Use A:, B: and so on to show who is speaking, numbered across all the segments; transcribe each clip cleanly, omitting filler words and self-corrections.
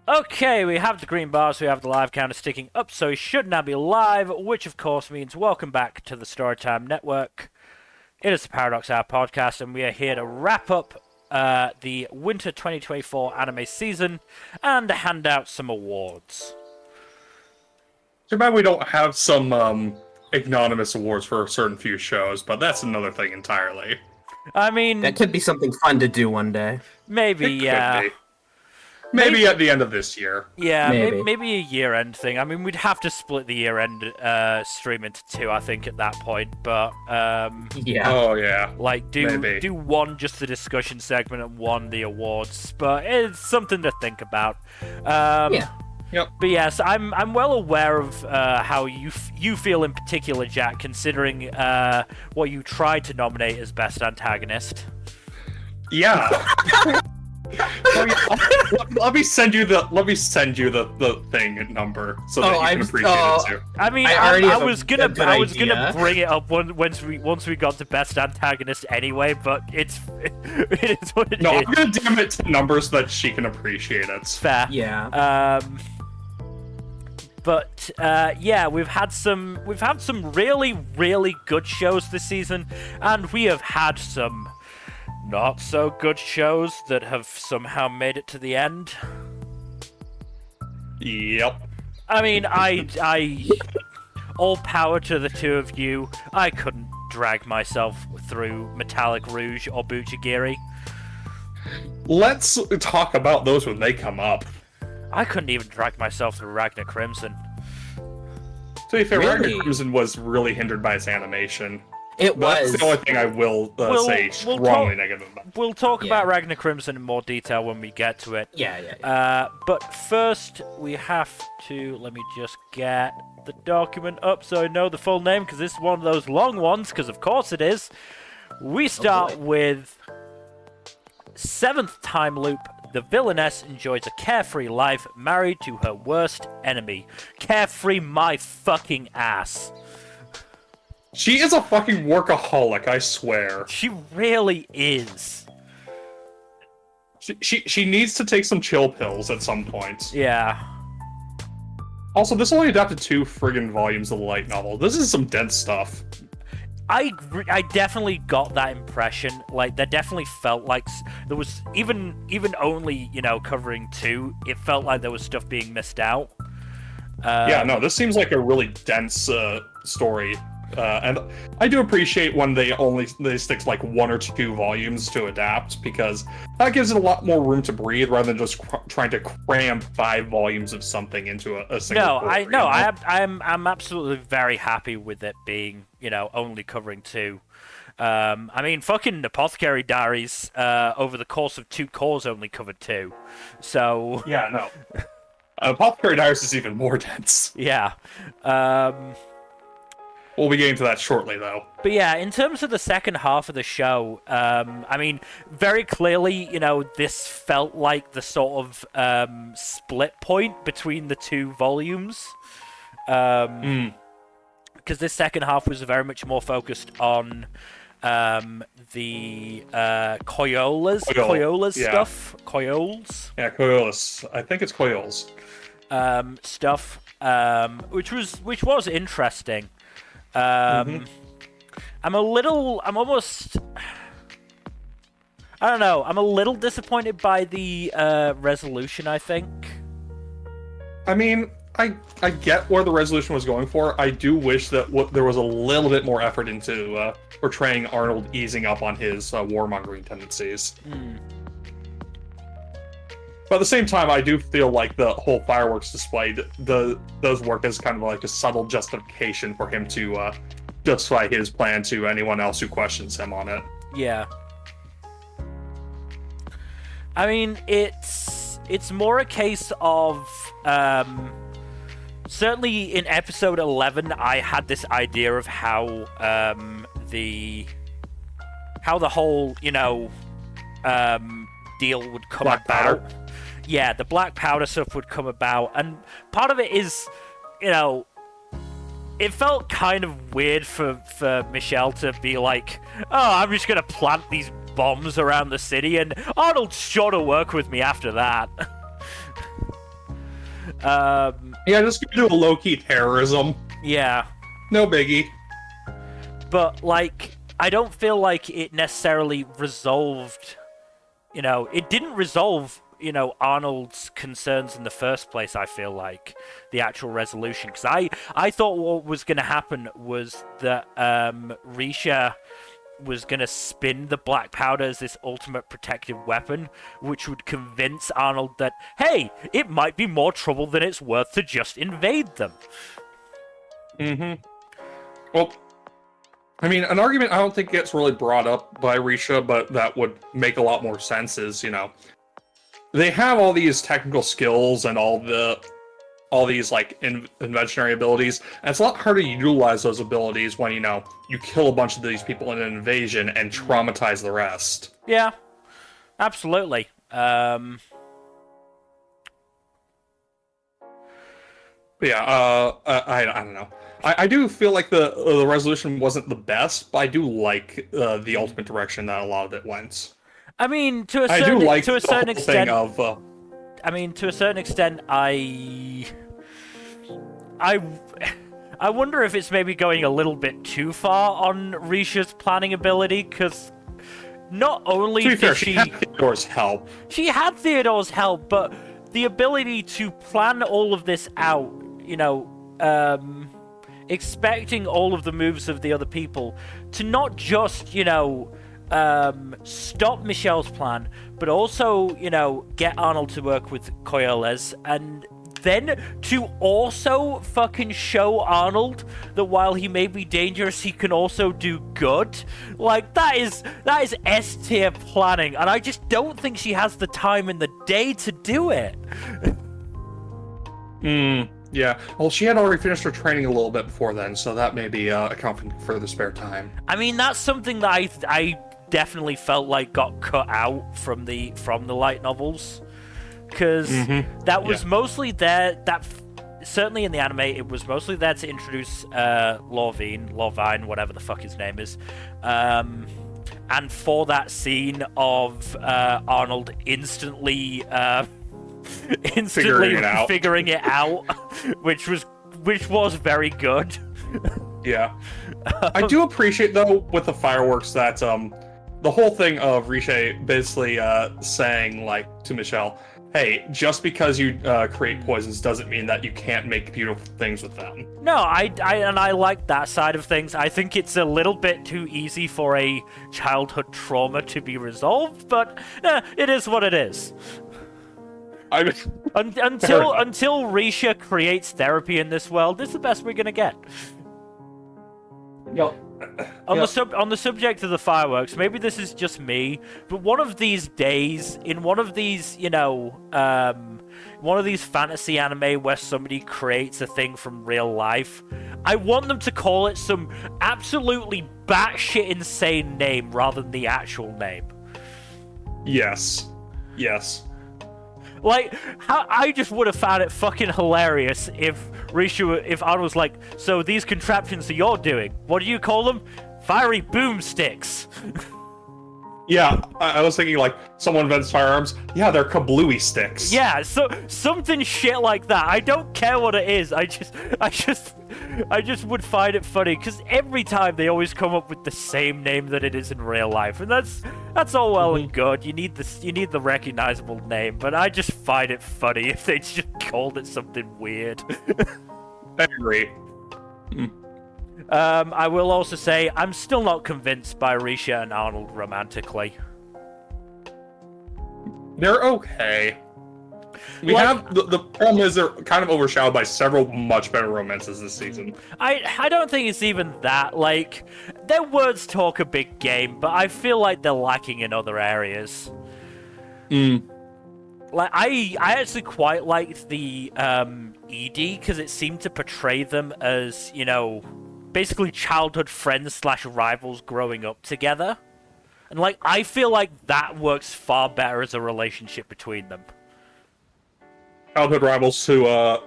A: Okay, we have the green bars, we have the live counter sticking up, so we should now be live, which of course means welcome back to the Storytime Network. It is the Paradox Hour podcast, and we are here to wrap up the Winter 2024 anime season and hand out some awards.
B: Too bad we don't have some ignominious awards for a certain few shows, but that's another thing entirely.
A: I mean,
C: That could be something fun to do one day.
A: maybe, yeah.
B: Could be. Maybe at the end of this year.
A: Yeah,
C: Maybe.
A: maybe a year-end thing. I mean, we'd have to split the year-end stream into two, I think, at that point. But
C: Yeah.
B: Oh, yeah.
A: like,
B: Maybe.
A: do one just the discussion segment and one the awards. But it's something to think about.
C: Yeah.
B: Yep.
A: But yes, I'm well aware of how you feel in particular, Jack, considering what you tried to nominate as best antagonist.
B: Yeah. let me send you the thing number so that you can appreciate it too.
A: I mean, I was gonna bring it up once we got to best antagonist anyway, but it is what it is.
B: No, I'm gonna dim it to numbers so that she can appreciate it.
A: Fair.
C: Yeah.
A: But yeah, we've had some really, really good shows this season, and we have had some not so good shows that have somehow made it to the end.
B: Yep.
A: I mean, I all power to the two of you. I couldn't drag myself through Metallic Rouge or Butchigiri.
B: Let's talk about those when they come up.
A: I couldn't even drag myself through Ragna Crimson.
B: To be fair,
C: Really?
B: Ragna Crimson was really hindered by its animation.
C: It
B: That's
C: was.
B: the only thing I will say
A: we'll
B: strongly negative about.
A: We'll talk
C: Yeah.
A: about Ragna Crimson in more detail when we get to it.
C: Yeah.
A: But first, we have to... Let me just get the document up so I know the full name, because this is one of those long ones, because of course it is. We start with... 7th time loop. The Villainess enjoys a carefree life, married to her worst enemy. Carefree my fucking ass.
B: She is a fucking workaholic, I swear.
A: She really is.
B: She needs to take some chill pills at some point.
A: Yeah.
B: Also, this only adapted 2 friggin' volumes of the light novel. This is some dense stuff.
A: I definitely got that impression. Like, there definitely felt like there was even only, covering 2, it felt like there was stuff being missed out.
B: Yeah, no, this seems like a really dense story. And I do appreciate when they stick to like 1 or 2 volumes to adapt, because that gives it a lot more room to breathe rather than just trying to cram 5 volumes of something into a single.
A: I'm absolutely very happy with it being only covering 2. I mean, fucking Apothecary Diaries over the course of 2 cores only covered 2, so
B: Yeah, no. Apothecary Diaries is even more dense.
A: yeah.
B: We'll be getting to that shortly, though.
A: But yeah, in terms of the second half of the show, I mean, very clearly, this felt like the sort of split point between the 2 volumes. Because this second half was very much more focused on the Koyolas
B: Yeah.
A: stuff. Koyols?
B: Yeah, Koyolas. I think it's Koyols.
A: Stuff, which was interesting. I'm a little disappointed by the resolution, I think.
B: I mean, I get where the resolution was going for. I do wish that there was a little bit more effort into portraying Arnold easing up on his warmongering tendencies. But at the same time, I do feel like the whole fireworks display does work as kind of like a subtle justification for him to justify his plan to anyone else who questions him on it.
A: Yeah. I mean, it's more a case of certainly in episode 11, I had this idea of how the whole deal would come
B: Black
A: about.
B: powder.
A: Yeah, the black powder stuff would come about, and part of it is, it felt kind of weird for Michelle to be like, oh, I'm just gonna plant these bombs around the city, and Arnold's sure to work with me after that.
B: Yeah, just do a low-key terrorism.
A: Yeah.
B: No biggie.
A: But, like, I don't feel like it necessarily resolved, you know, it didn't resolve, you know, Arnold's concerns in the first place, I feel like, the actual resolution. Because I thought what was going to happen was that Risha was going to spin the black powder as this ultimate protective weapon, which would convince Arnold that, hey, it might be more trouble than it's worth to just invade them.
B: Mm-hmm. Well, I mean, an argument I don't think gets really brought up by Risha, but that would make a lot more sense is, you know, they have all these technical skills and all these like inventionary abilities, and it's a lot harder to utilize those abilities when, you know, you kill a bunch of these people in an invasion and traumatize the rest.
A: Yeah, absolutely.
B: Yeah, I don't know. I do feel like the resolution wasn't the best, but I do like the ultimate direction that a lot of it went.
A: I mean, to a certain extent, I mean, to a certain extent, I wonder if it's maybe going a little bit too far on Risha's planning ability, because not only did
B: she had Theodore's help.
A: She had Theodore's help, but the ability to plan all of this out, you know, expecting all of the moves of the other people, to not just, you know, stop Michelle's plan, but also, you know, get Arnold to work with Coriolis, and then to also fucking show Arnold that while he may be dangerous, he can also do good. Like, that is S-tier planning, and I just don't think she has the time in the day to do it.
B: Yeah. Well, she had already finished her training a little bit before then, so that may be accounting for the spare time. I
A: mean, that's something that I definitely felt like got cut out from the light novels, because that was mostly there. That certainly in the anime, it was mostly there to introduce Lorvine, whatever the fuck his name is, and for that scene of Arnold instantly figuring it out, which was very good.
B: Yeah. I do appreciate, though, with the fireworks, that the whole thing of Riche basically saying, like, to Michelle, hey, just because you create poisons doesn't mean that you can't make beautiful things with them.
A: No, I like that side of things. I think it's a little bit too easy for a childhood trauma to be resolved, but it is what it is. Until Risha creates therapy in this world, this is the best we're gonna get. On the subject of the fireworks, maybe this is just me, but one of these days, in one of these, you know, one of these fantasy anime where somebody creates a thing from real life, I want them to call it some absolutely batshit insane name rather than the actual name.
B: Yes.
A: Like, I just would have found it fucking hilarious if Arnold was like, so these contraptions that you're doing, what do you call them? Fiery boomsticks.
B: Yeah, I was thinking, like, someone invents firearms. Yeah, they're kablooey sticks.
A: Yeah, so something shit like that. I don't care what it is. I just would find it funny, because every time they always come up with the same name that it is in real life, and that's all well and good. You need the recognizable name, but I just find it funny if they just called it something weird.
B: I agree.
A: I will also say, I'm still not convinced by Risha and Arnold romantically.
B: They're okay. The problem is they're kind of overshadowed by several much better romances this season.
A: I don't think it's even that. Like, their words talk a big game, but I feel like they're lacking in other areas. Like, I actually quite liked the ED, because it seemed to portray them as, you know, basically childhood friends / rivals growing up together. And, like, I feel like that works far better as a relationship between them.
B: Childhood rivals to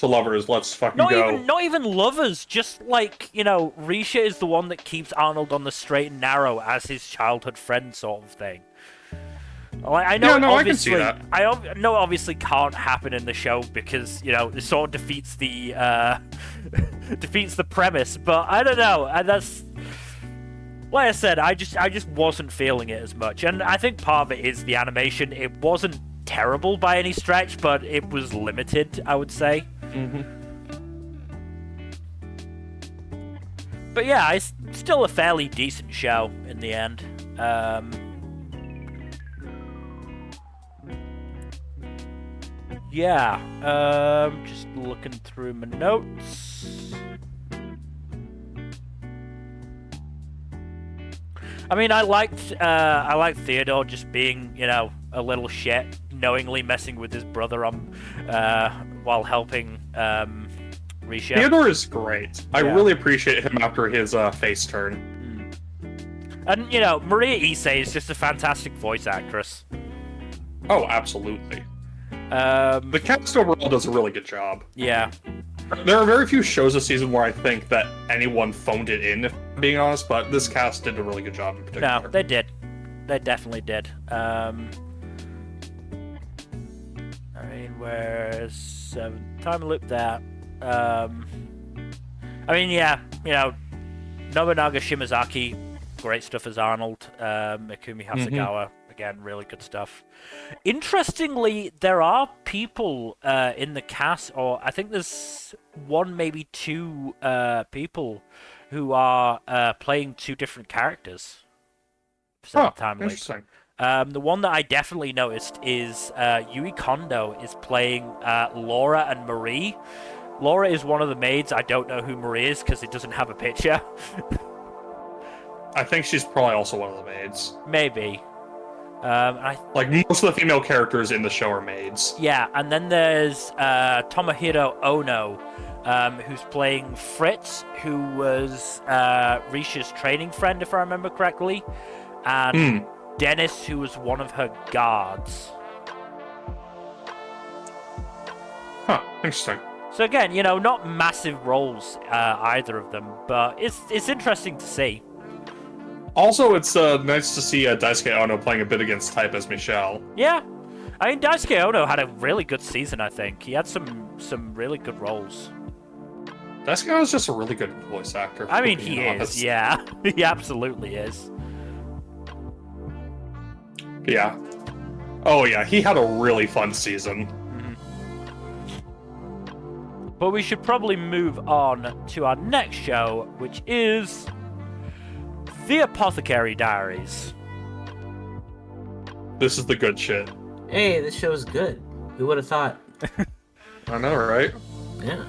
B: lovers, let's fucking go.
A: Not even lovers, just like, you know, Risha is the one that keeps Arnold on the straight and narrow as his childhood friend sort of thing. Like, I know
B: Yeah, no,
A: obviously,
B: I can see that.
A: know obviously can't happen in the show because it sort of defeats the defeats the premise. But I don't know, and that's like I said, I just wasn't feeling it as much, and I think part of it is the animation. It wasn't terrible by any stretch, but it was limited, I would say. But yeah, it's still a fairly decent show in the end. Yeah, just looking through my notes. I mean, I liked Theodore just being, a little shit, knowingly messing with his brother while helping Risha.
B: Theodore is great. I really appreciate him after his face turn.
A: And Maria Issei is just a fantastic voice actress.
B: Oh, absolutely. The cast overall does a really good job.
A: Yeah.
B: There are very few shows this season where I think that anyone phoned it in, if I'm being honest, but this cast did a really good job in particular.
A: No, they did. They definitely did. I mean, where's time loop there? I mean, yeah, Nobunaga Shimazaki, great stuff as Arnold. Mikumi Hasegawa, again, really good stuff. Interestingly, there are people in the cast, or I think there's one, maybe two people who are playing two different characters.
B: Interesting.
A: The one that I definitely noticed is Yui Kondo is playing Laura and Marie. Laura is one of the maids. I don't know who Marie is because it doesn't have a picture.
B: I think she's probably also one of the maids.
A: Maybe.
B: Like, most of the female characters in the show are maids.
A: Yeah, and then there's Tomohiro Ono, who's playing Fritz, who was Risha's training friend, if I remember correctly, and Dennis, who was one of her guards.
B: Huh, interesting.
A: So again, not massive roles, either of them, but it's interesting to see.
B: Also, it's nice to see Daisuke Ono playing a bit against type as Michelle.
A: Yeah. I mean, Daisuke Ono had a really good season, I think. He had some really good roles.
B: Daisuke Ono's just a really good voice actor.
A: I mean, he is, yeah. He absolutely is.
B: Yeah. Oh, yeah, he had a really fun season.
A: But we should probably move on to our next show, which is The Apothecary Diaries.
B: This is the good shit.
C: Hey, this show's good. Who would have thought?
B: I know, right?
C: Yeah.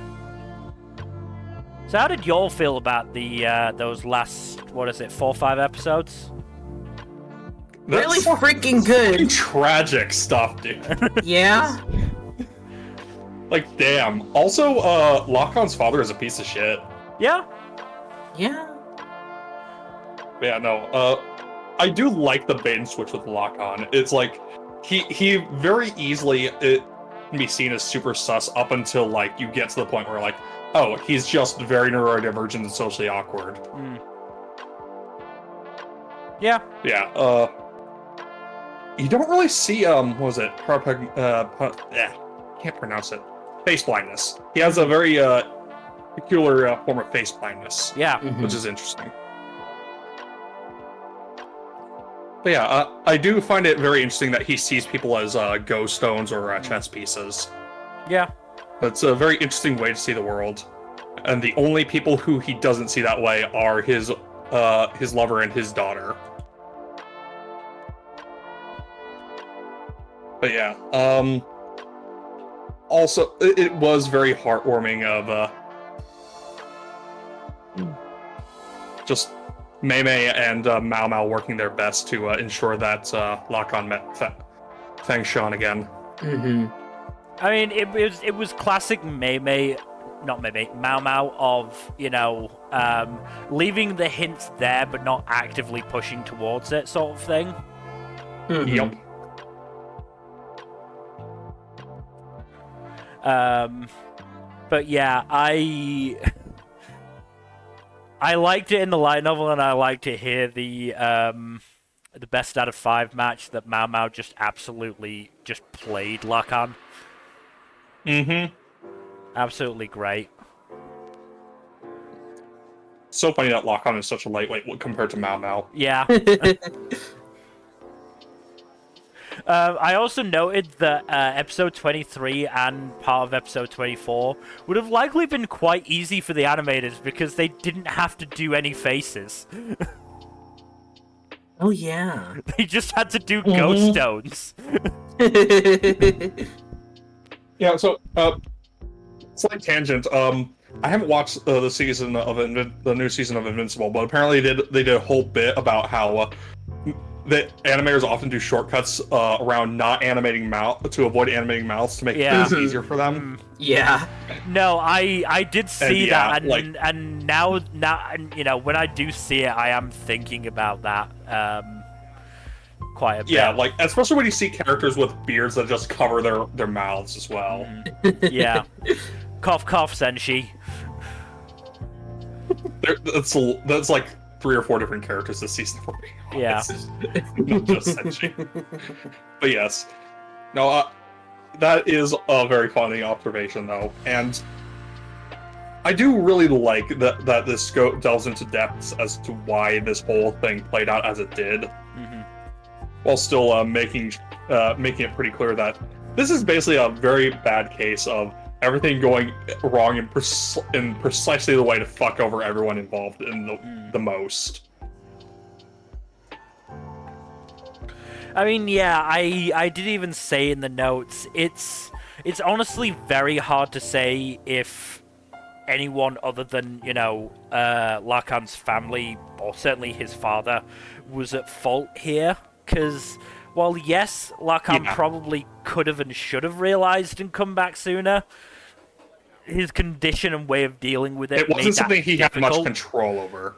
A: So how did y'all feel about those last, 4 or 5 episodes?
C: Really freaking good.
B: Tragic stuff, dude.
C: Yeah?
B: Like, damn. Also, Lockon's father is a piece of shit.
A: Yeah?
C: Yeah.
B: Yeah, no, I do like the bait and switch with Lockon. It's like, he very easily can be seen as super sus up until, like, you get to the point where, like, oh, he's just very neurodivergent and socially awkward.
A: Yeah.
B: Yeah, you don't really see, what was it? Can't pronounce it. Face blindness. He has a very, peculiar form of face blindness.
A: Yeah.
B: Which is interesting. But yeah, I do find it very interesting that he sees people as ghost stones or chess pieces.
A: Yeah.
B: That's a very interesting way to see the world. And the only people who he doesn't see that way are his lover and his daughter. But yeah, also, it was very heartwarming of just Mei Mei and Mao Mao working their best to ensure that Lockon met Feng Shan again.
A: I mean, it was classic Mao Mao of, leaving the hints there but not actively pushing towards it sort of thing.
B: Yep.
A: But yeah, I liked it in the light novel, and I liked it here. The the best out of 5 match that Mao Mao just absolutely just played Lakan.
B: Mm-hmm.
A: Absolutely great.
B: So funny that Lakan is such a lightweight compared to Mao Mao.
A: Yeah. I also noted that episode 23 and part of episode 24 would have likely been quite easy for the animators because they didn't have to do any faces.
C: Oh yeah.
A: They just had to do ghost stones.
B: Yeah, so slight tangent. I haven't watched the season of the new season of Invincible, but apparently they did a whole bit about how the animators often do shortcuts around not animating mouth to avoid animating mouths to make things easier for them.
C: Yeah.
A: No, I did see that, and
B: like,
A: and now you know, when I do see it, I am thinking about that quite a bit.
B: Yeah, like especially when you see characters with beards that just cover their mouths as well.
A: Yeah. Cough, cough, Senshi.
B: That's like 3 or 4 different characters this season for me.
A: Yeah.
B: Not just Senshi. But yes. No, that is a very funny observation, though. And I do really like that this delves into depths as to why this whole thing played out as it did. While still making it pretty clear that this is basically a very bad case of everything going wrong in precisely the way to fuck over everyone involved in the most.
A: I mean, yeah, I did even say in the notes, it's honestly very hard to say if anyone other than, you know, Lakan's family, or certainly his father, was at fault here. Because, while yes, Lakan probably could have and should have realized and come back sooner, his condition and way of dealing with it
B: wasn't something he
A: difficult.
B: had much control over.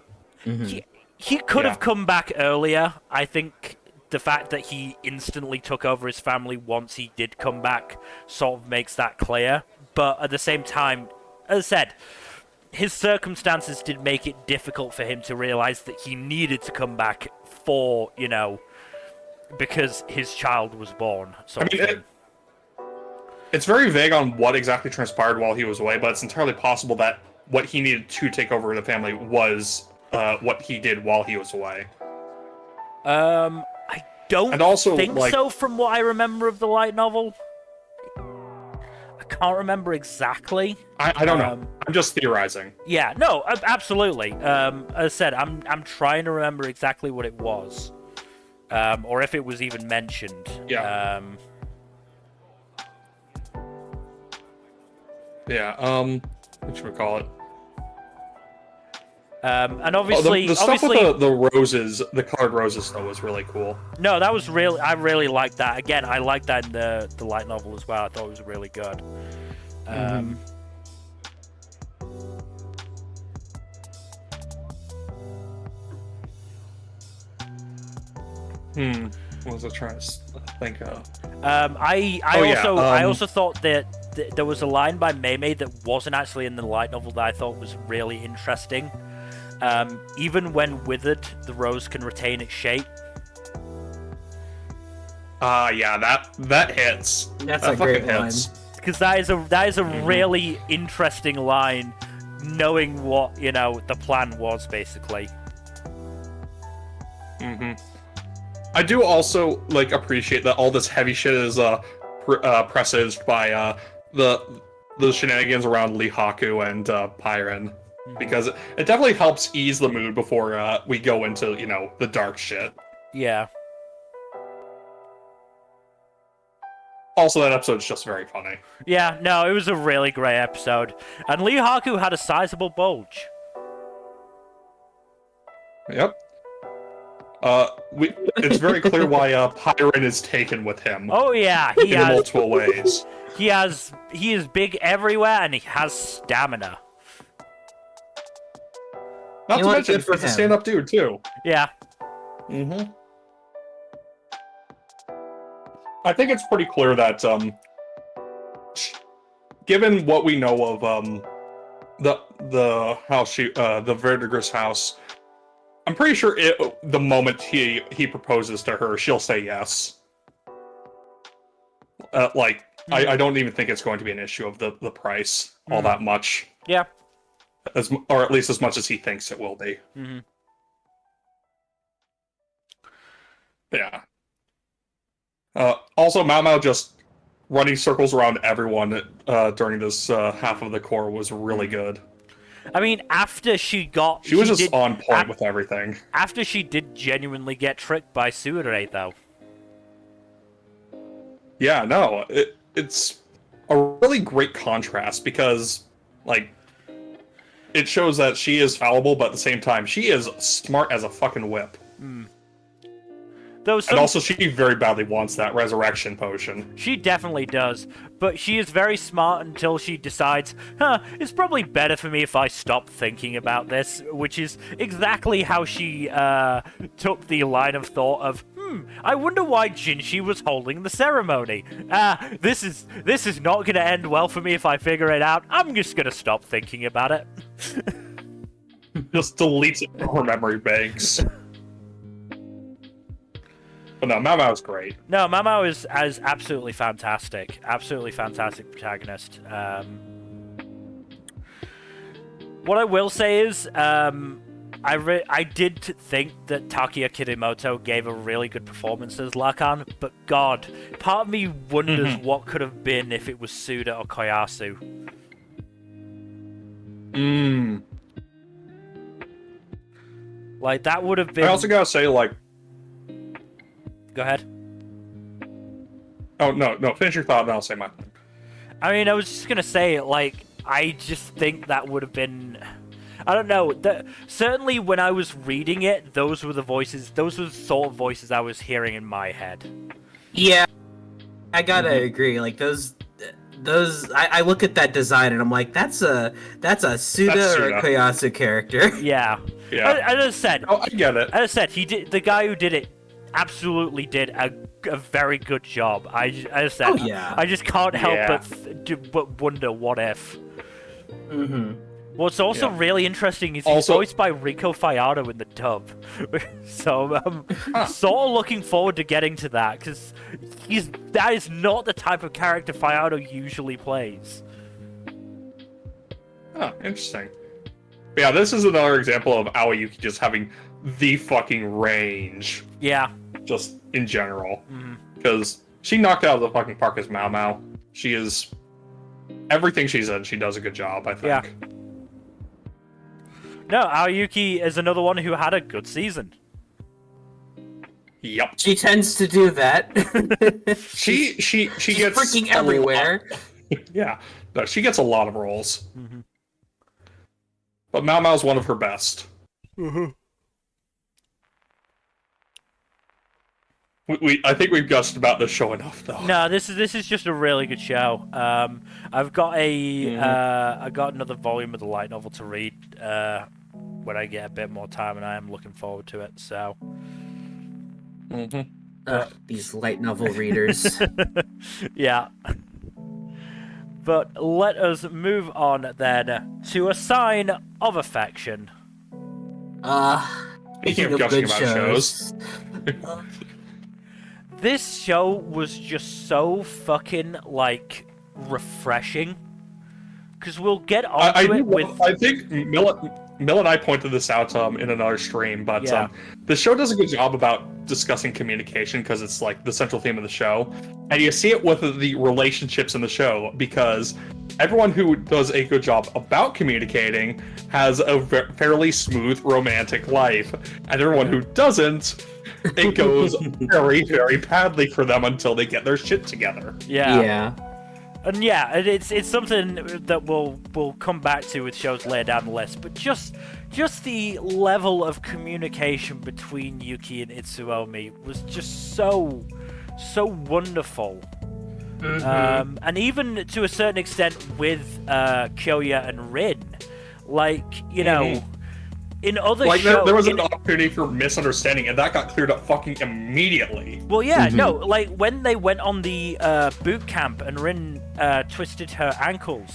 A: He could have come back earlier. I think the fact that he instantly took over his family once he did come back sort of makes that clear. But at the same time, as I said, his circumstances did make it difficult for him to realize that he needed to come back for, you know, because his child was born.
B: It's very vague on what exactly transpired while he was away, but it's entirely possible that what he needed to take over the family was what he did while he was away.
A: I don't think so from what I remember of the light novel. I can't remember exactly.
B: I don't know. I'm just theorizing.
A: Yeah, no, absolutely. As I said, I'm trying to remember exactly what it was. Or if it was even mentioned.
B: Yeah. What should we call it?
A: And obviously,
B: the stuff with the roses, the colored roses, though, was really cool.
A: No, that was really, I really liked that. Again, I liked that in the light novel as well. I thought it was really good.
B: What was I trying to think of?
A: I also thought that there was a line by Meimei that wasn't actually in the light novel that I thought was really interesting. Even when withered, the rose can retain its shape.
B: Yeah, that hits.
C: That's a great line.
A: Because that is a really interesting line, knowing what, you know, the plan was, basically.
B: I do also appreciate that all this heavy shit is presaged by the shenanigans around Lee Haku and Frieren, because it definitely helps ease the mood before we go into, you know, the dark shit.
A: Yeah.
B: Also, that episode's just very funny.
A: Yeah, no, it was a really great episode, and Lee Haku had a sizable bulge.
B: Yep. It's very clear why Frieren is taken with him.
A: Oh yeah,
B: in multiple ways.
A: He is big everywhere, and he has stamina.
B: Not to mention, he's a stand-up dude too.
A: Yeah.
B: I think it's pretty clear that, given what we know of the house, the Verdigris house, I'm pretty sure the moment he proposes to her, she'll say yes. I don't even think it's going to be an issue of the price all that much.
A: Yeah.
B: Or at least as much as he thinks it will be.
A: Mm-hmm.
B: Yeah. Also, Mao Mao just running circles around everyone during this half of the core was really good.
A: I mean, after she
B: was just on point with everything.
A: After she did genuinely get tricked by Suirei, though.
B: Yeah, no, it's a really great contrast because, like, it shows that she is fallible, but at the same time, she is smart as a fucking whip.
A: Mm.
B: And also, she very badly wants that resurrection potion.
A: She definitely does, but she is very smart until she decides, it's probably better for me if I stop thinking about this, which is exactly how she took the line of thought of, I wonder why Jinshi was holding the ceremony. This is not going to end well for me if I figure it out. I'm just going to stop thinking about it.
B: Just deletes it from her memory banks. But no, Mao Mao's great.
A: No, Mao Mao is absolutely fantastic. Absolutely fantastic protagonist. What I will say is, I did think that Takuya Kinomoto gave a really good performance as Lakan, but God, part of me wonders what could have been if it was Suda or Koyasu. Like, that would have been...
B: I also gotta say, like...
A: Go ahead.
B: Oh, no, finish your thought and I'll say mine.
A: I mean, I was just gonna say, like, I just think that would have been... I don't know. Certainly when I was reading it, those were the sort of voices I was hearing in my head.
C: Yeah, I gotta agree. Like, those... I look at that design and I'm like, that's a Suda or a Koyasu character.
A: Yeah. As I said...
B: Oh, I get it.
A: As I said, the guy who did it absolutely did a very good job. I just can't help but wonder what if. What's also really interesting is he's voiced by Rico Fayado in the dub. So I'm sort of looking forward to getting to that, because that is not the type of character Fayado usually plays.
B: Oh, interesting. But yeah, this is another example of Aoyuki just having the fucking range.
A: Yeah.
B: Just in general. Because she knocked out of the fucking park as Mao Mao. She is... Everything she's in, she does a good job, I think.
A: Yeah. No, Aoyuki is another one who had a good season.
B: Yep.
C: She tends to do that.
B: She's gets
C: freaking everywhere.
B: Yeah. No, she gets a lot of roles. But Mao Mao's one of her best. I think we've gushed about this show enough, though.
A: No, this is just a really good show. I've got I got another volume of the light novel to read when I get a bit more time, and I am looking forward to it. So,
C: these light novel readers.
A: Yeah. But let us move on then to a sign of affection.
C: Speaking of good shows.
A: This show was just so fucking, like, refreshing. Because we'll get onto it with...
B: I think Mill and I pointed this out in another stream, but the show does a good job about discussing communication, because it's, like, the central theme of the show. And you see it with the relationships in the show, because everyone who does a good job about communicating has a fairly smooth romantic life. And everyone who doesn't... it goes very, very badly for them until they get their shit together.
C: Yeah.
A: And it's something that we'll come back to with shows later down the list. But just the level of communication between Yuki and Itsuomi was just so wonderful. And even to a certain extent with Kyoya and Rin, like, you know. In other shows...
B: There was an opportunity for misunderstanding, and that got cleared up fucking immediately.
A: Well, yeah, no, like, when they went on the boot camp and Rin twisted her ankle,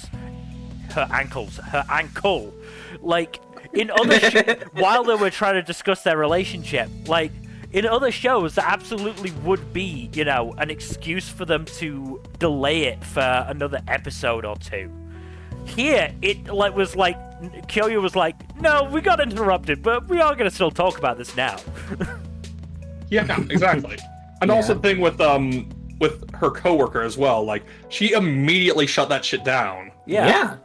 A: like, in other while they were trying to discuss their relationship, like in other shows, there absolutely would be, you know, an excuse for them to delay it for another episode or two. Here, it was like Kyoya was like, "No, we got interrupted, but we are gonna still talk about this now."
B: Yeah, exactly. And also the thing with her coworker as well, like she immediately shut that shit down.
C: Yeah.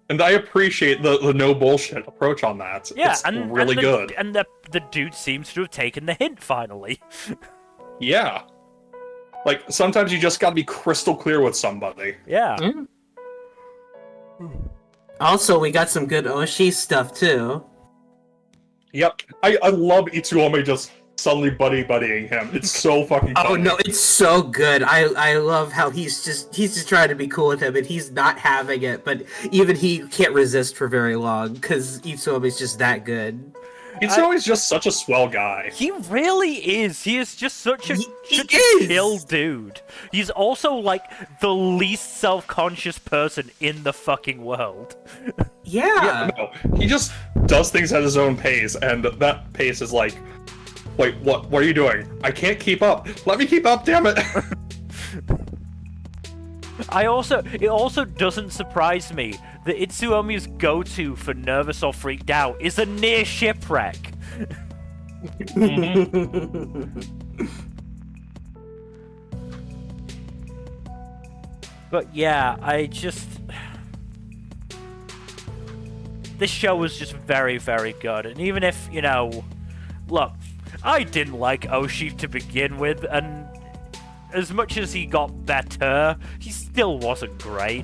B: And I appreciate the no bullshit approach on that.
A: Yeah,
B: it's really good.
A: And the dude seems to have taken the hint finally.
B: Yeah. Like sometimes you just gotta be crystal clear with somebody.
A: Yeah.
C: Mm. Also, we got some good Oshi stuff too.
B: Yep. I love Itsuome just suddenly buddying him. It's so fucking funny.
C: Oh no, it's so good. I love how he's just trying to be cool with him and he's not having it, but even he can't resist for very long because Itsuome's just that good.
B: Itsuome's just such a swell guy.
A: He really is. He is just such a chill dude. He's also like the least self-conscious person in the fucking world.
C: Yeah.
B: No, he just does things at his own pace, and that pace is like, wait, what are you doing? I can't keep up. Let me keep up, damn it.
A: It also doesn't surprise me that Itsuomi's go-to for nervous or freaked out is a near shipwreck. But yeah, this show was just very, very good. And even if, you know, look, I didn't like Oshi to begin with, and as much as he got better, he still wasn't great.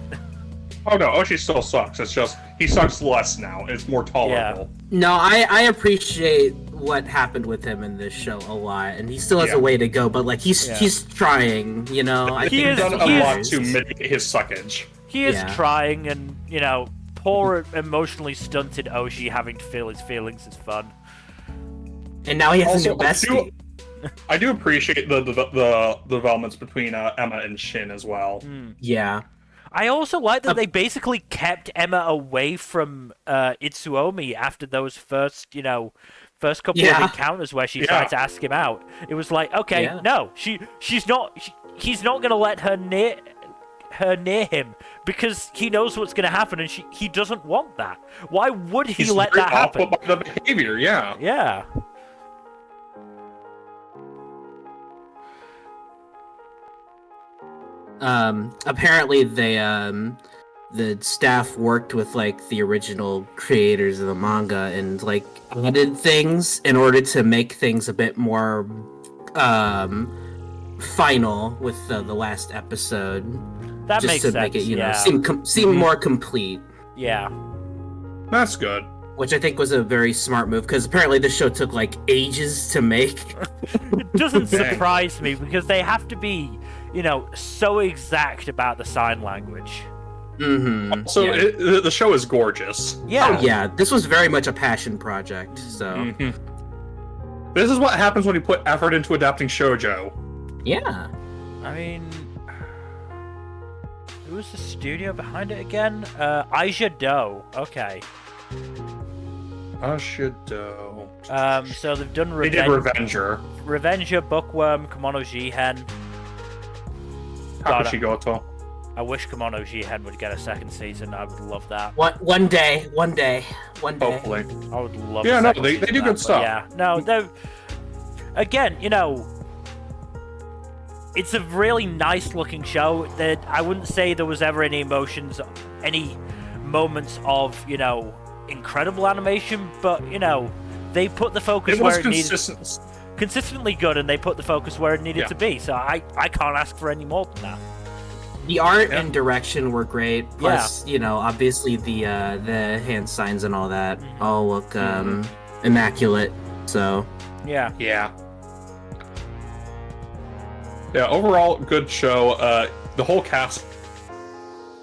B: Oh no, Oshi still sucks. It's just, he sucks less now. It's more tolerable.
A: Yeah.
C: No, I appreciate what happened with him in this show a lot, and he still has a way to go, but like he's trying, you know.
B: He's done a lot to mitigate his suckage.
A: He is trying, and, you know, poor emotionally stunted Oshi having to feel his feelings is fun.
C: And now he has
B: Also,
C: a new bestie.
B: I do appreciate the developments between Emma and Shin as well.
C: Yeah.
A: I also like that they basically kept Emma away from Itsuomi after those first couple of encounters where she tried to ask him out. It was like, okay, no, he's not gonna let her near him because he knows what's gonna happen, and he doesn't want that. Why would he let that happen?
B: By the behavior, yeah.
A: Yeah.
C: Apparently the staff worked with like the original creators of the manga and like added things in order to make things a bit more final with the last episode.
A: That
C: just
A: makes
C: to
A: sense.
C: make it, seem more complete.
A: Yeah.
B: That's good.
C: Which I think was a very smart move, because apparently this show took like ages to make.
A: It doesn't surprise me because they have to be, you know, so exact about the sign language.
C: Mm-hmm.
B: So the show is gorgeous.
A: Yeah.
C: Oh yeah, this was very much a passion project. So
B: this is what happens when you put effort into adapting shoujo.
C: Yeah.
A: I mean, who was the studio behind it again? Aija Do. Okay.
B: Ashido.
A: So they've done
B: They did Revenger.
A: Revenger, Bookworm, Kimono Jihen.
B: Kakushigoto.
A: I wish Kimono Jihen would get a second season. I would love that.
C: One day.
B: Hopefully.
A: I would love.
B: Yeah, no, they do good stuff.
A: Yeah, no, they're again, you know, it's a really nice looking show. That I wouldn't say there was ever any emotions, any moments of, you know, incredible animation, but you know, they put the focus where it needed. Consistently good, and they put the focus where it needed to be. So I can't ask for any more than that.
C: The art and direction were great. Plus, you know, obviously the hand signs and all that all look immaculate. So
A: yeah.
B: Overall, good show. The whole cast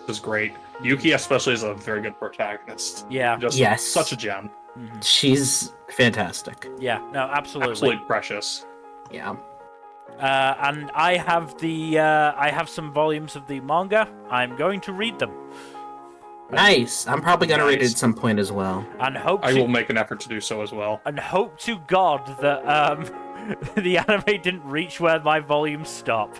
B: is great. Yuki especially is a very good protagonist.
A: Yeah.
B: Just such a gem.
C: She's fantastic.
A: Yeah, no, absolutely.
B: Absolutely precious.
C: Yeah.
A: And I have some volumes of the manga. I'm going to read them.
C: Nice. I'm probably gonna read it at some point as well.
A: And hope
B: I will make an effort to do so as well.
A: And hope to God that the anime didn't reach where my volumes stop.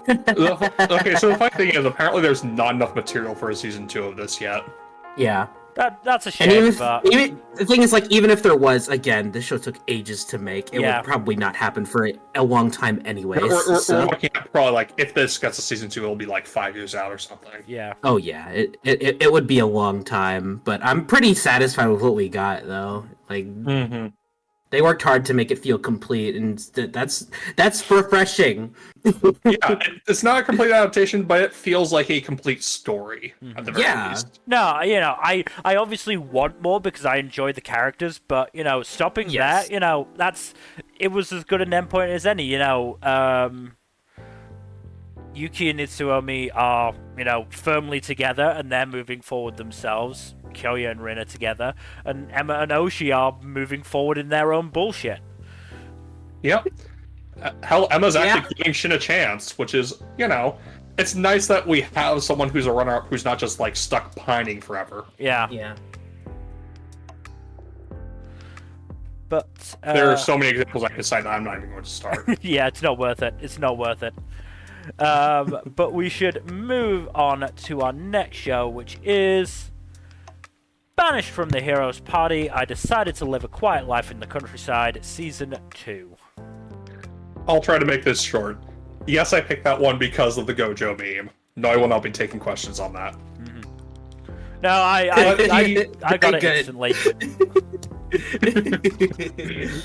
B: Okay, so the funny thing is, apparently there's not enough material for a season 2 of this yet.
C: Yeah.
A: That's a
C: And
A: shame,
C: the thing is, like, even if there was, again, this show took ages to make. It would probably not happen for a long time anyways.
B: We're looking at probably, like, if this gets a season 2, it'll be, like, 5 years out or something.
A: Yeah.
C: Oh, yeah. It would be a long time, but I'm pretty satisfied with what we got, though. Like, they worked hard to make it feel complete, and that's refreshing.
B: Yeah, it's not a complete adaptation, but it feels like a complete story at the very least.
A: No, you know, I obviously want more because I enjoy the characters, but you know, stopping that, you know, it was as good an endpoint as any. You know, Yuki and Itsuomi are, you know, firmly together and they're moving forward themselves. Kyoya and Rin are together, and Emma and Oshi are moving forward in their own bullshit.
B: Yep. Hell, Emma's actually giving Shin a chance, which is, you know, it's nice that we have someone who's a runner-up who's not just, like, stuck pining forever.
A: Yeah.
C: Yeah.
A: But
B: there are so many examples I could cite that I'm not even going to start.
A: Yeah, it's not worth it. It's not worth it. But we should move on to our next show, which is Banished from the Hero's Party. I decided to live a quiet life in the countryside, Season 2.
B: I'll try to make this short. Yes, I picked that one because of the Gojo meme. No, I will not be taking questions on that.
A: No, I got it instantly.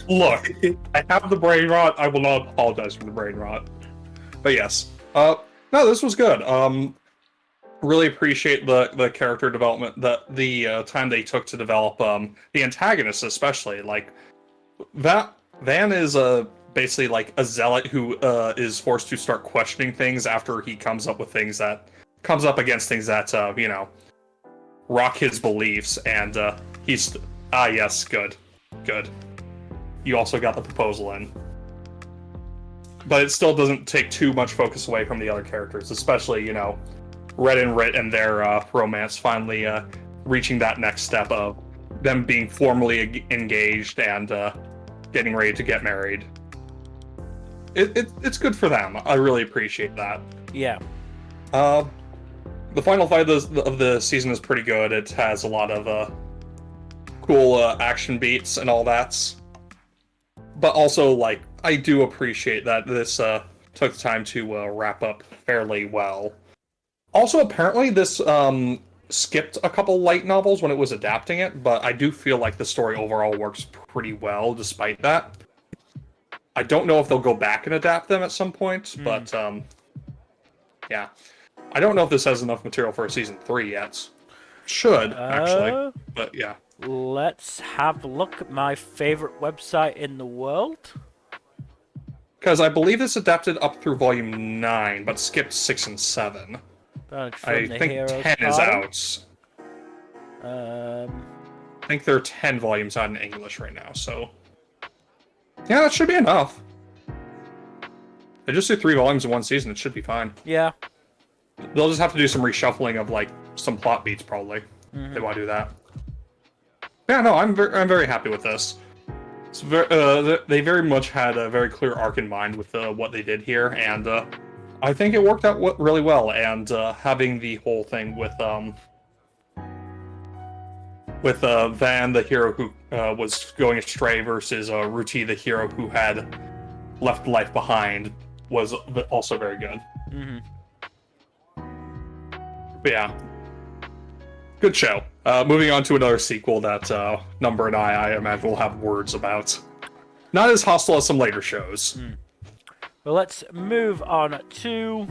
B: Look, I have the brain rot. I will not apologize for the brain rot. But yes. No, this was good. Really appreciate the character development, the time they took to develop the antagonist, especially. Like, that Van is basically like a zealot who is forced to start questioning things after he comes up against things that you know, rock his beliefs, and he's yes, good. You also got the proposal in. But it still doesn't take too much focus away from the other characters, especially, you know, Red and Rit and their romance finally reaching that next step of them being formally engaged and getting ready to get married. It's good for them. I really appreciate that.
A: Yeah.
B: The final fight of the season is pretty good. It has a lot of cool action beats and all that. But also, like, I do appreciate that this took the time to wrap up fairly well. Also, apparently, this skipped a couple light novels when it was adapting it, but I do feel like the story overall works pretty well despite that. I don't know if they'll go back and adapt them at some point, but yeah. I don't know if this has enough material for a season 3 yet. Should, actually, but yeah.
A: Let's have a look at my favorite website in the world.
B: Because I believe this adapted up through volume 9, but skipped 6 and 7. I think 10 is out. I think there are 10 volumes out in English right now, so yeah, that should be enough. They just do 3 volumes in one season, it should be fine.
A: Yeah.
B: They'll just have to do some reshuffling of, like, some plot beats, probably. If they want to do that. Yeah, no, I'm very happy with this. It's they very much had a very clear arc in mind with what they did here, and I think it worked out really well. And having the whole thing with Van, the hero who was going astray, versus Ruti, the hero who had left life behind, was also very good. But yeah, good show. Moving on to another sequel that Nmbr and I imagine will have words about. Not as hostile as some later shows.
A: Well, let's move on to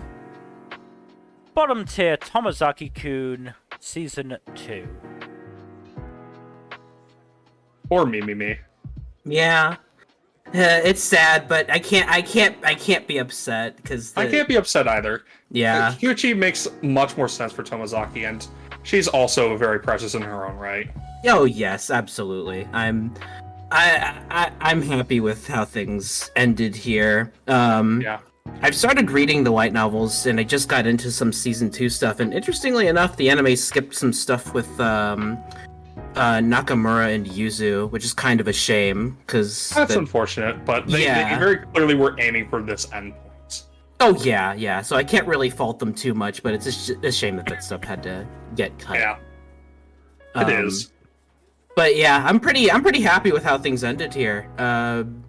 A: bottom tier Tomozaki-kun Season 2.
B: Or me.
C: Yeah. It's sad, but I can't be upset because
B: I can't be upset either.
C: Yeah.
B: Kyuchi makes much more sense for Tomozaki, and she's also very precious in her own right.
C: Oh yes, absolutely. I'm happy with how things ended here.
B: Yeah.
C: I've started reading the light novels, and I just got into some season 2 stuff. And interestingly enough, the anime skipped some stuff with Nakamura and Yuzu, which is kind of a shame because
B: That's unfortunate, but they very clearly were aiming for this endpoint.
C: Oh yeah. So I can't really fault them too much, but it's a shame that stuff had to get cut.
B: Yeah, it is.
C: But yeah, I'm pretty happy with how things ended here. And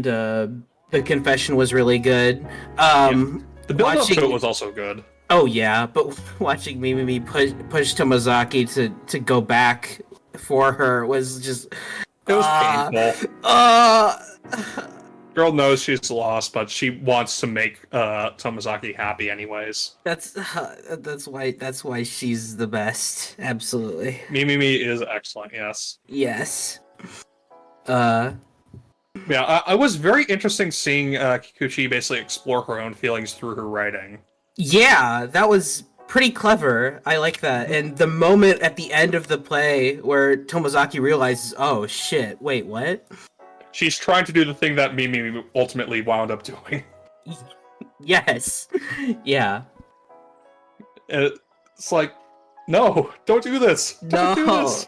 C: the confession was really good.
B: The build-up to it was also good.
C: Oh yeah, but watching Mimi push Tomozaki to go back for her was just...
B: It was painful. Girl knows she's lost, but she wants to make Tomozaki happy anyways.
C: That's why she's the best. Absolutely.
B: Mimi is excellent, yes.
C: Yes.
B: Yeah, I was very interesting seeing Kikuchi basically explore her own feelings through her writing.
C: Yeah, that was pretty clever. I like that. And the moment at the end of the play where Tomozaki realizes, oh shit, wait, what?
B: She's trying to do the thing that Mimi ultimately wound up doing.
C: Yes. Yeah.
B: And it's like, no, don't do this. Don't do this.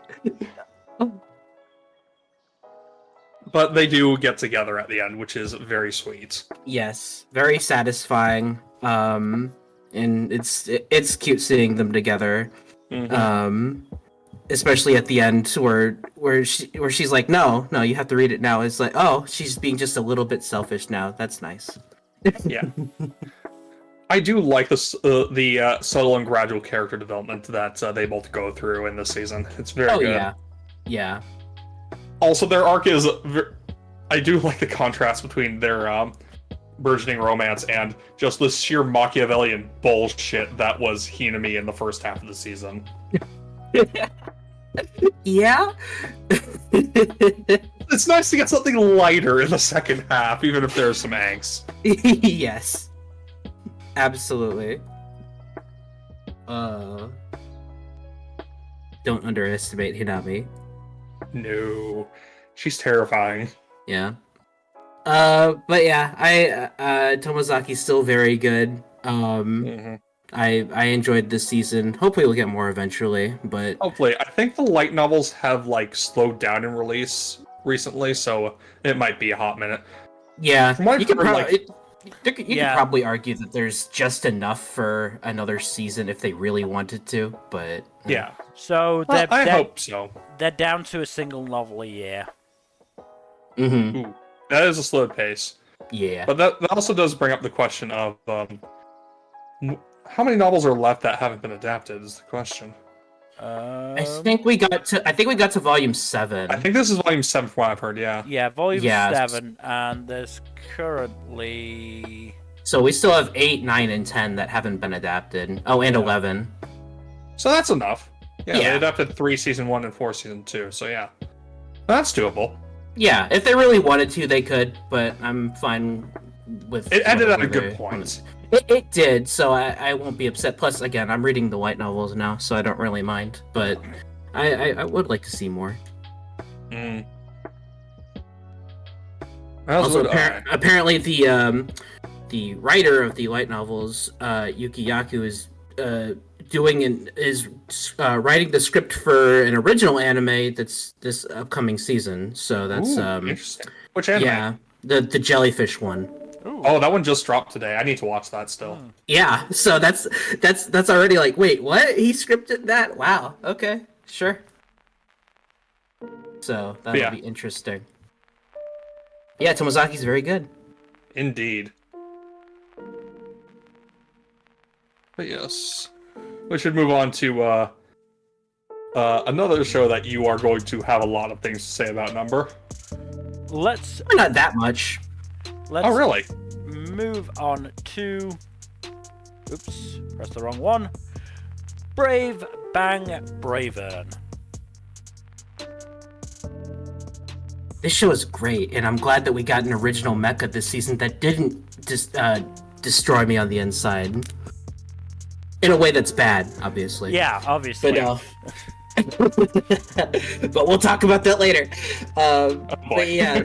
B: But they do get together at the end, which is very sweet.
C: Yes, very satisfying. And it's cute seeing them together. Mm-hmm. Especially at the end where she's like, no, you have to read it now. It's like, oh, she's being just a little bit selfish now. That's nice.
B: Yeah. I do like the subtle and gradual character development that they both go through in this season. It's very good.
C: Yeah.
B: Also, their arc is... I do like the contrast between their burgeoning romance and just the sheer Machiavellian bullshit that was Hinami in the first half of the season.
C: Yeah?
B: It's nice to get something lighter in the second half, even if there's some angst.
C: Yes. Absolutely. Don't underestimate Hinami.
B: No. She's terrifying.
C: Yeah. But yeah, Tomozaki's still very good. I enjoyed this season. Hopefully we'll get more eventually, but...
B: Hopefully. I think the light novels have, slowed down in release recently, so it might be a hot minute.
C: Yeah,
B: From what
C: you could
A: Yeah.
C: probably argue that there's just enough for another season if they really wanted to, but...
B: Yeah.
A: So
B: I hope so.
A: They're down to a single novel a year.
C: Mm-hmm.
B: Ooh, that is a slowed pace.
C: Yeah.
B: But that also does bring up the question of how many novels are left that haven't been adapted is the question.
C: I think we got to volume 7.
B: I think this is volume 7 from what I've heard, yeah.
A: Yeah, volume 7, and there's currently...
C: So we still have 8, 9, and 10 that haven't been adapted. Oh, and 11.
B: So that's enough. Yeah,
C: Yeah.
B: they adapted 3 season 1 and 4 season 2, so yeah. That's doable.
C: Yeah, if they really wanted to, they could, but I'm fine with...
B: It ended at a
C: whatever
B: good
C: they
B: point.
C: wanted. It did, so I won't be upset. Plus, again, I'm reading the light novels now, so I don't really mind. But I would like to see more.
B: Mm.
C: Also, apparently the writer of the light novels, Yuki Yaku, is writing the script for an original anime that's this upcoming season. So that's
B: interesting. Which anime?
C: Yeah, the jellyfish one.
A: Ooh.
B: Oh, that one just dropped today. I need to watch that still.
C: Yeah, so that's already like, wait, what? He scripted that? Wow. Okay, sure. So that'll be interesting. Yeah, Tomozaki's very good.
B: Indeed. But yes, we should move on to another show that you are going to have a lot of things to say about. Nmbr.
C: Not that much.
B: Oh, really?
A: Move on to... Oops, pressed the wrong one. Brave Bang Bravern.
C: This show is great, and I'm glad that we got an original mecha this season that didn't just destroy me on the inside. In a way that's bad, obviously.
A: Yeah, obviously.
C: But but we'll talk about that later. But yeah,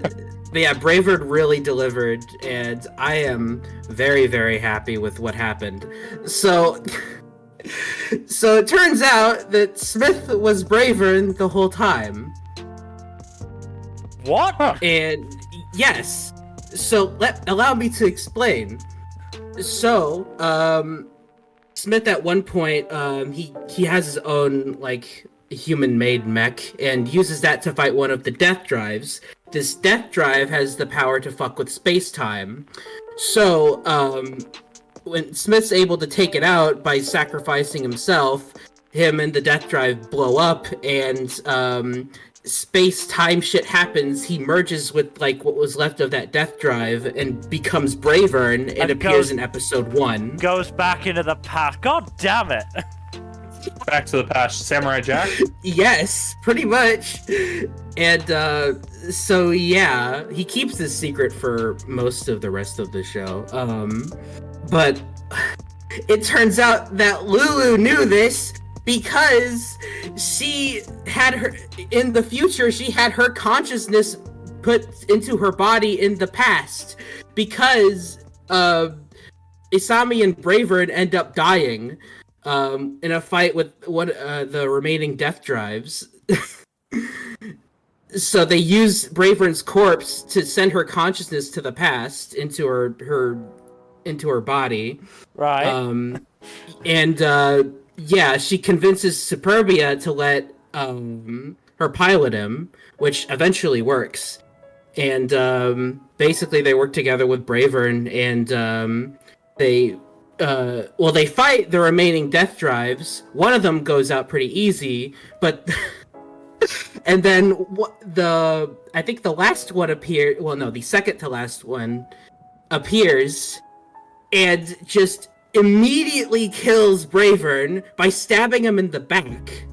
C: But yeah, Bravern really delivered, and I am very, very happy with what happened. So, so it turns out that Smith was Bravern the whole time.
A: What?
B: Huh.
C: And yes, so allow me to explain. So, Smith at one point, he has his own like human-made mech and uses that to fight one of the death drives. This death drive has the power to fuck with space-time. So, when Smith's able to take it out by sacrificing himself, him and the death drive blow up, and space-time shit happens. He merges with like what was left of that death drive and becomes Bravern and appears in episode 1.
A: Goes back into the past. God damn it!
B: Back to the past, Samurai Jack.
C: Yes, pretty much. And so yeah, he keeps this secret for most of the rest of the show. But it turns out that Lulu knew this because she had her in the future. She had her consciousness put into her body in the past because Isami and Bravern end up dying in a fight with the remaining death drives. So they use Bravern's corpse to send her consciousness to the past into her body.
A: Right.
C: Yeah, she convinces Superbia to let her pilot him, which eventually works. And basically they work together with Bravern, and they fight the remaining death drives. One of them goes out pretty easy, but and then I think the last one appeared. Well, no, the second to last one appears and just immediately kills Bravern by stabbing him in the back.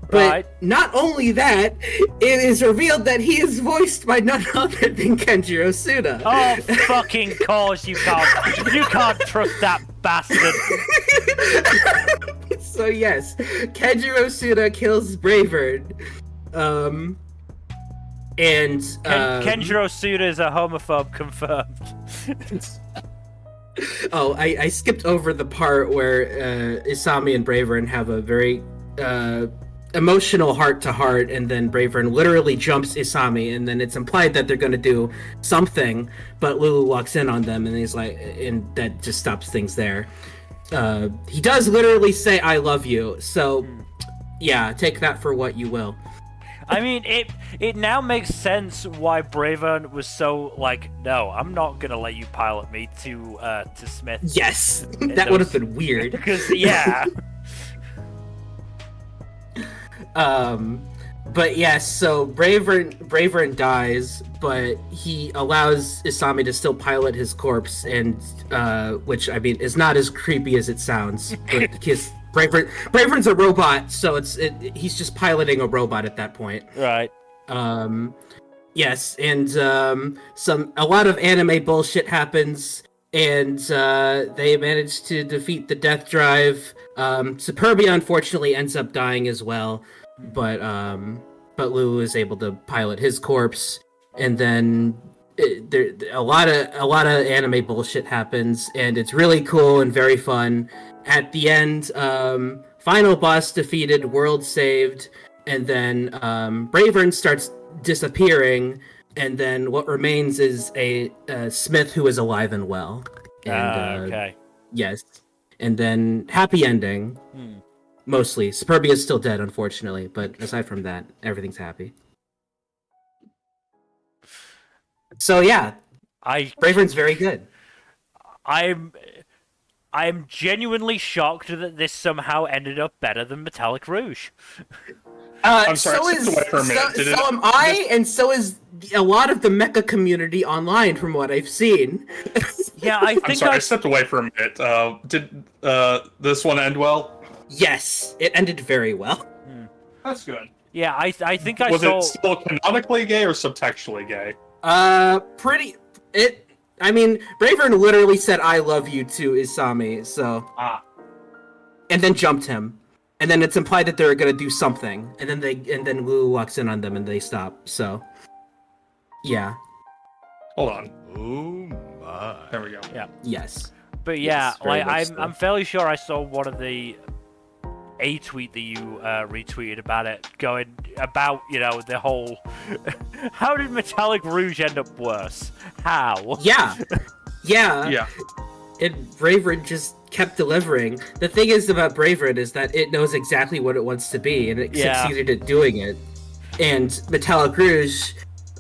C: But
A: Right.
C: not only that, it is revealed that he is voiced by none other than Kenjiro Suda.
A: Oh, fucking course you can't. You can't trust that bastard.
C: So yes, Kenjiro Suda kills Bravern.
A: Kenjiro Suda is a homophobe, confirmed.
C: Oh, I skipped over the part where Isami and Bravern have a very emotional heart-to-heart, and then Bravern literally jumps Isami, and then it's implied that they're going to do something, but Lulu walks in on them, and he's like, and that just stops things there. He does literally say, "I love you," so yeah, take that for what you will.
A: I mean, it now makes sense why Bravern was so like, no, I'm not gonna let you pilot me to Smith.
C: Yes, that would have been weird.
A: Because yeah.
C: But yes, so Bravern dies, but he allows Isami to still pilot his corpse, and which I mean is not as creepy as it sounds. But Bravern's a robot, so he's just piloting a robot at that point.
A: Right.
C: Yes, and a lot of anime bullshit happens, and they manage to defeat the Death Drive. Superbia unfortunately ends up dying as well, but Lulu is able to pilot his corpse, and then a lot of anime bullshit happens, and it's really cool and very fun. At the end, final boss defeated, world saved, and then Bravern starts disappearing, and then what remains is a Smith who is alive and well. And,
A: okay.
C: Yes, and then happy ending. Mostly. Superbia is still dead, unfortunately, but aside from that, everything's happy. So yeah, Bravern's very good.
A: I'm genuinely shocked that this somehow ended up better than Metallic Rouge.
B: I'm sorry, so
C: am I, and so is a lot of the mecha community online, from what I've seen.
A: Yeah, I think
B: I stepped away for a minute. Did this one end well?
C: Yes, it ended very well.
B: That's good.
A: Yeah, I think I
B: Was
A: saw.
B: it still canonically gay or subtextually gay?
C: I mean, Bravern literally said "I love you" to Isami, so and then jumped him, and then it's implied that they're gonna do something, and then Lulu walks in on them and they stop. So, yeah,
B: Hold on.
D: Oh my.
B: There we go.
A: Yeah.
C: Yes.
A: But yeah,
C: Yes, very
A: like
C: much so.
A: I'm fairly sure I saw one of a tweet that you retweeted about it, going about the whole. How did Metallic Rouge end up worse? How?
C: Yeah. Yeah.
B: Yeah.
C: Bravern just kept delivering. The thing is about Bravern is that it knows exactly what it wants to be, and it succeeded at doing it. And Metallic Rouge,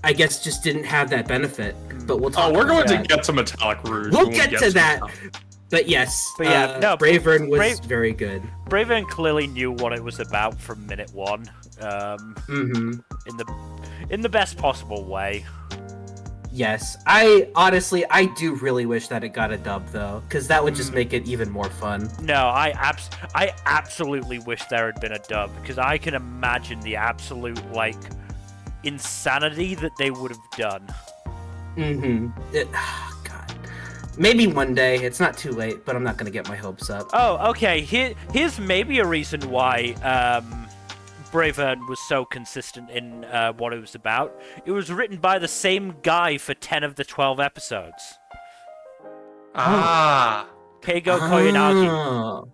C: I guess, just didn't have that benefit. But we'll talk.
B: We're
C: about
B: going
C: that.
B: to get to Metallic Rouge.
C: We'll
B: when we
C: get to that.
B: Metallic.
C: But yes,
A: But yeah, no,
C: Bravern was very good.
A: Bravern clearly knew what it was about from minute one.
C: Mm-hmm.
A: In the best possible way.
C: Yes, I do really wish that it got a dub though, because that would just make it even more fun.
A: No, I absolutely wish there had been a dub, because I can imagine the absolute insanity that they would have done.
C: Mm-hmm. God, maybe one day. It's not too late, but I'm not gonna get my hopes up.
A: Oh, okay. Here's maybe a reason why Bravern was so consistent in what it was about. It was written by the same guy for 10 of the 12 episodes.
B: Ah.
A: Keigo Koyanagi.
C: Oh.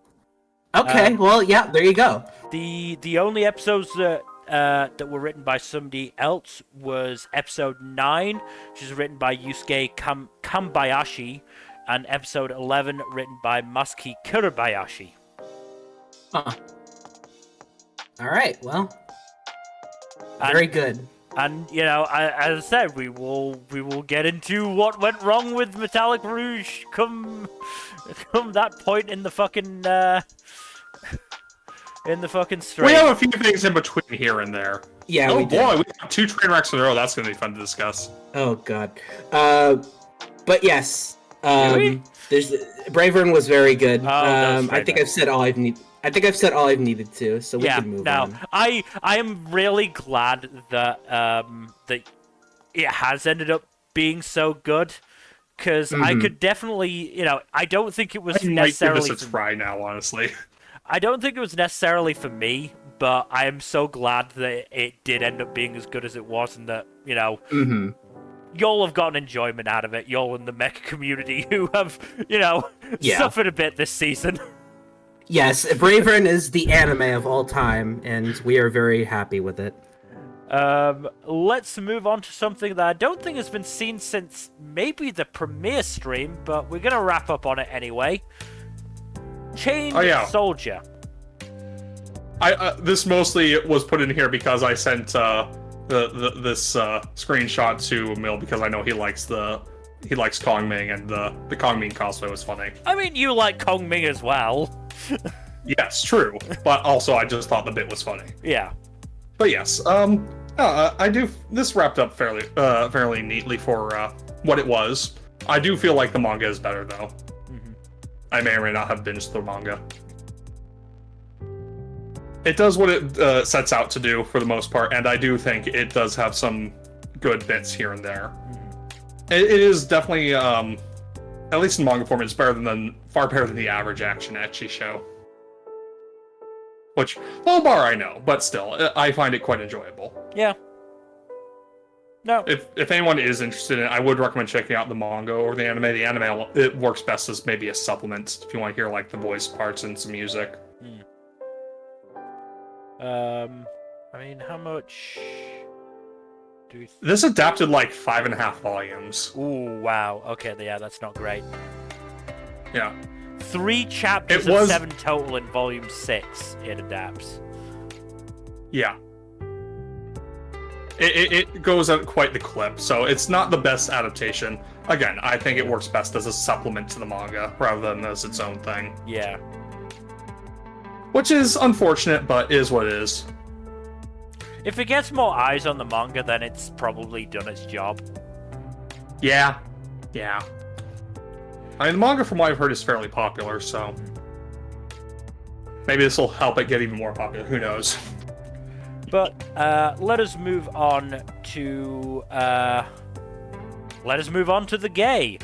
C: Okay, well, yeah, there you go.
A: The only episodes that were written by somebody else was episode 9, which is written by Yusuke Kambayashi, and episode 11 written by Masuki Kurabayashi.
C: Huh. All right, well, very good.
A: And as I said, we will get into what went wrong with Metallic Rouge come that point in the fucking stream.
B: We have a few things in between here and there.
C: Yeah,
B: Oh
C: we
B: boy,
C: did.
B: we have 2 train wrecks in a row. That's going to be fun to discuss.
C: Oh god. But yes,
A: Really?
C: there's Bravern was very good.
A: that's
C: I
A: right
C: think
A: then.
C: I've said all I've needed to, so we can move on.
A: I am really glad that that it has ended up being so good, because I could definitely, I don't think it was
B: I might give
A: necessarily.
B: this a try now, honestly.
A: I don't think it was necessarily for me, but I am so glad that it did end up being as good as it was, and that y'all have gotten enjoyment out of it. Y'all in the mecha community who have, suffered a bit this season.
C: Yes, Bravern is the anime of all time, and we are very happy with it.
A: Let's move on to something that I don't think has been seen since maybe the premiere stream, but we're gonna wrap up on it anyway. Chained Soldier.
B: This mostly was put in here because I sent this screenshot to Mill because I know he likes Kong Ming, and the Kong Ming cosplay was funny.
A: I mean, you like Kong Ming as well.
B: Yes, true, but also I just thought the bit was funny.
A: Yeah.
B: But yes, I do. This wrapped up fairly neatly for what it was. I do feel like the manga is better though. I may or may not have binged the manga. It does what it sets out to do for the most part, and I do think it does have some good bits here and there. It is definitely, at least in manga form, it's far better than the average action ecchi show. Which, low bar I know, but still, I find it quite enjoyable.
A: Yeah. No.
B: If anyone is interested in it, I would recommend checking out the manga or the anime. The anime, it works best as maybe a supplement if you want to hear the voice parts and some music.
A: I mean, how much do we...
B: This adapted 5.5 volumes.
A: Ooh, wow. Okay, yeah, that's not great.
B: Yeah.
A: 3 chapters of 7 total in volume 6 it adapts.
B: Yeah. It goes at quite the clip, so it's not the best adaptation. Again, I think it works best as a supplement to the manga rather than as its own thing.
A: Yeah.
B: Which is unfortunate, but is what it is.
A: If it gets more eyes on the manga, then it's probably done its job.
B: Yeah. Yeah. I mean, the manga, from what I've heard, is fairly popular, so... maybe this will help it get even more popular, who knows.
A: But, let us move on to the gay,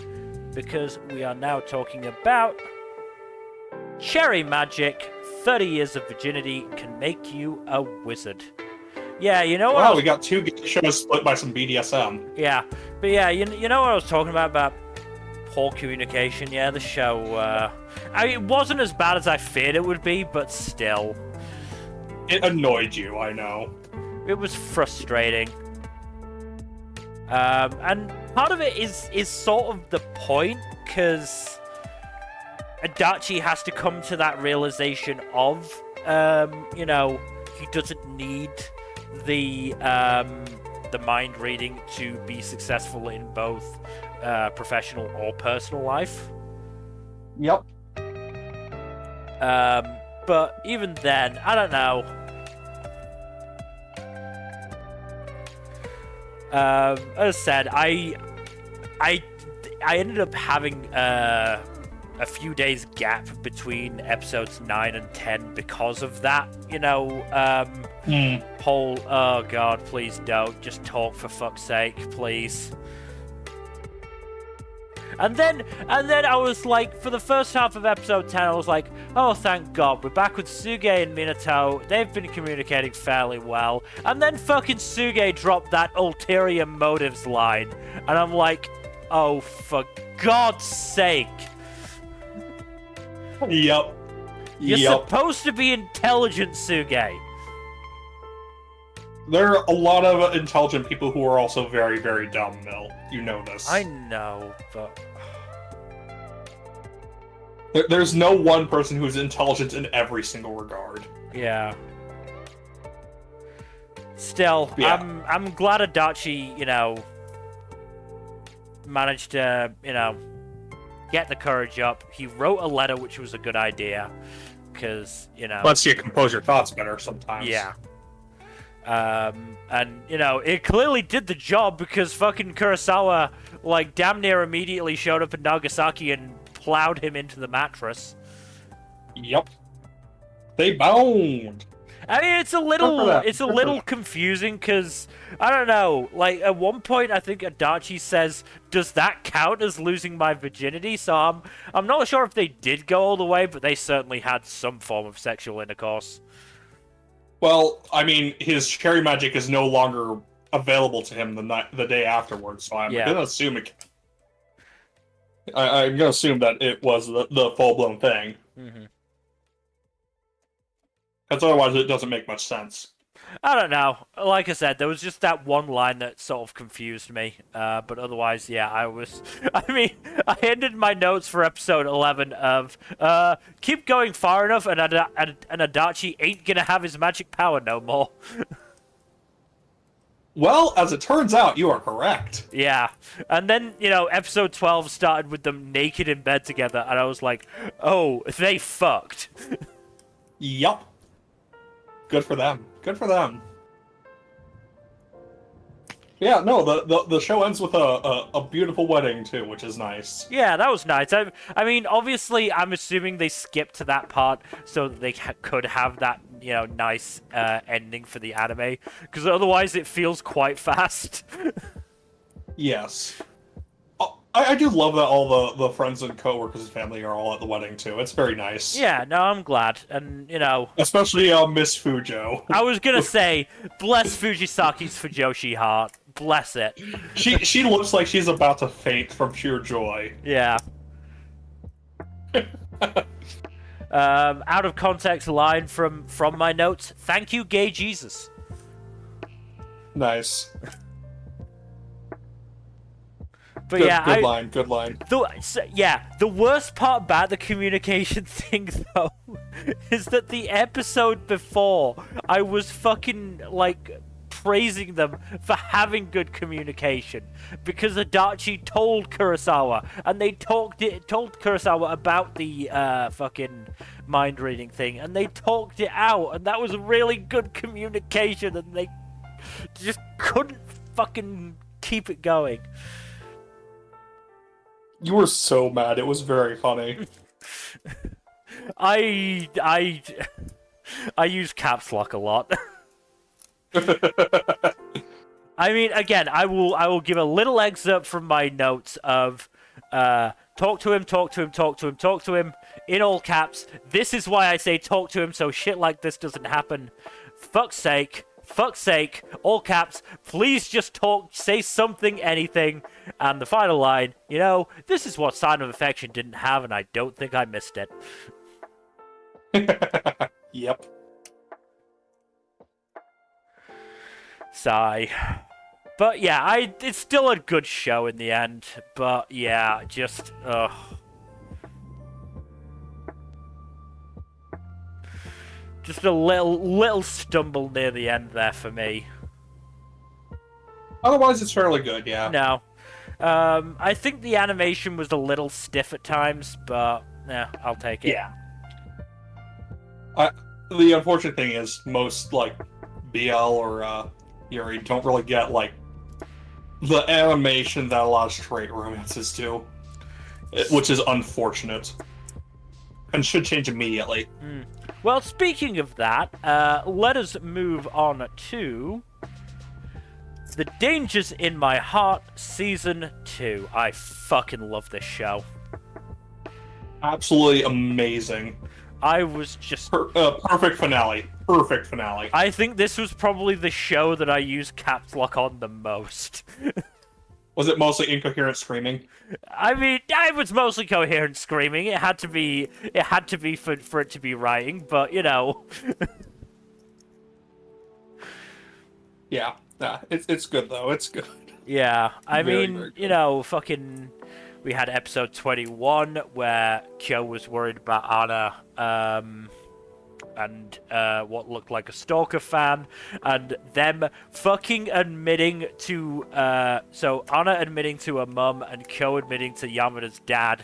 A: because we are now talking about Cherry Magic, 30 Years of Virginity Can Make You a Wizard. Yeah, you know what?
B: Wow, we got 2 shows split by some BDSM.
A: Yeah, but yeah, you know what I was talking about poor communication. Yeah, the show. I mean, it wasn't as bad as I feared it would be, but still,
B: It annoyed you, I know.
A: it was frustrating. And part of it is sort of the point, because Adachi has to come to that realization of, you know, he doesn't need the mind reading to be successful in both professional or personal life.
B: Yep.
A: But even then, I don't know. As I said, I ended up having a few days gap between episodes 9 and 10 because of that, you know, whole, oh god, please don't, just talk for fuck's sake, please. And then I was like, for the first half of episode 10, I was like, oh, thank God, we're back with Suge and Minato. They've been communicating fairly well. And then fucking Suge dropped that ulterior motives line. And I'm like, oh, for God's sake.
B: Yep.
A: You're
B: Yep.
A: supposed to be intelligent, Suge.
B: There are a lot of intelligent people who are also very, very dumb, Mill. You know this.
A: I know, but...
B: There's no one person who's intelligent in every single regard.
A: Yeah. Still,
B: Yeah.
A: I'm glad Adachi, you know, managed to, you know, get the courage up. He wrote a letter, which was a good idea, because, you know...
B: Lets you compose your thoughts better sometimes.
A: Yeah. And, you know, it clearly did the job, because fucking Kurosawa, like, damn near immediately showed up in Nagasaki and plowed him into the mattress.
B: Yep. They bound.
A: I mean, it's a little confusing, because, I don't know, like, at one point, I think Adachi says, does that count as losing my virginity? So I'm not sure if they did go all the way, but they certainly had some form of sexual intercourse.
B: Well, I mean, his cherry magic is no longer available to him the day afterwards, so I'm gonna assume it. I'm gonna assume that it was the full blown thing.
A: Mm-hmm.
B: Because otherwise, it doesn't make much sense.
A: I don't know. Like I said, there was just that one line that sort of confused me. But otherwise, yeah, I mean, I ended my notes for episode 11 of, keep going far enough and Adachi ain't gonna have his magic power no more.
B: Well, as it turns out, you are correct.
A: Yeah. And then, you know, episode 12 started with them naked in bed together, and I was like, oh, they fucked.
B: Yup. Good for them. Good for them. Yeah, no, the show ends with a beautiful wedding too, which is nice.
A: Yeah, that was nice. I mean, obviously, I'm assuming they skipped to that part so that they could have that, you know, nice ending for the anime, because otherwise it feels quite fast.
B: Yes. I do love that all the friends and coworkers and family are all at the wedding too. It's very nice.
A: Yeah, no, I'm glad, and you know,
B: especially Miss Fujo.
A: I was gonna say, bless Fujisaki's Fujoshi heart. Bless it.
B: She looks like she's about to faint from sheer joy.
A: Yeah. Out of context line from my notes. Thank you, gay Jesus.
B: Nice.
A: But yeah,
B: good line.
A: The worst part about the communication thing, though, is that the episode before, I was fucking, like, praising them for having good communication, because Adachi told Kurosawa, and they told Kurosawa about the fucking mind reading thing, and they talked it out, and that was really good communication, and they just couldn't fucking keep it going.
B: You were so mad. It was very funny.
A: I use caps lock a lot. I mean, again, I will give a little excerpt from my notes of talk to him in all caps. This is why I say talk to him, so shit like this doesn't happen. Fuck's sake, fuck's sake, all caps, please just talk, say something, anything. And the final line, this is what Sign of Affection didn't have, and I don't think I missed it.
B: Yep.
A: Sigh. But yeah, it's still a good show in the end. But yeah, just just a little stumble near the end there for me.
B: Otherwise, it's fairly good, yeah.
A: No. I think the animation was a little stiff at times, but yeah, I'll take it.
B: Yeah. The unfortunate thing is most BL or Yuri don't really get the animation that a lot of straight romances do, which is unfortunate and should change immediately.
A: Well, speaking of that, let us move on to The Dangers in My Heart Season 2. I fucking love this show.
B: Absolutely amazing.
A: I was just...
B: perfect finale. Perfect finale.
A: I think this was probably the show that I used caps lock on the most.
B: Was it mostly incoherent screaming?
A: I mean, I was mostly coherent screaming. It had to be for it to be writing, but
B: Yeah, it's good though. It's good.
A: Yeah, I
B: Very,
A: mean,
B: very good.
A: fucking... We had episode 21 where Kyo was worried about Anna, and what looked like a stalker fan, and them fucking admitting to... So Anna admitting to her mum and Kyo admitting to Yamada's dad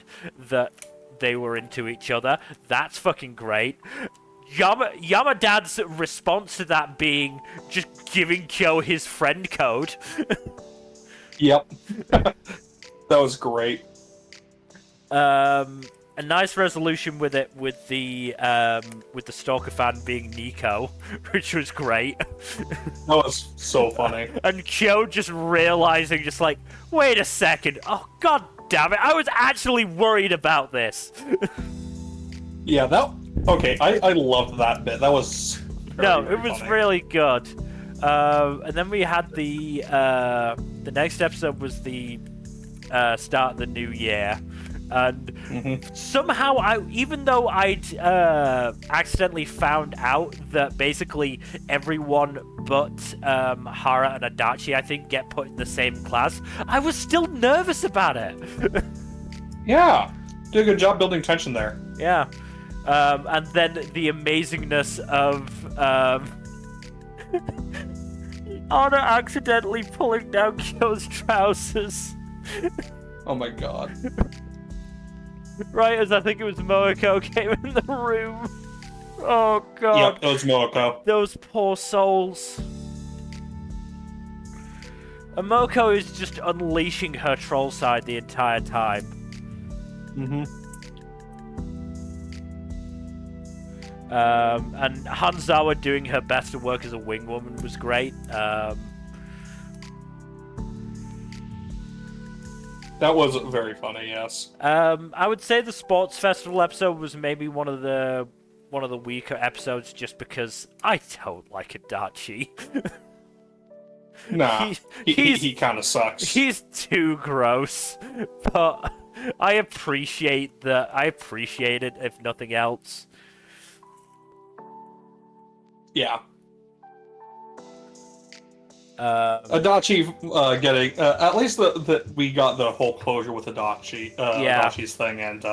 A: that they were into each other. That's fucking great. Yamadad's response to that being just giving Kyo his friend code.
B: Yep. That was great.
A: A nice resolution with it, with the stalker fan being Nico, which was great.
B: That was so funny.
A: And Kyo just realizing, wait a second, oh god damn it, I was actually worried about this.
B: Yeah, okay, I loved that bit. That was
A: It was
B: funny.
A: really good. And then we had the next episode was the start of the new year. And somehow, even though I'd accidentally found out that basically everyone but Hara and Adachi, I think, get put in the same class, I was still nervous about it.
B: Yeah, did a good job building tension there.
A: Yeah. And then the amazingness of Anna accidentally pulling down Kyo's trousers.
B: Oh my god.
A: Right as I think it was Moeko came in the room. Oh god.
B: Yep, that was Moeko.
A: Those poor souls. And Moeko is just unleashing her troll side the entire time. And Hanzawa doing her best to work as a wing woman was great.
B: That was very funny, yes.
A: I would say the sports festival episode was maybe one of the weaker episodes, just because I don't like Adachi.
B: Nah, he kind of sucks.
A: He's too gross, but I appreciate it, if nothing else.
B: Yeah.
A: Adachi
B: Adachi getting at least that we got the whole closure with Adachi,
A: Yeah.
B: Adachi's thing, and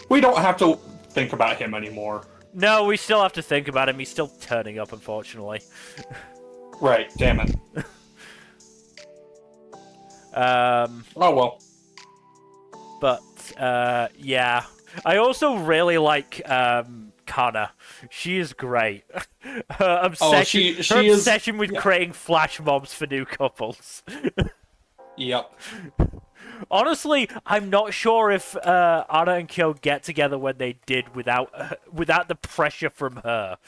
B: we don't have to think about him anymore.
A: No, we still have to think about him. He's still turning up, unfortunately.
B: Right, damn it. Oh well.
A: But yeah, I also really like Kana. She is great. Her obsession, obsession with creating flash mobs for new couples.
B: Yep.
A: Honestly, I'm not sure if Anna and Kyo get together when they did without the pressure from her.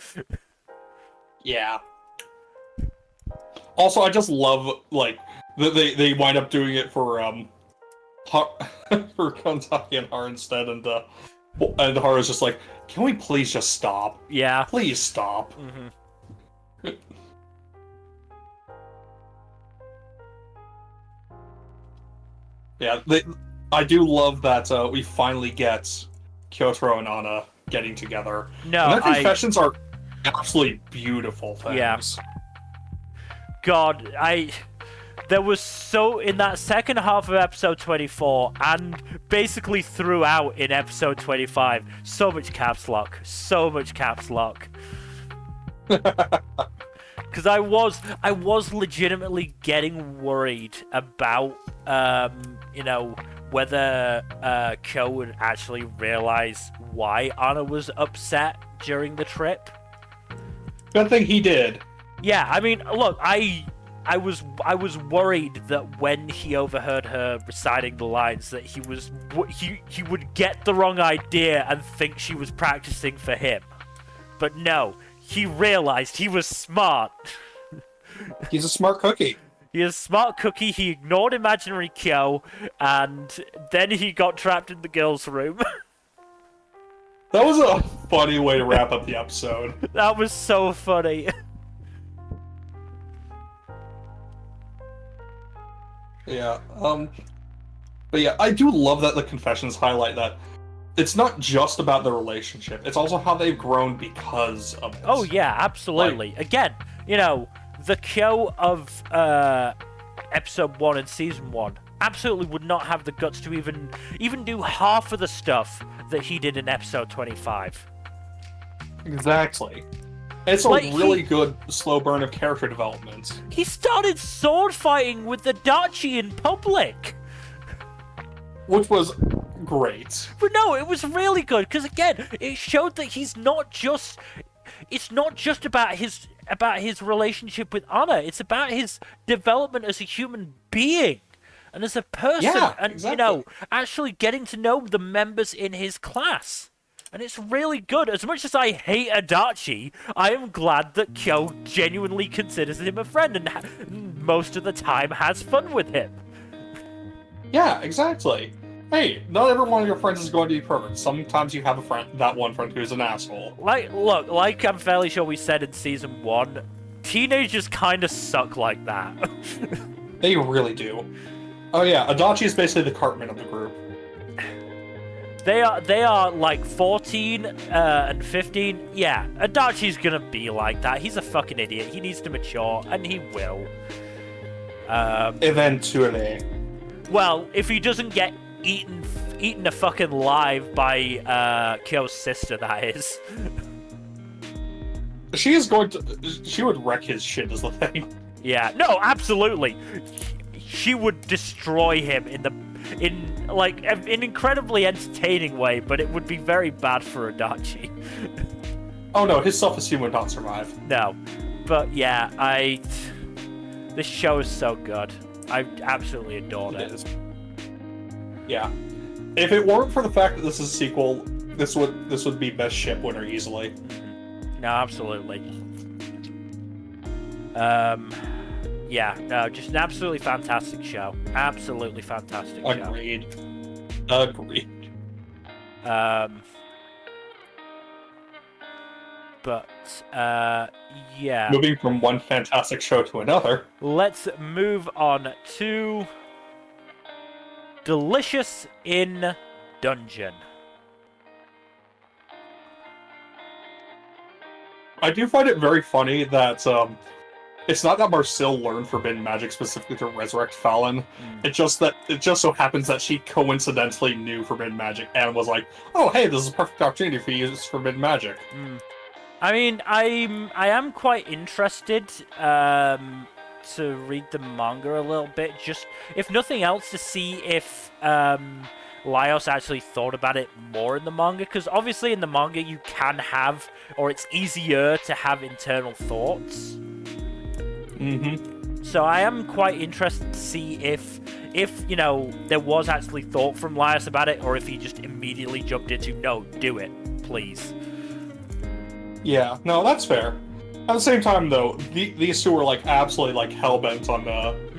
B: Yeah. Also, I just love they wind up doing it for for Kontaki and Har instead, and Har is just like, can we please just stop?
A: Yeah.
B: Please stop. Yeah, I do love that we finally get Kyotaro and Anna getting together.
A: No,
B: and their confessions are absolutely beautiful things.
A: Yeah. God, there was in that second half of episode 24 and basically throughout in episode 25, so much caps lock. Because I was legitimately getting worried about, whether Kyo would actually realize why Anna was upset during the trip.
B: Good thing he did.
A: Yeah, I mean, look, I was worried that when he overheard her reciting the lines, that he would get the wrong idea and think she was practicing for him. But no, he realized he was smart.
B: He's a smart cookie.
A: He is a smart cookie. He ignored imaginary Kyo, and then he got trapped in the girls' room.
B: That was a funny way to wrap up the episode.
A: That was so funny.
B: Yeah, but yeah, I do love that the confessions highlight that it's not just about the relationship, it's also how they've grown because of it.
A: Oh yeah, absolutely. Again, the Kyo of episode 1 and season 1 absolutely would not have the guts to even do half of the stuff that he did in episode 25.
B: Exactly. It's a really good slow burn of character development.
A: He started sword fighting with the Dachi in public!
B: Which was great.
A: But no, it was really good, because again, it showed that he's not just... It's not just about his relationship with Anna, it's about his development as a human being. And as a person,
B: yeah,
A: and,
B: exactly.
A: actually getting to know the members in his class. And it's really good. As much as I hate Adachi, I am glad that Kyo genuinely considers him a friend and most of the time has fun with him.
B: Yeah, exactly. Hey, not every one of your friends is going to be perfect. Sometimes you have a friend, that one friend who's an asshole.
A: Like I'm fairly sure we said in season 1, teenagers kind of suck like that.
B: They really do. Oh yeah, Adachi is basically the Cartman of the group.
A: They are like 14 and 15. Yeah, Adachi's gonna be like that. He's a fucking idiot. He needs to mature, and he will.
B: Eventually.
A: Well, if he doesn't get eaten a fucking live by Kyo's sister, that is.
B: She would wreck his shit, is the thing.
A: Yeah, no, absolutely. She would destroy him in an incredibly entertaining way, but it would be very bad for Adachi.
B: Oh no, his self-esteem would not survive.
A: No, but yeah, this show is so good. I absolutely adored it.
B: It is. Yeah. If it weren't for the fact that this is a sequel, this would be best ship winner easily.
A: No, absolutely. Yeah, no, just an absolutely fantastic show. Absolutely fantastic show.
B: Agreed.
A: But, yeah.
B: Moving from one fantastic show to another.
A: Let's move on to Delicious in Dungeon.
B: I do find it very funny that, it's not that Marcel learned forbidden magic specifically to resurrect Fallon. It just so happens that she coincidentally knew forbidden magic and was like, "Oh, hey, this is a perfect opportunity for you to use forbidden magic."
A: I mean, I am quite interested to read the manga a little bit, just if nothing else to see if Laios actually thought about it more in the manga, because obviously in the manga you can have, or it's easier to have internal thoughts. So I am quite interested to see if there was actually thought from Laios about it, or if he just immediately jumped into, no, do it, please.
B: Yeah, no, that's fair. At the same time, though, these two were absolutely hell-bent on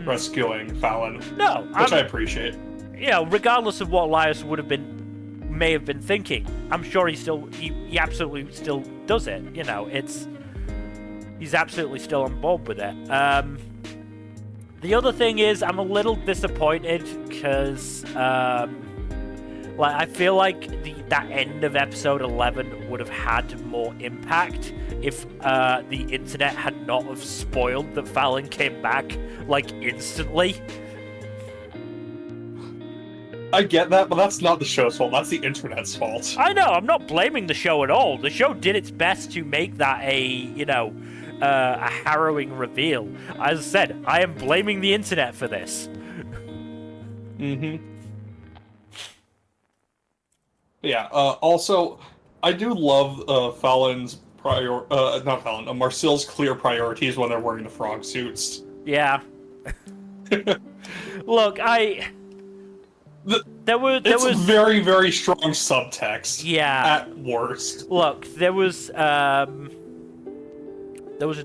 B: rescuing Fallon.
A: No,
B: which I appreciate.
A: Regardless of what Laios may have been thinking, I'm sure he absolutely still does it. He's absolutely still on board with it. The other thing is, I'm a little disappointed because, like, I feel like that end of episode 11 would have had more impact if the internet had not have spoiled that Fallon came back, like, instantly.
B: I get that, but that's not the show's fault. That's the internet's fault.
A: I know, I'm not blaming the show at all. The show did its best to make that a harrowing reveal. As I said, I am blaming the internet for this.
B: Mm-hmm. Yeah, also, I do love Fallon's Marcel's clear priorities when they're wearing the frog suits.
A: Yeah. Look, there was
B: very, very strong subtext.
A: Yeah.
B: At worst.
A: Look, there was a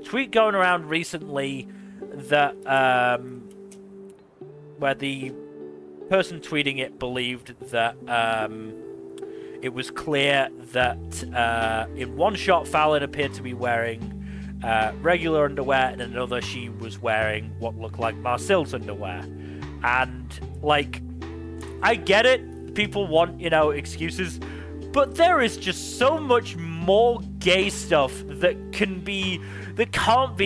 A: tweet going around recently that where the person tweeting it believed that it was clear that in one shot Fallon appeared to be wearing regular underwear, and in another she was wearing what looked like Marcel's underwear. And, like, I get it, people want, excuses, but there is just so much more gay stuff that can't be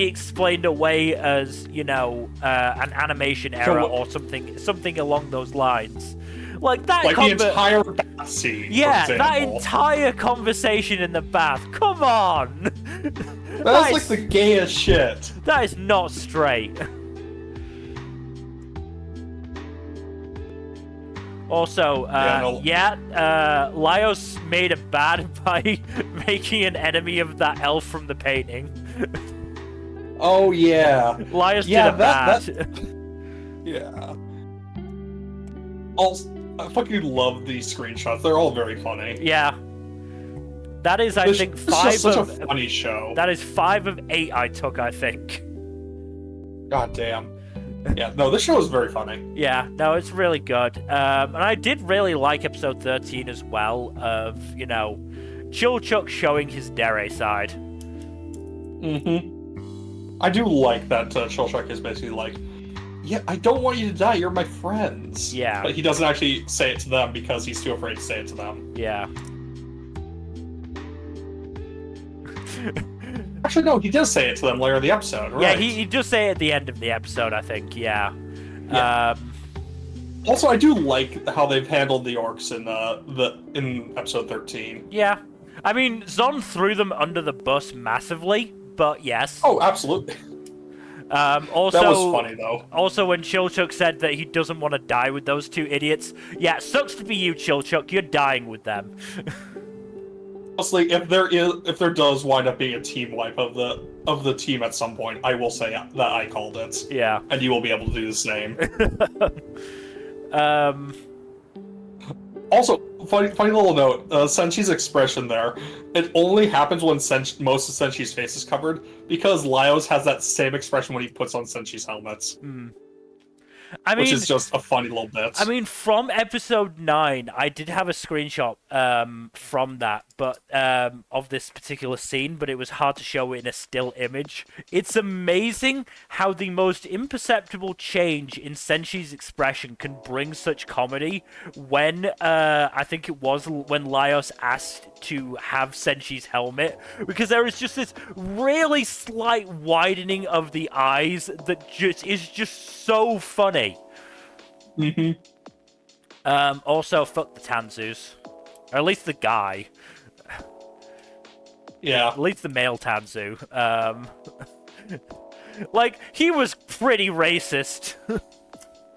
A: explained away as, an animation error or something along those lines. Like that
B: the entire bath scene.
A: Yeah, that entire conversation in the bath. Come on!
B: That's like the gayest shit.
A: That is not straight. Also, Laios made it bad by making an enemy of that elf from the painting.
B: Oh, yeah.
A: Laios did it bad.
B: Yeah. I fucking love these screenshots. They're all very funny.
A: Yeah. That is, I think,
B: such a funny show.
A: That is 5 of 8 I took, I think.
B: God damn. Yeah, no, this show is very funny.
A: Yeah, no, it's really good. And I did really like episode 13 as well, of, Chilchuk showing his Dere side.
B: Mm-hmm. I do like that Chilchuk is basically like, yeah, I don't want you to die, you're my friends.
A: Yeah.
B: But he doesn't actually say it to them because he's too afraid to say it to them.
A: Yeah.
B: Actually, no, he does say it to them later in the episode, right?
A: Yeah, he does say it at the end of the episode, I think, yeah.
B: Also, I do like how they've handled the orcs in episode 13.
A: Yeah. I mean, Zon threw them under the bus massively, but yes.
B: Oh, absolutely.
A: Also,
B: that was funny, though.
A: Also, when Chilchuk said that he doesn't want to die with those two idiots, yeah, sucks to be you, Chilchuk. You're dying with them.
B: Honestly, if there does wind up being a team wipe of the team at some point, I will say that I called it.
A: Yeah.
B: And you will be able to do the same. Also, funny little note, Senchi's expression there, it only happens when most of Senchi's face is covered, because Laios has that same expression when he puts on Senchi's helmets. Which is just a funny little bit.
A: I mean, from episode 9, I did have a screenshot from that, but of this particular scene, but it was hard to show it in a still image. It's amazing how the most imperceptible change in Senchi's expression can bring such comedy when, I think it was when Laios asked to have Senchi's helmet, because there is just this really slight widening of the eyes that is just so funny. Also, fuck the Tanzus. Or at least the guy.
B: Yeah.
A: At least the male Tanzu. Like, he was pretty racist.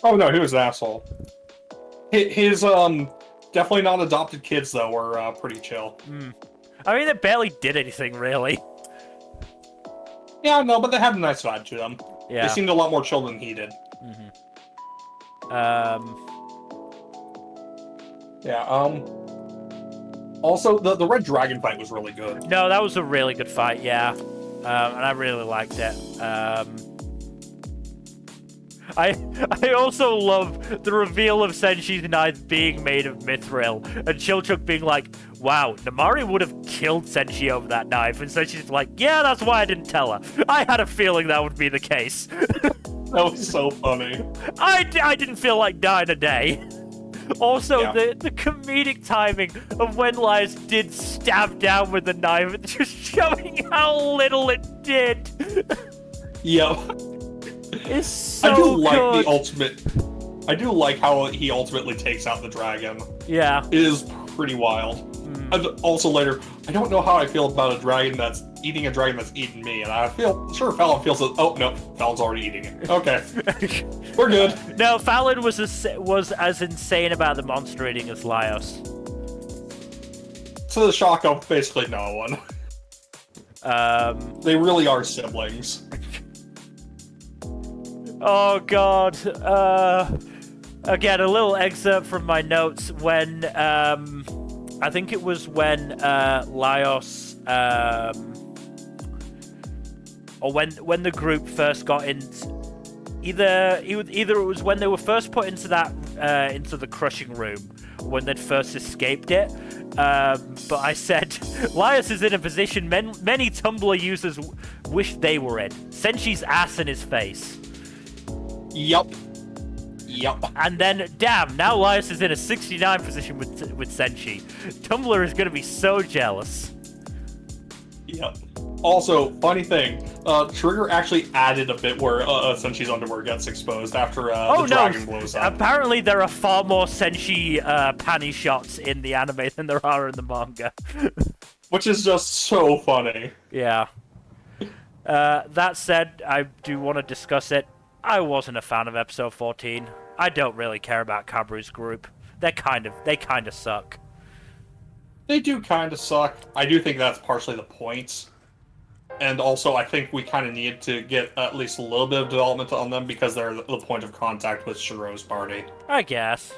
B: Oh no, he was an asshole. His definitely not adopted kids though were pretty chill.
A: I mean, they barely did anything really.
B: Yeah, no, but they had a nice vibe to them.
A: Yeah.
B: They seemed a lot more chill than he did. Yeah, also, the Red Dragon fight was really good.
A: No, that was a really good fight, yeah. And I really liked it. I also love the reveal of Senchi's knife being made of mithril, and Chilchuk being like, wow, Nmbr would have killed Senchi over that knife, and Senchi's like, yeah, that's why I didn't tell her. I had a feeling that would be the case.
B: That was so funny.
A: I didn't feel like dying a day. Also,
B: Yeah.
A: the comedic timing of when Laius did stab down with the knife, just showing how little it did.
B: Yep.
A: It's so
B: I do like
A: good.
B: the ultimate. I do like how he ultimately takes out the dragon.
A: Yeah.
B: It is pretty wild. And also later, I don't know how I feel about a dragon that's eating a dragon that's eating me, and I feel sure Fallon feels that. Oh no, Fallon's already eating it. Okay, we're good.
A: No, Fallon was as insane about the monster eating as Laios.
B: To the shock of basically no one. They really are siblings.
A: Oh god. Again, a little excerpt from my notes when I think it was when Laios or when the group first got in. Either it was when they were first put into that into the crushing room, or when they'd first escaped it. But I said, Laios is in a position many Tumblr users wish they were in. Senshi's ass in his face.
B: Yup.
A: And then, damn, now Laios is in a 69 position with Senshi. Tumblr is going to be so jealous.
B: Yep. Also, funny thing, Trigger actually added a bit where Senshi's underwear gets exposed after the dragon blows up.
A: Apparently there are far more Senshi panty shots in the anime than there are in the manga.
B: Which is just so funny.
A: Yeah. That said, I do want to discuss it. I wasn't a fan of episode 14. I don't really care about Kaburu's group. They kind of suck.
B: They do kind of suck. I do think that's partially the point. And also, I think we kind of need to get at least a little bit of development on them because they're the point of contact with Shiro's party.
A: I guess.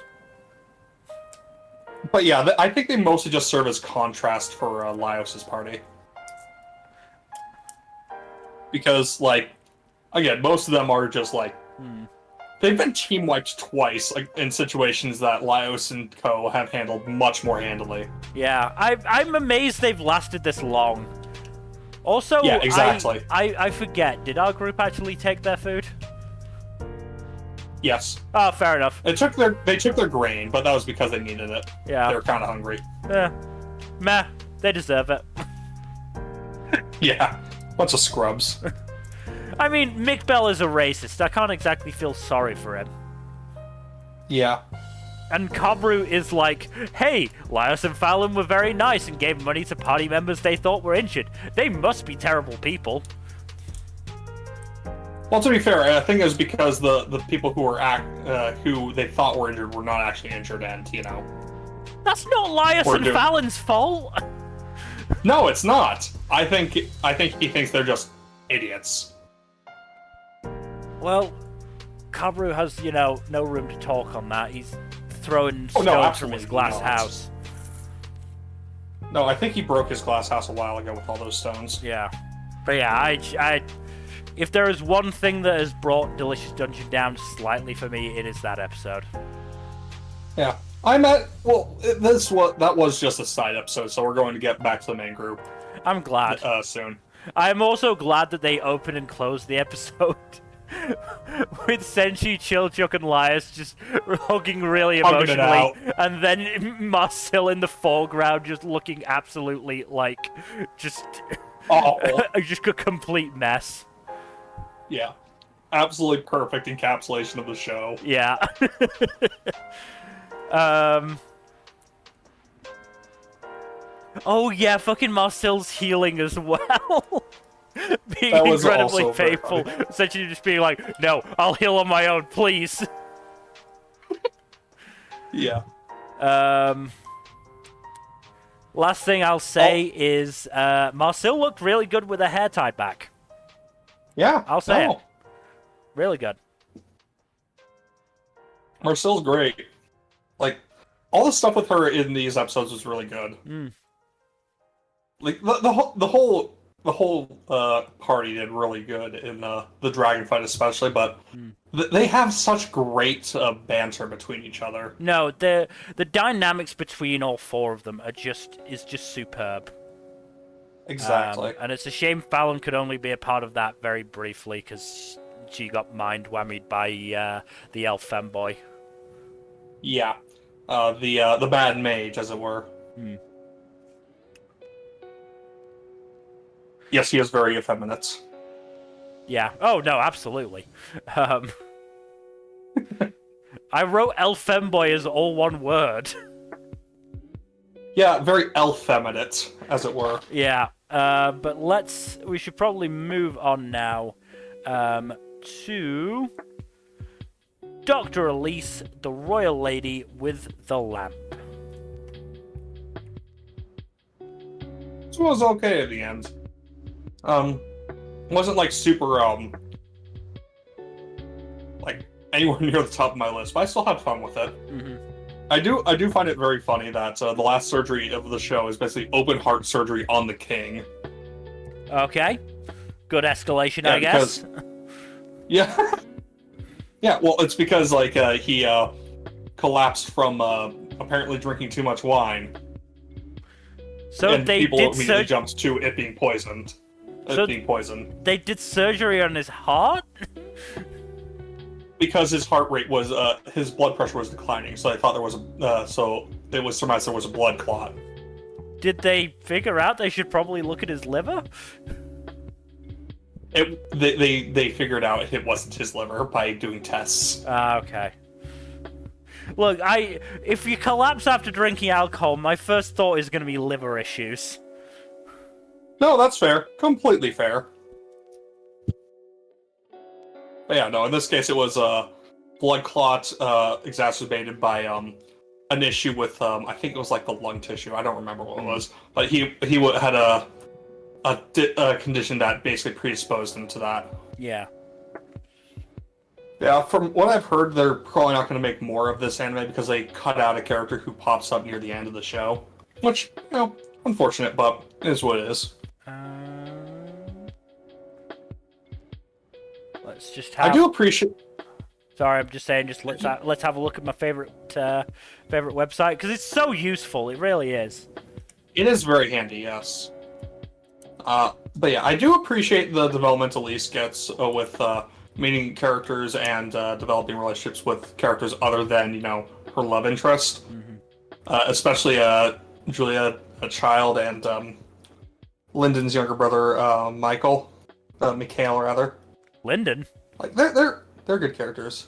B: But yeah, I think they mostly just serve as contrast for Laios' party. Because, like, again, most of them are just like... They've been team-wiped twice, like, in situations that Laios and Co. have handled much more handily.
A: Yeah, I'm amazed they've lasted this long. Also,
B: yeah, exactly.
A: I forget, did our group actually take their food?
B: Yes.
A: Oh, fair enough.
B: They took their grain, but that was because they needed it.
A: Yeah.
B: They were kind of hungry.
A: Meh, they deserve it.
B: Yeah, bunch of scrubs.
A: I mean, Mick Bell is a racist. I can't exactly feel sorry for him.
B: Yeah.
A: And Kabru is like, hey, Laios and Fallon were very nice and gave money to party members they thought were injured. They must be terrible people.
B: Well, to be fair, I think it was because the people who were who they thought were injured were not actually injured, and
A: that's not Laios and Fallon's fault.
B: No, it's not. I think he thinks they're just idiots.
A: Well, Kabru has, no room to talk on that. He's throwing stones from his glass house.
B: No, I think he broke his glass house a while ago with all ththose stones.
A: Yeah. But yeah, I if there is one thing that has brought Delicious Dungeon down slightly for me, it is that episode.
B: Yeah. That was just a side episode, so we're going to get back to the main group.
A: I'm glad.
B: Soon.
A: I'm also glad that they open and close the episode with Senshi, Chilchuk, and Laios just hugging really emotionally, and then Marcel in the foreground just looking absolutely like just a complete mess.
B: Yeah. Absolutely perfect encapsulation of the show.
A: Yeah. Oh yeah, fucking Marcel's healing as well. Being incredibly faithful. Essentially just being like, no, I'll heal on my own, please.
B: Yeah.
A: Last thing I'll say is Marcel looked really good with her hair tied back.
B: Yeah.
A: I'll say it. Really good.
B: Marcel's great. Like, all the stuff with her in these episodes was really good. Like, the whole party did really good in the dragon fight especially, but they have such great banter between each other.
A: No, the dynamics between all four of them is just superb.
B: Exactly.
A: And it's a shame Fallon could only be a part of that very briefly, because she got mind whammied by the elf femboy.
B: Yeah, the bad mage, as it were.
A: Hmm.
B: Yes, he is very effeminate.
A: Yeah. Oh no, absolutely. I wrote elf femboy as all one word.
B: Yeah, very elf-feminate, as it were.
A: Yeah. But we should probably move on now to Dr. Elise, the royal lady with the lamp.
B: This was okay at the end. Wasn't like super like anywhere near the top of my list, but I still had fun with it.
A: Mm-hmm.
B: I do find it very funny that the last surgery of the show is basically open heart surgery on the king.
A: Okay. Good escalation,
B: Yeah,
A: I guess.
B: Yeah. Yeah, well, it's because like he collapsed from apparently drinking too much wine.
A: So
B: and
A: they
B: people
A: did
B: immediately jumped to it being poisoned. Being poisoned.
A: They did surgery on his heart?
B: Because his heart rate was his blood pressure was declining, so I thought there was so it was surmised there was a blood clot.
A: Did they figure out they should probably look at his liver?
B: They figured out it wasn't his liver by doing tests.
A: Okay. Look, if you collapse after drinking alcohol, my first thought is going to be liver issues.
B: No, that's fair. Completely fair. But yeah, no, in this case it was a blood clot exacerbated by an issue with I think it was like the lung tissue. I don't remember what it was, but he had a condition that basically predisposed him to that.
A: Yeah.
B: Yeah, from what I've heard, they're probably not going to make more of this anime because they cut out a character who pops up near the end of the show, which, you know, unfortunate, but it is what it is.
A: Let's just have...
B: I do appreciate...
A: Sorry, I'm just saying, let's have a look at my favorite website, because it's so useful, it really is.
B: It is very handy, yes. But yeah, I do appreciate the development Elise gets with meeting characters and developing relationships with characters other than, you know, her love interest. Mm-hmm. Especially Julia, a child, and Lyndon's younger brother, Mikhail, rather.
A: Lyndon?
B: Like they're good characters.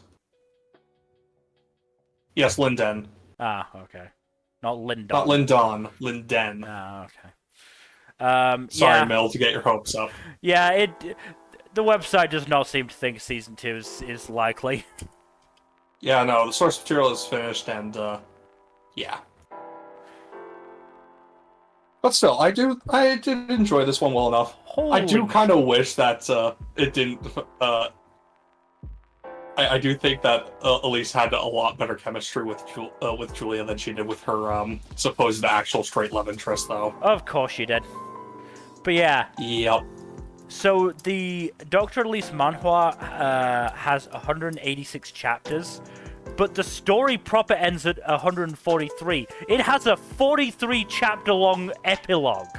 B: Yes, Lyndon.
A: Ah, okay. Not Lyndon.
B: Not Lyndon. Lyndon.
A: Ah, okay.
B: Sorry,
A: yeah.
B: Mel, to get your hopes up.
A: Yeah, the website does not seem to think season 2 is likely.
B: Yeah, no, the source material is finished, and yeah. But still, I did enjoy this one well enough. I do kind of wish that it didn't. I do think that Elise had a lot better chemistry with Julia than she did with her supposed actual straight love interest, though.
A: Of course she did. But yeah.
B: Yep.
A: So the Dr. Elise manhwa has 186 chapters, but the story proper ends at 143. It has a 43 chapter long epilogue.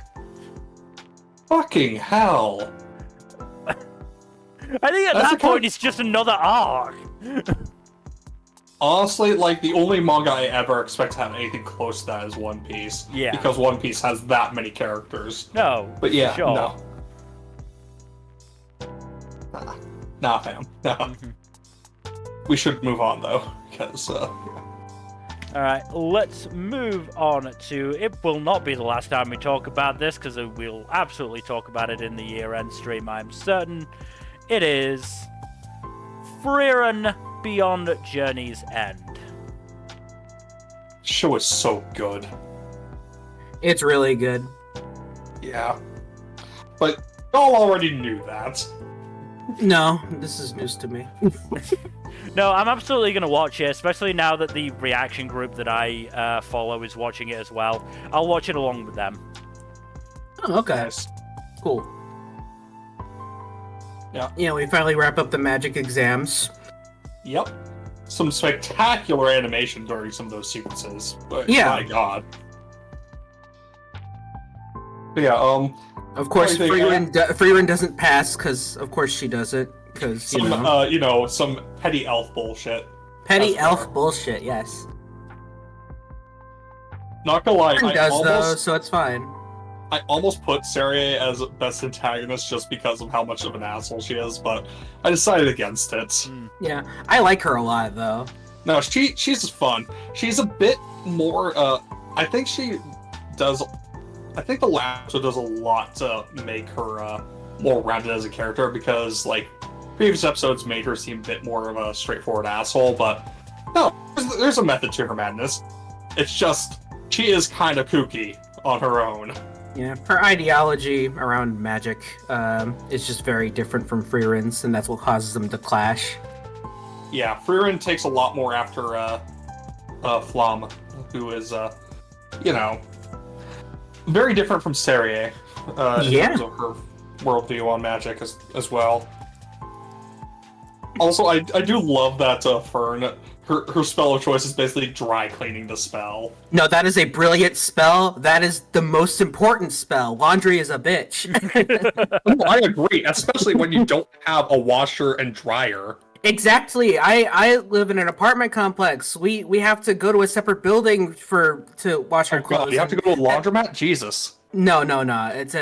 A: Fucking
B: hell.
A: I think at that point it's just another arc.
B: Honestly, like, the only manga I ever expect to have anything close to that is One Piece.
A: Yeah.
B: Because One Piece has that many characters.
A: No.
B: But yeah,
A: sure.
B: no. Nah, fam. No. Mm-hmm. We should move on, though, because, yeah.
A: Alright, let's move on to... It will not be the last time we talk about this, because we'll absolutely talk about it in the year-end stream, I'm certain. It is... Frieren Beyond Journey's End.
B: Show is so good.
C: It's really good.
B: Yeah. But y'all already knew that.
C: No, this is news to me.
A: No, I'm absolutely going to watch it, especially now that the reaction group that I follow is watching it as well. I'll watch it along with them.
C: Oh, okay.
B: Nice.
C: Cool.
B: Yeah.
C: Yeah, we finally wrap up the magic exams.
B: Yep. Some spectacular animation during some of those sequences. But,
C: yeah.
B: My god. But yeah,
C: Of course, Frieren doesn't pass, because of course she doesn't. because
B: some petty elf bullshit.
C: Petty elf bullshit, yes.
B: Not gonna lie,
C: so it's fine.
B: I almost put Serie as best antagonist just because of how much of an asshole she is, but I decided against it.
C: Yeah, I like her a lot, though.
B: No, she's just fun. She's a bit more, I think the last episode does a lot to make her, more rounded as a character, because, like, previous episodes made her seem a bit more of a straightforward asshole, but no, there's a method to her madness. It's just, she is kind of kooky on her own.
C: Yeah, her ideology around magic is just very different from Frieren's, and that's what causes them to clash.
B: Yeah, Frieren takes a lot more after Flom, who is, very different from Serie in terms of her worldview on magic as well. Also, I do love that Fern, her spell of choice is basically dry cleaning the spell.
C: No, that is a brilliant spell. That is the most important spell. Laundry is a bitch.
B: I agree, especially when you don't have a washer and dryer.
C: Exactly. I live in an apartment complex. We have to go to a separate building to wash our clothes.
B: God, you have to go to a laundromat? Jesus.
C: No. It's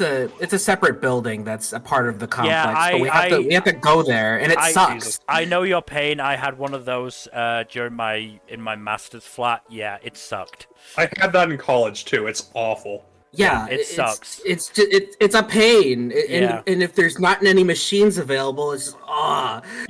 C: a separate building that's a part of the complex.
A: Yeah,
C: but we have to go there, and it sucks.
A: Jesus. I know your pain. I had one of those in my master's flat. Yeah, it sucked.
B: I had that in college too. It's awful.
C: Yeah,
A: it sucks.
C: It's a pain, and if there's not any machines available, it's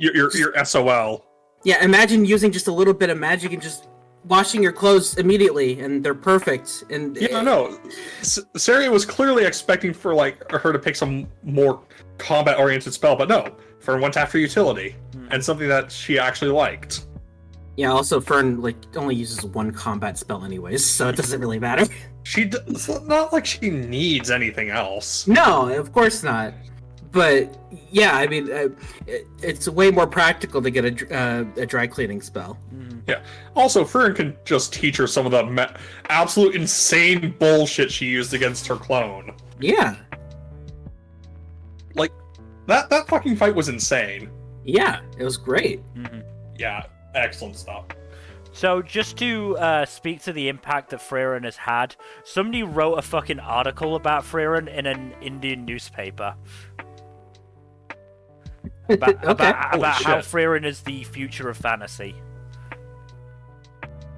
C: just
B: Your SOL.
C: Yeah, imagine using just a little bit of magic and just washing your clothes immediately, and they're perfect. And
B: no. Serie was clearly expecting for her to pick some more combat-oriented spell, but no. Fern went after utility and something that she actually liked.
C: Yeah. Also, Fern only uses one combat spell anyways, so it doesn't really matter.
B: It's not like she needs anything else.
C: No, of course not. But yeah, I mean, it's way more practical to get a dry cleaning spell.
B: Yeah. Also, Frieren can just teach her some of the absolute insane bullshit she used against her clone.
C: Yeah.
B: Like, that fucking fight was insane.
C: Yeah, it was great.
B: Yeah, excellent stuff.
A: So, just to speak to the impact that Frieren has had, somebody wrote a fucking article about Frieren in an Indian newspaper. About how Frieren is the future of fantasy.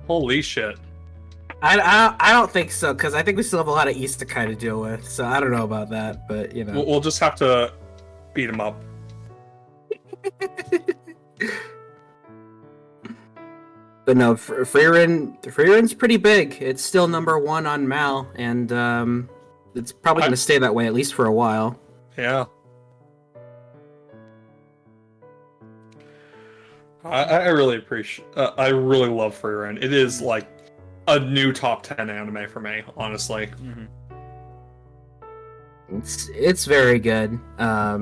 B: Holy shit.
C: I don't think so, because I think we still have a lot of isekai to deal with, so I don't know about that, but,
B: We'll just have to beat him up.
C: But no, Frieren's pretty big. It's still #1 on Mal, and it's probably going to stay that way, at least for a while.
B: Yeah. I really appreciate. I really love Frieren. It is like a new top 10 anime for me, honestly.
C: It's very good. I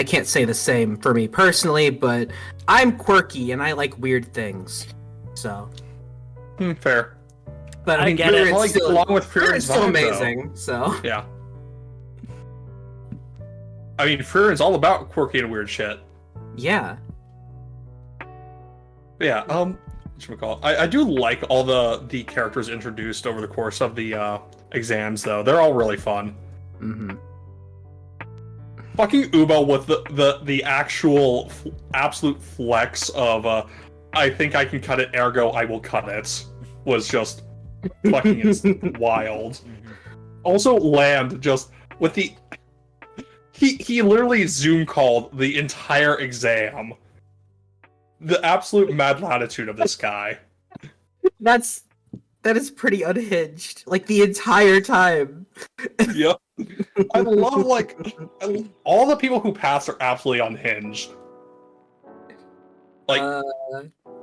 C: can't say the same for me personally, but I'm quirky and I like weird things. So
B: fair.
C: But
A: I get it.
B: Along with Frieren's
C: still
B: vibe,
C: amazing. So
B: yeah. I mean, Frieren's all about quirky and weird shit.
C: Yeah.
B: Yeah, whatchamacallit? I do like all the characters introduced over the course of the exams, though. They're all really fun. Fucking Ubo with the actual absolute flex of I think I can cut it, ergo I will cut it, was just fucking wild. Also, Land just with the he literally Zoom called the entire exam. The absolute mad latitude of this guy.
C: That is pretty unhinged. Like the entire time.
B: Yep. I love all the people who pass are absolutely unhinged. Like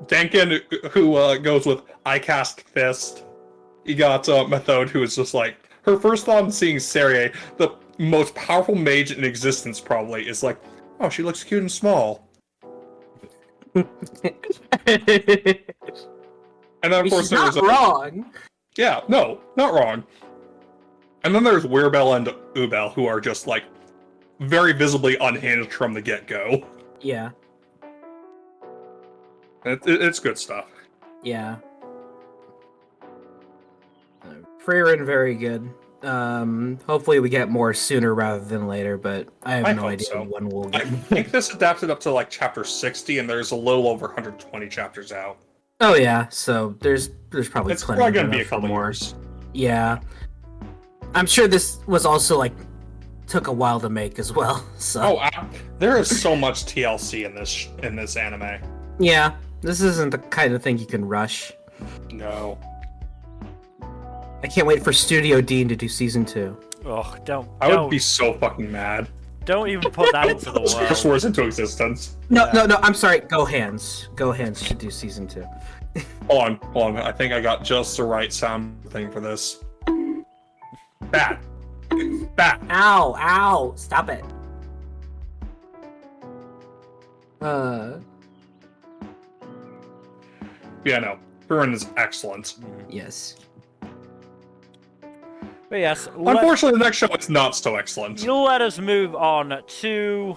B: Denkin, who goes with I cast fist. You got Methode, who is just like her first thought on seeing Serie, the most powerful mage in existence, probably is like, oh, she looks cute and small. And then of course there's
C: wrong.
B: Yeah, no, not wrong. And then there's Weirbel and Ubel, who are just like very visibly unhinged from the get-go.
C: Yeah.
B: It's good stuff.
C: Yeah. Frieren, very good. Hopefully we get more sooner rather than later, but I have no
B: hope
C: idea
B: so.
C: when we'll
B: I
C: get.
B: think this adapted up to like chapter 60, and there's a little over 120 chapters out.
C: Oh yeah, so there's probably
B: It's
C: plenty.
B: probably gonna be a
C: enough for
B: couple
C: more.
B: years.
C: Yeah, I'm sure this was also like took a while to make as well. So
B: There is so much TLC in this anime.
C: yeah, this isn't the kind of thing you can rush.
B: No,
C: I can't wait for Studio Dean to do season 2.
A: Oh, don't.
B: I would be so fucking mad.
A: Don't even put that into the
B: Curse
A: world.
B: Wars into existence.
C: No, I'm sorry. Go Hands should do season 2.
B: Hold on. I think I got just the right sound thing for this. Bat.
C: Ow! Stop it.
B: Yeah, no. Frieren is excellent.
C: Yes.
A: But yes,
B: Unfortunately, the next show is not so excellent.
A: let us move on to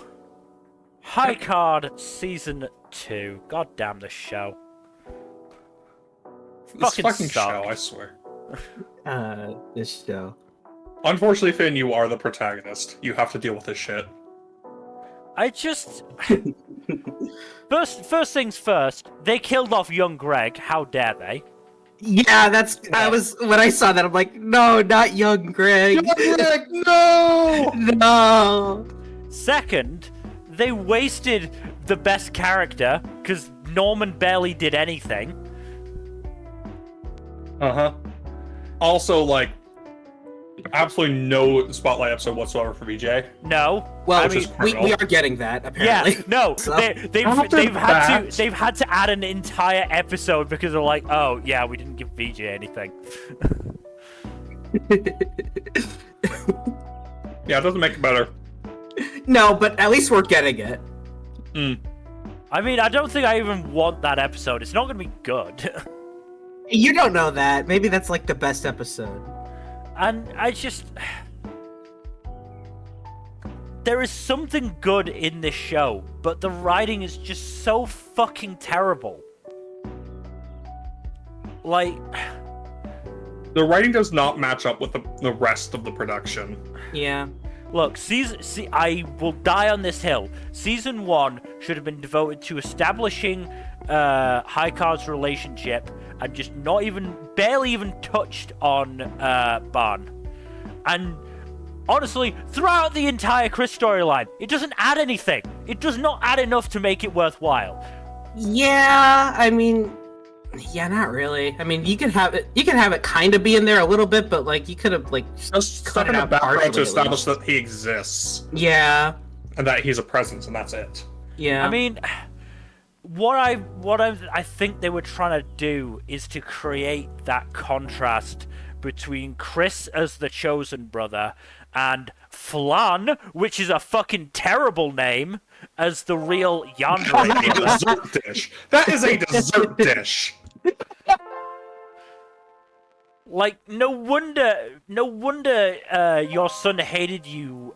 A: High Card Season 2. God damn this show.
B: This fucking
A: sucked.
B: show, I swear.
C: This show.
B: Unfortunately, Finn, you are the protagonist. You have to deal with this shit.
A: I just... First things first, they killed off young Greg. How dare they?
C: Yeah, when I saw that, I'm like, no, not young Greg.
B: Greg, no!
C: No.
A: Second, they wasted the best character, because Norman barely did anything.
B: Uh-huh. Also, like, absolutely no spotlight episode whatsoever for VJ.
A: No.
C: Well,
A: I
B: Which is
A: mean,
C: we are getting that apparently.
A: yeah, no,
C: So-
A: they've had to add an entire episode because they're like, oh yeah, we didn't give VJ anything.
B: Yeah, it doesn't make it better.
C: No, but at least we're getting it.
A: I mean, I don't think I even want that episode. It's not gonna be good.
C: You don't know that. Maybe that's like the best episode.
A: And I just... There is something good in this show, but the writing is just so fucking terrible. Like...
B: The writing does not match up with the rest of the production.
C: Yeah.
A: Look, I will die on this hill. Season 1 should have been devoted to establishing Haikard's relationship and just barely even touched on Ban. And honestly, throughout the entire Chris storyline, it doesn't add anything. It does not add enough to make it worthwhile.
C: Yeah, I mean, yeah, not really. I mean, you can have it kind of be in there a little bit, but like you could have like
B: Just
C: cut
B: stuff
C: it
B: in the
C: out
B: background
C: partially
B: to
C: at
B: establish
C: least.
B: that he exists
C: Yeah.
B: and that he's a presence, and that's it.
C: Yeah.
A: I mean, what I think they were trying to do is to create that contrast between Chris as the chosen brother and Flan, which is a fucking terrible name, as the real Yandere
B: That's a
A: brother.
B: dessert dish. That is a dessert dish.
A: Like, no wonder your son hated you,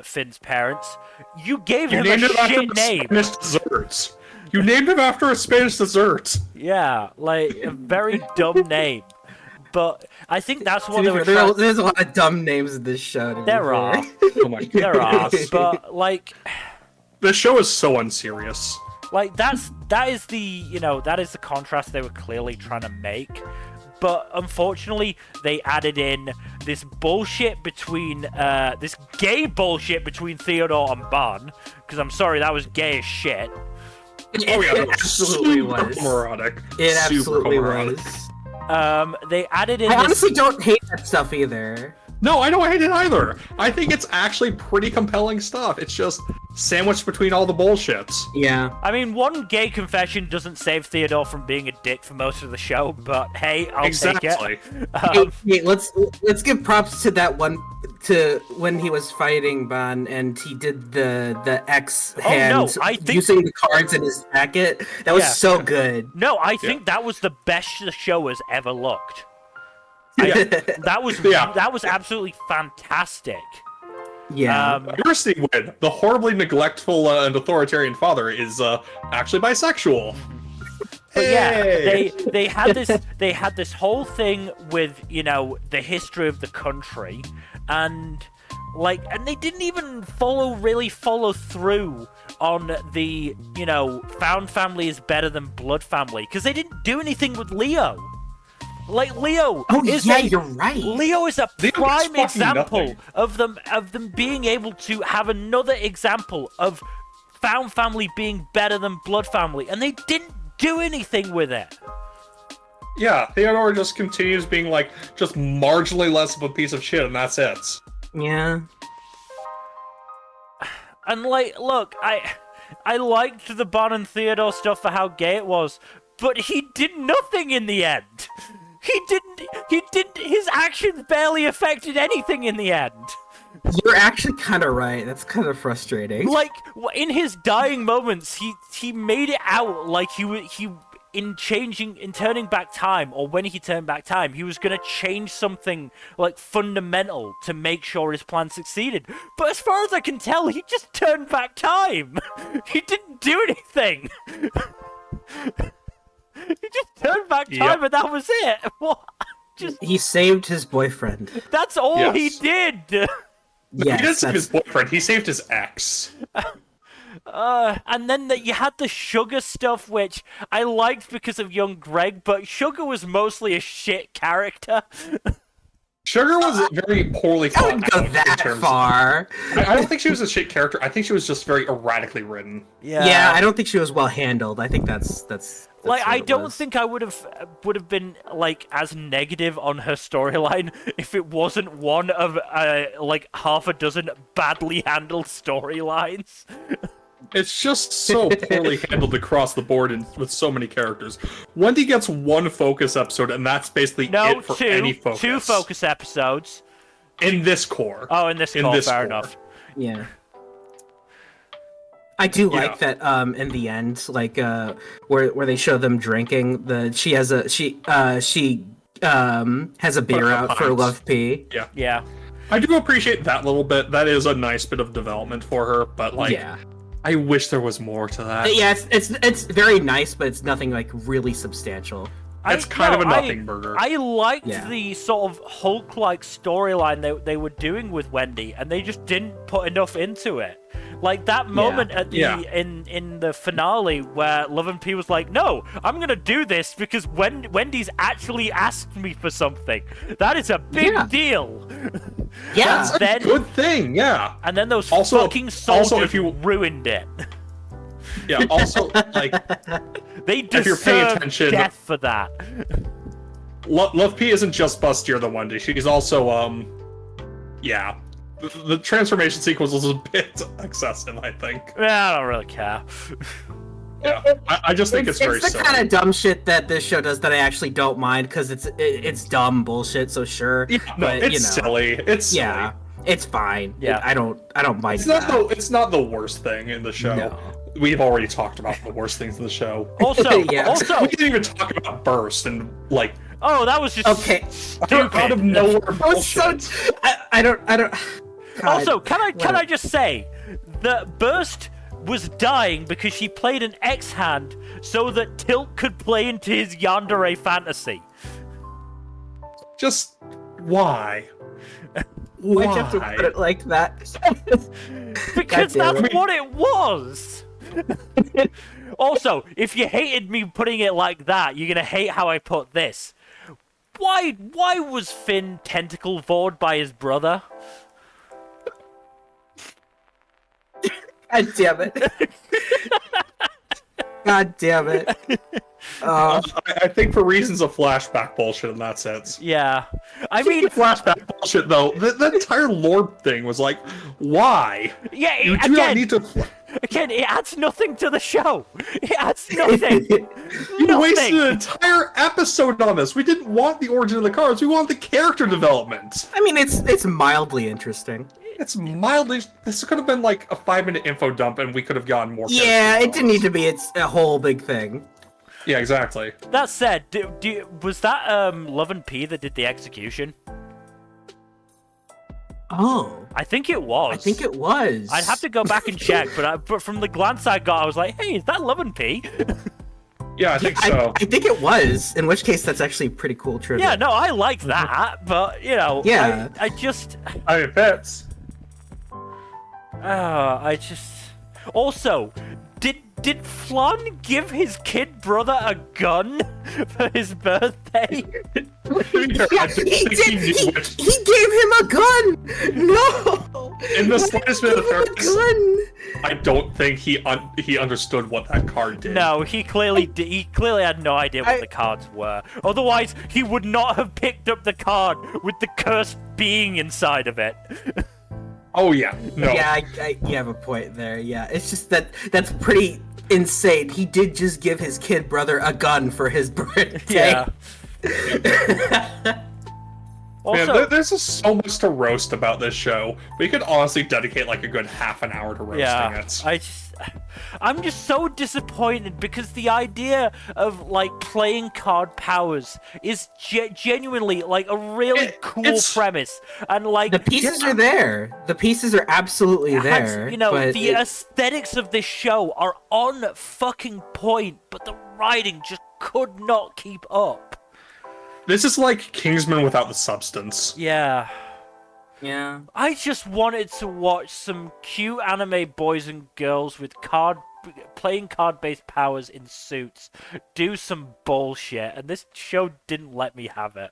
A: Finn's parents. You gave
B: You
A: him a
B: named it after
A: shit
B: the
A: name.
B: Spanish desserts. You named him after a Spanish dessert.
A: Yeah, like, a very dumb name. But I think that's
C: To
A: what
C: be
A: they were
C: fair,
A: trying...
C: there's a lot of dumb names in this show. To be
A: There
C: fair.
A: are.
B: Oh my god.
A: There are, but, like...
B: This show is so unserious.
A: Like, that is the contrast they were clearly trying to make. But unfortunately, they added in this bullshit between, this gay bullshit between Theodore and Ban. Because I'm sorry, that was gay as shit.
B: Oh yeah,
C: It absolutely
B: super
C: was.
B: homoerotic.
C: It
B: Super
C: absolutely
B: homoerotic.
C: was.
A: They added in
C: I
A: this...
C: honestly don't hate that stuff either.
B: No, I don't hate it either. I think it's actually pretty compelling stuff. It's just sandwiched between all the bullshits.
C: Yeah.
A: I mean, one gay confession doesn't save Theodore from being a dick for most of the show, but hey, I'll take
B: Exactly.
A: it.
C: Hey, let's give props to that one, to when he was fighting Ban and he did the X hand
A: I think-
C: using the cards in his jacket. That was
A: Yeah.
C: so good.
A: No, I think that was the best the show has ever looked.
B: Yeah.
A: That was
B: Yeah.
A: that was absolutely fantastic.
C: Yeah.
B: Urusei win. The horribly neglectful and authoritarian father is actually bisexual.
A: But yeah,
B: Hey!
A: they had this whole thing with, you know, the history of the country, and they didn't even really follow through on the, you know, found family is better than blood family, because they didn't do anything with Leo. Like, Leo
C: you're right.
A: Leo is a
B: Leo
A: prime
B: does fucking
A: example
B: nothing.
A: of them being able to have another example of found family being better than blood family, and they didn't do anything with it.
B: Yeah, Theodore just continues being like just marginally less of a piece of shit, and that's it.
C: Yeah.
A: And like, look, I liked the Bon and Theodore stuff for how gay it was, but he did nothing in the end. He didn't, his actions barely affected anything in the end.
C: You're actually kind of right. That's kind of frustrating.
A: Like, in his dying moments, he made it out like in turning back time, or when he turned back time, he was gonna change something, like, fundamental to make sure his plan succeeded. But as far as I can tell, he just turned back time. He didn't do anything. He just turned back time, and that was it. What?
C: He saved his boyfriend.
A: That's all he
B: Yes.
A: did.
C: Yes,
B: He didn't save his boyfriend, he saved his ex.
A: And then you had the Sugar stuff, which I liked because of young Greg, but Sugar was mostly a shit character.
B: Sugar was very poorly
C: I
B: thought
C: wouldn't go
B: out in
C: that
B: terms
C: far.
B: I don't think she was a shit character. I think she was just very erratically written.
C: Yeah, I don't think she was well handled. I think that's
A: like,
C: what
A: I
C: it
A: don't
C: was.
A: think I would have been like as negative on her storyline if it wasn't one of like half a dozen badly handled storylines.
B: It's just so poorly handled across the board and with so many characters. Wendy gets one focus episode, and that's basically it for any focus.
A: Two focus episodes.
B: In this core.
A: Oh, in this core, fair enough.
C: Yeah. I do like that in the end, like where they show them drinking, she has a beer out for Love P.
A: Yeah.
B: I do appreciate that little bit. That is a nice bit of development for her, but like I wish there was more to that.
C: Yeah, it's very nice, but it's nothing like really substantial.
B: That's kind of a nothing burger.
A: I liked the sort of Hulk-like storyline they were doing with Wendy, and they just didn't put enough into it. Like that moment at the in the finale where Love and P was like, "No, I'm gonna do this because Wendy's actually asked me for something. That is a big deal."
C: Yeah,
B: that's a good thing. Yeah,
A: and then those fucking soldiers ruined it.
B: Yeah. Also, like,
A: they deserve
B: if you're paying attention,
A: death for that.
B: Love P isn't just bustier than Wendy. She's also The transformation sequence was a bit excessive, I think.
A: Yeah, I don't really care.
B: Yeah, I just think it's very
C: the
B: silly.
C: kind of dumb shit that this show does that I actually don't mind because it's dumb bullshit. So sure,
B: Yeah, no,
C: but,
B: it's silly. It's silly.
C: It's fine.
A: Yeah,
C: I don't mind.
B: It's not the worst thing in the show.
C: No.
B: We've already talked about the worst things in the show.
A: Also,
B: we didn't even talk about Burst and like.
A: Oh, that was just stupid.
B: Out of nowhere bullshit.
C: I don't. God,
A: also, can I just say that Burst was dying because she played an X hand so that Tilt could play into his yandere fantasy.
B: Just why?
C: Why'd you have to put it like that?
A: Because that's what it was. Also, if you hated me putting it like that, you're gonna hate how I put this. Why was Finn tentacle vored by his brother?
C: God damn it. God damn it.
B: I think for reasons of flashback bullshit in that sense.
A: Yeah. I mean,
B: flashback bullshit though. The entire lore thing was like, why?
A: Yeah,
B: you do not need to.
A: Again, it adds nothing to the show. It adds nothing.
B: You wasted an entire episode on this. We didn't want the origin of the cards. We want the character development.
C: I mean, it's mildly interesting.
B: It's mildly. This could have been like a 5-minute info dump, and we could have gotten more.
C: Yeah, it didn't need to be. It's a whole big thing.
B: Yeah, exactly.
A: That said, was that Love and P that did the execution?
C: Oh,
A: I think it was.
C: I think it was.
A: I'd have to go back and check, but from the glance I got, I was like, hey, is that Love and P?
B: Yeah, I think so.
C: I think it was. In which case, that's actually pretty cool trivia.
A: Yeah, no, I liked that, but
C: Yeah.
A: I just.
B: I mean, it fits.
A: Also, did Flan give his kid brother a gun for his birthday?
C: Yeah, he did. He gave him a gun. No.
B: In the slightest bit of fairness,
C: gun.
B: I don't think he understood what that card did.
A: No, he clearly did. He clearly had no idea what the cards were. Otherwise, he would not have picked up the card with the cursed being inside of it.
B: Oh yeah, no.
C: Yeah, you have a point there. Yeah, it's just that's pretty insane. He did just give his kid brother a gun for his birthday.
A: Yeah. Also,
B: Man, there's just so much to roast about this show. We could honestly dedicate like a good half an hour to roasting it.
A: I'm just so disappointed because the idea of like playing card powers is genuinely like a really cool premise, and like
C: the pieces are there. The pieces are absolutely there.
A: The aesthetics of this show are on fucking point, but the writing just could not keep up.
B: This is like Kingsman without the substance.
A: Yeah.
C: Yeah.
A: I just wanted to watch some cute anime boys and girls with playing card-based powers in suits do some bullshit, and this show didn't let me have it.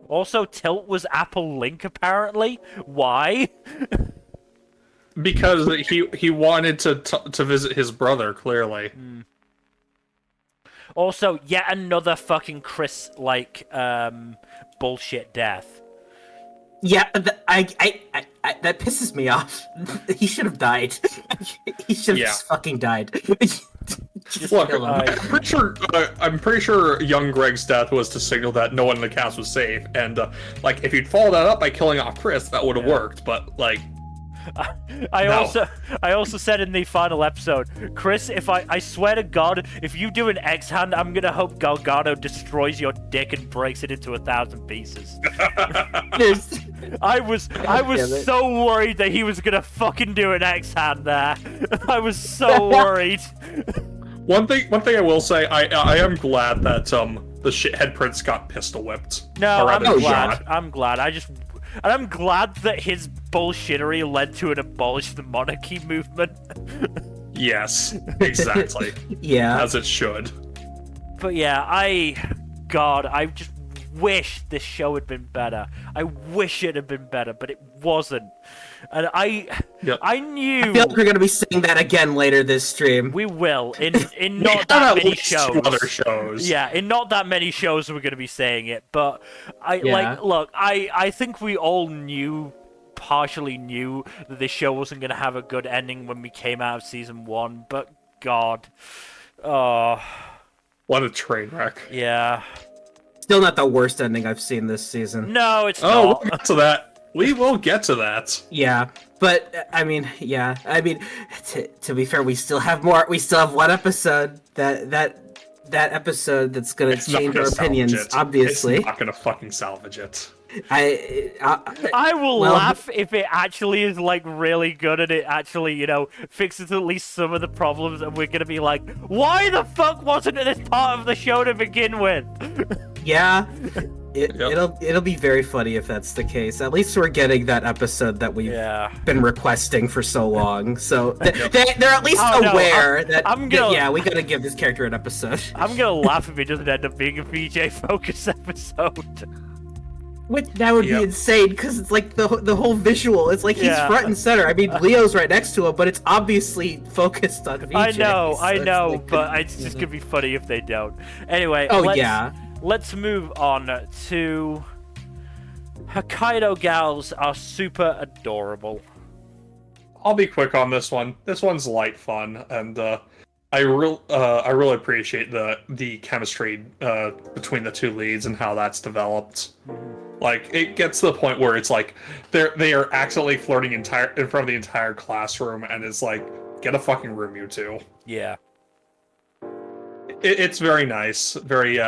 A: Also, Tilt was Apple Link, apparently. Why?
B: Because he wanted to visit his brother, clearly.
A: Also, yet another fucking Chris bullshit death.
C: Yeah, that pisses me off. He should have died. He should have just fucking died.
B: Look, I'm pretty sure young Greg's death was to signal that no one in the cast was safe, and if you'd follow that up by killing off Chris, that would have worked. But
A: I also said in the final episode, Chris, I swear to God, if you do an X-Hand, I'm gonna hope Gargano destroys your dick and breaks it into 1,000 pieces. I was so worried that he was gonna fucking do an X-Hand there. I was so worried.
B: One thing I will say, I am glad that the shithead prince got pistol whipped.
A: No, I'm glad. I'm glad. And I'm glad that his bullshittery led to an abolish the monarchy movement.
B: Yes, exactly.
C: Yeah.
B: As it should.
A: But yeah, I just wish this show had been better. I wish it had been better, but it wasn't. And I knew...
C: I feel like we're going to be saying that again later this stream.
A: We will, in not that many shows.
B: Other shows.
A: Yeah, in not that many shows we're going to be saying it, but I think we all partially knew that this show wasn't going to have a good ending when we came out of season 1, but God. Oh.
B: What a train wreck.
A: Yeah.
C: Still not the worst ending I've seen this season.
A: No, it's not.
B: Oh, we'll get to that. We will get to that.
C: Yeah, but I mean, to be fair, we still have more. We still have one episode that episode that's gonna change our opinions. Obviously,
B: it's not gonna fucking salvage it.
A: I will laugh if it actually is like really good and it actually, fixes at least some of the problems, and we're gonna be like, why the fuck wasn't it this part of the show to begin with?
C: Yeah. It'll be very funny if that's the case. At least we're getting that episode that we've been requesting for so long. So they're at least aware that we gotta give this character an episode.
A: I'm gonna laugh if it doesn't end up being a VJ focus episode.
C: That would be insane, because it's like the whole visual. It's like he's front and center. I mean, Leo's right next to him, but it's obviously focused on VJ.
A: I know, but it's just gonna be funny if they don't. Anyway, let's move on to Hokkaido gals are super adorable.
B: I'll be quick on this one. This one's light fun, and I really appreciate the chemistry between the two leads and how that's developed. Like, it gets to the point where it's like they are accidentally flirting in front of the entire classroom, and it's like, get a fucking room, you two.
A: Yeah.
B: It's very nice, very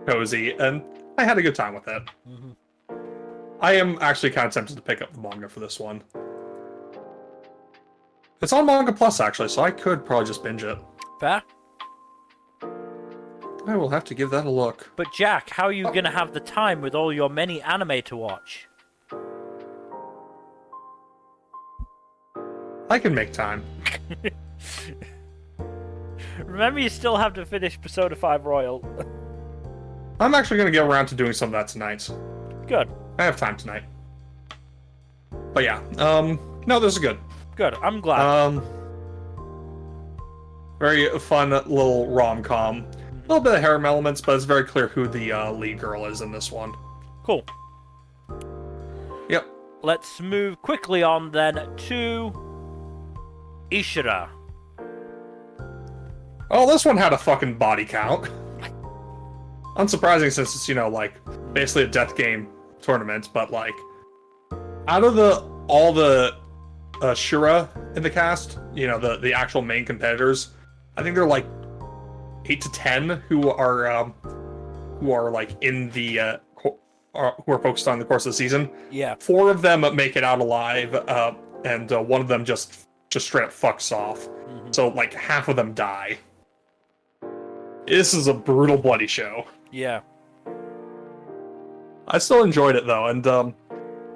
B: cozy, and I had a good time with it.
A: Mhm.
B: I am actually kind of tempted to pick up the manga for this one. It's on Manga Plus, actually, so I could probably just binge it.
A: Fair.
B: I will have to give that a look.
A: But Jack, how are you gonna have the time with all your many anime to watch?
B: I can make time.
A: Remember, you still have to finish Persona 5 Royal.
B: I'm actually going to get around to doing some of that tonight.
A: Good.
B: I have time tonight. But yeah, no, this is good.
A: Good. I'm glad.
B: Very fun little rom-com. A little bit of harem elements, but it's very clear who the lead girl is in this one.
A: Cool.
B: Yep.
A: Let's move quickly on then to Ishura.
B: Oh, this one had a fucking body count. Unsurprising since it's, you know, like, basically a death game tournament, but like, out of all the Shura in the cast, you know, the actual main competitors, I think they're like 8 to 10 who are like in the who are focused on the course of the season.
A: Yeah.
B: 4 of them make it out alive, and one of them just straight up fucks off.
A: Mm-hmm.
B: So like half of them die. This is a brutal, bloody show.
A: Yeah.
B: I still enjoyed it though, and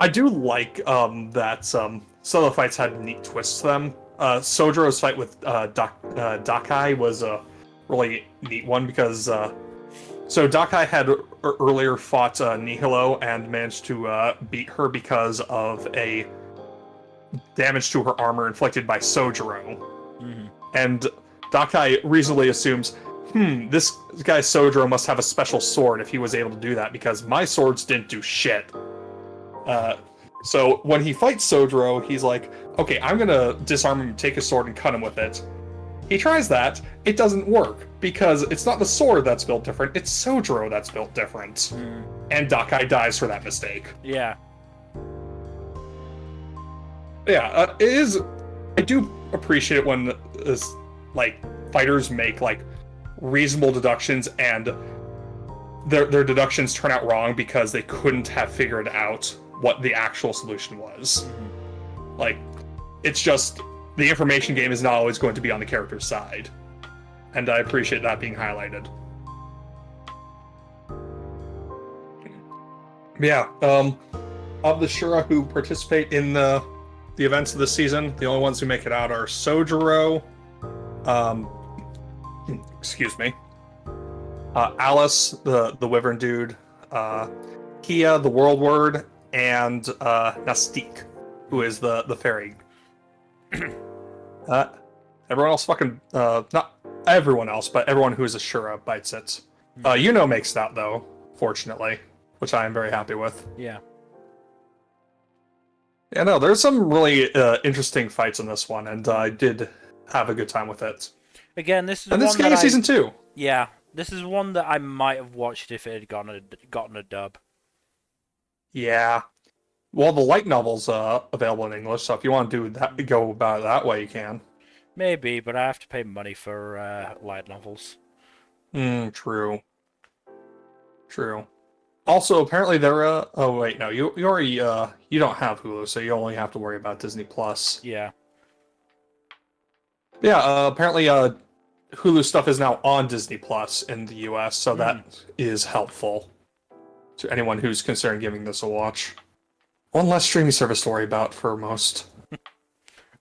B: I do like that some of the fights had neat twists to them. Sojiro's fight with Dakai was a really neat one because so Dakai had earlier fought Nihilo and managed to beat her because of a damage to her armor inflicted by Sojiro.
A: Mm-hmm.
B: And Dakai reasonably assumes, this guy Sojiro must have a special sword if he was able to do that, because my swords didn't do shit. So when he fights Sojiro, he's like, okay, I'm gonna disarm him, take his sword, and cut him with it. He tries that, it doesn't work, because it's not the sword that's built different, it's Sojiro that's built different. And Dakai dies for that mistake.
A: Yeah.
B: Yeah, it is. I do appreciate it when like fighters make like reasonable deductions and their deductions turn out wrong because they couldn't have figured out what the actual solution was. Like, it's just the information game is not always going to be on the character's side, and I appreciate that being highlighted. Yeah, of the Shura who participate in the events of this season, the only ones who make it out are Sojiro, excuse me, Alice, the Wyvern dude, Kia, the World Word, and Nastique, who is the fairy. Everyone else fucking, not everyone else, but everyone who is a Shura bites it. Yuno makes it out, though, fortunately, which I am very happy with.
A: Yeah.
B: Yeah, no, there's some really interesting fights in this one, and I did have a good time with it.
A: Again, this is
B: and
A: one
B: this is getting a season 2.
A: Yeah, this is one that I might have watched if it had gotten a dub.
B: Yeah. Well, the light novel's available in English, so if you want to do that, go about it that way, you can.
A: Maybe, but I have to pay money for light novels.
B: True. True. Also, apparently they're oh wait, no, you already you don't have Hulu, so you only have to worry about Disney Plus.
A: Yeah.
B: Yeah, apparently Hulu stuff is now on Disney Plus in the US, so that is helpful to anyone who's considering giving this a watch. One less streaming service to worry about for most.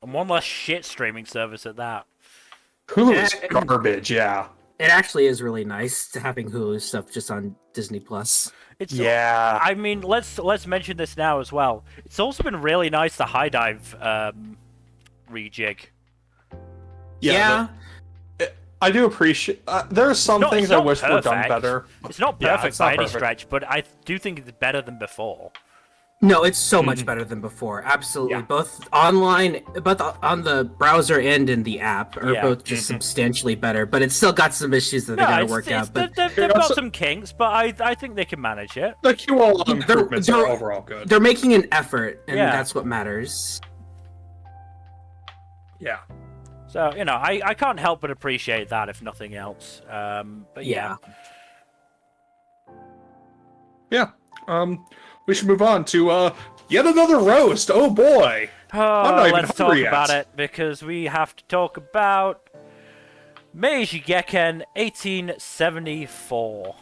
A: And one less shit streaming service at that.
B: Hulu is garbage, yeah.
C: It actually is really nice to having Hulu stuff just on Disney Plus.
B: Yeah.
A: I mean, let's mention this now as well. It's also been really nice the High Dive rejig.
C: Yeah.
B: I do appreciate. There are some things I wish were done better.
A: It's not perfect by any stretch, but I do think it's better than before.
C: No, it's so much better than before. Absolutely.
B: Yeah.
C: Both online, both on the browser and in the app are both just substantially better, but it's still got some issues that they gotta work out. But
A: they've got some kinks, but I think they can manage it.
B: The QL improvements are overall good.
C: They're making an effort, and that's what matters.
B: Yeah.
A: So, you know, I can't help but appreciate that, if nothing else. But yeah.
B: yeah. We should move on to yet another roast. Oh boy. I'm not even
A: let's talk
B: hungry
A: about
B: yet.
A: it, because we have to talk about Meiji Gekken 1874.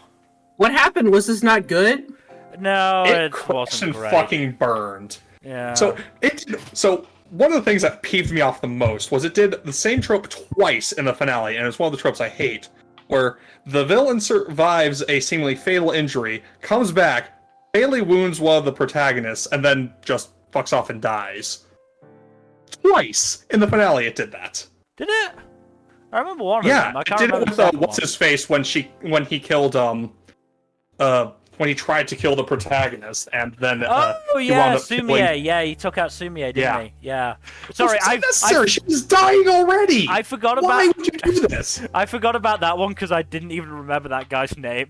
C: What happened? Was this not good?
A: No,
B: It
A: it
B: crashed
A: wasn't
B: and
A: great.
B: fucking burned.
A: Yeah.
B: So one of the things that peeved me off the most was it did the same trope twice in the finale, and it's one of the tropes I hate, where the villain survives a seemingly fatal injury, comes back, fatally wounds one of the protagonists, and then just fucks off and dies. Twice in the finale it did that.
A: Did it? I remember one of
B: Yeah,
A: them. I
B: it
A: can't
B: did it
A: remember
B: with
A: the second
B: what's
A: one.
B: his face when he killed when he tried to kill the protagonist, and then
A: Oh
B: he
A: yeah,
B: wound up
A: Sumie.
B: killing...
A: Yeah, he took out Sumie, didn't
B: Yeah.
A: he? Yeah. Sorry,
B: It's unnecessary. She was dying already.
A: I forgot about.
B: Why would you do this?
A: I forgot about that one because I didn't even remember that guy's name.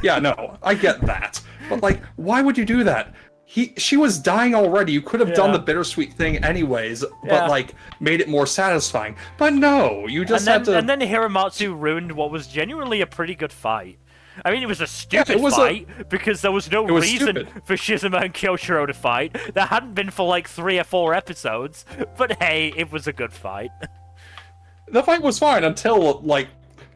B: Yeah, no, I get that, but like, why would you do that? She was dying already. You could have done
A: Yeah.
B: the bittersweet thing anyways,
A: Yeah.
B: but like made it more satisfying. But no, you just had to.
A: And then Hiramatsu ruined what was genuinely a pretty good fight. I mean, it was a stupid
B: it was
A: fight because there was no
B: It was
A: reason
B: stupid.
A: for Shizuma and Kyoshiro to fight. There hadn't been for like 3 or 4 episodes. But hey, it was a good fight.
B: The fight was fine until like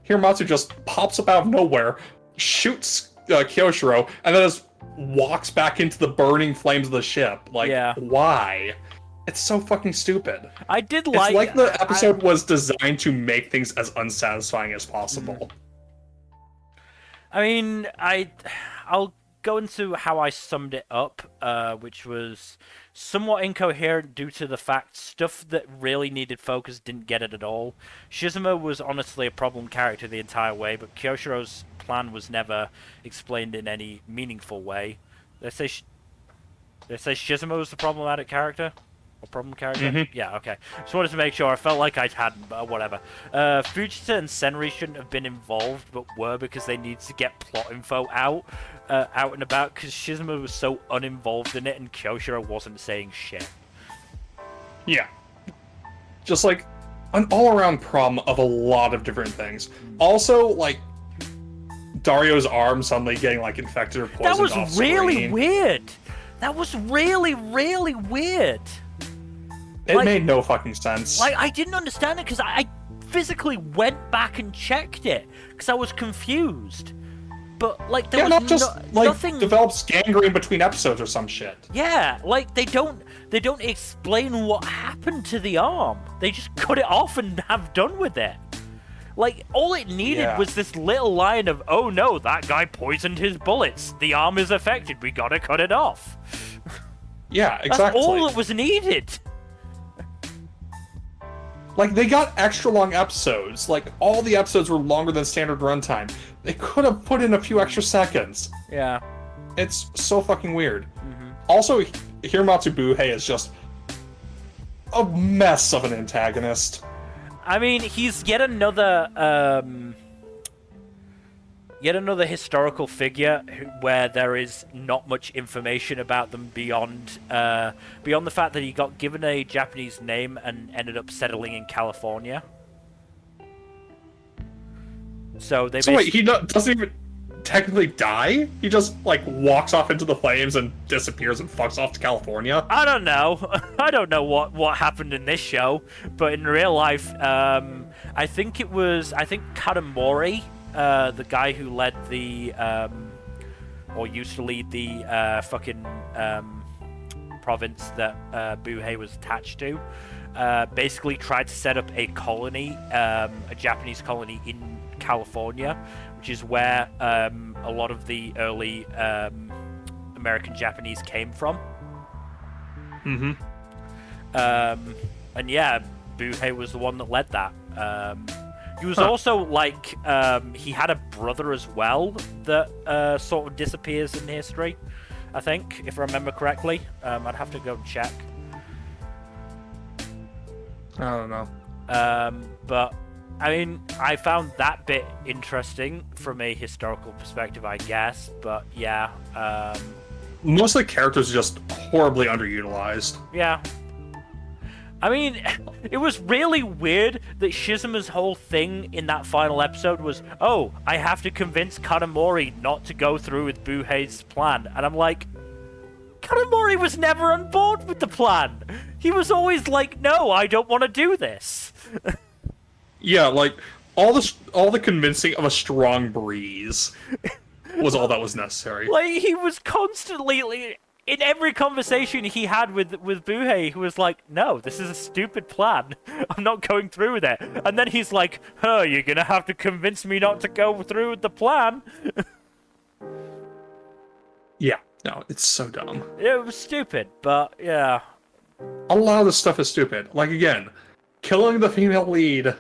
B: Hiramatsu just pops up out of nowhere, shoots Kyoshiro, and then just walks back into the burning flames of the ship. Like,
A: Yeah.
B: why? It's so fucking stupid.
A: I did
B: It's like the episode was designed to make things as unsatisfying as possible.
A: I mean, I'll go into how I summed it up, which was somewhat incoherent due to the fact stuff that really needed focus didn't get it at all. Shizuma was honestly a problem character the entire way, but Kyoshiro's plan was never explained in any meaningful way. They say Shizuma was the problematic character? Or problem character?
B: Mhm.
A: Yeah, okay. Just wanted to make sure. I felt like I hadn't, but whatever. Fujita and Senri shouldn't have been involved, but were because they needed to get plot info out and about, because Shizuma was so uninvolved in it and Kyoshiro wasn't saying shit.
B: Yeah. Just like an all-around problem of a lot of different things. Also, like Dario's arm suddenly getting like infected or poisoned
A: That was
B: off
A: really
B: screen.
A: weird. That was really, really weird.
B: It
A: Like-
B: made no fucking sense.
A: Like, I didn't understand it because I physically went back and checked it because I was confused. But like, there
B: yeah,
A: was
B: not just like
A: nothing.
B: develops gangrene between episodes or some shit.
A: Yeah, like they don't explain what happened to the arm. They just cut it off and have done with it. Like, all it needed
B: Yeah.
A: was this little line of, "Oh no, that guy poisoned his bullets. The arm is affected. We gotta cut it off."
B: Yeah,
A: That's
B: exactly.
A: all that was needed.
B: Like, they got extra long episodes. Like, all the episodes were longer than standard runtime. They could have put in a few extra seconds.
A: Yeah.
B: It's so fucking weird.
A: Mm-hmm.
B: Also, Hiramatsu Buhei is just a mess of an antagonist.
A: I mean, he's yet another historical figure where there is not much information about them beyond the fact that he got given a Japanese name and ended up settling in California. So they
B: So wait, he doesn't even technically die? He just, like, walks off into the flames and disappears and fucks off to California?
A: I don't know. I don't know what happened in this show, but in real life, I think Katamori, the guy who led the, or used to lead the fucking province that Buhei was attached to, basically tried to set up a colony, a Japanese colony in California, which is where a lot of the early American Japanese came from.
B: Mm-hmm.
A: And yeah, Buhei was the one that led that. He was also like, he had a brother as well that sort of disappears in history, I think, if I remember correctly. I'd have to go and check.
B: I don't know.
A: But I mean, I found that bit interesting from a historical perspective, I guess. But yeah,
B: Most of the characters are just horribly underutilized.
A: yeah. I mean, it was really weird that Shizuma's whole thing in that final episode was, oh, I have to convince Kanamori not to go through with Buhei's plan. And I'm like, Kanamori was never on board with the plan. He was always like, no, I don't want to do this.
B: Yeah, like, all the convincing of a strong breeze was all that was necessary.
A: Like, he was constantly... Like, in every conversation he had with Buhei, he was like, no, this is a stupid plan. I'm not going through with it. And then he's like, you're gonna have to convince me not to go through with the plan.
B: Yeah, no, it's so dumb.
A: It was stupid, but yeah.
B: A lot of this stuff is stupid. Like, again, killing the female lead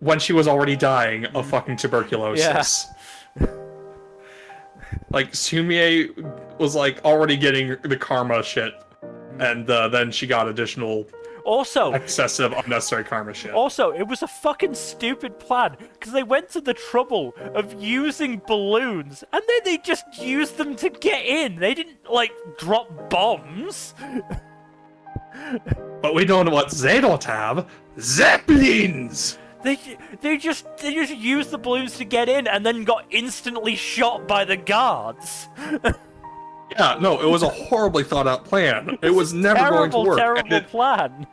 B: when she was already dying of fucking tuberculosis.
A: Yeah.
B: Like, Sumie was, like, already getting the karma shit, and then she got additional excessive, unnecessary karma shit.
A: Also, it was a fucking stupid plan, because they went to the trouble of using balloons, and then they just used them to get in. They didn't, like, drop bombs.
B: But we don't know what they don't have. Zeppelins!
A: They just used the balloons to get in and then got instantly shot by the guards.
B: Yeah, no, it was a horribly thought out plan. It was never going to work.
A: Terrible plan.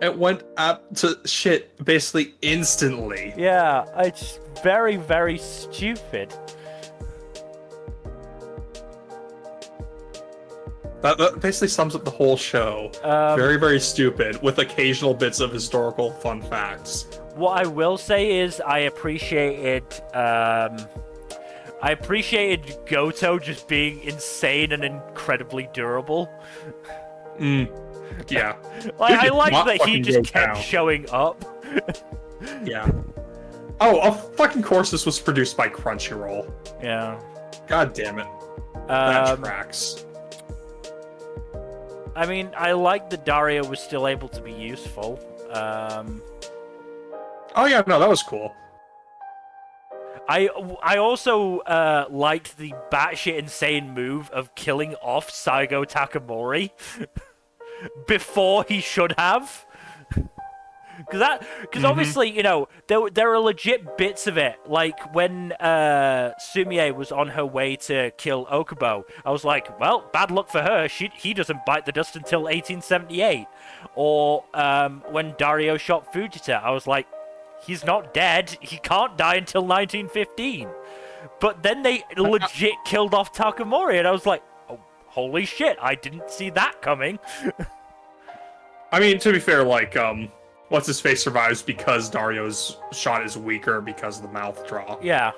B: It went up to shit basically instantly.
A: Yeah, it's very, very stupid.
B: That basically sums up the whole show. Very, very stupid, with occasional bits of historical fun facts.
A: What I will say is I appreciated Goto just being insane and incredibly durable.
B: Yeah.
A: I like that he just kept showing up.
B: Yeah. Oh, of fucking course this was produced by Crunchyroll.
A: Yeah.
B: God damn it. That tracks.
A: I mean, I like that Dario was still able to be useful.
B: Oh yeah, no, that was cool.
A: I also liked the batshit insane move of killing off Saigo Takamori before he should have. Because obviously, you know, there are legit bits of it. Like when Sumie was on her way to kill Okubo, I was like, well, bad luck for her. He doesn't bite the dust until 1878. Or when Dario shot Fujita, I was like, he's not dead. He can't die until 1915. But then they legit killed off Takamori, and I was like, oh, holy shit, I didn't see that coming.
B: I mean, to be fair, like, What's-His-Face survives because Dario's shot is weaker because of the mouth draw.
A: Yeah.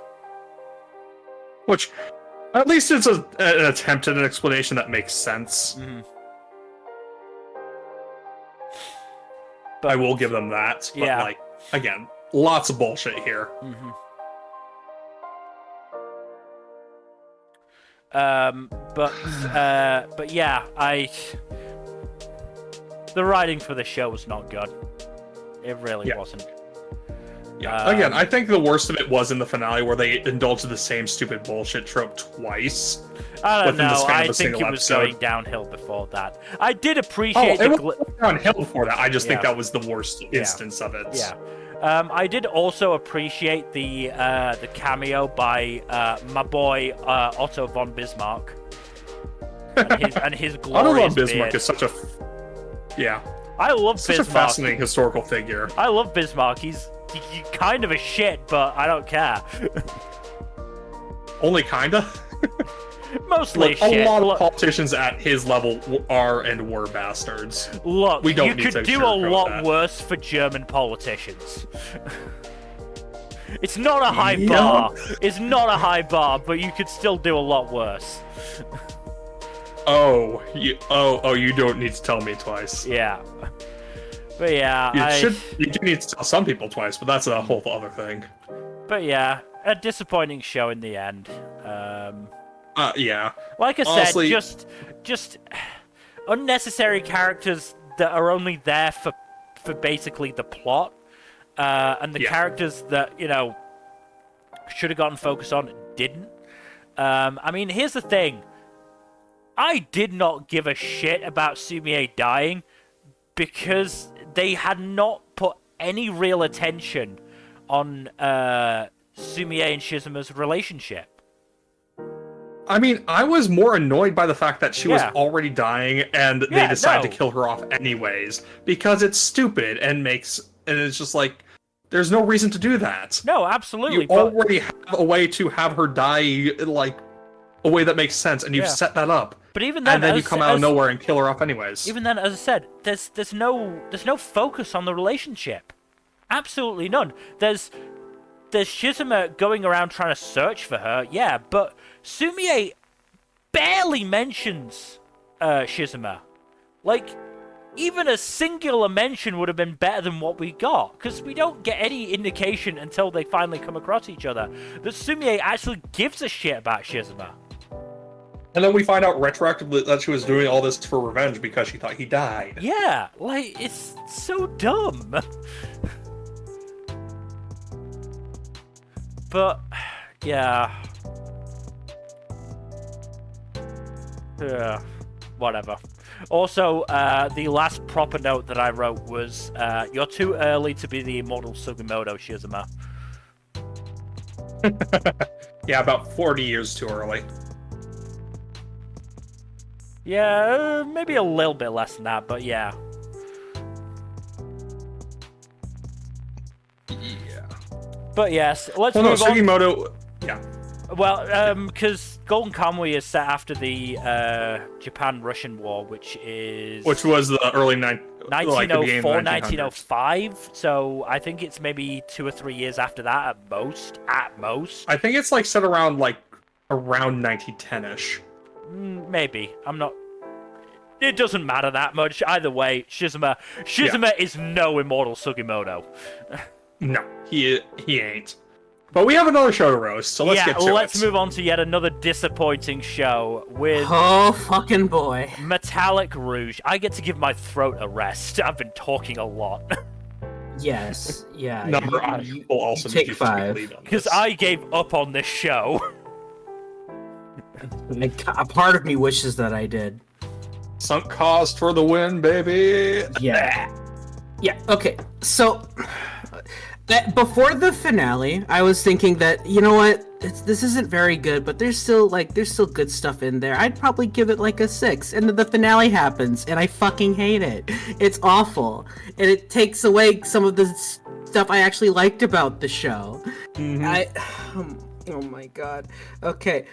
B: Which, at least it's an attempt at an explanation that makes sense.
A: Mm-hmm.
B: But I will give them that. But,
A: yeah.
B: like, again, lots of bullshit here.
A: Mm-hmm. But yeah, the writing for the show was not good. It really wasn't.
B: Yeah. Again, I think the worst of it was in the finale where they indulged in the same stupid bullshit trope twice.
A: I don't know. I
B: think
A: it was
B: episode.
A: going downhill before that. I did appreciate
B: it was downhill before that. I just think that was the worst instance of it.
A: Yeah. I did also appreciate the cameo by my boy Otto von Bismarck and his glorious
B: Otto von Bismarck
A: beard.
B: is such a
A: I love
B: such
A: Bismarck.
B: a fascinating historical figure.
A: I love Bismarck. He's kind of a shit, but I don't care.
B: Only kinda.
A: Mostly
B: Look,
A: shit.
B: A lot of politicians at his level are and were bastards.
A: Look,
B: we don't
A: you
B: need
A: could
B: to
A: do a
B: sugarcoat
A: lot
B: that.
A: worse for German politicians. It's not a high bar. It's not a high bar, but you could still do a lot worse.
B: You don't need to tell me twice.
A: Yeah. But yeah,
B: you do need to tell some people twice, but that's a whole other thing.
A: But yeah, a disappointing show in the end.
B: Yeah.
A: Like I
B: Honestly,
A: said, just unnecessary characters that are only there for basically the plot, and the characters that, you know, should have gotten focus on didn't. I mean, here's the thing. I did not give a shit about Sumie dying because they had not put any real attention on Sumie and Shizuma's relationship.
B: I mean, I was more annoyed by the fact that she was already dying and they decided to kill her off anyways, because it's stupid and it's just like, there's no reason to do that.
A: No, absolutely.
B: You already have a way to have her die, like, a way that makes sense, and you've set that up.
A: But even then,
B: and then you come out of nowhere and kill her off anyways.
A: Even then, as I said, there's no focus on the relationship. Absolutely none. There's Shizuma going around trying to search for her, yeah, but Sumie barely mentions Shizuma. Like, even a singular mention would have been better than what we got, because we don't get any indication until they finally come across each other that Sumie actually gives a shit about Shizuma.
B: And then we find out retroactively that she was doing all this for revenge because she thought he died.
A: Yeah, like, it's so dumb. But, yeah. Whatever. Also, the last proper note that I wrote was, you're too early to be the immortal Sugimoto, Shizuma.
B: Yeah, about 40 years too early.
A: Yeah, maybe a little bit less than that, but yeah. But yes, let's move on.
B: Sugimoto, yeah.
A: Well, because Golden Kamui is set after the Japan-Russian War, which
B: was the early
A: 1904, 1905. So I think it's maybe 2 or 3 years after that at most. At most.
B: I think it's like set around 1910-ish.
A: Maybe. I'm not. It doesn't matter that much. Either way, Shizuma is no immortal Sugimoto.
B: No, he ain't. But we have another show to roast, so let's get to it.
A: Let's move on to yet another disappointing show with...
C: Oh, fucking boy.
A: Metallic Rouge. I get to give my throat a rest. I've been talking a lot.
C: Yes, yeah.
B: Nmbr will also
C: take 5.
A: Because I gave up on this show.
C: A part of me wishes that I did.
B: Sunk cost for the win, baby!
C: Yeah. Yeah, okay. So... before the finale, I was thinking that, you know what, this isn't very good, but there's still good stuff in there. I'd probably give it like a 6, and then the finale happens, and I fucking hate it. It's awful, and it takes away some of the stuff I actually liked about the show. Oh my god. Okay,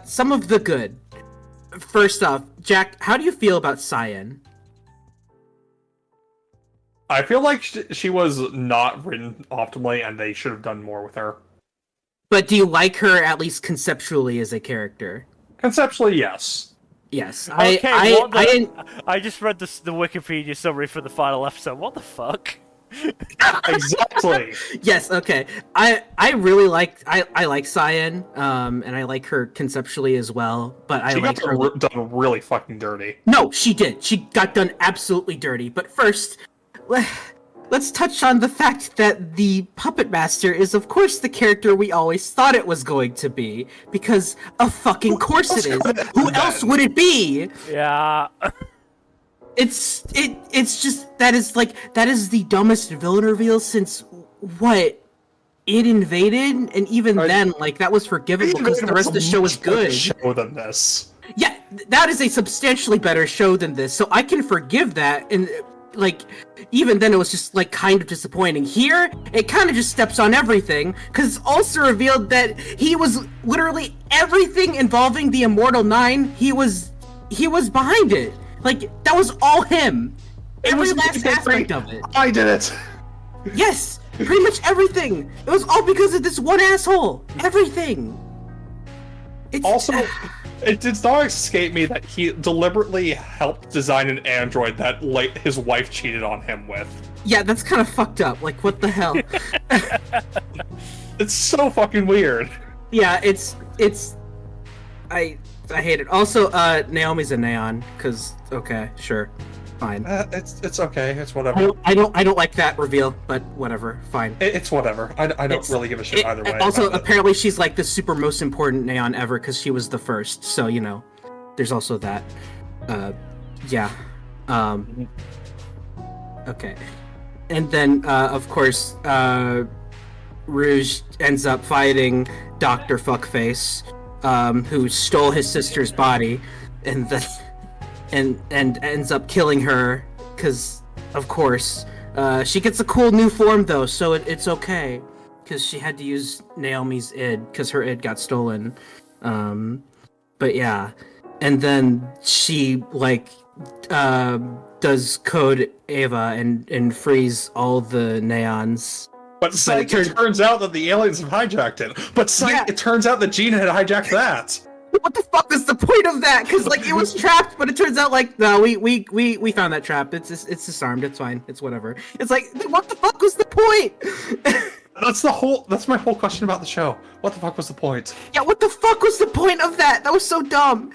C: some of the good. First off, Jack, how do you feel about Cyan?
B: I feel like she was not written optimally, and they should have done more with her.
C: But do you like her, at least conceptually, as a character?
B: Conceptually, yes.
C: Yes.
A: Okay, I just read the Wikipedia summary for the final episode. What the fuck?
B: Exactly.
C: Yes, okay. I really like Cyan, and I like her conceptually as well, but
B: she got done really fucking dirty.
C: No, she did. She got done absolutely dirty. But first... let's touch on the fact that the Puppet Master is, of course, the character we always thought it was going to be, because of fucking course it is. Who else would it be?
A: Yeah.
C: It's just that is the dumbest villain reveal since what? It Invaded, and even then, that was forgivable because the rest of the show was good.
B: Show than this.
C: Yeah, that is a substantially better show than this, so I can forgive that. And even then it was just kind of disappointing. Here it kind of just steps on everything, because it's also revealed that he was literally everything involving the Immortal 9. He was behind it. That was all him. Every last aspect of it.
B: I did it.
C: Yes, pretty much everything. It was all because of this one asshole. Everything.
B: It did not escape me that he deliberately helped design an android that his wife cheated on him with.
C: Yeah, that's kind of fucked up. What the hell?
B: It's so fucking weird.
C: Yeah, I hate it. Also, Naomi's a Neon, because okay, sure, fine.
B: It's okay. It's whatever.
C: I don't like that reveal, but whatever, fine.
B: It's whatever. I don't really give a shit either way.
C: Also, apparently she's the super most important Neon ever because she was the first. So there's also that. Yeah. Okay. And then, of course, Rouge ends up fighting Dr. Fuckface, who stole his sister's body, and ends up killing her, because, of course, she gets a cool new form, though, so it's okay, because she had to use Naomi's id, because her id got stolen. But yeah. And then she, like, does code Ava and frees all the neons.
B: But psych, it turns out that the aliens have hijacked it. But psych, it turns out that Gina had hijacked that.
C: What the fuck is the point of that? Because like it was trapped, but it turns out like no, we found that trap. It's disarmed. It's fine. It's whatever. It's like what the fuck was the point?
B: That's my whole question about the show. What the fuck was the point?
C: Yeah, what the fuck was the point of that? That was so dumb.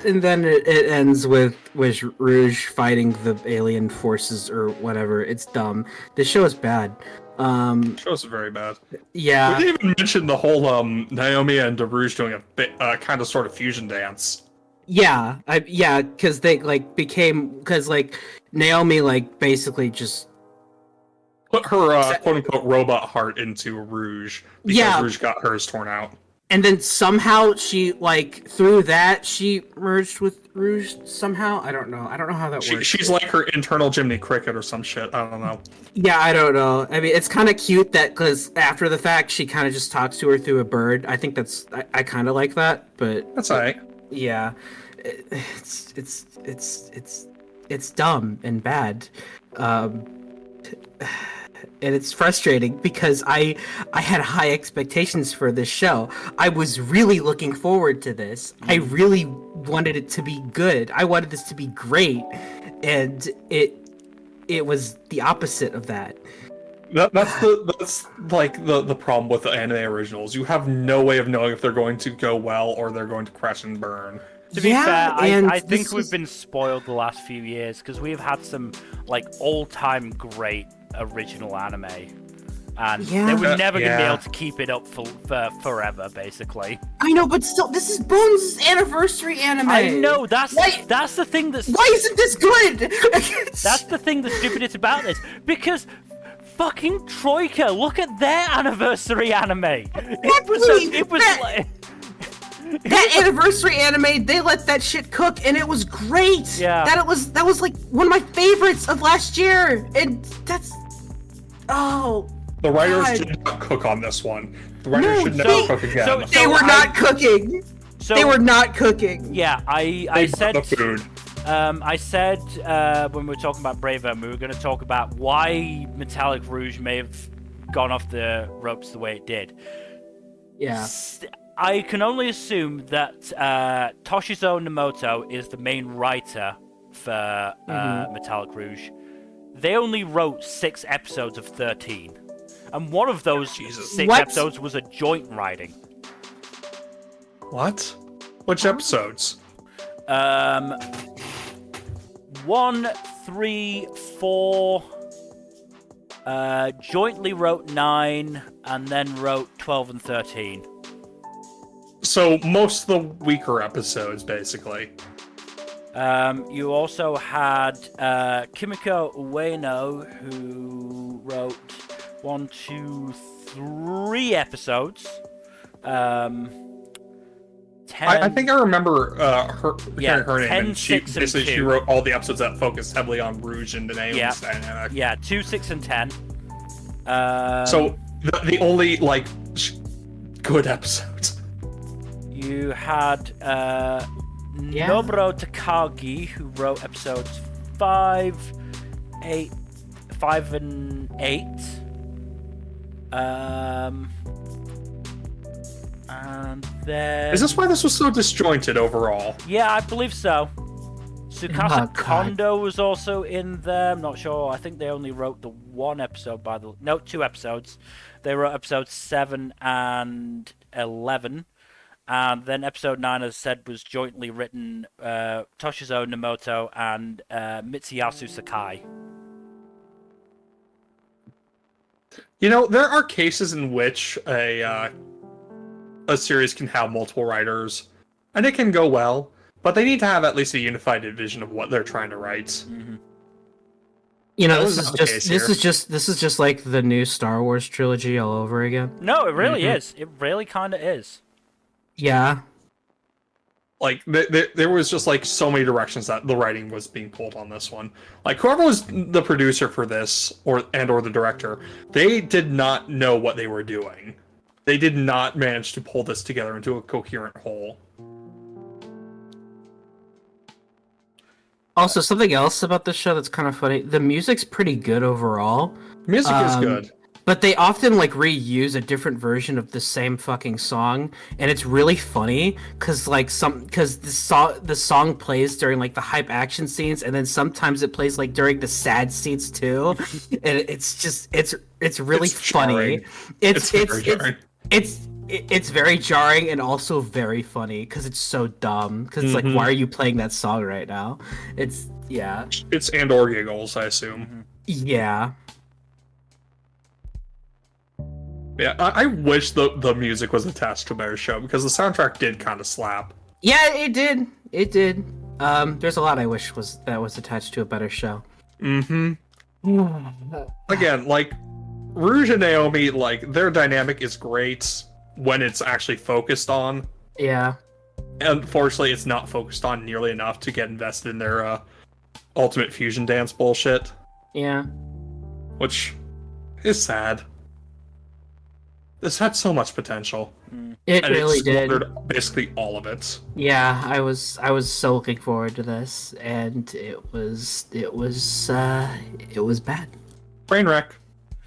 C: And then it ends with Rouge fighting the alien forces or whatever. It's dumb. This show is bad.
B: The show's very bad.
C: Yeah.
B: We didn't even mention the whole Naomi and Rouge doing a bit kind of sort of fusion dance.
C: Yeah, because they because Naomi like basically just
B: put her quote unquote robot heart into Rouge because Rouge got hers torn out.
C: And then somehow she like through that she merged with Rouge somehow. I don't know how that works.
B: She's like her internal Jiminy Cricket or some shit. I don't know.
C: Yeah, I don't know. I mean, it's kind of cute that because after the fact she kind of just talks to her through a bird. I think I kind of like that, but
B: that's alright.
C: Yeah, it's dumb and bad. And it's frustrating because I had high expectations for this show. I was really looking forward to this. I really wanted it to be good. I wanted this to be great, and it was the opposite of that.
B: That's like the problem with the anime originals. You have no way of knowing if they're going to go well or they're going to crash and burn.
A: To be fair, I think we've been spoiled the last few years because we've had some like all-time great original anime, and they were never going to be able to keep it up for forever, basically.
C: I know, but still, this is Bones' anniversary anime.
A: I know, that's the thing that's...
C: Why isn't this good?
A: That's the thing that's stupidest about this, because fucking Troika, look at their anniversary anime. It was like...
C: That anniversary anime, they let that shit cook, and it was great.
A: Yeah.
C: That was like one of my favorites of last year, and that's
B: the writers did not cook on this one. The writers should never cook again.
C: They were not cooking. They were not cooking.
A: Yeah, I said
B: the food.
A: I said when we were talking about Bravern, we were going to talk about why Metallic Rouge may have gone off the ropes the way it did.
C: Yeah.
A: I can only assume that Toshizo Nomoto is the main writer for Metallic Rouge. They only wrote 6 episodes of 13. And one of those 6 episodes was a joint writing.
B: What? Which episodes?
A: 1, 3, 4... jointly wrote 9, and then wrote 12 and 13.
B: So most of the weaker episodes, basically.
A: You also had Kimiko Ueno, who wrote 1, 2, 3 episodes. 10,
B: I think I remember her name, and she
A: 6, and 2.
B: She wrote all the episodes that focused heavily on Rouge and Naomi's dynamic.
A: Yeah, 2, 6, and 10.
B: So the only like good episodes.
A: You had Noburo Takagi, who wrote episodes 5 and 8. And then...
B: Is this why this was so disjointed overall?
A: Yeah, I believe so. Tsukasa Kondo was also in there. I'm not sure. I think they only wrote the 1 episode by the... No, 2 episodes. They wrote episodes 7 and 11. And then episode 9, as I said, was jointly written Toshizo Nomoto and Mitsuyasu Sakai.
B: You know, there are cases in which a series can have multiple writers. and it can go well, but they need to have at least a unified vision of what they're trying to write.
A: Mm-hmm.
C: You know,
B: That
C: this
B: was
C: is
B: not the
C: just
B: case
C: this is just like the new Star Wars trilogy all over again.
A: No, it really
B: Mhm.
A: is. It really kind of is.
C: Yeah.
B: Like there was just like so many directions that the writing was being pulled on this one. Like whoever was the producer for this or the director, they did not know what they were doing. They did not manage to pull this together into a coherent whole.
C: Also, something else about this show that's kind of funny. The music's pretty good overall.
B: Music is good.
C: But they often like reuse a different version of the same fucking song, and it's really funny because the song plays during like the hype action scenes, and then sometimes it plays like during the sad scenes too, and it's really funny.
B: Jarring. It's very jarring.
C: It's very jarring and also very funny because it's so dumb. Because it's like,
B: Mhm.
C: why are you playing that song right now? It's
B: It's and/or giggles, I assume.
C: yeah.
B: Yeah, I wish the music was attached to a better show because the soundtrack did kind of slap.
C: Yeah, it did. It did. There's a lot I wish was attached to a better show.
B: Mm-hmm. Again, like Rouge and Naomi, like their dynamic is great when it's actually focused on.
C: Yeah.
B: Unfortunately, it's not focused on nearly enough to get invested in their ultimate fusion dance bullshit,
C: Yeah.
B: which is sad. This had so much potential.
C: It
B: And
C: really
B: it
C: did.
B: squandered basically all of it.
C: Yeah, I was so looking forward to this, and it was bad.
B: Brain wreck.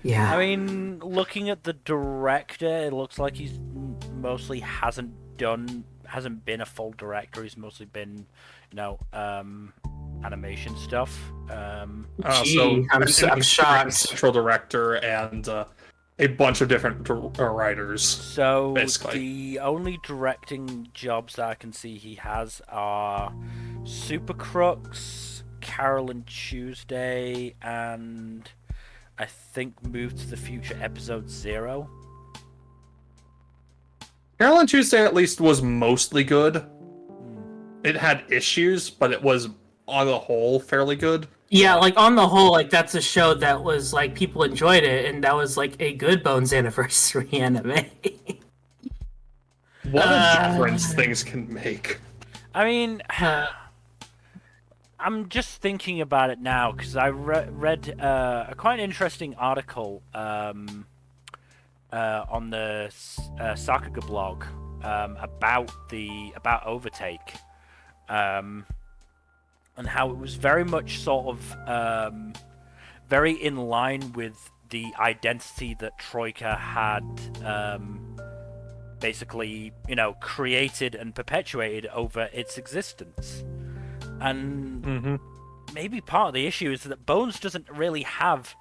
C: Yeah.
A: I mean, looking at the director, it looks like he's mostly hasn't been a full director. He's mostly been, animation stuff.
C: Gee, I'm shocked.
B: Central director and a bunch of different writers.
A: So
B: basically.
A: the only directing jobs that I can see he has are Super Crooks, Carol and Tuesday, and I think Move to the Future Episode 0.
B: Carol and Tuesday at least was mostly good. It had issues, but it was on the whole fairly good.
C: Yeah, like on the whole, like that's a show that was like people enjoyed it, and that was like a good Bones Anniversary anime.
B: What a difference things can make.
A: I mean, I'm just thinking about it now because I read a quite interesting article on the Sakuga blog about Overtake, and how it was very much sort of very in line with the identity that Troika had basically, created and perpetuated over its existence. And maybe part of the issue is that Bones doesn't really have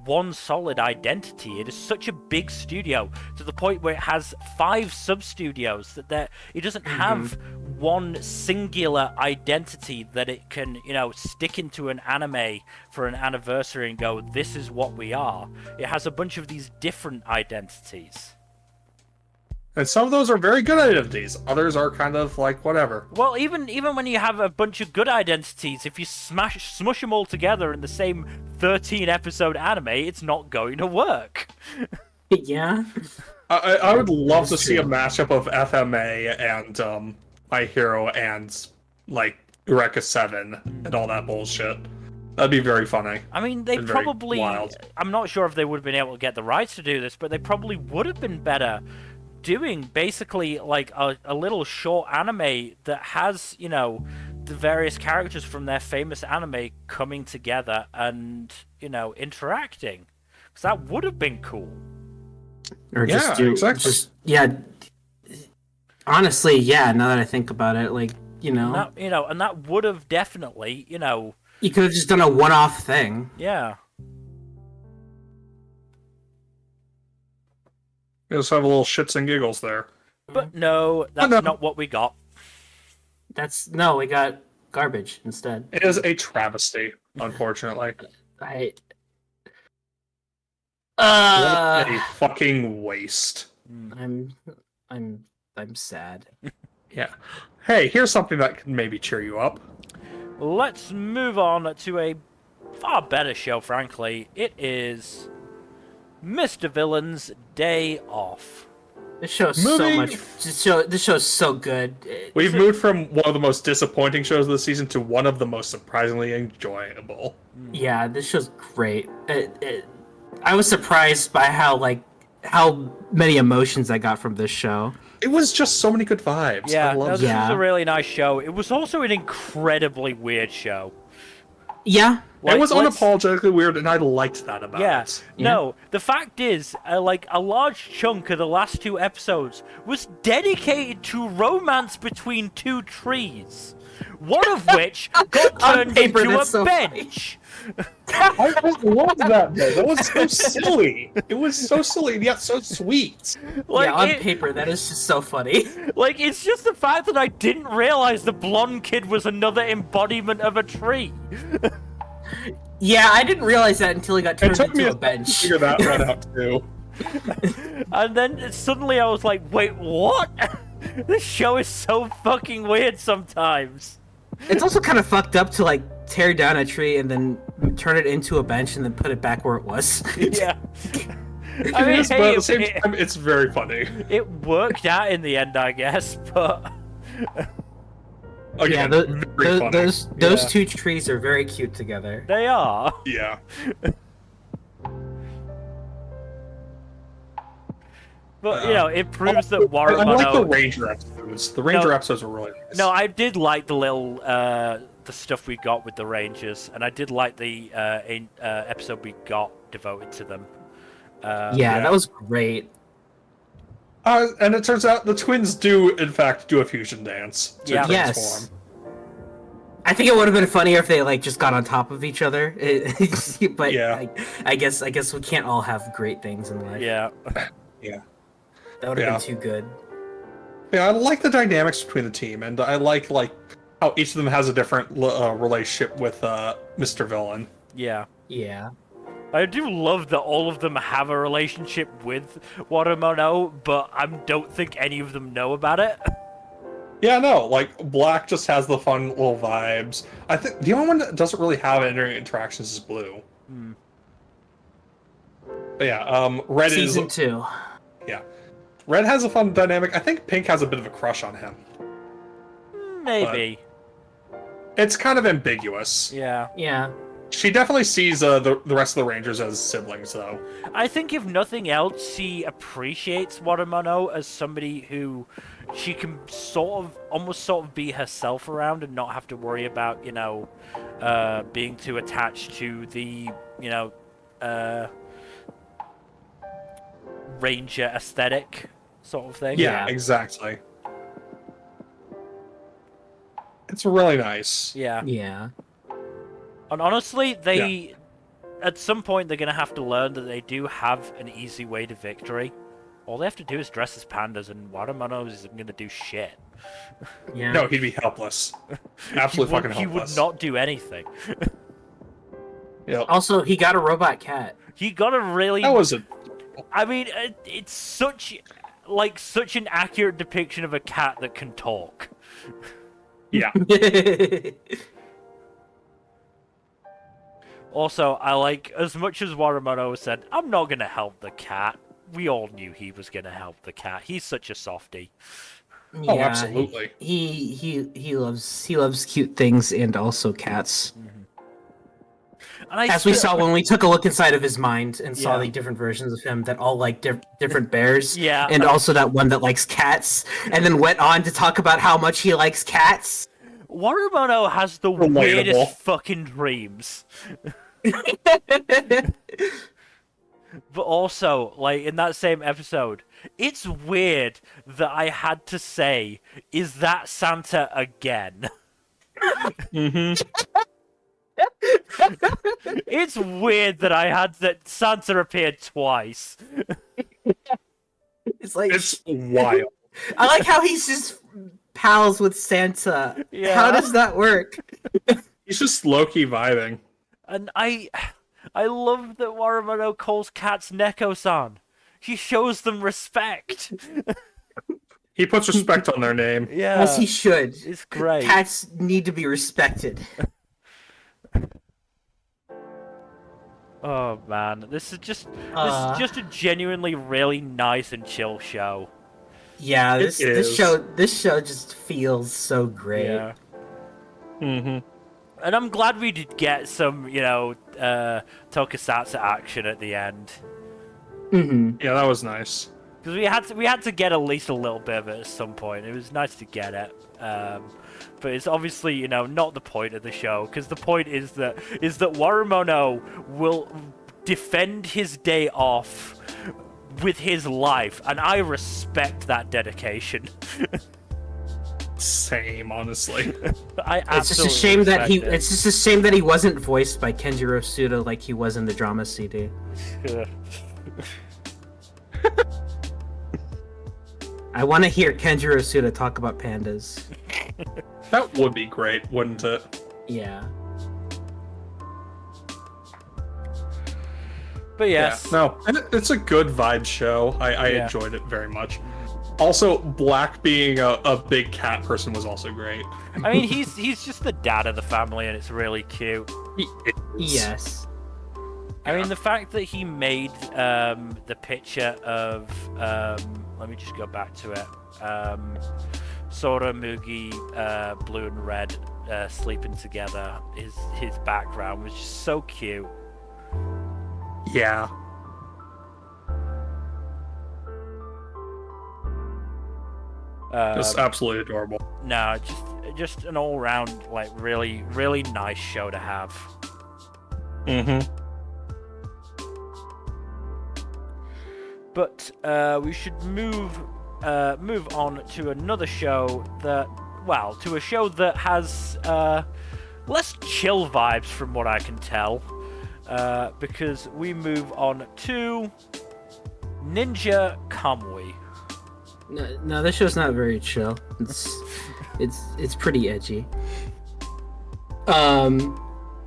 A: one solid identity. It is such a big studio to the point where it has 5 sub-studios that it doesn't have one singular identity that it can, stick into an anime for an anniversary and go, this is what we are. It has a bunch of these different identities.
B: And some of those are very good identities. Others are kind of like whatever.
A: Well, even when you have a bunch of good identities, if you smush them all together in the same 13-episode anime, it's not going to work.
C: Yeah.
B: I would love to see a mashup of FMA and My Hero and like Eureka 7 and all that bullshit. That'd be very funny.
A: I mean, they
B: And very
A: probably...
B: wild.
A: I'm not sure if they would have been able to get the rights to do this, but they probably would have been better doing basically like a little short anime that has, the various characters from their famous anime coming together and, interacting. Because that would have been cool.
C: Or just honestly, yeah, now that I think about it, like,
A: And that would have definitely,
C: you could have just done a one-off thing.
A: yeah.
B: You just have a little shits and giggles there.
A: But no, that's not what we got.
C: We got garbage instead.
B: It is a travesty, unfortunately.
C: What
B: What a fucking waste.
C: I'm sad.
B: Yeah. Hey, here's something that can maybe cheer you up.
A: Let's move on to a far better show, frankly. It is Mr. Villain's Day Off.
C: This show's
B: Moving-
C: This show's so good.
B: We've moved from one of the most disappointing shows of the season to one of the most surprisingly enjoyable.
C: Yeah, this show's great. I was surprised by how many emotions I got from this show.
B: It was just so many good vibes.
A: Yeah,
B: I
A: no,
B: love
A: this
B: it.
C: Yeah.
A: was a really nice show. It was also an incredibly weird show.
C: Yeah,
B: It was
A: let's-
B: unapologetically weird, and I liked that about
A: Yeah.
B: it.
A: No, the fact is, like, a large chunk of the last 2 episodes was dedicated to romance between 2 trees. One of which got
C: On
A: turned
C: paper,
A: into a
C: that's so funny.
A: bench.
B: I love that, though. That was so silly. It was so silly, and yet so sweet.
A: Like,
C: yeah, on
A: it-
C: paper, that is just so funny.
A: like, it's just the fact that I didn't realize the blonde kid was another embodiment of a tree.
C: Yeah, I didn't realize that until he got
B: It
C: turned
B: took me
C: into
B: a
C: a
B: second to
C: bench.
B: figure that one out, too.
A: And then suddenly I was like, wait, what? This show is so fucking weird sometimes.
C: It's also kind of fucked up to like tear down a tree and then turn it into a bench and then put it back where it was.
A: Yeah. I
B: It
A: mean,
B: is, but
A: hey,
B: at the same time, it's very funny.
A: it worked out in the end, I guess, but...
B: Again,
C: Yeah,
B: very funny.
C: those
A: Yeah.
C: 2 trees are very cute together.
A: They are.
B: Yeah.
A: But, you know, it proves that
B: I
A: Warren
B: like the
A: Mono...
B: Ranger episodes. The Ranger
A: No.
B: episodes were really nice.
A: No, I did like the little, the stuff we got with the Rangers, and I did like the episode we got devoted to them.
C: Yeah, that was great.
B: And it turns out the twins do, in fact, do a fusion dance to
A: Yeah.
C: Yes.
B: transform.
C: I think it would have been funnier if they like just got on top of each other. But
B: Yeah.
C: I guess we can't all have great things in life.
A: Yeah.
B: Yeah.
C: That would have
B: Yeah.
C: been too good.
B: Yeah, I like the dynamics between the team, and I like how each of them has a different relationship with Mr. Villain.
A: Yeah.
C: Yeah.
A: I do love that all of them have a relationship with Watamono, but I don't think any of them know about it.
B: Yeah, no, like Black just has the fun little vibes. I think the only one that doesn't really have any interactions is Blue.
A: Hmm.
B: But yeah, Red
C: Season
B: is
C: 2.
B: yeah. Red has a fun dynamic. I think Pink has a bit of a crush on him.
A: Maybe.
B: It's kind of ambiguous.
A: Yeah.
C: Yeah.
B: She definitely sees the rest of the Rangers as siblings, though.
A: I think if nothing else, she appreciates Watamono as somebody who she can almost sort of be herself around and not have to worry about, you know, being too attached to the, you know, Ranger aesthetic sort of thing.
B: Yeah,
C: Yeah.
B: exactly. It's really nice.
A: Yeah.
C: Yeah.
A: And honestly, at some point, they're going to have to learn that they do have an easy way to victory. All they have to do is dress as pandas, and Watamono isn't going to do shit.
C: Yeah.
B: No, he'd be helpless. Absolutely fucking
A: He would
B: helpless.
A: not do anything.
B: Yep.
C: Also, he got a robot cat.
A: He got a really...
B: That was a
A: I mean, it's such an accurate depiction of a cat that can talk.
B: yeah.
A: Also, I like, as much as Watamono said, I'm not going to help the cat. We all knew he was going to help the cat. He's such a softie.
C: Yeah,
B: absolutely.
C: He loves cute things and also cats.
A: And I
C: As we
A: still-
C: saw when we took a look inside of his mind and saw
A: Yeah.
C: the different versions of him that all like different bears.
A: Yeah.
C: And also that one that likes cats, and then went on to talk about how much he likes cats.
A: Watamono has the
B: Relatable.
A: weirdest fucking dreams. But also, like, in that same episode, it's weird that I had to say, is that Santa again? It's weird that Santa appeared twice.
C: It's like
B: It's wild.
C: I like how he's just pals with Santa.
A: Yeah.
C: How does that work?
B: He's just low-key vibing.
A: And I love that Watamono calls cats Neko-san. He shows them respect.
B: He puts respect on their name.
A: Yeah,
C: As he should.
A: it's great.
C: Cats need to be respected.
A: Oh man, this is just
C: Uh,
A: a genuinely really nice and chill show.
C: Yeah,
B: It
C: this
B: is.
C: show just feels so great.
A: Yeah.
B: Mm-hmm.
A: And I'm glad we did get some, tokusatsu action at the end.
C: Mm-hmm.
B: Yeah, that was nice.
A: Because we had to get at least a little bit of it at some point. It was nice to get it. But it's obviously, not the point of the show. Because the point is that Warumono will defend his day off with his life, and I respect that dedication.
B: Same, honestly.
A: I
C: It's just a
A: absolutely
C: shame that
A: respect it.
C: it's just a shame that he wasn't voiced by Kenjiro Suda like he was in the drama CD. I want to hear Kenjiro Suda talk about pandas.
B: That would be great, wouldn't it?
C: Yeah.
A: But yes.
B: Yeah, no, and it's a good vibe show. I
A: Yeah.
B: enjoyed it very much. Also, Black being a big cat person was also great.
A: I mean, he's just the dad of the family, and it's really cute.
C: Yes.
A: I mean, the fact that he made the picture of let me just go back to it. Sora, Mugi, blue and red sleeping together. His background was just so cute.
B: Yeah. Just absolutely adorable.
A: No, just an all round really really nice show to have.
B: Mm-hmm.
A: But we should move on to another show to a show that has less chill vibes from what I can tell, because we move on to Ninja Kamui.
C: No, this show's not very chill. It's pretty edgy.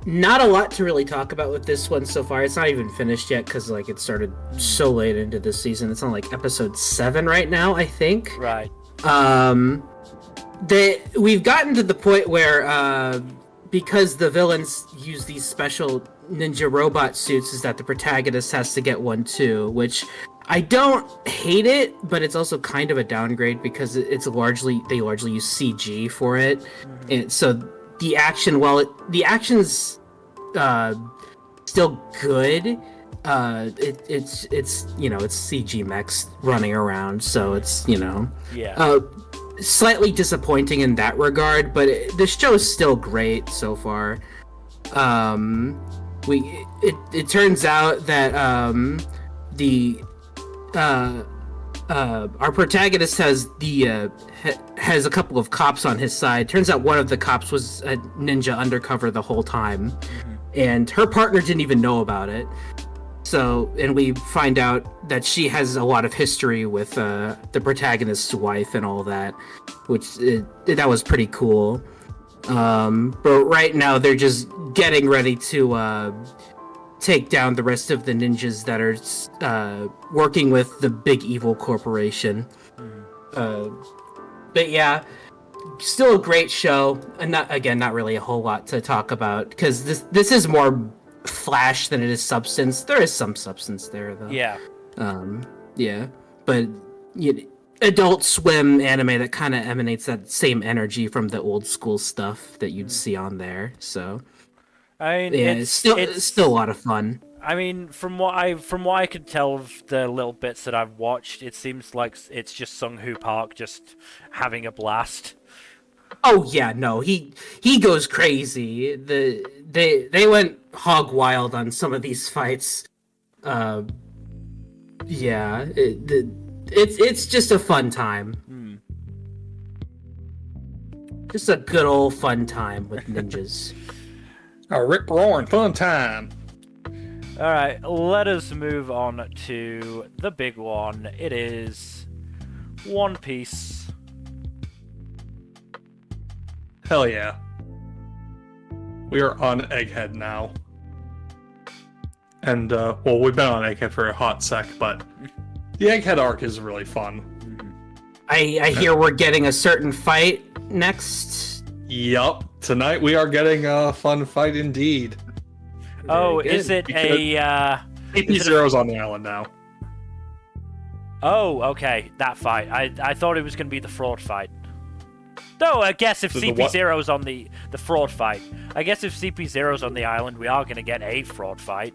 C: Not a lot to really talk about with this one so far. It's not even finished yet because it started so late into the season. It's on episode 7 right now, I think.
A: Right.
C: We've gotten to the point where because the villains use these special ninja robot suits, is that the protagonist has to get one too, which I don't hate it, but it's also kind of a downgrade because they largely use CG for it.
A: Mm-hmm.
C: And so the action, the action's still good, it's CG mechs running around, so it's
A: Yeah.
C: slightly disappointing in that regard, but the show is still great so far. It turns out that our protagonist has a couple of cops on his side. Turns out one of the cops was a ninja undercover the whole time, and her partner didn't even know about it. So, and we find out that she has a lot of history with the protagonist's wife and all that, which that was pretty cool. But right now they're just getting ready to take down the rest of the ninjas that are working with the big evil corporation. But yeah, still a great show, and not really a whole lot to talk about because this is more flash than it is substance. There is some substance there though.
A: Yeah.
C: Yeah, but Adult Swim anime that kind of emanates that same energy from the old school stuff that you'd see on there. So
A: I mean,
C: yeah, it's still a lot of fun.
A: I mean, from what I can tell of the little bits that I've watched, it seems like it's just Sung-Hoo Park just having a blast.
C: Oh yeah, no, he goes crazy. They went hog wild on some of these fights. Yeah, it's just a fun time. Just a good old fun time with ninjas.
B: A rip roaring fun time.
A: Alright, let us move on to the big one. It is One Piece.
B: Hell yeah. We are on Egghead now. And, we've been on Egghead for a hot sec, but the Egghead arc is really fun.
C: I hear we're getting a certain fight next.
B: Yup. Tonight we are getting a fun fight indeed.
A: Oh,
C: Very
A: is
C: good.
A: it a?
B: AP0's on the island now.
A: Oh, okay, that fight. I thought it was gonna be the fraud fight. No, I guess if
B: The what?
A: CP0's on the fraud fight, I guess if CP0's on the island, we are gonna get a fraud fight.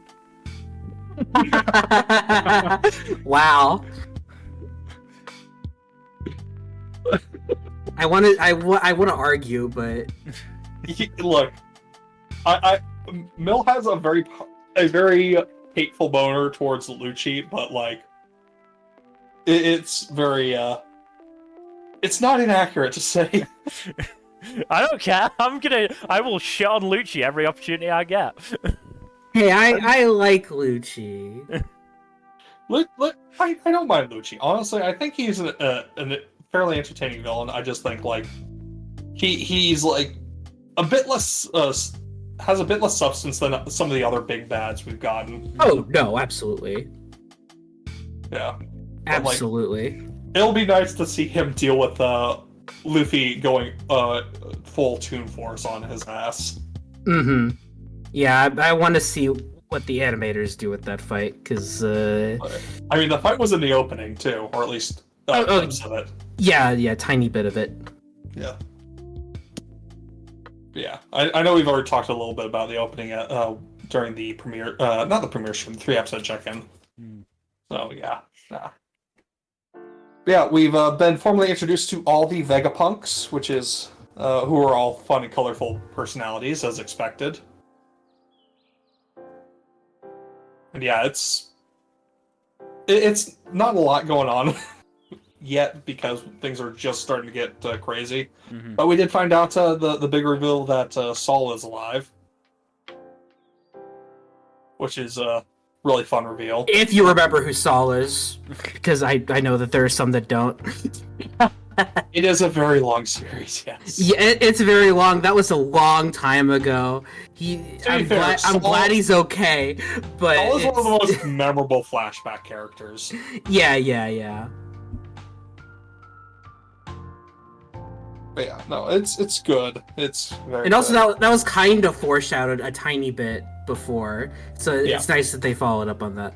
C: Wow. I want to argue, but
B: Look, Mill has a very hateful boner towards Lucci, but like, it's very it's not inaccurate to say.
A: I don't care. I will shit on Lucci every opportunity I get.
C: hey, I like Lucci.
B: Look, I don't mind Lucci. Honestly, I think he's a fairly entertaining villain. I just think like he's like a bit less has a bit less substance than some of the other big bads we've gotten.
C: Oh no, absolutely,
B: Yeah,
C: absolutely.
B: Like, it'll be nice to see him deal with Luffy going full Toon Force on his ass.
C: Mm-hmm. Yeah, I want to see what the animators do with that fight, because
B: I mean, the fight was in the opening too, or at least glimpse of it.
C: yeah, tiny bit of it.
B: Yeah. Yeah, I know we've already talked a little bit about the opening during the premiere, not the premiere stream, 3-episode check-in. So yeah, yeah, we've been formally introduced to all the Vegapunks, which is who are all fun and colorful personalities as expected. And yeah, it's not a lot going on yet because things are just starting to get crazy.
A: Mm-hmm.
B: But we did find out the big reveal that Saul is alive, which is a really fun reveal.
C: If you remember who Saul is, because I know that there are some that don't.
B: It is a very long series, yes.
C: Yeah, it's very long. That was a long time ago. I'm glad he's okay, but
B: Saul is one of the most memorable flashback characters.
C: Yeah.
B: But yeah, no, it's good. It's very.
C: And also
B: good.
C: that was kind of foreshadowed a tiny bit before, so
B: Yeah.
C: it's nice that they followed up on that.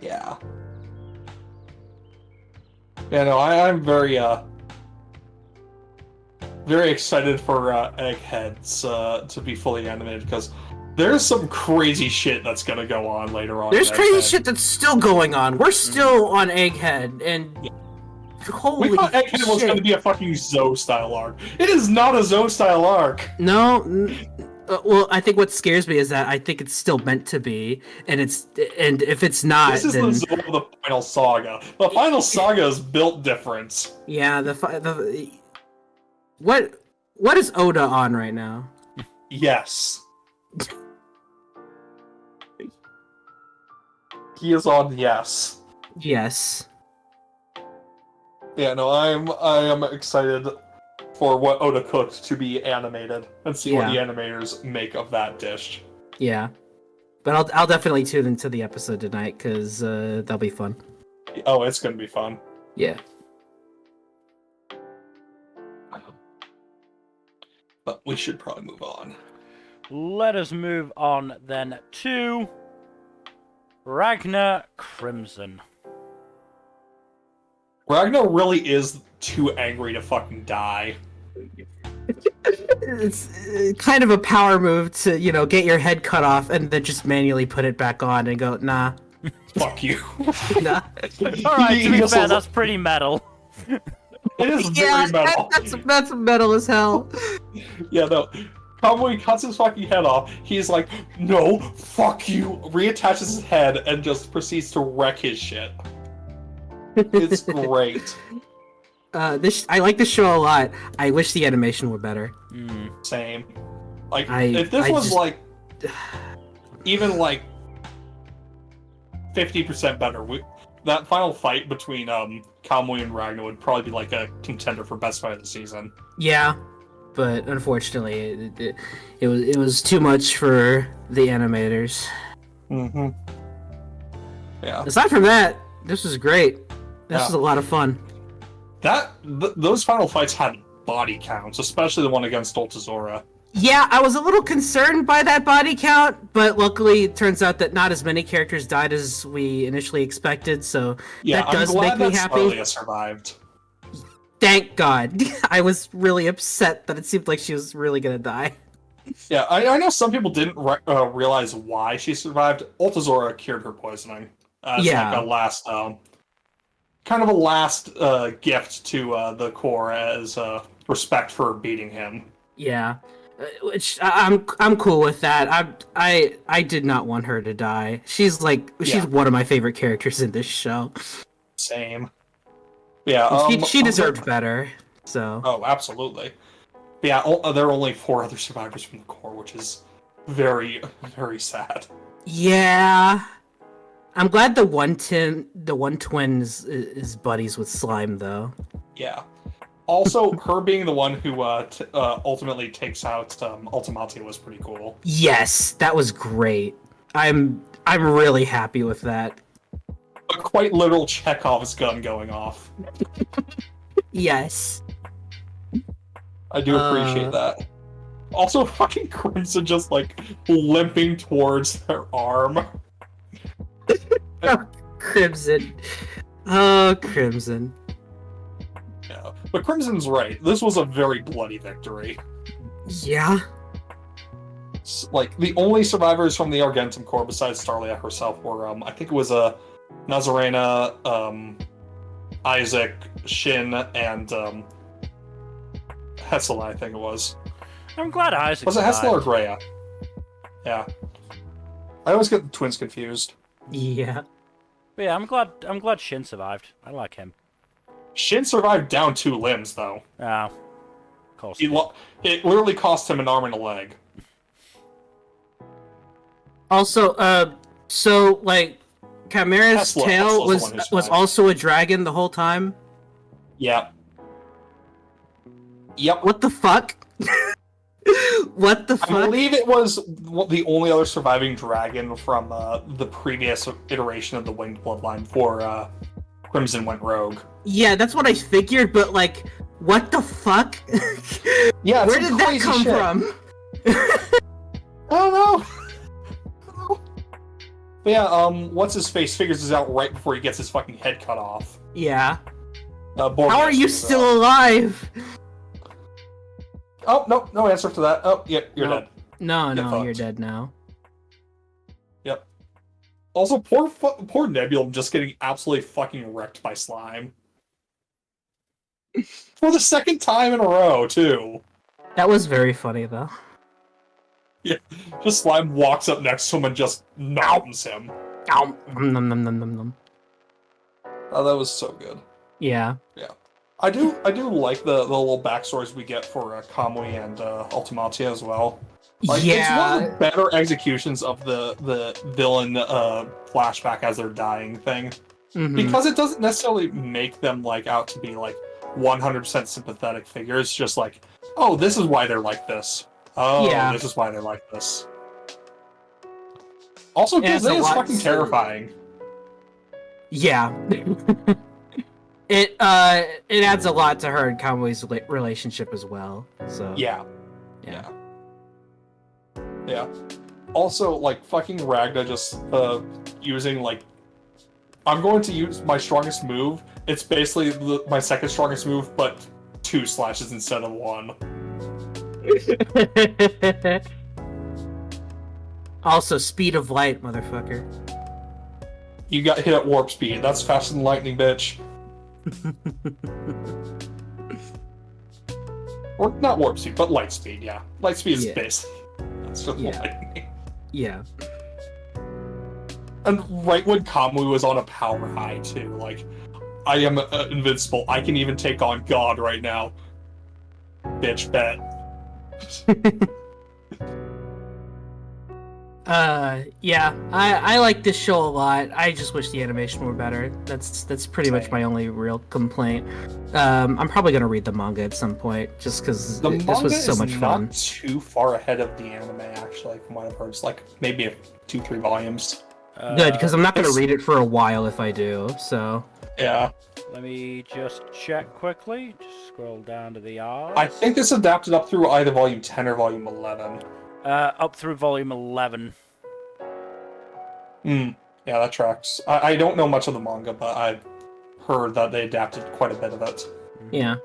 B: Yeah. Yeah, no, I'm very excited for Eggheads to be fully animated because there's some crazy shit that's gonna go on later on.
C: There's
B: in
C: crazy
B: Egghead.
C: shit that's still going on. We're still on Egghead, and holy
B: We thought Egghead was gonna be a fucking Zoe style arc. It is not a Zoe style arc.
C: No. Well, I think what scares me is that I think it's still meant to be, and if it's not,
B: This is
C: then
B: the Zoe of the final saga. The final saga is built different.
C: yeah, what is Oda on right now?
B: Yes. He is on yes.
C: Yes.
B: Yeah, no, I am excited for what Oda cooked to be animated and see what the animators make of that dish.
C: Yeah. But I'll definitely tune into the episode tonight because that'll be fun.
B: Oh, it's gonna be fun.
C: Yeah.
B: But we should probably move on.
A: Let us move on then to Ragna Crimson.
B: Ragna really is too angry to fucking die.
C: It's kind of a power move to, get your head cut off and then just manually put it back on and go, nah.
B: Fuck you.
C: Nah.
A: Alright, to be
B: He
A: fair, that's pretty metal.
B: It is
C: Yeah,
B: very metal.
C: that's metal as hell.
B: Yeah, no. Kamui cuts his fucking head off. He's like, no, fuck you. Reattaches his head and just proceeds to wreck his shit. It's great.
C: I like this show a lot. I wish the animation were better.
B: Same. Like,
C: I
B: if this was
C: just-
B: like, even like 50% better, that final fight between Kamui and Ragna would probably be like a contender for best fight of the season.
C: Yeah, but unfortunately, it was too much for the animators.
B: Mm-hmm. Yeah.
C: Aside from that, this was great. This
B: Yeah.
C: was a lot of fun.
B: those final fights had body counts, especially the one against Ultazora.
C: Yeah, I was a little concerned by that body count, but luckily it turns out that not as many characters died as we initially expected, so that does make me happy.
B: Starlia survived.
C: Thank God. I was really upset that it seemed like she was really gonna die.
B: Yeah, I know some people didn't realize why she survived. Ultazora cured her poisoning. As like a last, kind of a last gift to the Corps as respect for beating him.
C: Yeah. Which I'm cool with that. I did not want her to die. She's one of my favorite characters in this show.
B: Same. Yeah.
C: She deserved better. So.
B: Oh, absolutely. Yeah. There are only 4 other survivors from the Corps, which is very, very sad.
C: Yeah. I'm glad the one twin is buddies with Slime though.
B: Yeah. Also, her being the one who ultimately takes out Ultimati was pretty cool.
C: Yes, that was great. I'm really happy with that.
B: A quite literal Chekhov's gun going off.
C: Yes.
B: I do appreciate that. Also, fucking Crimson just like limping towards their arm.
C: Oh, Crimson. Oh, Crimson.
B: Yeah, but Crimson's right. This was a very bloody victory.
C: Yeah.
B: Like, the only survivors from the Argentum Corps besides Starlia herself were, I think it was Nazarena, Isaac, Shin, and Hessel, I think it was.
A: I'm glad Isaac
B: Was it
A: survived.
B: Hessel or Drea? Yeah. I always get the twins confused.
C: Yeah.
A: But yeah, I'm glad Shin survived. I like him.
B: Shin survived down 2 limbs, though.
A: Ah, of course.
B: It literally cost him an arm and a leg.
C: Also, so like, Chimera's tail was also a dragon the whole time.
B: Yep. Yep.
C: What the fuck? What the fuck?
B: I believe it was the only other surviving dragon from the previous iteration of the Winged Bloodline before Crimson went rogue.
C: Yeah, that's what I figured, but like, what the fuck?
B: Yeah,
C: where did that come from?
B: I don't know. But yeah, what's his face figures this out right before he gets his fucking head cut off.
C: Yeah.
B: Borges
C: How are you still alive?
B: Oh, no answer to that. Oh, yeah, you're dead.
C: No,
B: fucked.
C: you're dead now.
B: Yep. Also, poor Nebula just getting absolutely fucking wrecked by Slime. For the 2nd time in a row, too.
C: That was very funny, though.
B: Yeah, just Slime walks up next to him and just mountains him.
C: Ow. Nom, nom, nom, nom, nom.
B: Oh, that was so good.
C: Yeah.
B: Yeah. I do like the little backstories we get for Kamui and Ultimatia as well. Like,
C: yeah.
B: It's one of the better executions of the villain flashback as they're dying thing.
C: Mm-hmm.
B: Because it doesn't necessarily make them like out to be like 100% sympathetic figures, just like, oh, this is why they're like this. Oh, yeah. This is why they're like this. Also, Gazay is fucking terrifying.
C: Yeah. It adds a lot to her and Kamui's relationship as well. So
B: yeah. Also, like, fucking Ragna just using like, I'm going to use my strongest move. It's basically my 2nd strongest move, but 2 slashes instead of 1.
C: Also, speed of light, motherfucker.
B: You got hit at warp speed. That's faster than lightning, bitch. Or not warp speed, but light speed, yeah. Light speed is basically that's just lightning.
C: Yeah.
B: And right when Kamui was on a power high too, like, I am invincible. I can even take on God right now. Bitch, bet.
C: Yeah, I like this show a lot. I just wish the animation were better. That's pretty much my only real complaint. I'm probably gonna read the manga at some point, just because this was so much fun.
B: Not too far ahead of the anime, actually, from what I've heard. It's like maybe 2-3 volumes.
C: Good, because I'm not gonna read it for a while if I do. So
B: yeah,
A: Let me just check quickly. Just scroll down to the R.
B: I think this adapted up through either volume 10 or volume 11.
A: Up through volume 11.
B: Yeah, that tracks. I don't know much of the manga, but I've heard that they adapted quite a bit of it.
C: Yeah.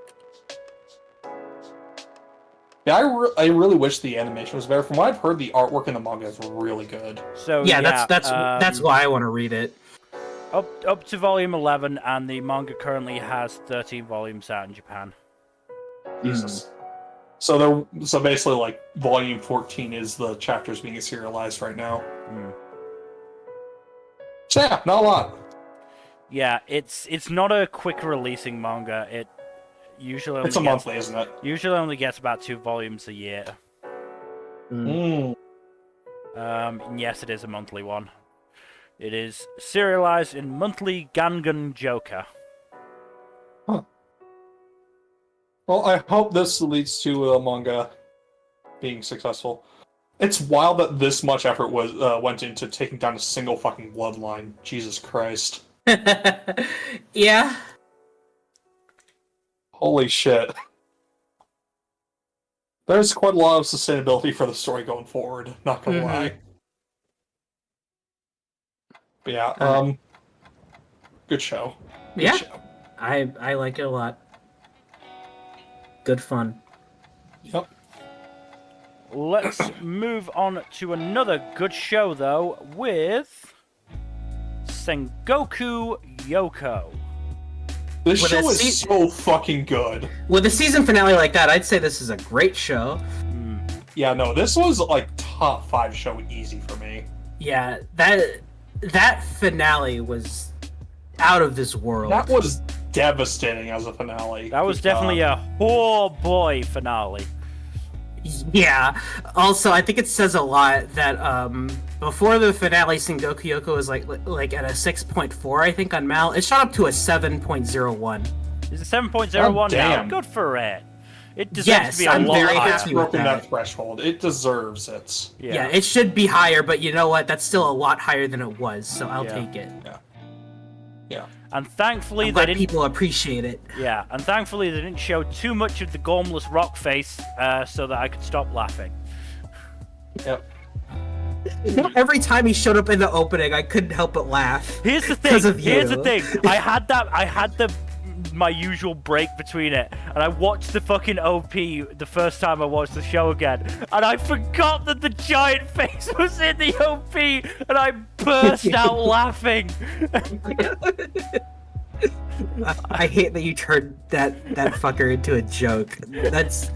B: Yeah, I really wish the animation was better. From what I've heard, the artwork in the manga is really good.
A: So
C: Yeah, that's why I want to read it.
A: Up to volume 11, and the manga currently has 13 volumes out in Japan.
B: Jesus. So basically, like, volume 14 is the chapters being serialized right now. So yeah, not a lot.
A: Yeah, it's not a quick releasing manga. It usually
B: It's a monthly, isn't it?
A: Usually only gets about 2 volumes a year. And yes, it is a monthly one. It is serialized in monthly Gangan Joker.
B: Huh. Well, I hope this leads to a manga being successful. It's wild that this much effort went into taking down a single fucking bloodline. Jesus Christ.
C: Yeah.
B: Holy shit. There's quite a lot of sustainability for the story going forward, not gonna lie. But yeah, good show. Good show.
C: I like it a lot. Good fun.
B: Yep.
A: Let's move on to another good show, though, with Sengoku Youko.
B: This show is so fucking good.
C: With a season finale like that, I'd say this is a great show.
B: Yeah, no, this was like top 5 show easy for me.
C: Yeah, that finale was out of this world.
B: That was devastating as a finale.
A: That was definitely a oh boy finale.
C: Yeah. Also, I think it says a lot that before the finale, Sengoku Youko was like at a 6.4, I think, on Mal. It shot up to a 7.01.
A: Is it 7.01 now? Good for it. It deserves to be a
C: I'm
A: lot
C: very
A: higher.
C: happy
B: It's broken that threshold. It deserves it.
C: Yeah, it should be higher, but you know what? That's still a lot higher than it was, so I'll take it.
B: Yeah.
A: And thankfully
C: I'm
A: they
C: glad
A: didn't.
C: people appreciate it.
A: Yeah, and thankfully they didn't show too much of the gormless rock face, so that I could stop laughing.
B: Yep.
C: Every time he showed up in the opening, I couldn't help but laugh.
A: Here's the thing. I had my usual break between it, and I watched the fucking OP the first time I watched the show again, and I forgot that the giant face was in the OP, and I burst out laughing.
C: I hate that you turned that fucker into a joke. That's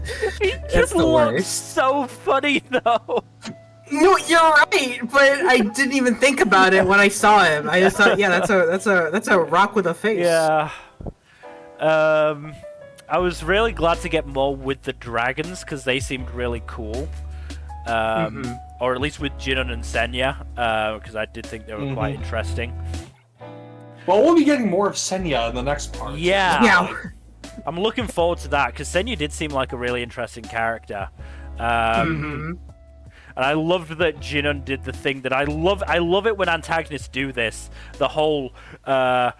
A: just
C: the
A: looks
C: worst.
A: so funny though.
C: No, you're right, but I didn't even think about it when I saw him. I just thought, yeah, that's a rock with a face.
A: Yeah. I was really glad to get more with the dragons because they seemed really cool. Or at least with Jinon and Senya, because I did think they were quite interesting.
B: Well, we'll be getting more of Senya in the next part.
A: Yeah. I'm looking forward to that because Senya did seem like a really interesting character. And I loved that Jinon did the thing that I love. I love it when antagonists do this. The whole, how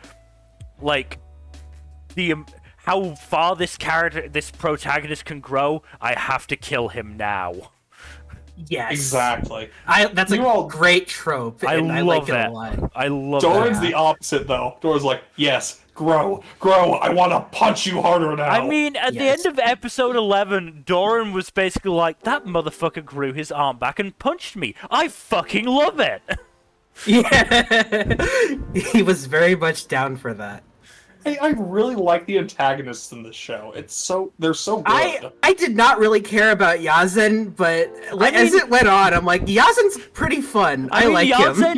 A: far this protagonist can grow. I have to kill him now.
C: Yes.
B: Exactly.
C: That's a great trope.
A: I love
C: like
A: it
C: a lot.
A: I love it.
B: Doran's the opposite, though. Doran's like, yes, grow. I want to punch you harder now.
A: I mean, at the end of episode 11, Doran was basically like, that motherfucker grew his arm back and punched me. I fucking love it.
C: Yeah. He was very much down for that.
B: I really like the antagonists in this show. They're so good.
C: I did not really care about Yazen, but as it went on, I'm like, Yazen's pretty fun. I like
A: Yazen
C: him.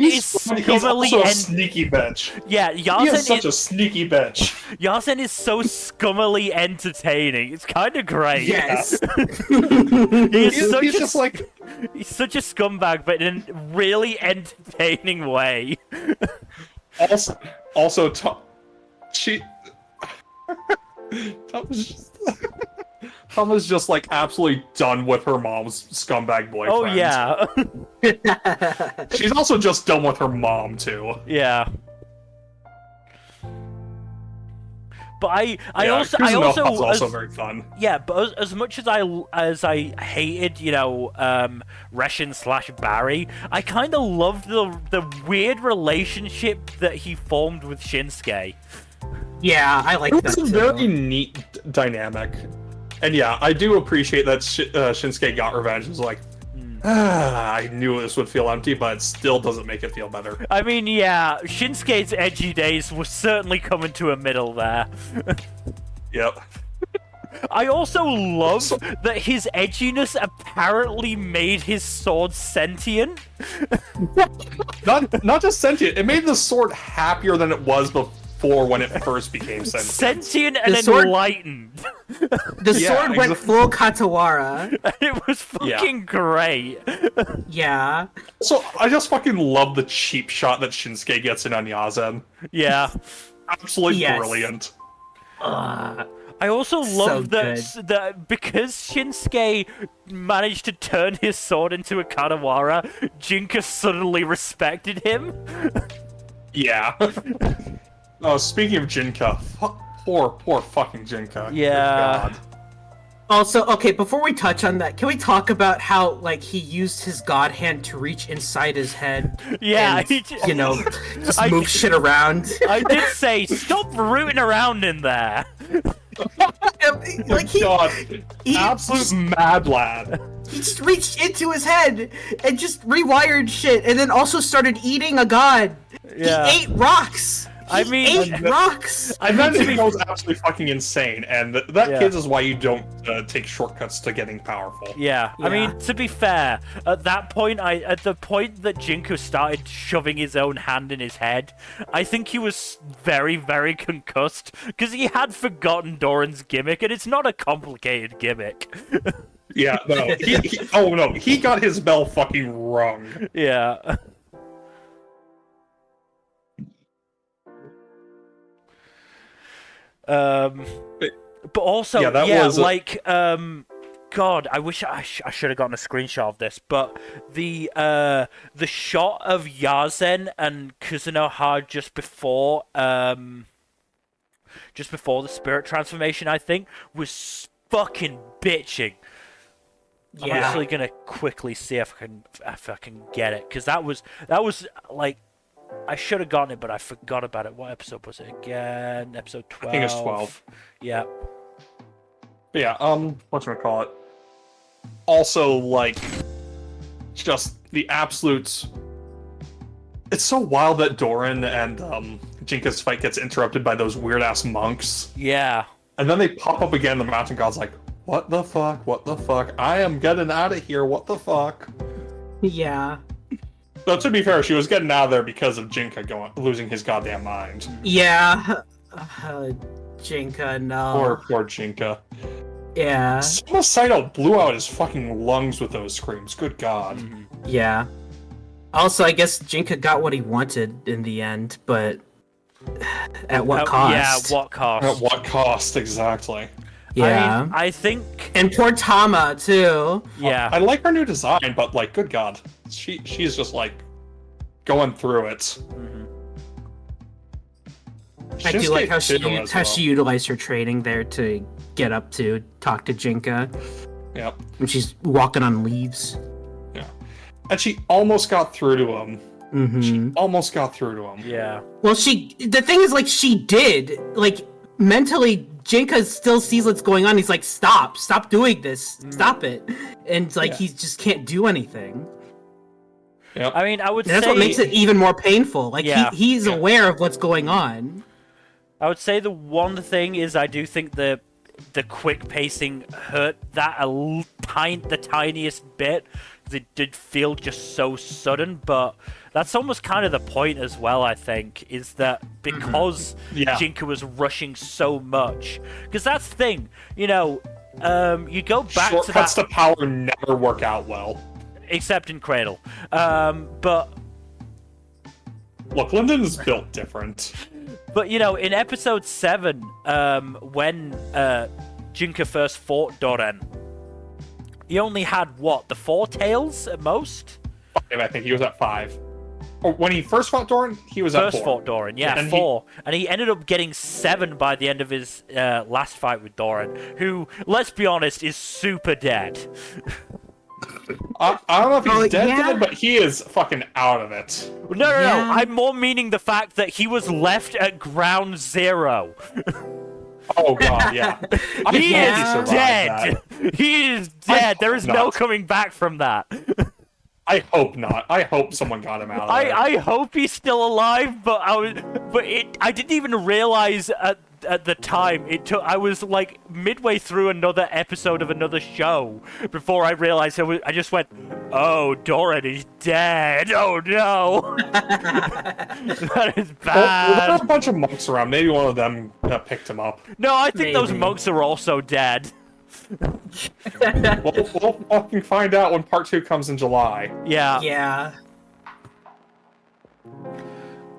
A: He's
B: also a sneaky bitch.
A: Yeah, Yazen
B: is such a sneaky bitch.
A: Yazen is so scummily entertaining. It's kind of great.
C: Yes.
B: He's just like...
A: He's such a scumbag, but in a really entertaining way.
B: Also, Tom was just like absolutely done with her mom's scumbag boyfriend.
A: Oh yeah.
B: She's also just done with her mom too.
A: Yeah. But I
B: Kusunoha's also
A: as,
B: very fun.
A: yeah, but as much as I hated, Reshin / Barry, I kind of loved the weird relationship that he formed with Shinsuke.
C: Yeah, I like that
B: It's a
C: too.
B: very neat dynamic. And yeah, I do appreciate that Shinsuke got revenge. It was like, I knew this would feel empty, but it still doesn't make it feel better.
A: I mean, yeah, Shinsuke's edgy days were certainly coming to a middle there.
B: Yep.
A: I also love that his edginess apparently made his sword sentient.
B: Not just sentient, it made the sword happier than it was before when it first became sentient.
A: Sentient and
C: The sword-
A: enlightened.
C: The sword went full Katawara.
A: It was fucking great.
C: Yeah.
B: So I just fucking love the cheap shot that Shinsuke gets in on Yazen.
A: Yeah.
B: Absolutely
C: Yes.
B: brilliant.
A: I also love that because Shinsuke managed to turn his sword into a Katawara, Jinka suddenly respected him.
B: Yeah. Oh, speaking of Jinka, poor fucking Jinka.
A: Yeah.
B: Good God.
C: Also, okay, before we touch on that, can we talk about how, like, he used his god hand to reach inside his head?
A: Yeah,
C: and,
A: he just,
C: just
A: I-
C: move shit around.
A: I did say, stop rooting around in there.
C: Like, he
B: God,
C: he-
B: absolute mad lad.
C: just reached into his head and just rewired shit, and then also started eating a god.
A: Yeah.
C: He ate rocks.
A: I
C: He
A: mean-
C: ate rocks.
B: And then he goes absolutely fucking insane, and that,
A: Yeah.
B: kids, is why you don't take shortcuts to getting powerful.
A: Yeah, I
C: Yeah.
A: mean, to be fair, at that point, at the point that Jinko started shoving his own hand in his head, I think he was very, very concussed, because he had forgotten Doran's gimmick, and it's not a complicated gimmick.
B: Yeah, no. Oh no, he got his bell fucking rung.
A: Yeah. But also,
B: Yeah, that
A: yeah,
B: was
A: like, God, I wish I should have gotten a screenshot of this, but the shot of Yazen and Kuzunoha just before the spirit transformation, I think, was fucking bitching. I'm
C: Yeah.
A: actually gonna quickly see if I can get it, because that was like, I should have gotten it, but I forgot about it. What episode was it again? Episode 12.
B: I think it's 12.
A: Yeah.
B: But yeah, whatchamacallit. Also, like, just the absolute... It's so wild that Doran and Jinka's fight gets interrupted by those weird-ass monks.
A: Yeah.
B: And then they pop up again, the Mountain God's like, what the fuck, what the fuck? I am getting out of here, what the fuck?
C: Yeah.
B: But to be fair, she was getting out of there because of Jinka losing his goddamn mind.
C: Yeah. Jinka, no.
B: Poor Jinka.
C: Yeah.
B: Soma Saito blew out his fucking lungs with those screams. Good God.
C: Yeah. Also, I guess Jinka got what he wanted in the end, but at what cost?
A: Yeah, what cost?
B: At what cost, exactly?
C: Yeah.
A: I mean, I think...
C: And poor Tama, too.
A: Yeah.
B: I like her new design, but, like, good God. She's just, like, going through it.
C: I do like how she
B: Shinsuke too, as
C: she utilized her training there to get up to talk to Jinka
B: Yep.
C: when she's walking on leaves.
B: Yeah. And she almost got through to him.
C: Mm-hmm.
B: Almost got through to him.
A: Yeah.
C: Well, the thing is, like, she did. Like, mentally, Jinka still sees what's going on. He's like, stop doing this. Stop it. And, like, he just can't do anything.
B: Yep.
A: I mean, I would
C: And that's
A: say...
C: what makes it even more painful. Like,
A: Yeah.
C: he's aware of what's going on.
A: I would say the one thing is I do think the quick pacing hurt that the tiniest bit, because it did feel just so sudden, but that's almost kind of the point as well, I think, is that because Jinka was rushing so much, because that's the thing, you go back
B: Shortcuts
A: to
B: to power never work out well.
A: except in Cradle, but
B: Look, Lyndon's built different.
A: But, in episode 7, when Jinka first fought Doran, he only had, the 4 tails at most?
B: 5, I think he was at 5. when he first fought Doran, he was at 4.
A: First fought Doran, yeah,
B: And
A: 4. And he ended up getting 7 by the end of his last fight with Doran, who, let's be honest, is super dead.
B: I don't know if he's dead,
C: yeah.
B: but he is fucking out of it.
A: No,
C: Yeah.
A: I'm more meaning the fact that he was left at ground 0.
B: Oh god, yeah.
A: He
B: I
A: is
B: hope he survived
A: dead!
B: that.
A: He is dead! There is
B: hope
A: no
B: not.
A: coming back from that.
B: I hope not. I hope someone got him out of there.
A: I hope he's still alive, but I didn't even realize at the time. I was like midway through another episode of another show before I realized I just went, "Oh, Doran is dead. Oh no." That is
B: Well, there
A: bad.
B: were a bunch of monks around. Maybe one of them picked him up.
A: No, I think those
C: Maybe.
A: monks are also dead.
B: We'll fucking find out when part 2 comes in July.
A: Yeah.
C: Yeah.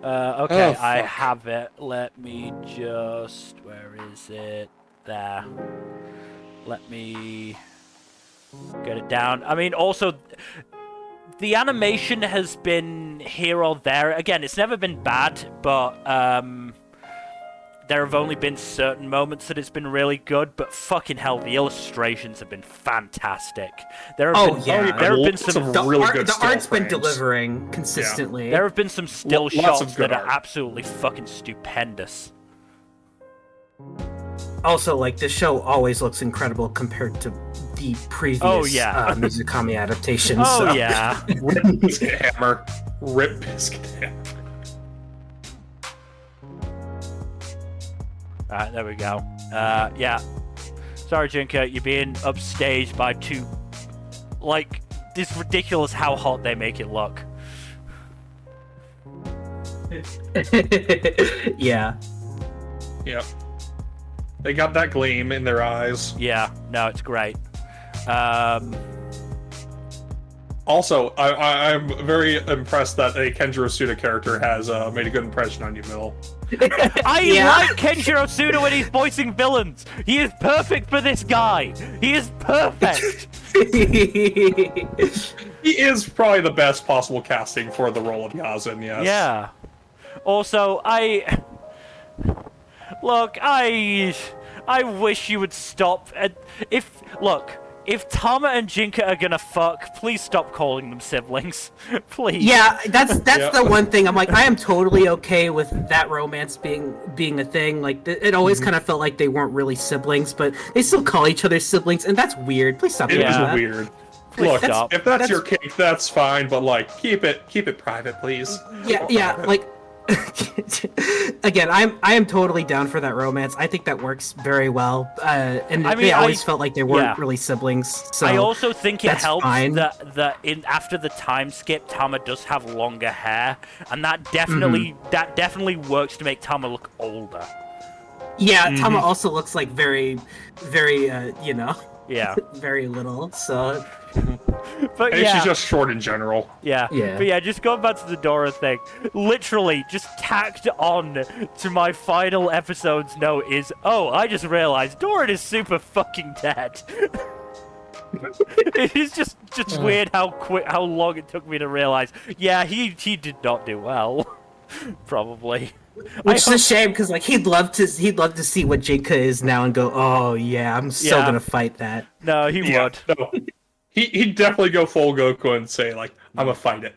A: Okay,
B: Oh,
A: I
B: fuck.
A: have it. Let me just... Where is it? There. Let me get it down. I mean, also, the animation has been here or there. Again, it's never been bad, but there have only been certain moments that it's been really good, but fucking hell, the illustrations have been fantastic. There have been,
C: yeah.
A: there have been
B: Lots
A: some
B: of really good
C: The
B: still
C: art's been
B: frames.
C: delivering consistently.
A: There have been some still
B: Lots of
A: shots
B: good
A: that are
B: art.
A: absolutely fucking stupendous.
C: Also, like, the show always looks incredible compared to the previous
A: Oh, yeah.
C: Mizukami adaptations.
A: Oh,
C: so.
A: yeah.
B: Rip Biscuit Hammer. Rip Biscuit Hammer.
A: Alright, there we go. Yeah. Sorry, Junker, you're being upstaged by 2... Like, it's ridiculous how hot they make it look.
C: Yeah.
B: Yep. They got that gleam in their eyes.
A: Yeah, no, it's great.
B: Also, I'm very impressed that a Kenjiro Suda character has made a good impression on you, Mill.
A: I
C: Yeah.
A: like Kenjiro Tsuda when he's voicing villains! He is perfect for this guy! He is perfect!
B: He is probably the best possible casting for the role of Yazin, yes.
A: Yeah. Also, Look, I wish you would stop. If Tama and Jinka are gonna fuck, please stop calling them siblings. Please.
C: Yeah, that's
B: Yeah.
C: the one thing. I'm like, I am totally okay with that romance being a thing. Like, it always kind of felt like they weren't really siblings, but they still call each other siblings, and that's weird. Please stop
B: It
C: doing
B: is
A: Yeah.
C: that.
B: weird.
A: Please
B: Look,
A: stop.
B: if that's your kink, that's fine, but like, keep it private, please.
C: Yeah, like. Again, I am totally down for that romance. I think that works very well. And
A: I mean,
C: they always felt like they weren't
A: yeah.
C: really siblings. So
A: I also think it
C: that's
A: helps
C: fine.
A: that after the time skip, Tama does have longer hair, and that definitely works to make Tama look older.
C: yeah, Tama also looks like very, very
A: Yeah.
C: very little. So
A: But
B: And
A: yeah.
B: she's just short in general.
A: Yeah.
C: Yeah.
A: But yeah, just going back to the Dora thing, literally just tacked on to my final episode's note is, oh, I just realized Doran is super fucking dead. It is just weird how long it took me to realize. Yeah, he did not do well. Probably.
C: which is a shame because like he'd love to see what Jinka is now and go, oh yeah, I'm still
A: Yeah.
C: gonna fight that.
A: No, he would.
B: No. He'd definitely go full Goku and say, like, I'm gonna fight it.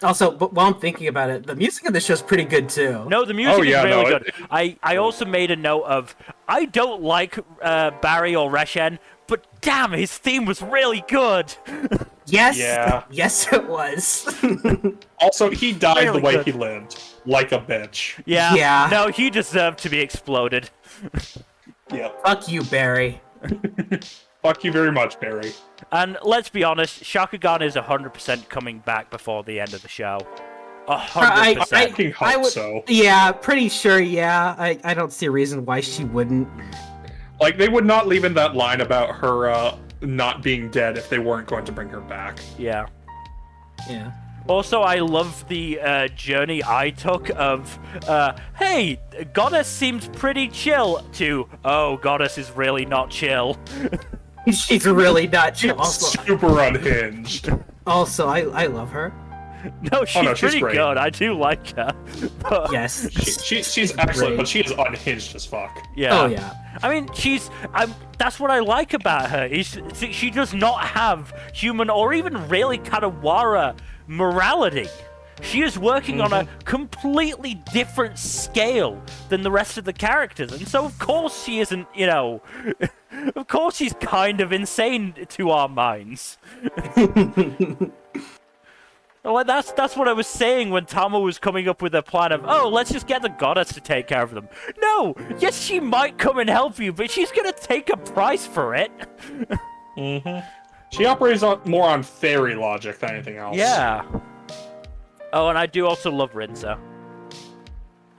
C: Also, but while I'm thinking about it, the music of the show's pretty good too.
A: No, the music
B: yeah,
A: is really
B: no,
A: good. I also made a note of, I don't like Barry or Reshen, but damn, his theme was really good.
C: Yes,
B: Yeah.
C: yes, it was.
B: Also, he died
A: Really
B: the way
A: good.
B: he lived. Like a bitch.
A: Yeah.
C: Yeah.
A: No, he deserved to be exploded.
B: Yep.
C: Fuck you, Barry.
B: Fuck you very much, Barry.
A: And let's be honest, Shakugan is 100% coming back before the end of the show. 100%.
B: I fucking hope
C: I would,
B: so.
C: Yeah, pretty sure. Yeah, I don't see a reason why she wouldn't.
B: Like, they would not leave in that line about her not being dead if they weren't going to bring her back.
A: Yeah.
C: Yeah.
A: Also, I love the journey I took of, hey, Goddess seems pretty chill, to, oh, Goddess is really not chill.
C: She's really not chill. Also,
B: Super unhinged.
C: Also, I love her.
A: No, she's pretty
B: great.
A: good. I do like her. But,
C: Yes.
B: She's excellent,
C: Great.
B: but she is unhinged as fuck.
A: yeah.
C: Oh yeah.
A: I mean, that's what I like about her. Is she does not have human or even really Kadawara morality. She is working on a completely different scale than the rest of the characters, and so of course she isn't. Of course she's kind of insane to our minds. Well, that's what I was saying when Tama was coming up with a plan of, oh, let's just get the goddess to take care of them. No! Yes, she might come and help you, but she's gonna take a price for it.
B: She operates more on fairy logic than anything else.
A: Yeah. Oh, and I do also love Rinza.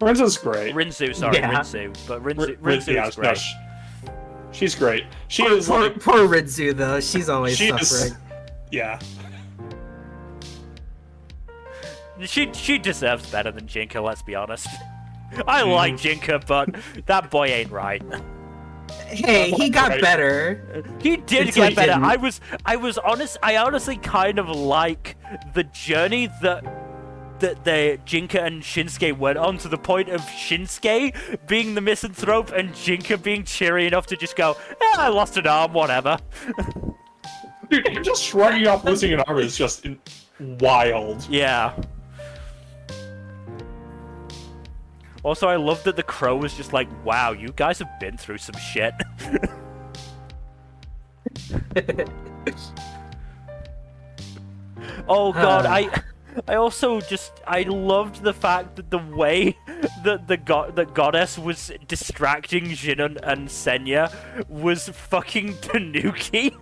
B: Rinza's great.
A: Rinzu, sorry,
C: Yeah.
A: Rinzu. But Rinzu
B: Yeah,
A: is great.
B: she's great. She
C: Poor,
B: is like,
C: poor Rinzu though. She's always
B: she
C: suffering.
B: is, yeah.
A: She deserves better than Jinka, let's be honest. I like Jinka, but that boy ain't right.
C: Hey, he got
B: Right.
C: better.
A: He did
C: Until
A: get
C: he
A: better.
C: didn't.
A: I honestly kind of like the journey that the Jinka and Shinsuke went on, to the point of Shinsuke being the misanthrope and Jinka being cheery enough to just go, I lost an arm, whatever.
B: Dude, you're just shrugging off losing an arm is just wild.
A: Yeah. Also, I love that the crow was just like, wow, you guys have been through some shit. Oh god, I also I loved the fact that the way that the goddess was distracting Jin and Senya was fucking Tanuki.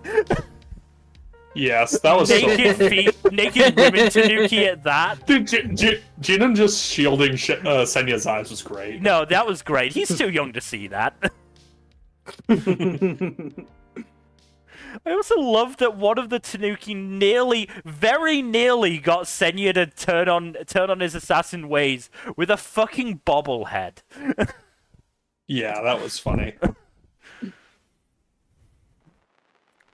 B: Yes, that was
A: Naked feet, naked women Tanuki at that.
B: Dude, Jinan just shielding Senya's eyes was great.
A: No, that was great. He's too young to see that. I also love that one of the Tanuki very nearly got Senya to turn on his assassin ways with a fucking bobblehead.
B: Yeah, that was funny.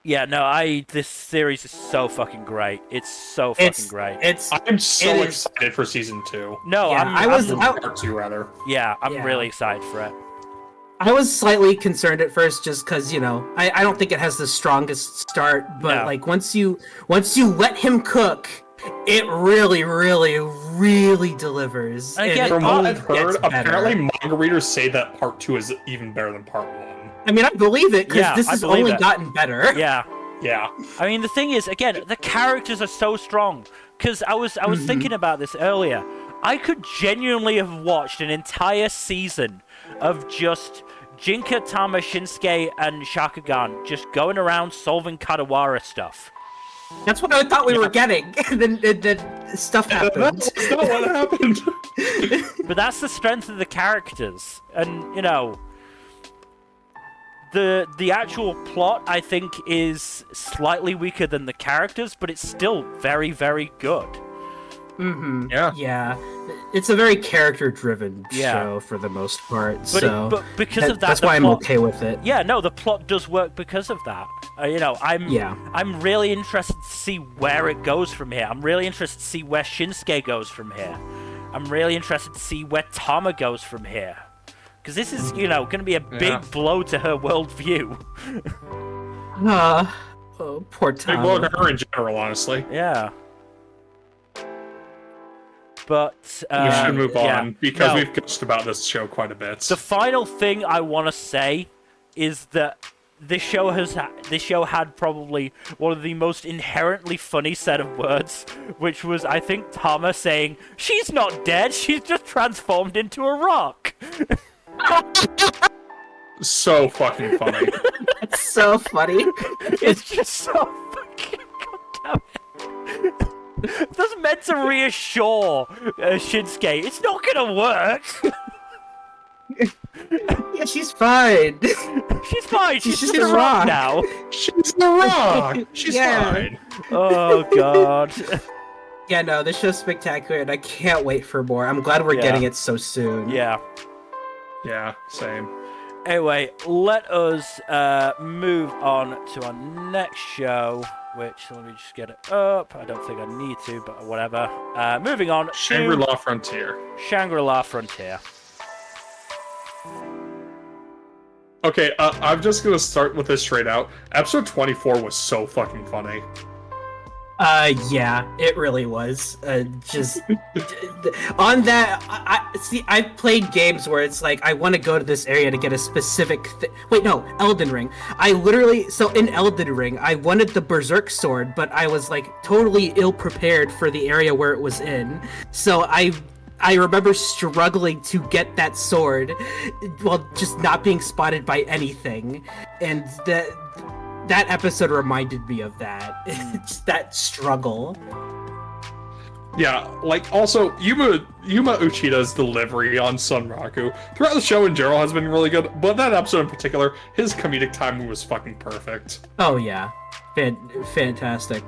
A: Yeah, no, this series is so fucking great. It's so fucking great.
B: I'm so excited for season 2.
A: No,
C: Yeah,
B: Part 2, rather.
A: I'm really excited for it.
C: I was slightly concerned at first, just because I don't think it has the strongest start, but
A: No.
C: like once you let him cook, it really, really, really delivers.
A: And again,
B: From what I've
C: gets
B: heard,
C: better.
B: apparently manga readers say that part 2 is even better than part 1.
C: I mean, I believe it, because
A: Yeah,
C: this
A: I
C: has
A: believe
C: only
A: it.
C: gotten better.
A: Yeah.
B: Yeah.
A: I mean, the thing is, again, the characters are so strong. Because I was thinking about this earlier. I could genuinely have watched an entire season of just Jinka, Tama, Shinsuke, and Shakugan just going around solving Kadawara stuff.
C: That's what I thought we were getting. And then stuff happened.
B: That's not what happened.
A: But that's the strength of the characters. And, the actual plot, I think, is slightly weaker than the characters, but it's still very, very good.
C: Mm-hmm.
B: Yeah.
C: Yeah. It's a very character-driven
A: Yeah.
C: show for the most part,
A: But,
C: so
A: but because of that,
C: that's
A: the
C: why I'm
A: plot,
C: okay with it.
A: Yeah, no, the plot does work because of that. I'm really interested to see where it goes from here. I'm really interested to see where Shinsuke goes from here. I'm really interested to see where Tama goes from here. Because this is, going to be a big blow to her worldview.
C: Oh, poor
B: Big
C: Tom.
B: blow to her in general, honestly.
A: Yeah. But
B: We should move on, because
A: No.
B: we've gushed about this show quite a bit.
A: The final thing I want to say is that this show had probably one of the most inherently funny set of words, which was, I think, Tama saying, "She's not dead, she's just transformed into a rock."
B: So fucking funny.
C: It's so funny.
A: It's just so fucking goddamn it. That's meant to reassure Shinsuke. It's not gonna work.
C: Yeah, she's fine.
A: She's fine. She's just
C: a
A: a rock
C: rock.
A: now.
B: She's the rock. She's
C: Yeah.
B: fine.
A: Oh god.
C: Yeah, no, this show's spectacular, and I can't wait for more. I'm glad we're
A: Yeah.
C: getting it so soon.
A: Yeah.
B: Yeah, same.
A: Anyway, let us move on to our next show, which, let me just get it up. I don't think I need to, but whatever. Moving on
B: Shangri-La Frontier.
A: Shangri-La Frontier.
B: Okay, I'm just gonna start with this straight out. Episode 24 was so fucking funny.
C: Yeah, it really was. Just on that, I've played games where it's like I want to go to this area to get a specific. Wait, no, Elden Ring. So in Elden Ring, I wanted the Berserk sword, but I was like totally ill prepared for the area where it was in. So I remember struggling to get that sword while just not being spotted by anything, and that episode reminded me of that. It's that struggle.
B: Yeah, like, also, Yuma Uchida's delivery on Sunraku throughout the show in general has been really good, but that episode in particular, his comedic timing was fucking perfect.
C: Oh yeah. Fantastic.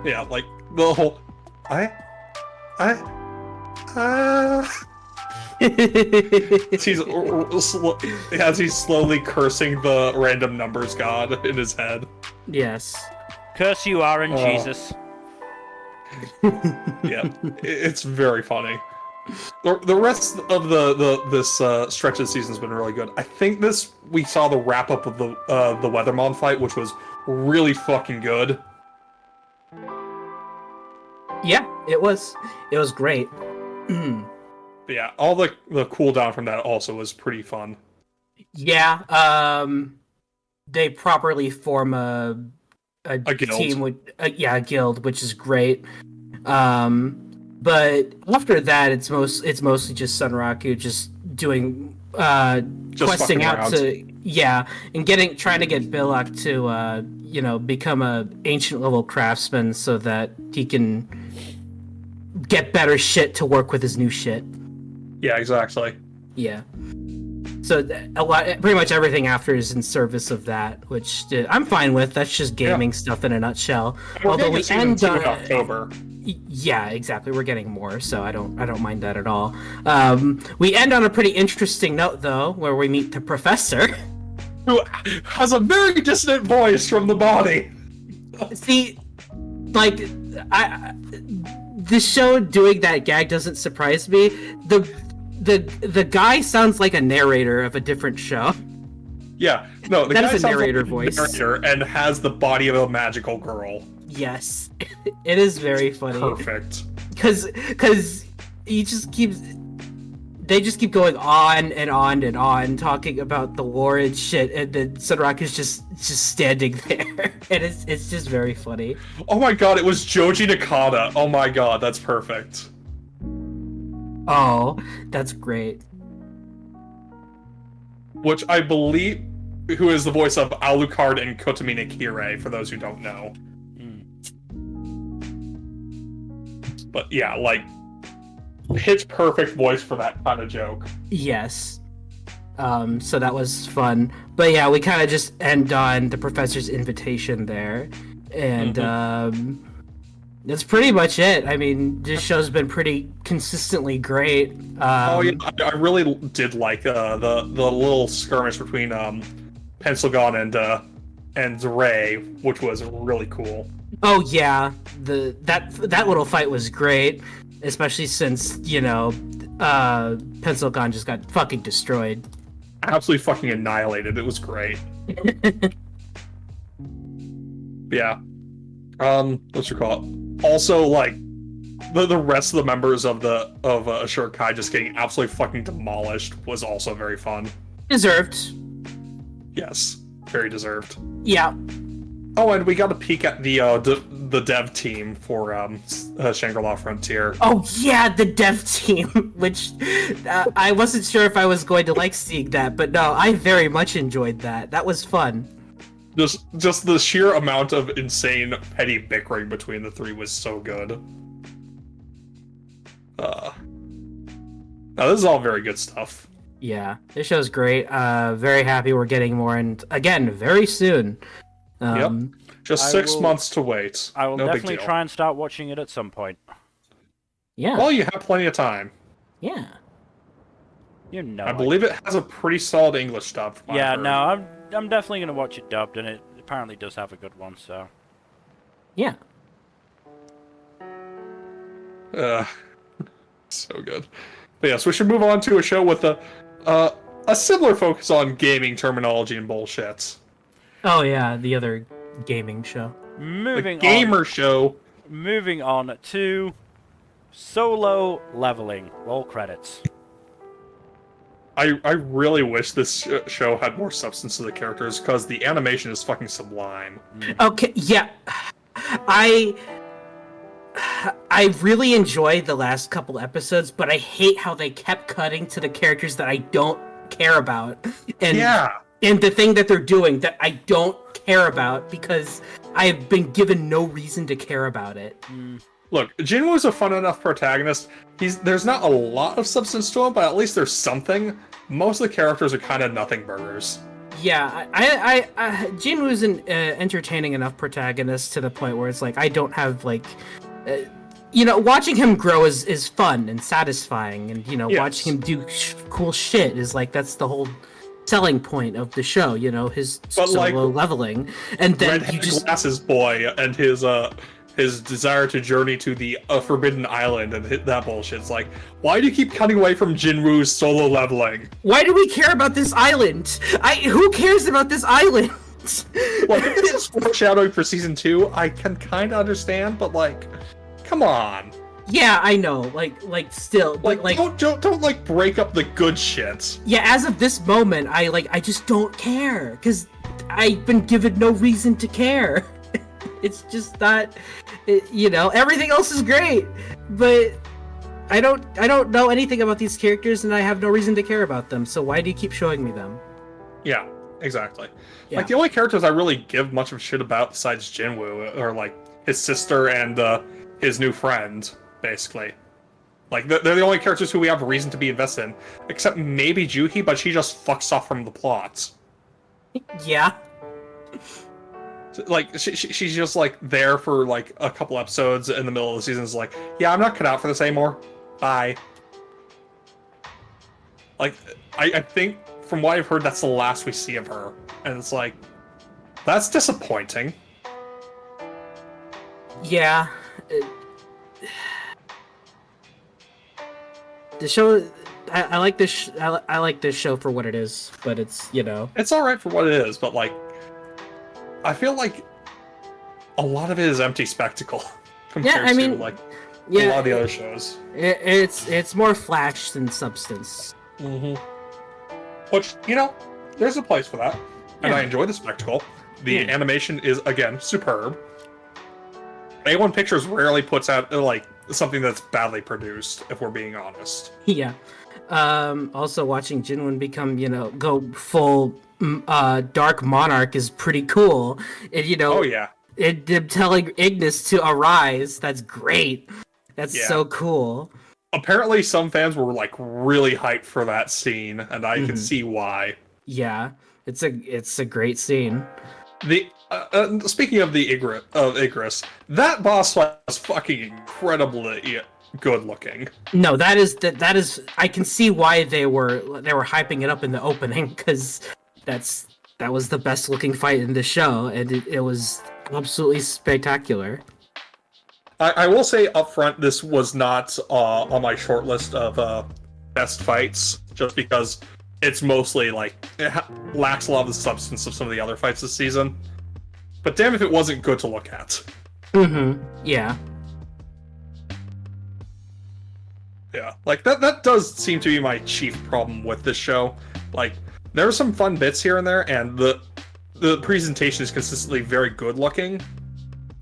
B: Yeah, like, the whole... as he's slowly cursing the random numbers god in his head.
C: Yes.
A: Curse you, Aaron, Jesus.
B: Yeah, it's very funny. The rest of this stretch of the season's been really good. I think we saw the wrap up of the Weathermon fight, which was really fucking good.
C: Yeah, it was great.
B: Yeah, all the cooldown from that also was pretty fun.
C: Yeah, they properly form a
B: guild.
C: team with a guild, which is great. But after that, it's mostly just Sunraku just doing questing out to and trying to get Billock to become a ancient level craftsman so that he can get better shit to work with his new shit.
B: Yeah, exactly.
C: Yeah. So pretty much everything after is in service of that, which I'm fine with. That's just gaming stuff in a nutshell.
B: Although we end in October.
C: Yeah, exactly. We're getting more, so I don't mind that at all. We end on a pretty interesting note, though, where we meet the professor,
B: who has a very dissonant voice from the body.
C: See, like the show doing that gag doesn't surprise me. The guy sounds like a narrator of a different show.
B: Yeah, no, the guy
C: is a narrator
B: like
C: voice,
B: narrator and has the body of a magical girl.
C: Yes, it is very funny.
B: Perfect.
C: Because they just keep going on and on and on talking about the war and shit, and then Sunraku's just standing there, and it's just very funny.
B: Oh my god, it was Joji Nakata. Oh my god, that's perfect.
C: Oh, that's great.
B: Which I believe, who is the voice of Alucard and Kotomine Kirei, for those who don't know. But yeah, like, pitch perfect voice for that kind of joke. Yes.
C: So that was fun. But yeah, we kind of just end on the professor's invitation there. And that's pretty much it. I mean, this show's been pretty consistently great.
B: Oh yeah, I really did like the little skirmish between Pencilgon and Ray, which was really cool.
C: Oh yeah, that little fight was great, especially since Pencilgon just got fucking destroyed.
B: Absolutely fucking annihilated. It was great. Yeah. What's your call it? Also, like, the rest of the members of Ashura Kai just getting absolutely fucking demolished was also very fun.
C: Deserved.
B: Yes, very deserved.
C: Yeah.
B: Oh, and we got a peek at the dev team for Shangri-La Frontier.
C: Oh yeah, the dev team, which I wasn't sure if I was going to like seeing that, but no, I very much enjoyed that. That was fun.
B: Just the sheer amount of insane petty bickering between the three was so good. Now this is all very good stuff.
C: Yeah, this show's great. Very happy we're getting more, and again, very soon.
B: Yep. Just 6 months to wait.
A: I will definitely try and start watching it at some point.
C: Yeah.
B: Well, you have plenty of time.
C: Yeah.
A: You know.
B: I believe it has a pretty solid English dub. from what
A: Yeah,
B: I've heard.
A: no, I'm definitely gonna watch it dubbed, and it apparently does have a good one. So.
C: Yeah.
B: So good. But yes, we should move on to a show with a similar focus on gaming terminology and bullshit.
C: Oh yeah, the other gaming show.
A: Moving
B: The gamer show.
A: Moving on to Solo Leveling. Roll credits.
B: I really wish this show had more substance to the characters because the animation is fucking sublime.
C: Okay, yeah. I really enjoyed the last couple episodes, but I hate how they kept cutting to the characters that I don't care about. And and the thing that they're doing that I don't care about because I've been given no reason to care about it.
B: Look, Jinwoo's a fun enough protagonist. There's not a lot of substance to him, but at least there's something. Most of the characters are kind of nothing burgers.
C: Yeah, Jinwoo's an entertaining enough protagonist to the point where it's like I don't have like, watching him grow is fun and satisfying, and watching him do cool shit is like that's the whole selling point of the show. His solo leveling, and then
B: Red Glasses Boy and his desire to journey to the Forbidden Island and hit that bullshit. It's like, why do you keep cutting away from Jinwoo's solo leveling?
C: Why do we care about this island? Who cares about this island?
B: Look, if this is foreshadowing for season 2, I can kind of understand, but like, come on.
C: Yeah, I know. Still,
B: don't like break up the good shit.
C: Yeah, as of this moment, I just don't care because I've been given no reason to care. It's just not, everything else is great, but I don't know anything about these characters, and I have no reason to care about them. So why do you keep showing me them?
B: Yeah, exactly.
C: Yeah.
B: Like the only characters I really give much of shit about besides Jinwoo are like his sister and his new friend, basically. Like they're the only characters who we have reason to be invested in, except maybe Juhi, but she just fucks off from the plot.
C: Yeah.
B: Like she's just like there for like a couple episodes in the middle of the season. Is like, yeah, I'm not cut out for this anymore. Bye. Like I think from what I've heard, that's the last we see of her, and it's like that's disappointing.
C: Yeah. The show, I like this. I like this show for what it is, but it's
B: it's all right for what it is, but like. I feel like a lot of it is empty spectacle compared to like a lot of the other shows.
C: It's more flash than substance.
B: Mm-hmm. Which there's a place for that, and I enjoy the spectacle. The animation is again superb. A1 Pictures rarely puts out like something that's badly produced, if we're being honest.
C: Yeah. Also, watching Jinwoo become go full. Dark Monarch is pretty cool. And,
B: oh yeah.
C: Them telling Ignis to arise, that's great. That's so cool.
B: Apparently some fans were like really hyped for that scene, and I can see why.
C: Yeah, it's a great scene.
B: The speaking of the Igris, that boss fight was fucking incredibly good looking.
C: No, that is I can see why they were hyping it up in the opening, because that was the best looking fight in the show, and it was absolutely spectacular.
B: I will say up front, this was not on my short list of best fights, just because it's mostly like it lacks a lot of the substance of some of the other fights this season. But damn if it wasn't good to look at.
C: Yeah.
B: Yeah, like that does seem to be my chief problem with this show. Like, there are some fun bits here and there, and the presentation is consistently very good looking.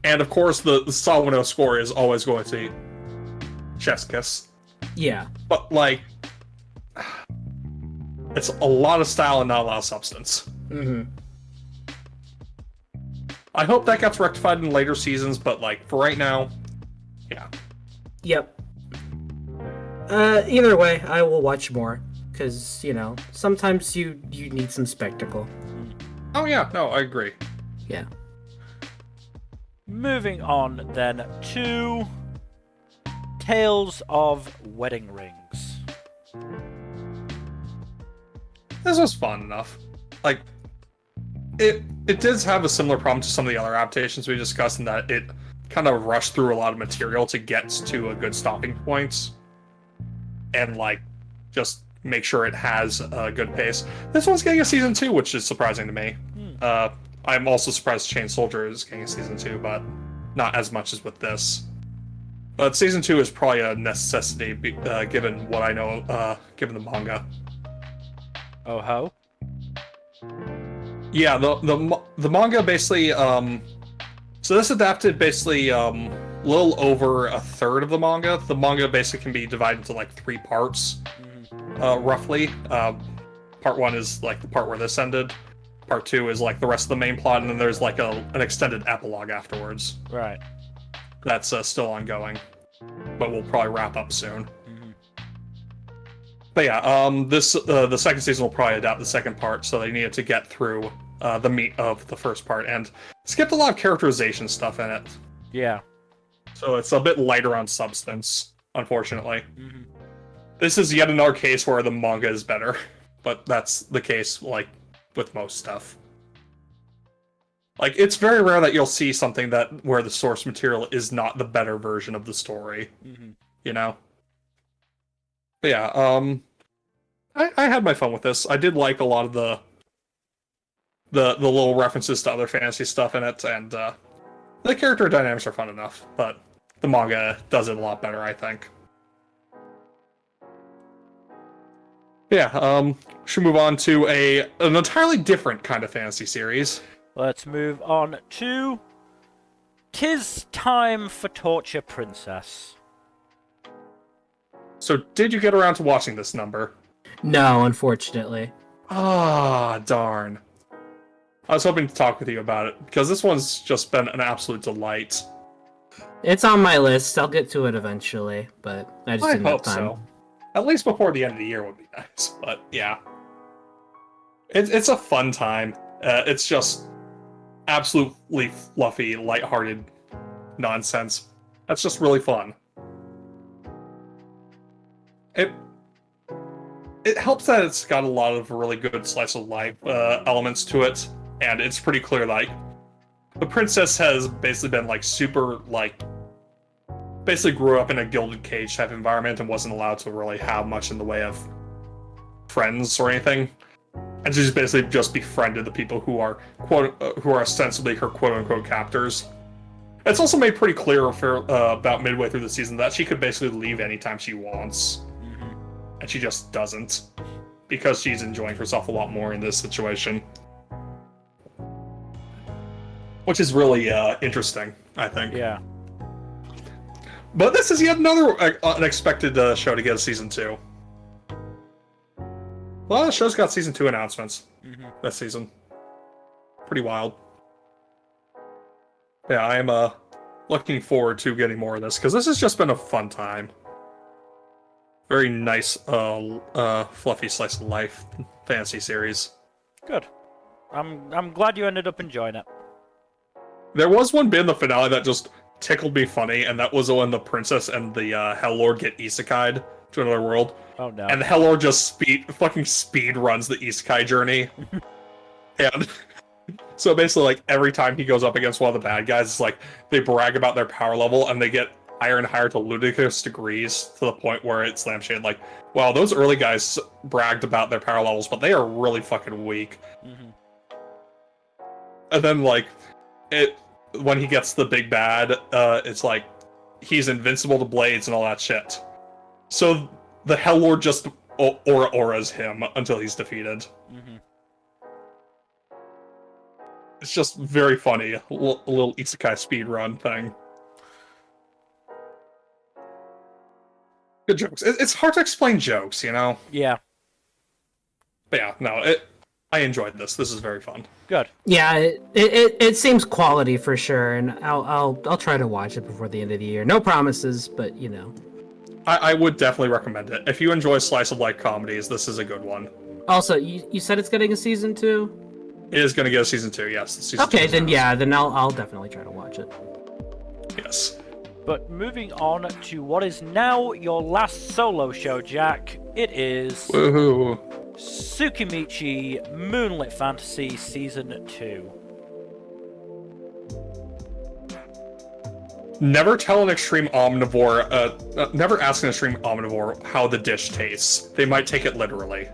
B: And of course, the Sawano score is always going to be chef's kiss.
C: Yeah.
B: But like, it's a lot of style and not a lot of substance. I hope that gets rectified in later seasons, but like for right now, yeah.
C: Yep. Either way, I will watch more, because sometimes you need some spectacle.
B: Oh yeah, no, I agree.
C: Yeah.
A: Moving on then to Tales of Wedding Rings.
B: this was fun enough. Like, it did have a similar problem to some of the other adaptations we discussed in that it kind of rushed through a lot of material to get to a good stopping point. And, like, just make sure it has a good pace. This one's getting a season 2, which is surprising to me. I'm also surprised Chain Soldier is getting a season 2, but not as much as with this. But season 2 is probably a necessity, given what I know, given the manga.
A: Oh ho?
B: Yeah, the manga basically, so this adapted basically, a little over a third of the manga. The manga basically can be divided into like 3 parts, roughly. Part 1 is like the part where this ended. Part 2 is like the rest of the main plot, and then there's like an extended epilogue afterwards.
A: Right.
B: That's still ongoing, but we'll probably wrap up soon. But yeah, the second season will probably adapt the second part, so they needed to get through the meat of the first part, and skipped a lot of characterization stuff in it.
A: Yeah.
B: So it's a bit lighter on substance, unfortunately. This is yet another case where the manga is better, but that's the case, like, with most stuff. Like, it's very rare that you'll see something where the source material is not the better version of the story. You know? But yeah, I had my fun with this. I did like a lot of the little references to other fantasy stuff in it, and the character dynamics are fun enough, but the manga does it a lot better, I think. Yeah, should move on to an entirely different kind of fantasy series.
A: Let's move on to 'Tis Time for Torture Princess.
B: So, did you get around to watching this number?
C: No, unfortunately.
B: Ah, darn. I was hoping to talk with you about it, because this one's just been an absolute delight.
C: It's on my list. I'll get to it eventually, but I just didn't have time.
B: So. At least before the end of the year would be nice, but yeah. It's a fun time. It's just absolutely fluffy, lighthearted nonsense. That's just really fun. It helps that it's got a lot of really good slice of life elements to it, and it's pretty clear, like, the princess has basically been, like, super, like, basically grew up in a gilded cage type environment and wasn't allowed to really have much in the way of friends or anything. And she's basically just befriended the people who are ostensibly her quote-unquote captors. It's also made pretty clear about midway through the season that she could basically leave anytime she wants. And she just doesn't, because she's enjoying herself a lot more in this situation. Which is really interesting, I think.
A: Yeah.
B: But this is yet another unexpected show to get a season 2. Well, the show's got season 2 announcements this season. Pretty wild. Yeah, I'm looking forward to getting more of this, because this has just been a fun time. Very nice, fluffy slice of life fantasy series.
A: Good. I'm glad you ended up enjoying it.
B: There was one bit in the finale that just tickled me funny, and that was when the princess and the Hell Lord get isekai'd to another world.
A: Oh no.
B: And the Hell Lord just fucking speed runs the isekai journey. And so basically, like, every time he goes up against one of the bad guys, it's like, they brag about their power level, and they get higher and higher to ludicrous degrees, to the point where it's lampshade like, wow, those early guys bragged about their power levels, but they are really fucking weak. And then, like, when he gets the big bad, it's like, he's invincible to blades and all that shit. So the Hell Lord just auras him until he's defeated. It's just very funny, a little isekai speedrun thing. Good jokes. It's hard to explain jokes, you know?
A: Yeah.
B: But yeah, no, I enjoyed this. This is very fun.
A: Good.
C: Yeah, it seems quality for sure, and I'll try to watch it before the end of the year. No promises, but you know.
B: I would definitely recommend it. If you enjoy slice of life comedies, this is a good one.
C: Also, you said it's getting a season 2?
B: It is going to get a season 2, yes. Season
C: okay,
B: 2
C: then yeah, then I'll definitely try to watch it.
B: Yes.
A: But moving on to what is now your last solo show, Jack, it is...
B: Woohoo.
A: Tsukimichi Moonlit Fantasy Season 2.
B: Never tell an extreme omnivore, never ask an extreme omnivore how the dish tastes. They might take it literally.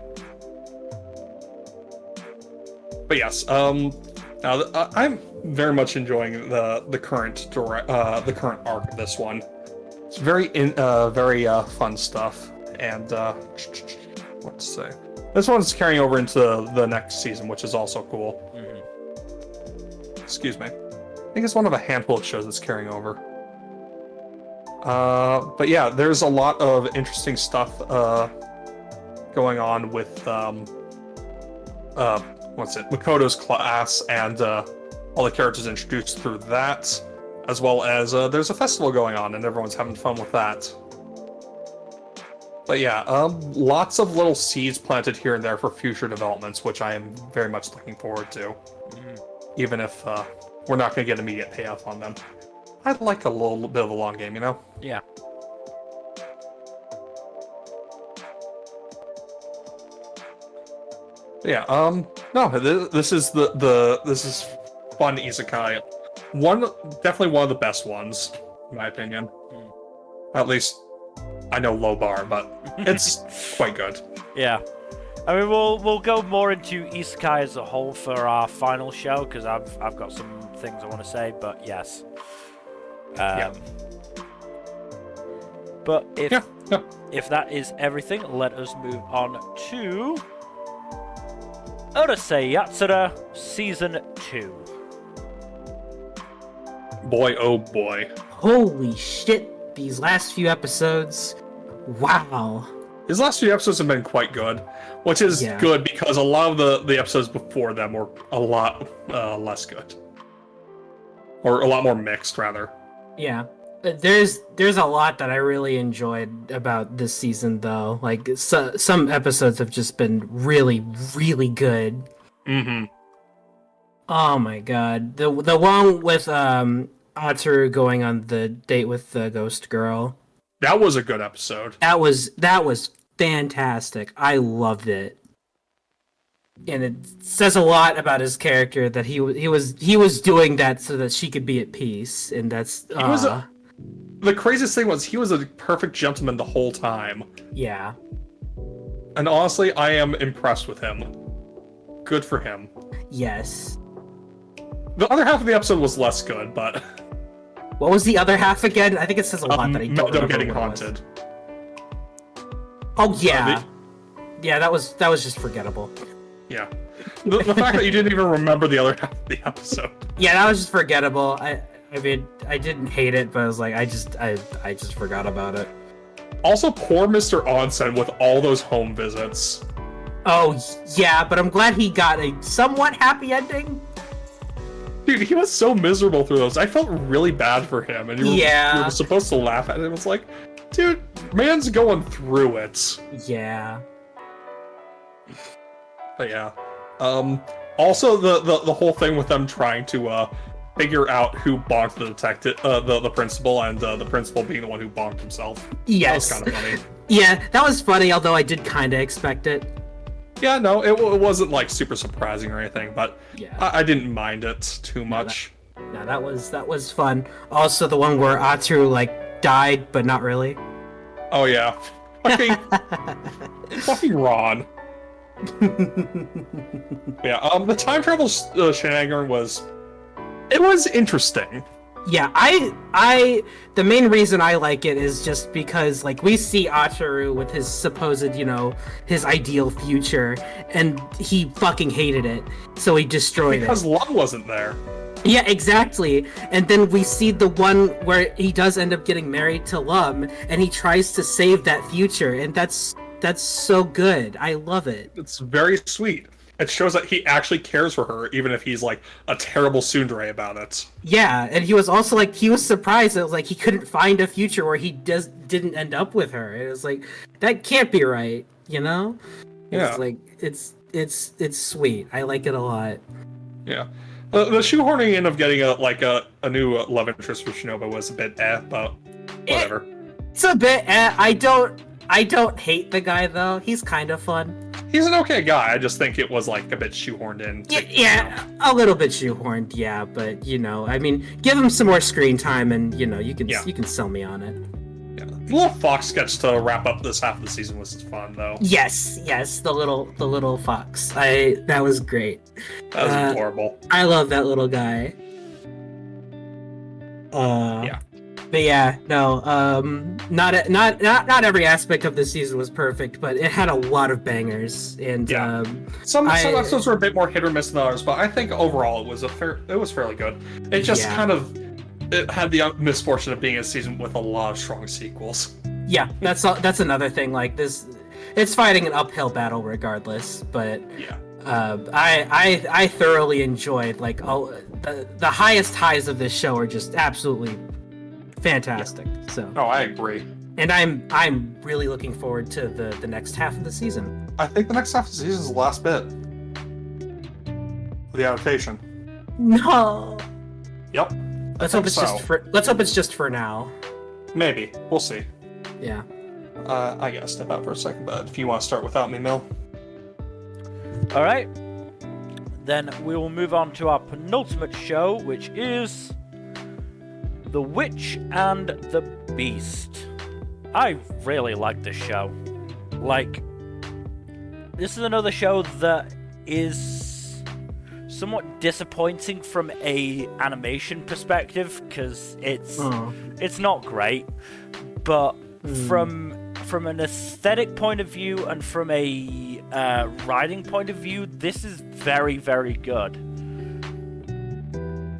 B: But yes, I'm very much enjoying the current arc of this one. It's very fun stuff, and what to say? This one's carrying over into the next season, which is also cool. Mm-hmm. Excuse me. I think it's one of a handful of shows that's carrying over. But yeah, there's a lot of interesting stuff going on with Makoto's class and all the characters introduced through that, as well as there's a festival going on and everyone's having fun with that. But yeah, lots of little seeds planted here and there for future developments, which I am very much looking forward to, even if we're not going to get immediate payoff on them. I'd like a little bit of a long game, you know?
A: Yeah.
B: Yeah, no, this is this is fun isekai. Definitely one of the best ones, in my opinion. At least, I know low bar, but it's quite good.
A: Yeah. I mean, we'll go more into isekai as a whole for our final show, because I've got some things I want to say, but yes.
B: Yeah.
A: But if that is everything, let us move on to Urusei Yatsura Season 2.
B: Boy, oh boy.
C: Holy shit, these last few episodes. Wow.
B: His last few episodes have been quite good, which is good because a lot of the episodes before them were a lot less good. Or a lot more mixed, rather.
C: Yeah. There's a lot that I really enjoyed about this season, though. Like, some episodes have just been really, really good.
B: Mm-hmm.
C: Oh my god. The one with Atsuru going on the date with the ghost girl.
B: That was a good episode.
C: That was fantastic. I loved it. And it says a lot about his character that he was doing that so that she could be at peace, and that's
B: the craziest thing was he was a perfect gentleman the whole time.
C: Yeah.
B: And honestly, I am impressed with him. Good for him.
C: Yes.
B: The other half of the episode was less good, but
C: what was the other half again? I think it says a lot that I don't remember
B: getting
C: what
B: haunted.
C: Oh yeah. Yeah, that was just forgettable.
B: Yeah. The fact that you didn't even remember the other half of the episode.
C: Yeah, that was just forgettable. I mean, I didn't hate it, but I was like, I just forgot about it.
B: Also, poor Mr. Onsen with all those home visits.
C: Oh, yeah, but I'm glad he got a somewhat happy ending.
B: Dude, he was so miserable through those. I felt really bad for him, and you were supposed to laugh at it. It was like, dude, man's going through it.
C: Yeah.
B: But yeah. Also, the whole thing with them trying to figure out who bonked the detective, the principal, and the principal being the one who bonked himself.
C: Yes.
B: That was kind of funny.
C: Yeah, that was funny, although I did kind of expect it.
B: Yeah, no, it wasn't like super surprising or anything, but
C: yeah.
B: I didn't mind it too much.
C: No, that was fun. Also, the one where Atsuru like died, but not really.
B: Oh yeah, fucking Ron. Yeah, the time travel shenanigan was interesting.
C: Yeah, the main reason I like it is just because, like, we see Atsuru with his supposed, his ideal future, and he fucking hated it, so he destroyed
B: because Lum wasn't there.
C: Yeah, exactly. And then we see the one where he does end up getting married to Lum, and he tries to save that future, and that's so good. I love it.
B: It's very sweet. It shows that he actually cares for her, even if he's like a terrible tsundere about it.
C: Yeah, and he was also like, he was surprised that like he couldn't find a future where he didn't end up with her. It was like, that can't be right, Yeah. It's like it's sweet. I like it a lot.
B: Yeah. The shoehorning in of getting a new love interest for Shinobu was a bit but whatever.
C: It's a bit I don't hate the guy though. He's kind of fun.
B: he's an okay guy. I just think it was like a bit shoehorned in.
C: Yeah, a little bit shoehorned, yeah, but I mean, give him some more screen time, and you can sell me on it.
B: Yeah. The little fox sketch to wrap up this half of the season was fun, though.
C: Yes, the little fox. That was great.
B: That was adorable.
C: I love that little guy.
B: Yeah.
C: But yeah, no, not every aspect of this season was perfect, but it had a lot of bangers, and
B: some episodes were a bit more hit or miss than others, but I think overall it was fairly good. It just it had the misfortune of being a season with a lot of strong sequels.
C: Yeah, that's another thing. Like this, it's fighting an uphill battle regardless, but
B: yeah.
C: I thoroughly enjoyed like the highest highs of this show are just absolutely fantastic. Yeah. So.
B: Oh, I agree.
C: And I'm really looking forward to the next half of the season.
B: I think the next half of the season is the last bit. The adaptation.
C: No.
B: Yep.
C: Let's hope it's just for now.
B: Maybe. We'll see.
C: Yeah.
B: I gotta step out for a second, but if you want to start without me, Mill.
A: All right. Then we will move on to our penultimate show, which is The Witch and the Beast. I really like this show. Like, this is another show that is somewhat disappointing from a animation perspective, because it's not great, but from an aesthetic point of view and from a writing point of view, this is very, very good.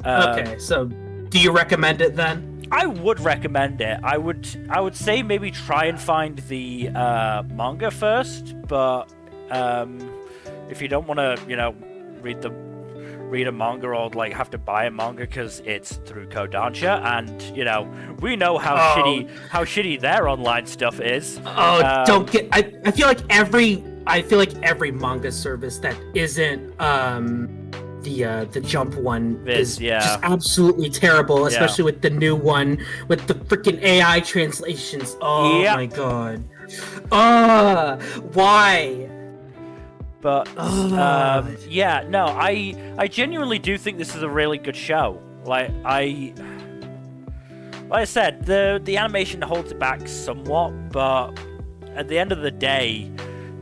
C: Okay, so do you recommend it then?
A: I would recommend it. I would say maybe try and find the manga first, but if you don't want to, read a manga or like have to buy a manga because it's through Kodansha, and we know how shitty their online stuff is.
C: Don't get. I feel like every manga service that isn't the Jump one is just absolutely terrible, especially with the new one with the freaking AI translations. Oh my god. Why?
A: But I genuinely do think this is a really good show. Like I said, the animation holds it back somewhat, but at the end of the day,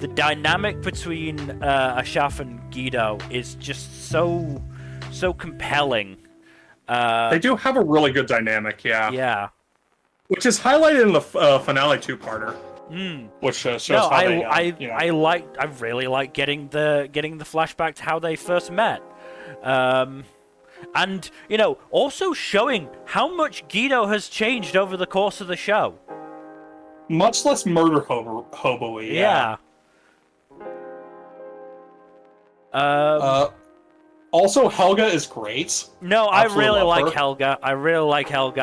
A: the dynamic between Ashaf and Guido is just so compelling.
B: They do have a really good dynamic, yeah.
A: Yeah.
B: Which is highlighted in the finale two-parter. Which shows how
A: I really like getting the flashback to how they first met, and also showing how much Guido has changed over the course of the show.
B: Much less murder hobo-y.
A: Yeah.
B: Also, Helga is great.
A: No, I really like Helga.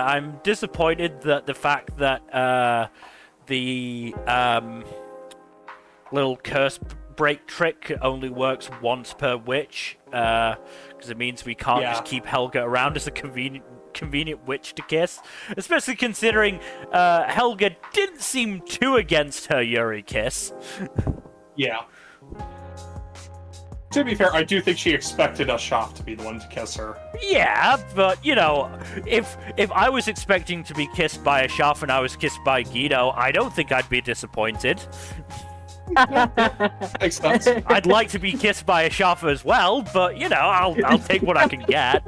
A: I'm disappointed that the fact that the little curse break trick only works once per witch, because it means we can't just keep Helga around as a convenient witch to kiss, especially considering Helga didn't seem too against her Yuri kiss.
B: Yeah. To be fair, I do think she expected Ashaf to be the one to kiss her.
A: Yeah, but, if I was expecting to be kissed by Ashaf and I was kissed by Guido, I don't think I'd be disappointed.
B: Makes sense.
A: I'd like to be kissed by Ashaf as well, but, I'll take what I can get.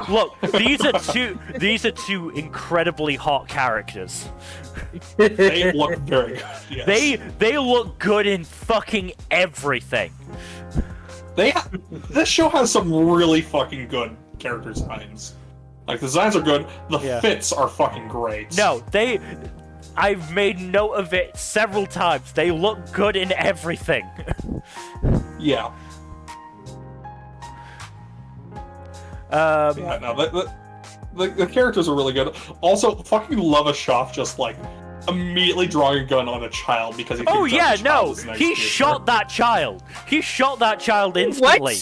A: Look, these are two incredibly hot characters.
B: They look very good, yes.
A: They look good in fucking everything.
B: This show has some really fucking good character designs. Like, the designs are good, the fits are fucking great.
A: No, I've made note of it several times. They look good in everything.
B: Yeah. The characters are really good. Also, fucking love Ashaf just, like, immediately drawing a gun on a child because he thinks
A: he shot that child. He shot that child instantly.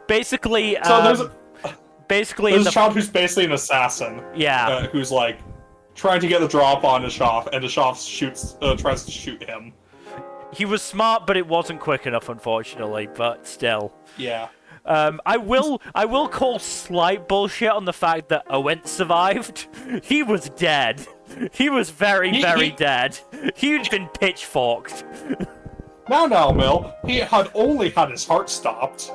A: Basically,
B: so there's a child who's basically an assassin.
A: Yeah.
B: Who's like trying to get the drop on Ashaf, and Ashaf tries to shoot him.
A: He was smart, but it wasn't quick enough, unfortunately. But still.
B: Yeah.
A: I will call slight bullshit on the fact that Owen survived. He was dead. He was very dead. He'd been pitchforked.
B: Now, Mill. He had only had his heart stopped.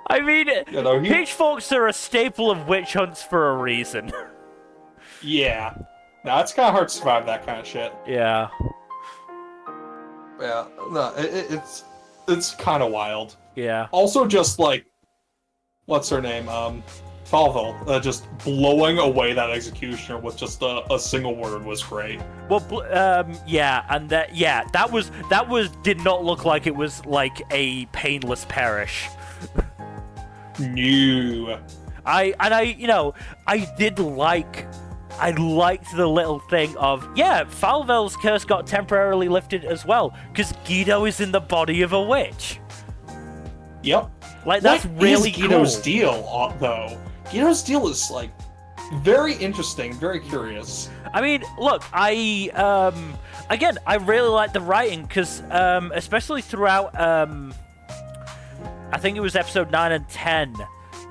A: I mean, pitchforks are a staple of witch hunts for a reason.
B: Yeah. No, it's kind of hard to survive that kind of shit.
A: Yeah.
B: Yeah. No, it's kind of wild.
A: Yeah.
B: Also, just like, what's her name? Falvel, just blowing away that executioner with just a single word was great.
A: Well, yeah, and that did not look like it was like a painless perish.
B: No.
A: I liked the little thing of, yeah, Falvel's curse got temporarily lifted as well, because Guido is in the body of a witch.
B: Yep.
A: Like, that's really cool.
B: Guido's deal, though? Guido's deal is, like, very interesting, very curious.
A: I mean, look, I really like the writing, because, especially throughout, I think it was episode 9 and 10,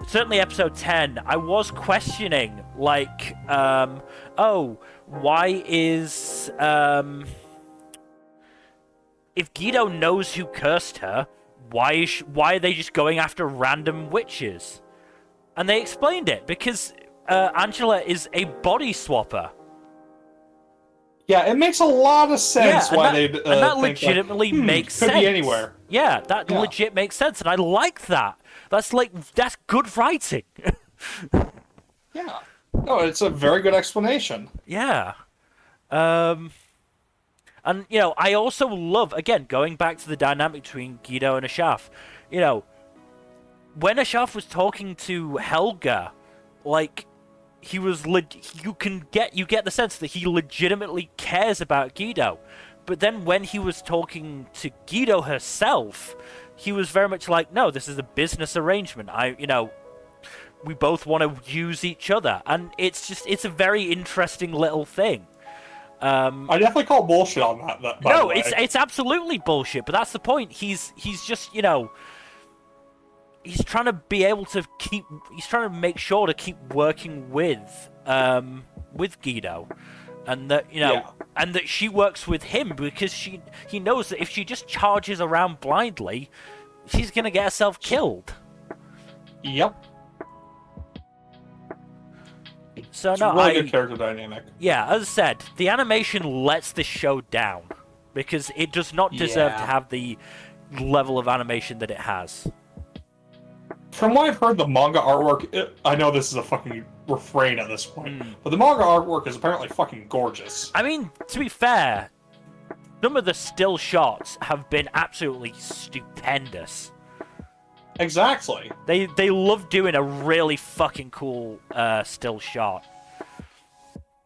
A: certainly episode 10, I was questioning, like, why is, if Guido knows who cursed her, why are they just going after random witches? And they explained it, because Angela is a body swapper.
B: Yeah, it makes a lot of sense why they
A: and that legitimately makes sense.
B: Could be anywhere.
A: Yeah, that legit makes sense, and I like that. That's good writing.
B: Yeah. No, it's a very good explanation.
A: Yeah. And, I also love, again, going back to the dynamic between Guido and Ashaf, when Ashaf was talking to Helga, like, he was you get the sense that he legitimately cares about Guido. But then when he was talking to Guido herself, he was very much like, no, this is a business arrangement. We both want to use each other. And it's a very interesting little thing.
B: I definitely call bullshit on that by the way.
A: It's absolutely bullshit, but that's the point. He's just, he's trying to be able to he's trying to make sure to keep working with Guido. And that, and that she works with him because he knows that if she just charges around blindly, she's gonna get herself killed.
B: Yep.
A: So
B: it's a really good character dynamic.
A: Yeah, as I said, the animation lets the show down because it does not deserve to have the level of animation that it has.
B: From what I've heard, the manga artwork, I know this is a fucking refrain at this point, but the manga artwork is apparently fucking gorgeous.
A: I mean, to be fair, some of the still shots have been absolutely stupendous.
B: Exactly.
A: They love doing a really fucking cool still shot.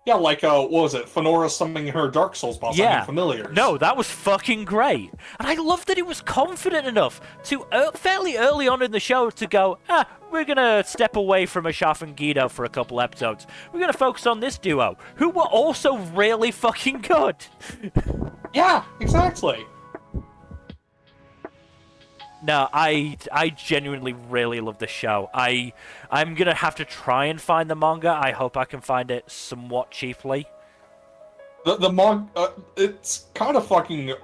B: Yeah, like, what was it? Fenora summoning her Dark Souls boss on Familiars.
A: No, that was fucking great. And I love that he was confident enough to, fairly early on in the show, to go, we're gonna step away from Ashaf and Guido for a couple episodes. We're gonna focus on this duo, who were also really fucking good.
B: Yeah, exactly.
A: No, I genuinely really love this show. I'm gonna have to try and find the manga. I hope I can find it somewhat cheaply.
B: The manga, it's kind of fucking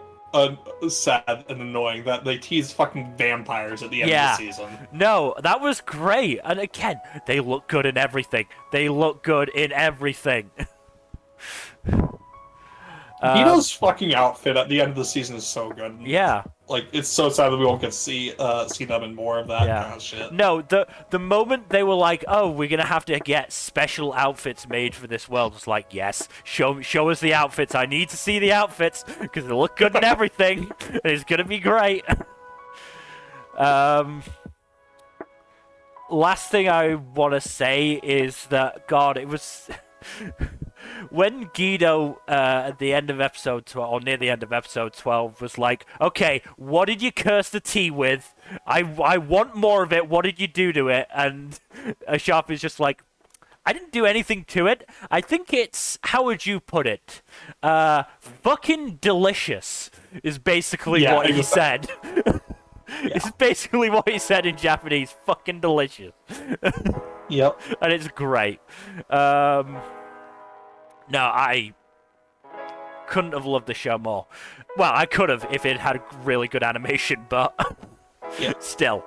B: sad and annoying that they tease fucking vampires at the end of the season.
A: No, that was great. And again, they look good in everything. They look good in everything.
B: Guido's fucking outfit at the end of the season is so good.
A: Yeah.
B: Like, it's so sad that we won't get to see them in more of that kind of shit.
A: No, the moment they were like, oh, we're gonna have to get special outfits made for this world, was like, yes, show us the outfits. I need to see the outfits, because they look good in everything. And it's gonna be great. Last thing I want to say is that, God, it was... When Guido, at the end of episode 12, or near the end of episode 12, was like, okay, what did you curse the tea with? I want more of it. What did you do to it? And Ashaf is just like, I didn't do anything to it. I think it's, how would you put it? Fucking delicious is basically what he said. It's basically what he said in Japanese. Fucking delicious.
B: Yep.
A: And it's great. No, I couldn't have loved the show more. Well, I could have if it had really good animation, but still.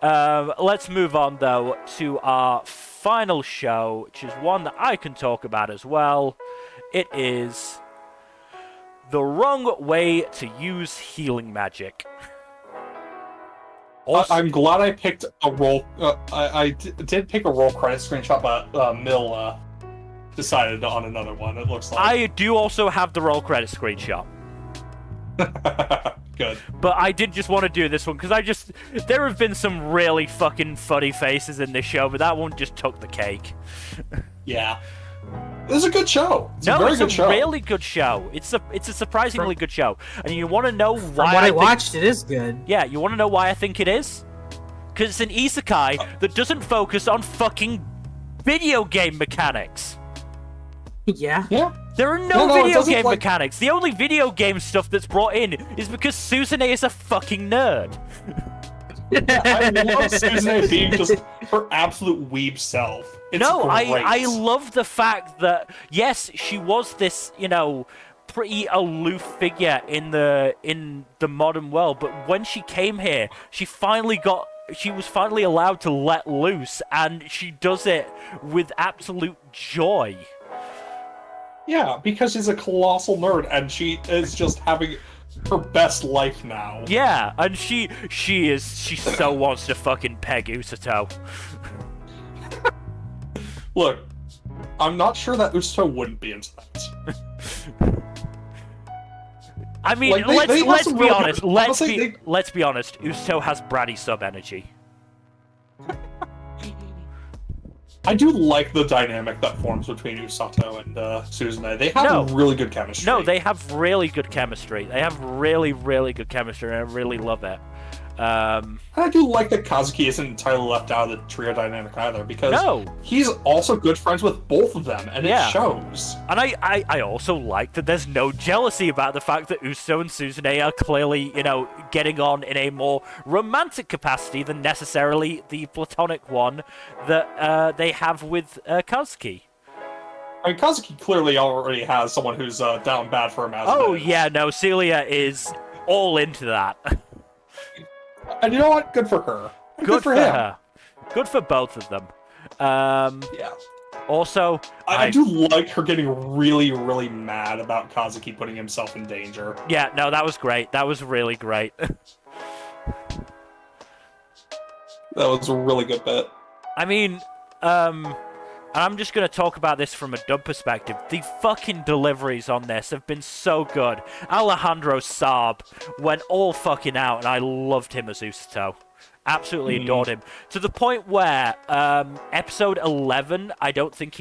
A: Let's move on, though, to our final show, which is one that I can talk about as well. It is The Wrong Way to Use Healing Magic.
B: I'm glad I picked a roll. I did pick a roll credit screenshot, but Mill decided on another one. It looks like
A: I do also have the roll credit screenshot.
B: Good.
A: But I did just want to do this one because there have been some really fucking funny faces in this show, but that one just took the cake.
B: Yeah. This is a good show. It's a
A: really good show. It's a surprisingly good show. And you want to know why?
C: From what I watched, it is good.
A: Yeah, you want to know why I think it is? Because it's an isekai that doesn't focus on fucking video game mechanics.
C: Yeah.
B: Yeah.
A: There are no video game mechanics. The only video game stuff that's brought in is because Suzune is a fucking nerd.
B: I love Suzune being just her absolute weeb self. It's great.
A: I love the fact that, yes, she was this, pretty aloof figure in the modern world, but when she came here, she was finally allowed to let loose, and she does it with absolute joy.
B: Yeah, because she's a colossal nerd, and she is just having her best life now.
A: Yeah, and she so wants to fucking peg Usato.
B: Look, I'm not sure that Usato wouldn't be into that.
A: I mean, let's be honest. Let's be honest. Usato has bratty sub energy.
B: I do like the dynamic that forms between Usato and Suzune. They have really good chemistry.
A: No, they have really good chemistry. They have really, really good chemistry, and I really love it.
B: I do like that Kazuki isn't entirely left out of the trio dynamic either, because he's also good friends with both of them, and it shows.
A: And I also like that there's no jealousy about the fact that Uso and Suzune are clearly, getting on in a more romantic capacity than necessarily the platonic one that they have with Kazuki.
B: I mean, Kazuki clearly already has someone who's down bad for him as
A: Oh,
B: it is.
A: yeah, no, Celia is all into that.
B: And you know what? Good for her.
A: Good for
B: him.
A: her. Good for both of them.
B: Yeah.
A: Also,
B: I do like her getting really, really mad about Kazuki putting himself in danger.
A: Yeah, no, that was great. That was really great.
B: That was a really good bit.
A: I mean, I'm just going to talk about this from a dub perspective. The fucking deliveries on this have been so good. Alejandro Saab went all fucking out, and I loved him as Usato. Absolutely adored him. To the point where, episode 11, I think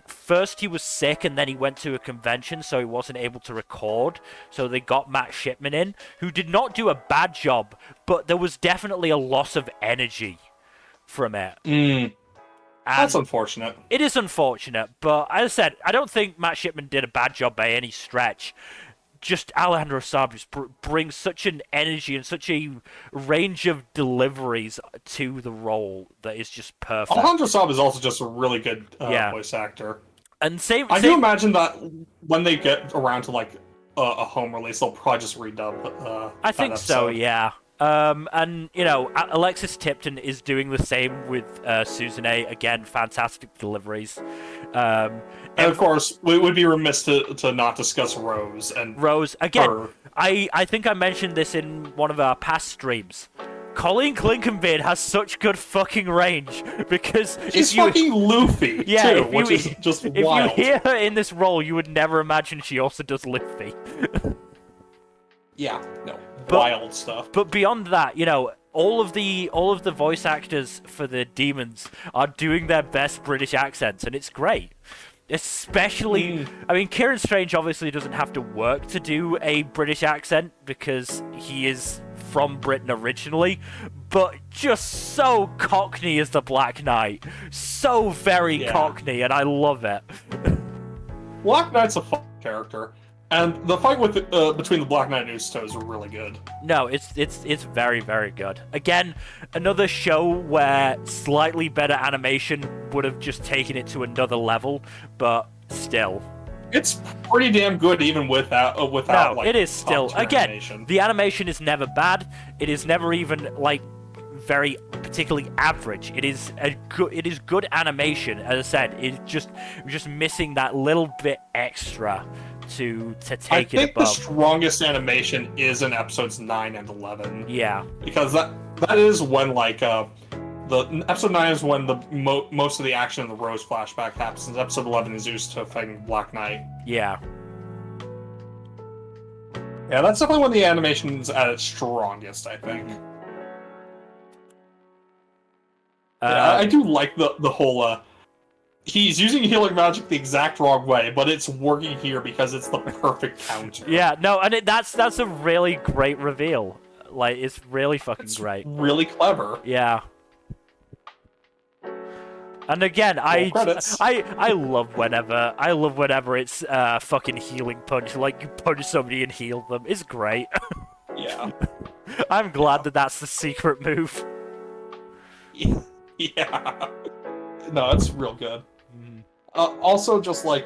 A: first he was sick, and then he went to a convention, so he wasn't able to record. So they got Matt Shipman in, who did not do a bad job, but there was definitely a loss of energy from it.
B: That's unfortunate.
A: It is unfortunate, but as I said, I don't think Matt Shipman did a bad job by any stretch. Just Alejandro Saab just brings such an energy and such a range of deliveries to the role that is just perfect.
B: Alejandro Saab is also just a really good voice actor.
A: And
B: I do imagine that when they get around to a home release, they'll probably just redub.
A: I think so, yeah. And, Alexis Tipton is doing the same with Suzune. Again, fantastic deliveries.
B: And of course, we would be remiss to not discuss Rose. And
A: Rose, again, I think I mentioned this in one of our past streams. Colleen Klinkenbeard has such good fucking range, because
B: she's fucking Luffy, too, which is just wild.
A: If you hear her in this role, you would never imagine she also does Luffy.
B: Yeah, no. Wild stuff.
A: But beyond that, all of the voice actors for the demons are doing their best British accents, and it's great. Especially, I mean, Kieran Strange obviously doesn't have to work to do a British accent because he is from Britain originally, but just so Cockney as the Black Knight. So very Cockney, and I love it.
B: Black Knight's a fun character, and the fight with between the Black Knight and Usto is really good.
A: No, it's very, very good. Again, another show where slightly better animation would have just taken it to another level, but still.
B: It's pretty damn good even without
A: No,
B: like,
A: it is still. Again,
B: animation.
A: the animation is never bad. It is never even like very particularly average. It is good animation. As I said, it's just missing that little bit extra to take
B: I
A: it
B: think
A: above.
B: the strongest animation is in episodes 9 and 11.
A: Yeah.
B: Because that is when like the episode 9 is when the most of the action in the Rose flashback happens. And episode 11 is Usto fighting Black Knight.
A: Yeah.
B: Yeah, that's definitely when the animation is at its strongest, I think. Yeah, I do like the whole he's using healing magic the exact wrong way, but it's working here because it's the perfect counter.
A: Yeah, no, and that's a really great reveal. Like, it's really fucking great.
B: Really clever.
A: Yeah. And again, I love whenever it's fucking healing punch. Like, you punch somebody and heal them. It's great.
B: Yeah.
A: I'm glad that that's the secret move.
B: Yeah. No, it's real good. Also, just like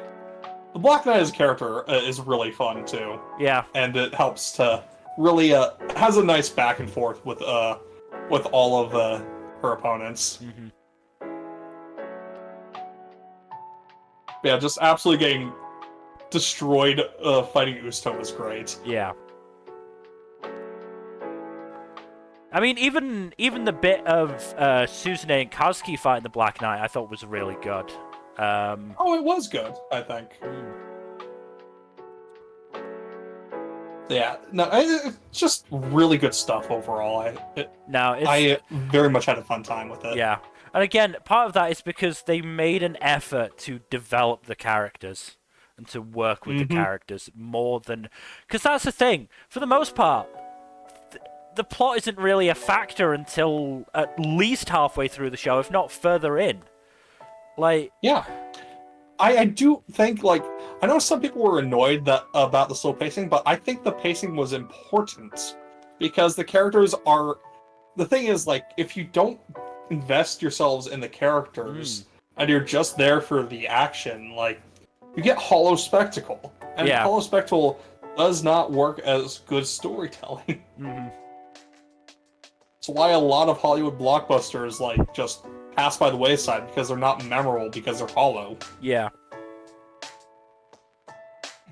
B: the Black Knight as a character is really fun too.
A: Yeah.
B: And it helps to really has a nice back and forth with all of her opponents.
A: Mm-hmm.
B: Yeah, just absolutely getting destroyed fighting Usto was great.
A: Yeah. I mean, even the bit of Suzune and Kazuki fighting the Black Knight, I thought was really good.
B: Oh, it was good, I think. Yeah, no, it's just really good stuff overall. I very much had a fun time with it.
A: Yeah, and again, part of that is because they made an effort to develop the characters and to work with the characters more than... Because that's the thing, for the most part, the plot isn't really a factor until at least halfway through the show, if not further in. Like...
B: Yeah. I do think, like, I know some people were annoyed about the slow pacing, but I think the pacing was important. Because the characters are... The thing is, like, if you don't invest yourselves in the characters, and you're just there for the action, like, you get hollow spectacle. And hollow spectacle does not work as good storytelling. It's why a lot of Hollywood blockbusters, like, just pass by the wayside, because they're not memorable, because they're hollow.
A: Yeah.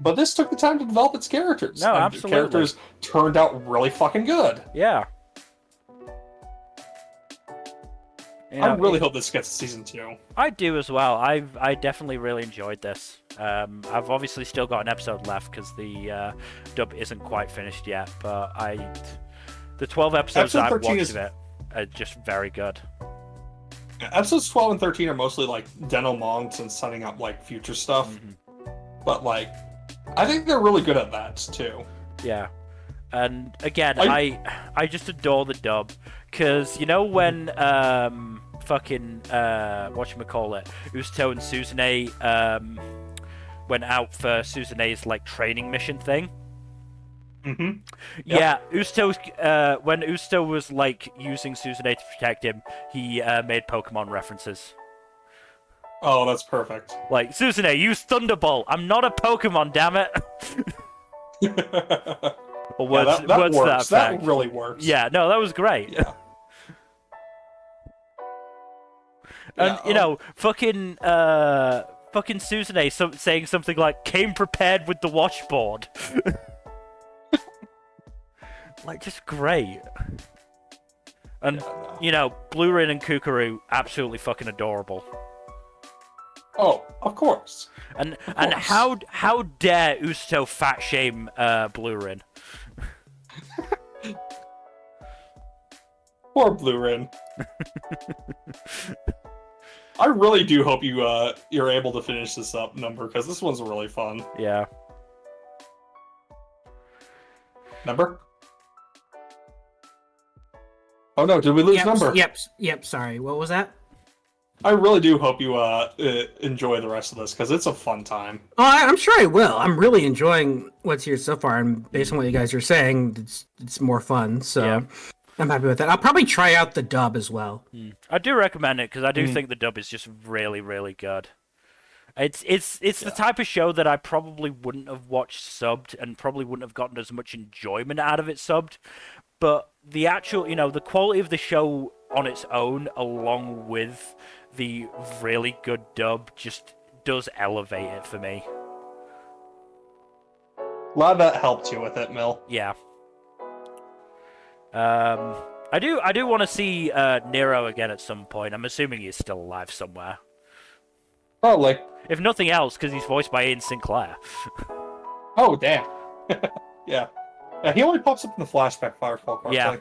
B: But this took the time to develop its characters.
A: No,
B: and
A: absolutely.
B: The characters turned out really fucking good.
A: Yeah. You know,
B: I really hope this gets a season 2.
A: I do as well. I definitely really enjoyed this. I've obviously still got an episode left because the dub isn't quite finished yet, but the 12 episodes
B: Episode
A: I've
B: 13
A: watched
B: is...
A: of it are just very good.
B: Episodes 12 and 13 are mostly like denouements and setting up like future stuff. But like, I think they're really good at that too.
A: Yeah. And again, I just adore the dub, because you know when fucking whatchamacallit, Usto and Suzune went out for Suzune's like training mission thing. Yeah, Usto's when Usto was like using Suzune to protect him, he made Pokemon references.
B: Oh, that's perfect.
A: Like, Suzune, use Thunderbolt. I'm not a Pokemon, damn it. Or words,
B: that
A: words
B: works.
A: to that effect.
B: That really works.
A: Yeah, no, that was great.
B: Yeah.
A: And you know, fucking Suzune saying something like "came prepared with the watchboard." Like, just great. And you know, Bluerin and Kukuru, absolutely fucking adorable.
B: Oh, of course.
A: And how dare Usto fat shame Bluerin?
B: Poor Bluerin. I really do hope you're able to finish this up, Nmbr, because this one's really fun.
A: Yeah.
B: Nmbr? Oh no, did we lose number?
C: Yep, sorry. What was that?
B: I really do hope you enjoy the rest of this, because it's a fun time.
C: Oh, I'm sure I will. I'm really enjoying what's here so far, and based on what you guys are saying, it's more fun, so
A: Yeah.
C: I'm happy with that. I'll probably try out the dub as well.
A: I do recommend it because I do think the dub is just really, really good. It's the type of show that I probably wouldn't have watched subbed and probably wouldn't have gotten as much enjoyment out of it subbed. But the actual, the quality of the show on its own, along with the really good dub, just does elevate it for me.
B: Glad that helped you with it, Mill.
A: Yeah. I do want to see Nero again at some point. I'm assuming he's still alive somewhere.
B: Probably.
A: If nothing else, because he's voiced by Ian Sinclair.
B: Oh, damn. Yeah. He only pops up in the flashback Firefall cards.
A: Yeah.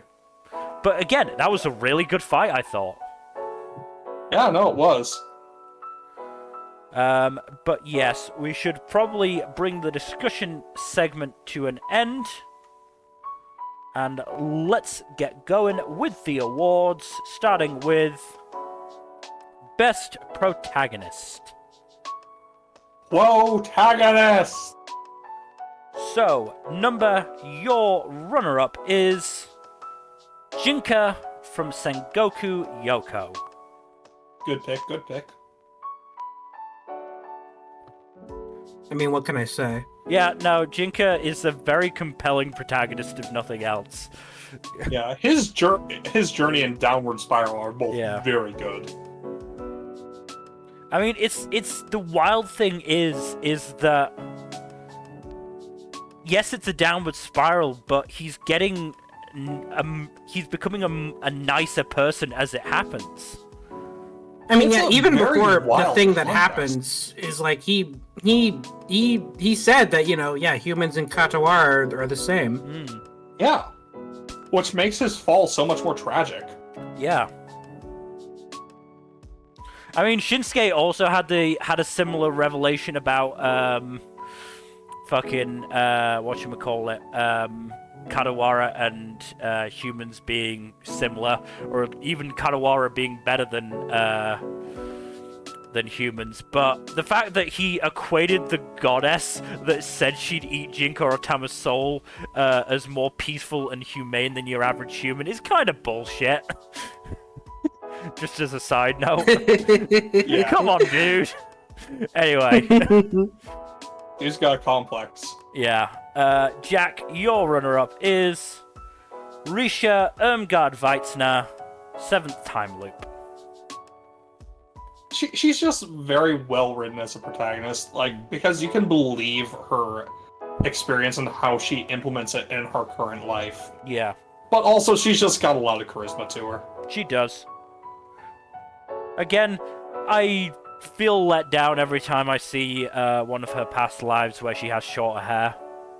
A: But again, that was a really good fight, I thought.
B: Yeah, no, it was.
A: But yes, we should probably bring the discussion segment to an end. And let's get going with the awards, starting with Best Protagonist.
B: Protagonist!
A: So, your runner-up is Jinka from Sengoku Youko.
B: Good pick, good pick.
C: I mean, what can I say?
A: Yeah, no, Jinka is a very compelling protagonist, if nothing else.
B: Yeah, his journey and Downward Spiral are both very good.
A: I mean, it's the wild thing is that yes, it's a downward spiral, but he's getting he's becoming a nicer person as it happens.
C: I mean,
B: It's
C: yeah,
B: a
C: even
B: very
C: before the
B: wild
C: thing that
B: contrast.
C: happens is like he said that, humans and Katawara are the same.
B: Yeah. Which makes his fall so much more tragic.
A: Yeah. I mean, Shinsuke also had a similar revelation about whatchamacallit, Katawara and humans being similar, or even Katawara being better than humans. But the fact that he equated the goddess that said she'd eat Jinka or Tama's soul as more peaceful and humane than your average human is kind of bullshit. Just as a side note.
B: Yeah.
A: Come on, dude. Anyway.
B: He's got a complex.
A: Yeah. Jack, your runner-up is Risha Irmgard Weitzner, 7th Time Loop.
B: She's just very well written as a protagonist, because you can believe her experience and how she implements it in her current life.
A: Yeah.
B: But also, she's just got a lot of charisma to her.
A: She does. Again, I feel let down every time I see one of her past lives where she has shorter hair.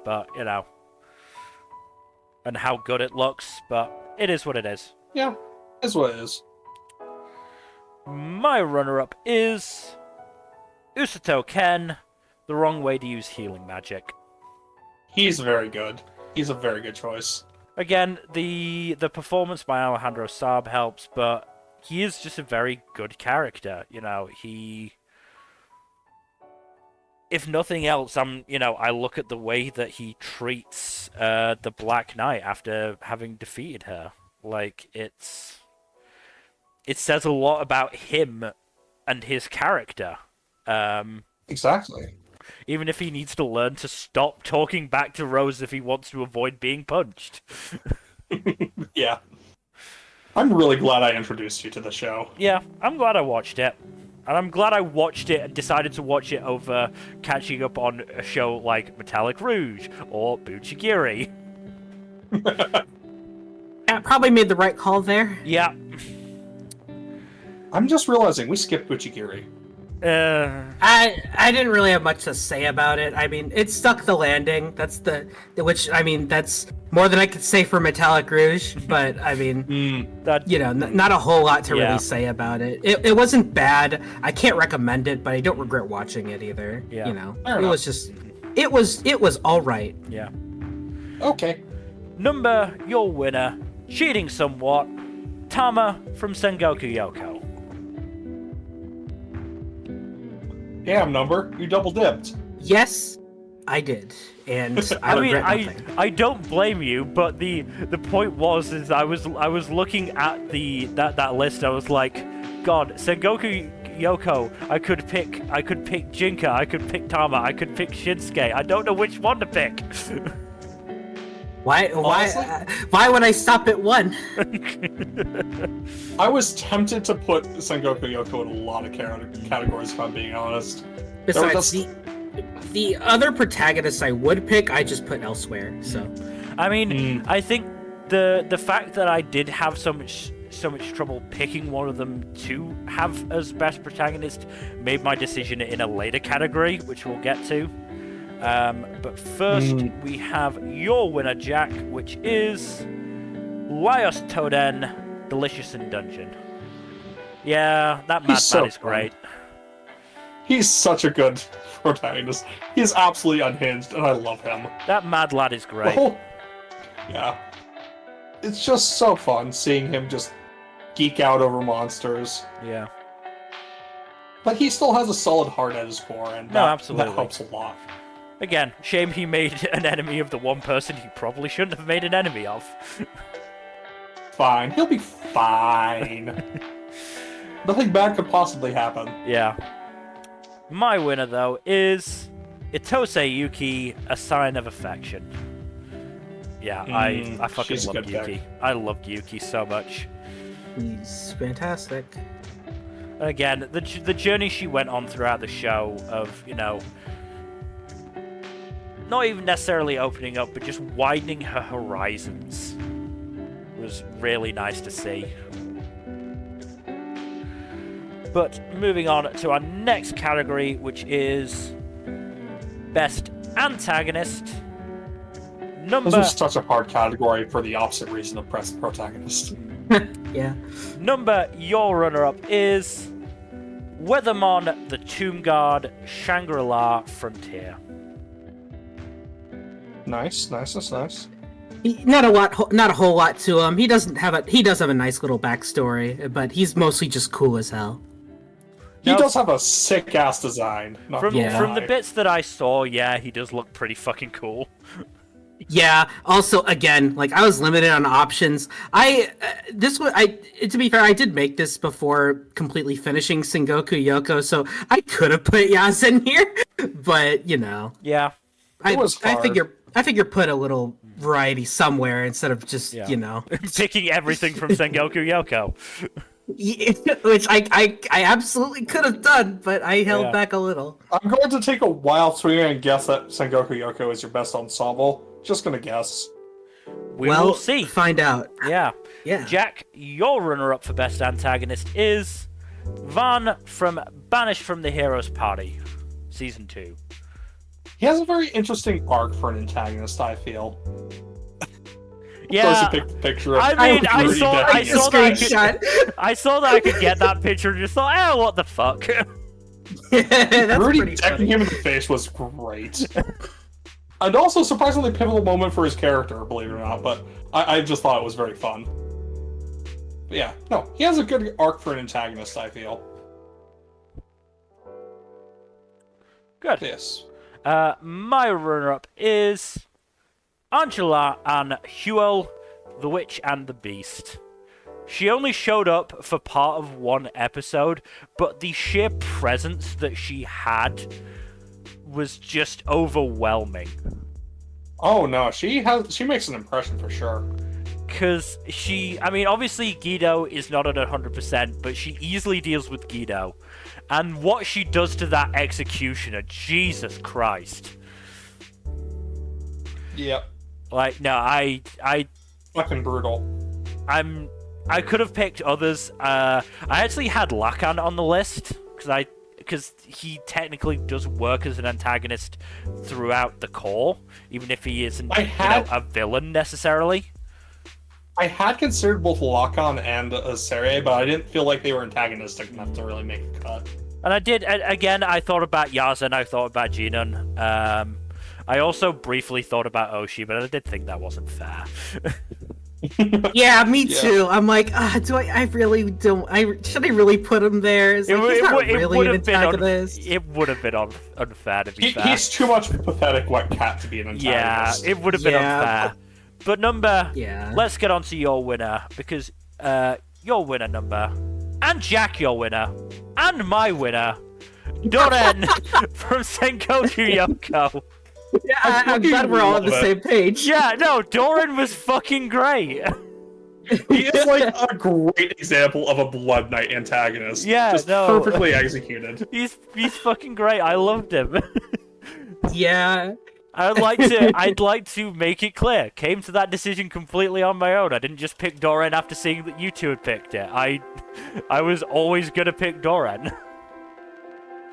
A: But, and how good it looks, but it is what it is.
B: Yeah, that's what it is.
A: My runner-up is Usato Ken, The Wrong Way to Use Healing Magic.
B: He's very good. He's a very good choice.
A: Again, the performance by Alejandro Saab helps, but he is just a very good character. He... If nothing else, I look at the way that he treats the Black Knight after having defeated her. It says a lot about him and his character.
B: Exactly.
A: Even if he needs to learn to stop talking back to Rose if he wants to avoid being punched.
B: Yeah. I'm really glad I introduced you to the show.
A: Yeah, I'm glad I watched it. And I'm glad I watched it and decided to watch it over catching up on a show like Metallic Rouge or Buchigiri.
C: Yeah, probably made the right call there.
A: Yeah.
B: I'm just realizing we skipped Buchigiri.
C: I didn't really have much to say about it. I mean, it stuck the landing. That's that's more than I could say for Metallic Rouge. But I mean, not a whole lot to really say about it. It wasn't bad. I can't recommend it, but I don't regret watching it either.
A: Yeah.
C: It was all right.
A: Yeah.
B: Okay.
A: Nmbr, your winner, cheating somewhat, Tama from Sengoku Youko.
B: Damn, Nmbr, you double dipped.
C: Yes, I did, and I regret nothing.
A: I don't blame you, but the point was is I was looking at that list. I was like, God, Sengoku Youko. I could pick Jinka. I could pick Tama. I could pick Shinsuke. I don't know which one to pick.
C: Why would I stop at one?
B: I was tempted to put Sengoku Youko in a lot of categories, if I'm being honest.
C: Besides, the other protagonists I would pick, I just put elsewhere. So,
A: I mean, I think the fact that I did have so much trouble picking one of them to have as best protagonist made my decision in a later category, which we'll get to. But first, we have your winner, Jack, which is Laios Toden, Delicious in Dungeon. Yeah, that mad man is great.
B: He's such a good protagonist. He's absolutely unhinged, and I love him.
A: That mad lad is great.
B: Yeah. It's just so fun seeing him just geek out over monsters.
A: Yeah.
B: But he still has a solid heart at his core, and that helps a lot.
A: Again, shame he made an enemy of the one person he probably shouldn't have made an enemy of.
B: Fine. He'll be fine. Nothing bad could possibly happen.
A: Yeah. My winner, though, is Itose Yuki, A Sign of Affection. Yeah, I fucking loved Yuki.
B: Pick.
A: I loved Yuki so much.
C: He's fantastic.
A: Again, the journey she went on throughout the show of, not even necessarily opening up, but just widening her horizons was really nice to see. But moving on to our next category, which is Best Antagonist.
B: This was such a hard category for the opposite reason of Best Protagonist.
C: Yeah.
A: Nmbr, your runner-up is Weathermon, the Tomb Guard, Shangri-La Frontier.
B: Nice.
C: Not a whole lot to him. He does have a nice little backstory, but he's mostly just cool as hell.
B: He does have a sick-ass design.
A: From the bits that I saw, yeah, he does look pretty fucking cool.
C: Yeah. Also, again, I was limited on options. To be fair, I did make this before completely finishing Sengoku Youko, so I could have put Yas in here, but
A: Yeah.
C: I figure put a little variety somewhere instead of just
A: picking everything from Sengoku Youko.
C: Which I absolutely could have done, but I held back a little.
B: I'm going to take a wild swing and guess that Sengoku Youko is your best ensemble. Just gonna guess.
A: We'll see.
C: Find out.
A: Yeah.
C: Yeah.
A: Jack, your runner-up for best antagonist is Van from Banished from the Heroes Party, Season 2.
B: He has a very interesting arc for an antagonist, I feel.
A: Yeah,
B: picked the picture of
A: I saw that I could get that picture and just thought, oh, what the fuck?
B: Rudy decking him in the face was great. And also surprisingly pivotal moment for his character, believe it or not, but I just thought it was very fun. But yeah, no, he has a good arc for an antagonist, I feel.
A: Good.
B: Yes.
A: My runner-up is Angela and Huel, the Witch and the Beast. She only showed up for part of one episode, but the sheer presence that she had was just overwhelming.
B: Oh no, she makes an impression for sure.
A: Because obviously Guido is not at 100%, but she easily deals with Guido. And what she does to that executioner, Jesus Christ.
B: Yep.
A: I
B: fucking brutal.
A: I could have picked others. I actually had Lacan on the list because he technically does work as an antagonist throughout the core, even if he isn't a villain necessarily.
B: I had considered both Lacan and Serie, but I didn't feel like they were antagonistic enough to really make a cut.
A: And I did, again, I thought about Yaza and I thought about Jinan. I also briefly thought about Oshi, but I did think that wasn't fair.
C: Yeah, me
B: Yeah.
C: too. I'm like, I really don't. Should I really put him there? It's like, he's not really an antagonist.
A: It would have been unfair to be fair.
B: He's too much of a pathetic wet cat to be an
A: Yeah,
B: antagonist.
A: it would have been unfair. But Nmbr,
C: Yeah.
A: let's get on to your winner, because your winner, Nmbr, and Jack, your winner, and my winner, Doren from Sengoku Youko.
C: Yeah, I'm glad we're all on the same page.
A: Yeah, no, Doran was fucking great.
B: He is like a great example of a Blood Knight antagonist.
A: Yeah,
B: just
A: no.
B: perfectly executed.
A: He's fucking great. I loved him.
C: Yeah.
A: I'd like to make it clear. Came to that decision completely on my own. I didn't just pick Doran after seeing that you two had picked it. I was always gonna pick Doran.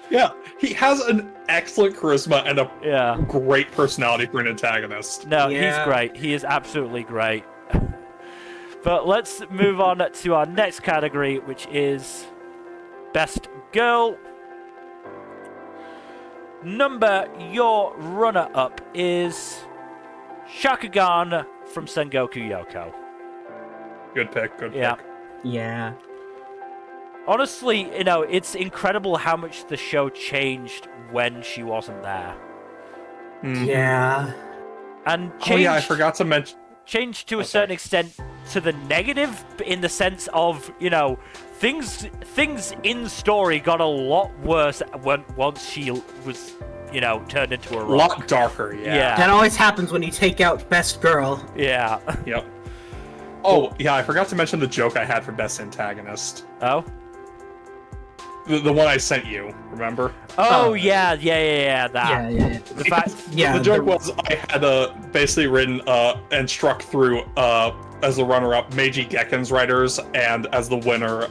B: Yeah, he has an excellent charisma and a
A: Yeah.
B: great personality for an antagonist.
A: No,
C: Yeah.
A: he's great. He is absolutely great. But let's move on to our next category, which is Best Girl. Nmbr, your runner-up is Shakugan from Sengoku Youko.
B: Good pick, good
A: Yeah.
B: pick.
C: Yeah.
A: Honestly, it's incredible how much the show changed when she wasn't there.
B: Mhm.
C: Yeah.
A: And
B: Oh
A: changed,
B: yeah, I forgot to mention.
A: changed to a
B: Okay.
A: certain extent to the negative, in the sense of, things in story got a lot worse once she was, turned into a
B: A
A: rock.
B: lot darker, yeah.
A: Yeah.
C: That always happens when you take out best girl.
A: Yeah.
B: Yep. Oh, yeah, I forgot to mention the joke I had for best antagonist.
A: Oh?
B: The one I sent you, remember?
A: Oh, yeah, that.
C: Yeah.
A: The fact,
C: Yeah.
B: The joke was I had basically written and struck through as the runner-up Meiji Gekken's writers and as the winner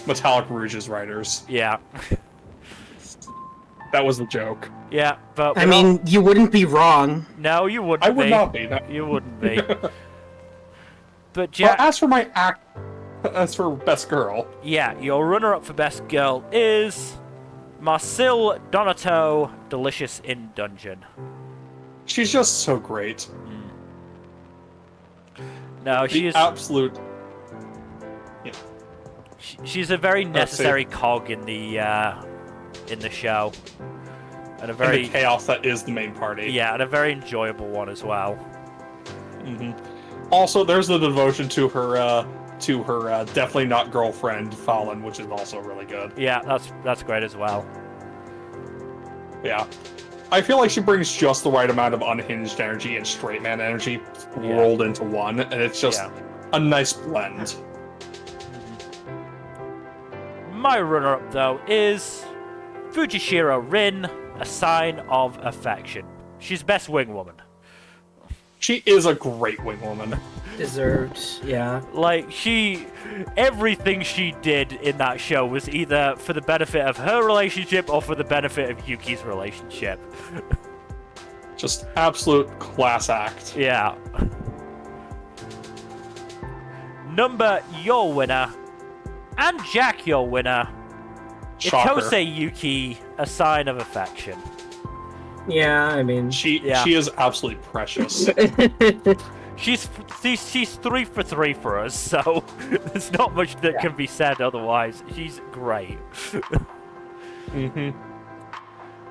B: Metallic Rouge's writers.
A: yeah.
B: That was the joke.
A: Yeah, but...
C: I mean, you wouldn't be wrong.
A: No, you wouldn't
B: I would
A: be.
B: not be. No.
A: You wouldn't be. But,
B: Well,
A: Jack...
B: as for best girl,
A: Yeah, your runner-up for Best Girl is Marcille Donato, Delicious in Dungeon.
B: she's just so great.
A: No,
B: The
A: she is.
B: absolute.
A: She's a very necessary cog in the show, and a very
B: And the chaos that is the main party.
A: yeah, and a very enjoyable one as well.
B: hmm Also, there's the devotion to her definitely not girlfriend Fallen, which is also really good.
A: Yeah, that's great as well.
B: Yeah. I feel like she brings just the right amount of unhinged energy and straight man energy rolled into one, and it's just a nice blend.
A: My runner-up though is Fujishiro Rin, A Sign of Affection. She's best wing woman.
B: She is a great wing woman.
C: Deserved. Yeah.
A: Like, everything she did in that show was either for the benefit of her relationship or for the benefit of Yuki's relationship.
B: Just absolute class act.
A: Yeah. Nmbr, your winner, and Jack, your winner,
B: Shocker.
A: Itose Yuki, A Sign of Affection.
C: Yeah, I mean...
B: She is absolutely precious.
A: She's 3 for 3 for us, so there's not much that can be said otherwise. She's great.
B: hmm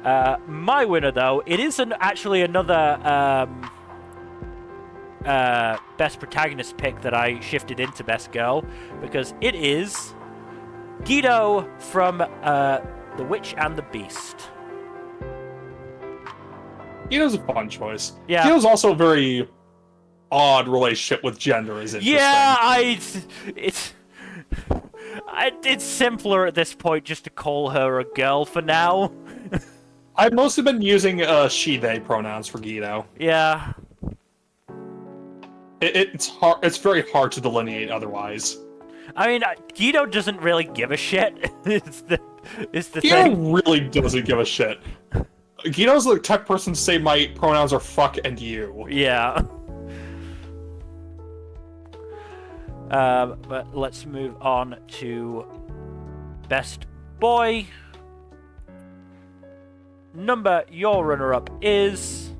A: My winner, though, it is actually another Best Protagonist pick that I shifted into Best Girl, because it is Guido from The Witch and the Beast.
B: Guido's a fun choice.
A: Yeah.
B: Guido's also a very odd relationship with gender is interesting.
A: Yeah, it's simpler at this point just to call her a girl for now.
B: I've mostly been using she/they pronouns for Guido.
A: Yeah.
B: It's hard. It's very hard to delineate otherwise.
A: I mean, Guido doesn't really give a shit. It's the
B: Guido
A: thing.
B: really doesn't give a shit. Guido's the type of person to say my pronouns are fuck and you.
A: Yeah. But let's move on to Best Boy. Nmbr, your runner-up is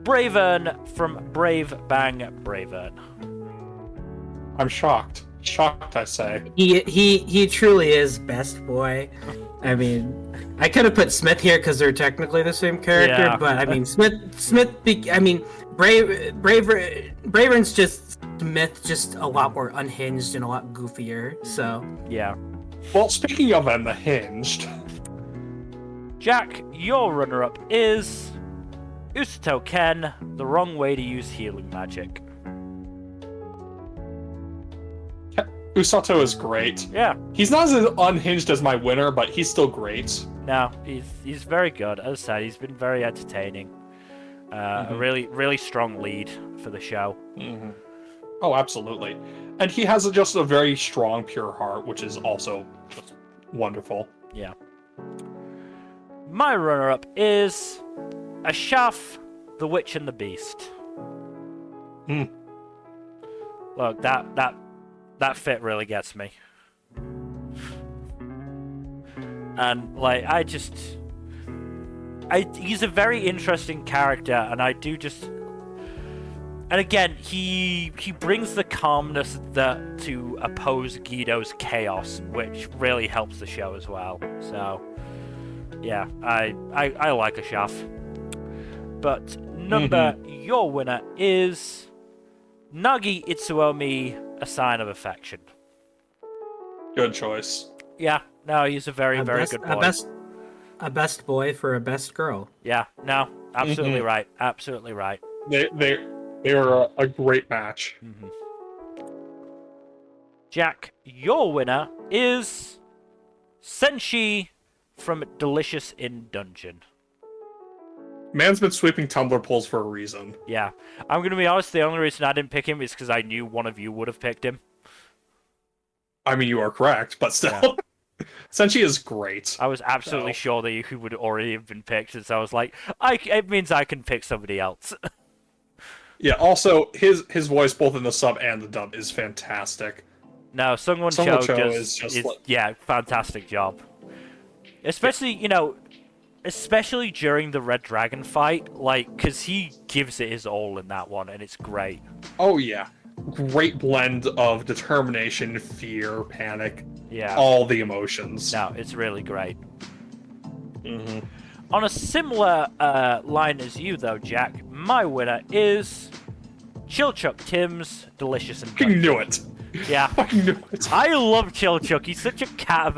A: Bravern from Brave Bang Bravern.
B: I'm shocked. Shocked, I say.
C: He truly is best boy. I mean, I could have put Smith here because they're technically the same character,
A: Yeah.
C: but I mean, Bravern's just Smith, just a lot more unhinged and a lot goofier. So
A: Yeah.
B: Well, speaking of unhinged,
A: Jack, your runner-up is Usato Ken, The Wrong Way to Use Healing Magic.
B: Usato is great.
A: Yeah.
B: He's not as unhinged as my winner, but he's still great.
A: No, he's very good. As I said, he's been very entertaining. A really strong lead for the show.
B: Mm-hmm. Oh, absolutely. And he has just a very strong, pure heart, which is also just wonderful.
A: Yeah. My runner-up is Ashaf, The Witch and the Beast. Look, that fit really gets me. And like he's a very interesting character, and I do just, and again, he brings the calmness that to oppose Guido's chaos, which really helps the show as well. So yeah, I like Ashaf. But your winner is Nagi Itsuomi, A Sign of Affection.
B: Good choice.
A: Yeah, no, he's a very good boy.
C: A best boy for a best girl.
A: Yeah, no, absolutely right. Absolutely right.
B: They're a great match.
A: Jack, your winner is Senshi from Delicious in Dungeon.
B: Man's been sweeping Tumblr polls for a reason.
A: Yeah, I'm gonna be honest, the only reason I didn't pick him is because I knew one of you would have picked him.
B: I mean, you are correct, but still. Senshi is great.
A: I was absolutely sure that you would already have been picked, and so I was like, it means I can pick somebody else.
B: Yeah, also, his voice, both in the sub and the dub, is fantastic.
A: No, Sungwon Cho is fantastic job. Especially, especially during the Red Dragon fight, because he gives it his all in that one, and it's great.
B: Oh, yeah. Great blend of determination, fear, panic.
A: Yeah.
B: All the emotions.
A: No, it's really great. On a similar line as you, though, Jack, my winner is Chilchuk Tim's Delicious and
B: Fucking knew it.
A: Yeah.
B: Fucking knew it.
A: I love Chilchuk. He's such a cat of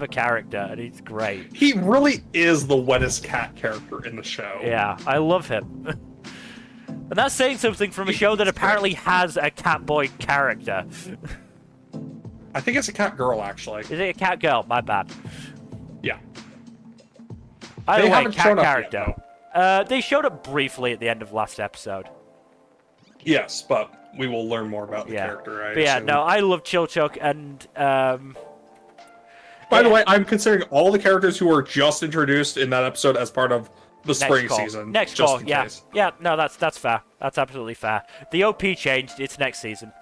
A: a character, and he's great.
B: He really is the wettest cat character in the show.
A: Yeah, I love him. And that's saying something from a show that apparently has a cat boy character.
B: I think it's a cat girl, actually.
A: Is it a cat girl? My bad.
B: Yeah.
A: Either
B: They
A: way,
B: haven't
A: cat
B: shown up
A: character.
B: yet,
A: They showed up briefly at the end of last episode.
B: Yes, but we will learn more about the character, I
A: But yeah,
B: assume.
A: no, I love Chilchuk, and
B: By the way, I'm considering all the characters who were just introduced in that episode as part of the spring season.
A: Next
B: just
A: call,
B: in
A: yeah.
B: case.
A: Yeah, no, that's fair. That's absolutely fair. The OP changed, it's next season.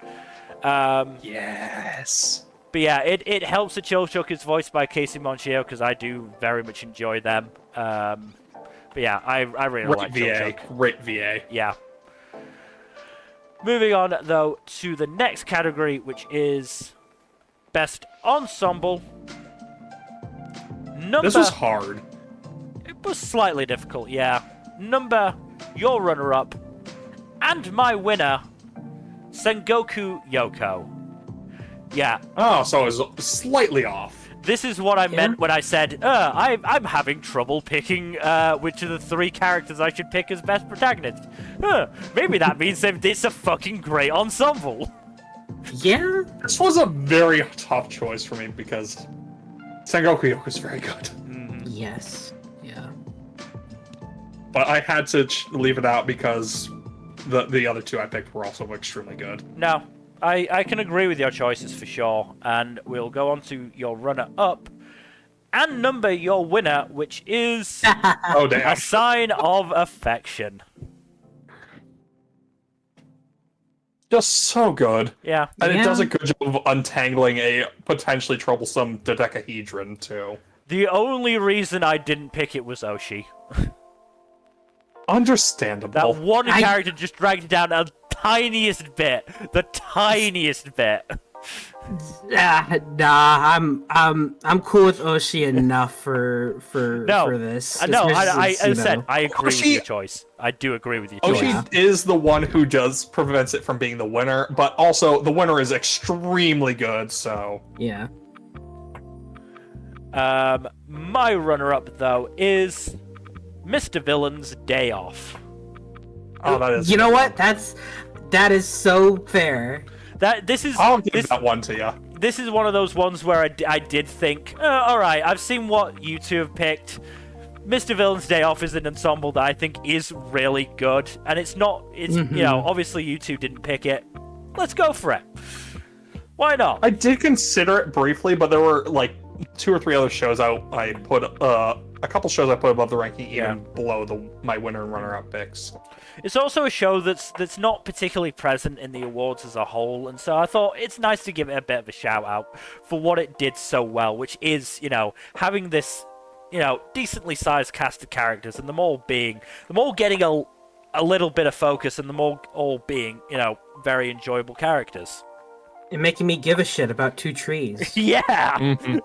B: Yes.
A: But yeah, it helps that Chilchuk is voiced by Casey Monchio, because I do very much enjoy them. But yeah, I really like Chilchuk.
B: Great VA.
A: Yeah. Moving on, though, to the next category, which is Best Ensemble.
B: This was hard.
A: It was slightly difficult, yeah. Your runner-up, and my winner, Sengoku Youko. Yeah.
B: Oh, so it was slightly off.
A: This is what I meant when I said, I'm having trouble picking which of the three characters I should pick as best protagonist. Maybe that means that it's a fucking great ensemble.
C: Yeah?
B: This was a very tough choice for me because Sengoku Youko is very good.
C: Yes. Yeah.
B: But I had to leave it out because the other two I picked were also extremely good.
A: No, I can agree with your choices for sure, and we'll go on to your runner-up and number your winner, which is
B: Oh, damn.
A: A Sign of Affection.
B: Just so good.
A: Yeah.
B: And it does a good job of untangling a potentially troublesome dodecahedron, too.
A: The only reason I didn't pick it was Oshi.
B: Understandable.
A: That one character just dragged it down a tiniest bit. The tiniest bit.
C: Nah, I'm cool with Oshi enough for this.
A: No,
C: Especially
A: as I
C: since,
A: said, I agree with
B: Oshi-
A: your choice. I do agree with your choice.
B: Oshi is the one who prevents it from being the winner, but also the winner is extremely good, so...
C: yeah.
A: My runner-up, though, is Mr. Villain's Day Off.
B: Oh, that is...
C: You know what? That is so fair.
B: I'll give that one to you.
A: This is one of those ones where I did think, alright, I've seen what you two have picked. Mr. Villain's Day Off is an ensemble that I think is really good. And it's you know, obviously you two didn't pick it. Let's go for it. Why not?
B: I did consider it briefly, but there were, like, 2 or 3 other shows I put, a couple shows I put above the ranking, even below my winner and runner-up picks.
A: It's also a show that's not particularly present in the awards as a whole, and so I thought it's nice to give it a bit of a shout out for what it did so well, which is, you know, having this, you know, decently sized cast of characters, and them all getting a little bit of focus, and them all being, you know, very enjoyable characters.
C: And making me give a shit about 2 trees.
A: Yeah.
B: Mm-hmm.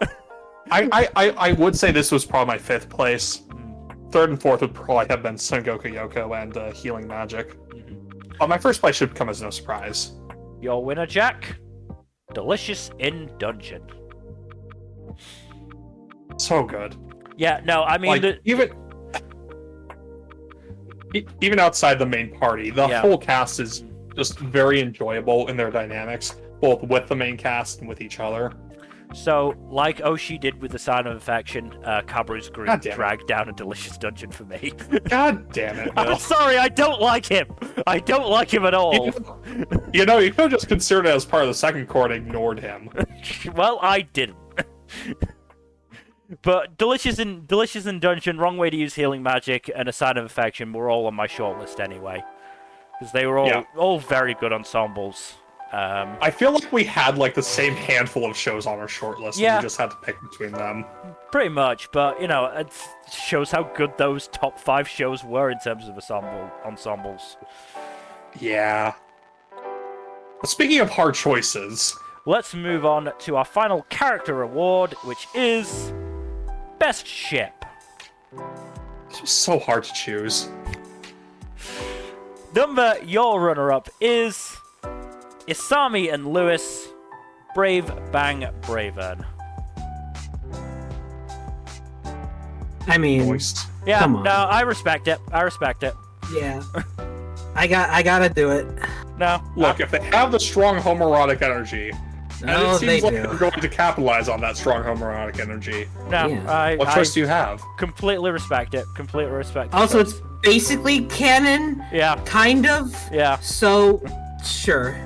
B: I would say this was probably my 5th place. 3rd and 4th would probably have been Sengoku Youko and Healing Magic. But my 1st place should come as no surprise.
A: Your winner, Jack. Delicious in Dungeon.
B: So good.
A: Yeah, no, I mean...
B: Like, even outside the main party, the whole cast is just very enjoyable in their dynamics, both with the main cast and with each other.
A: So, like Oshi did with the Sign of Affection, Kaburu's group dragged down a delicious dungeon for me.
B: God damn it, Bill.
A: I'm sorry, I don't like him! I don't like him at all!
B: You know, you could have just considered it as part of the second court and ignored him.
A: Well, I didn't. But Delicious in Dungeon, Wrong Way to Use Healing Magic, and A Sign of Affection were all on my shortlist anyway. Because they were all very good ensembles.
B: I feel like we had like the same handful of shows on our shortlist, and we just had to pick between them.
A: Pretty much, but you know, it shows how good those top 5 shows were in terms of ensembles.
B: Yeah. Speaking of hard choices,
A: let's move on to our final character award, which is Best Ship.
B: This was so hard to choose.
A: Nmbr, your runner-up is Isami and Lewis, Brave Bang Bravern.
C: I mean,
A: yeah,
C: come on.
A: No, I respect it.
C: Yeah. I gotta do it.
A: No.
B: Look, if they have the strong homoerotic energy, and it seems like
C: do.
B: they're going to capitalize on that strong homoerotic energy.
A: No,
C: Yeah.
B: What choice do you have?
A: Completely respect it. Completely respect it.
C: Also, it's basically canon.
A: Yeah.
C: Kind of.
A: Yeah.
C: So, sure.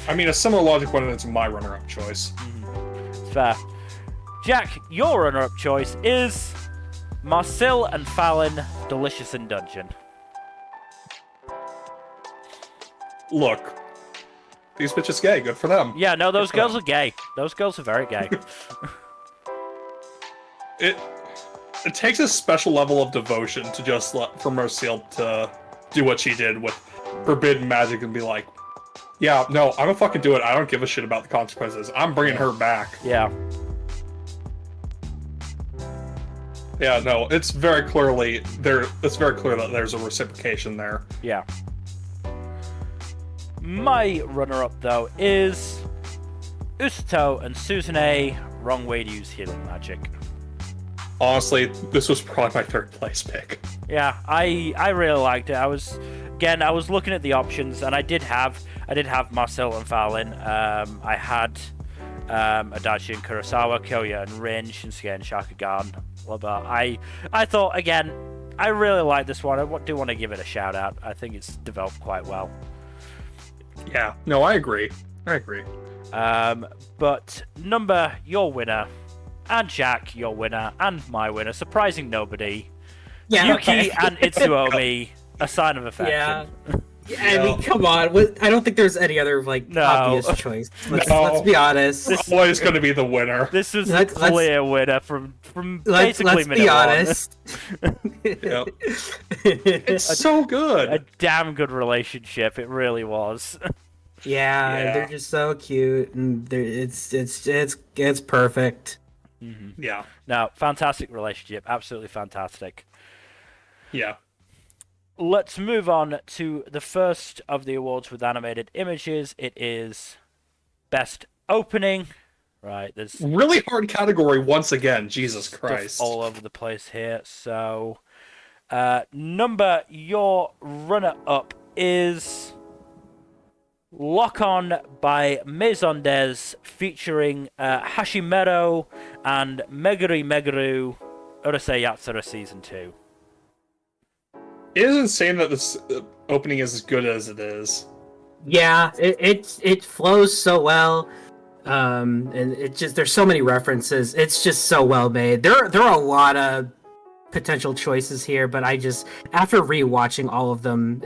B: I mean, a similar logic when it's my runner-up choice.
A: Fair. Jack, your runner-up choice is Marcel and Fallon, Delicious in Dungeon.
B: Look, these bitches gay. Good for them.
A: Yeah, no, those girls are gay. Those girls are very gay.
B: It takes a special level of devotion to just for Marcel to do what she did with forbidden magic and be like, yeah, no, I'm gonna fucking do it. I don't give a shit about the consequences. I'm bringing her back.
A: Yeah.
B: Yeah, no, it's very clearly there. It's very clear that there's a reciprocation there.
A: Yeah. My runner-up though is Usato and Suzune, Wrong Way to Use Healing Magic.
B: Honestly, this was probably my 3rd place pick.
A: Yeah, I really liked it. I was looking at the options, and I did have Marcel and Fallon. I had Adachi and Kurosawa, Kyoya and Rin, Shinsuke and Shakugan. Blah blah. I thought again, I really like this one. I do want to give it a shout out. I think it's developed quite well.
B: Yeah, no, I agree.
A: But Nmbr, your winner, and Jack, your winner, and my winner, surprising nobody.
C: Yeah,
A: Yuki
C: okay.
A: and Itsuomi, A Sign of Affection.
C: Yeah. I mean, come on. I don't think there's any other obvious choice. Let's be honest.
B: This boy is going to be the winner.
A: This is a clear winner from basically
C: let's be honest.
B: Yep. It's so good.
A: A damn good relationship. It really was.
C: Yeah, they're just so cute, and it's perfect.
A: Mm-hmm.
B: Yeah.
A: No, fantastic relationship. Absolutely fantastic.
B: Yeah.
A: Let's move on to the first of the awards with animated images. It is Best Opening. Right, there's
B: really hard category once again. Jesus Christ.
A: All over the place here. So, Nmbr, your runner-up is Lock On by Maison Des, featuring Hashimero and Meguru Urusei Yatsura Season 2.
B: It is insane that this opening is as good as it is.
C: Yeah, it flows so well, and it just there's so many references. It's just so well made. There are a lot of potential choices here, but after rewatching all of them,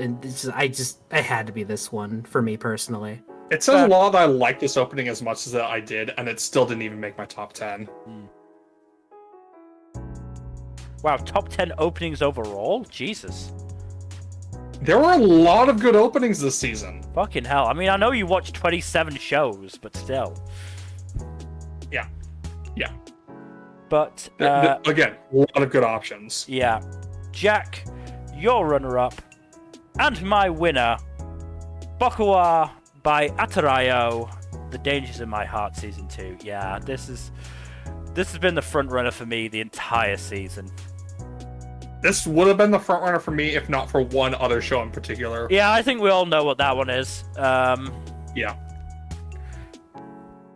C: I had to be this one for me personally.
B: It says a lot that I like this opening as much as I did, and it still didn't even make my top 10.
A: Wow, top 10 openings overall? Jesus.
B: There were a lot of good openings this season.
A: Fucking hell. I mean, I know you watched 27 shows, but still.
B: Yeah. Yeah.
A: But,
B: again, a lot of good options.
A: Yeah. Jack, your runner-up, and my winner, Bokuwa by Atarayo, The Dangers in My Heart Season 2. Yeah, this has been the front runner for me the entire season.
B: This would have been the front runner for me if not for one other show in particular.
A: Yeah, I think we all know what that one is.
B: Yeah.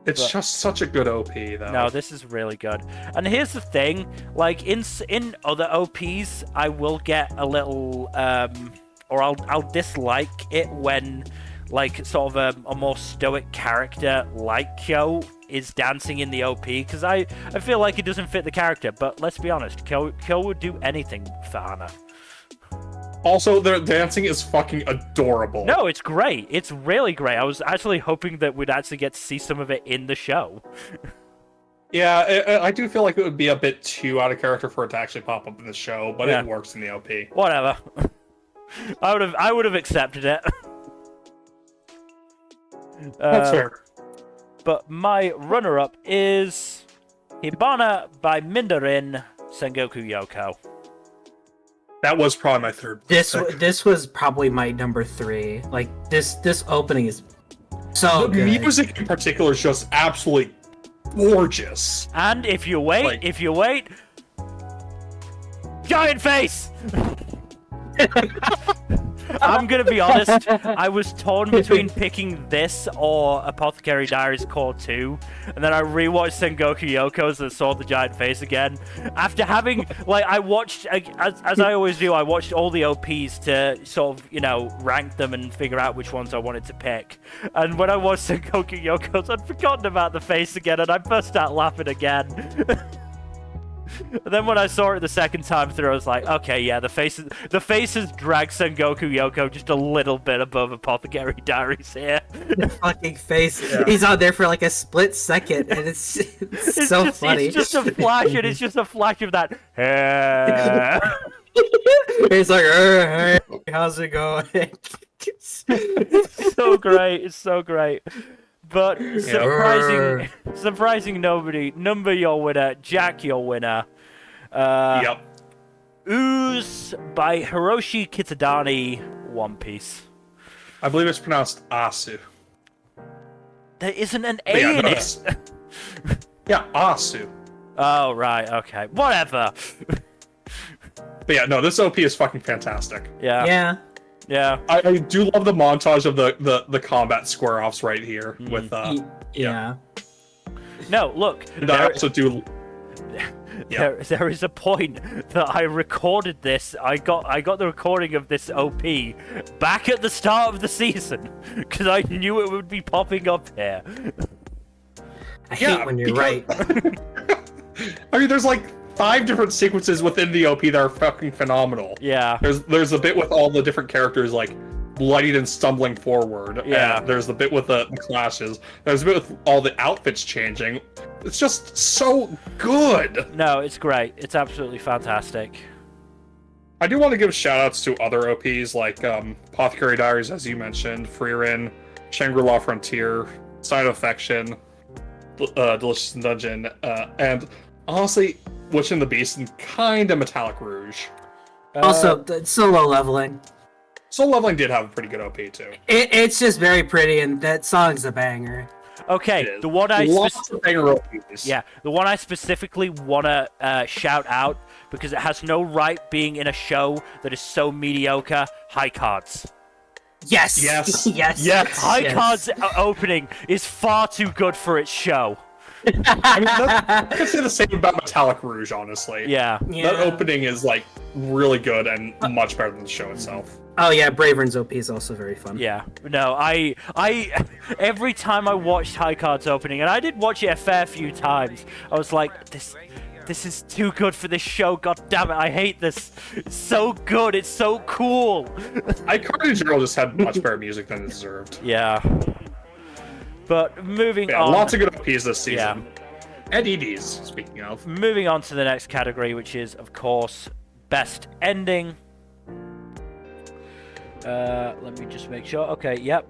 B: It's just such a good OP, though.
A: No, this is really good. And here's the thing, like in other OPs, I will get a little or I'll dislike it when like sort of a more stoic character like Kyo is dancing in the OP, because I feel like it doesn't fit the character. But let's be honest, Kyo would do anything for Hana.
B: Also, their dancing is fucking adorable.
A: No, it's great. It's really great. I was actually hoping that we'd actually get to see some of it in the show.
B: Yeah, I do feel like it would be a bit too out of character for it to actually pop up in the show, but it works in the OP.
A: Whatever. I would have accepted it.
B: That's fair.
A: But my runner-up is Hibana by Mindarin, Sengoku Youko.
B: That was probably my third.
C: This was probably my number 3. Like this opening is so
B: the
C: good.
B: music in particular is just absolutely gorgeous.
A: And if you wait, giant face. I'm gonna be honest, I was torn between picking this or Apothecary Diaries Core 2, and then I rewatched Sengoku Yoko's and saw the giant face again. After having, I watched, as I always do, I watched all the OPs to sort of, rank them and figure out which ones I wanted to pick. And when I watched Sengoku Yoko's, I'd forgotten about the face again, and I burst out laughing again. And then when I saw it the second time through, I was like, okay, yeah, the faces drag Sengoku Youko just a little bit above Apothecary Diaries here.
C: The fucking face. Yeah. He's on there for like a split second, and it's so funny.
A: It's just a flash, and it's just a flash of that hair.
C: He's like, hey, how's it going?
A: It's so great. It's so great. But surprising nobody. Nmbr, your winner. Jack, your winner.
B: Yep.
A: Rouge by Hiroshi Kitadani, One Piece.
B: I believe it's pronounced Asu.
A: There isn't an A in it.
B: Yeah, Asu.
A: Oh, right, okay. Whatever.
B: But yeah, no, this OP is fucking fantastic.
A: Yeah.
B: I do love the montage of the combat square-offs right here with
C: yeah.
A: No, look.
B: And I also do. Yeah.
A: There is a point that I recorded this. I got the recording of this OP back at the start of the season because I knew it would be popping up here.
C: I hate when you're right.
B: I mean, there's like 5 different sequences within the OP that are fucking phenomenal.
A: Yeah.
B: There's a bit with all the different characters like bloodied and stumbling forward.
A: Yeah.
B: And there's the bit with the clashes. There's a bit with all the outfits changing. It's just so good.
A: No, it's great. It's absolutely fantastic.
B: I do want to give shout-outs to other OPs like Apothecary Diaries, as you mentioned, Frieren, Shangri-La Frontier, Sign of Affection, Delicious Dungeon, and honestly, Witch and the Beast and kind of Metallic Rouge.
C: Also, the solo leveling.
B: Soul Leveling did have a pretty good OP too.
C: It's just very pretty, and that song's a banger.
A: Okay, the one I the one I specifically wanna shout out because it has no right being in a show that is so mediocre. High Cards.
C: Yes.
B: Yes.
C: Yes.
B: Yes.
A: High Cards opening is far too good for its show.
B: I mean, I could say the same about Metallic Rouge, honestly.
A: Yeah.
B: That opening is like really good and much better than the show itself.
C: Oh yeah, Bravern's OP is also very fun.
A: Yeah. No, I every time I watched High Cards opening, and I did watch it a fair few times, I was like, this is too good for this show. God damn it, I hate this. It's so good. It's so cool.
B: iCard in general just had much better music than it deserved.
A: Yeah. But moving
B: Yeah,
A: on.
B: lots of good OPs this season.
A: Yeah.
B: And EDs, speaking of.
A: Moving on to the next category, which is, of course, Best Ending. Let me just make sure. Okay, yep.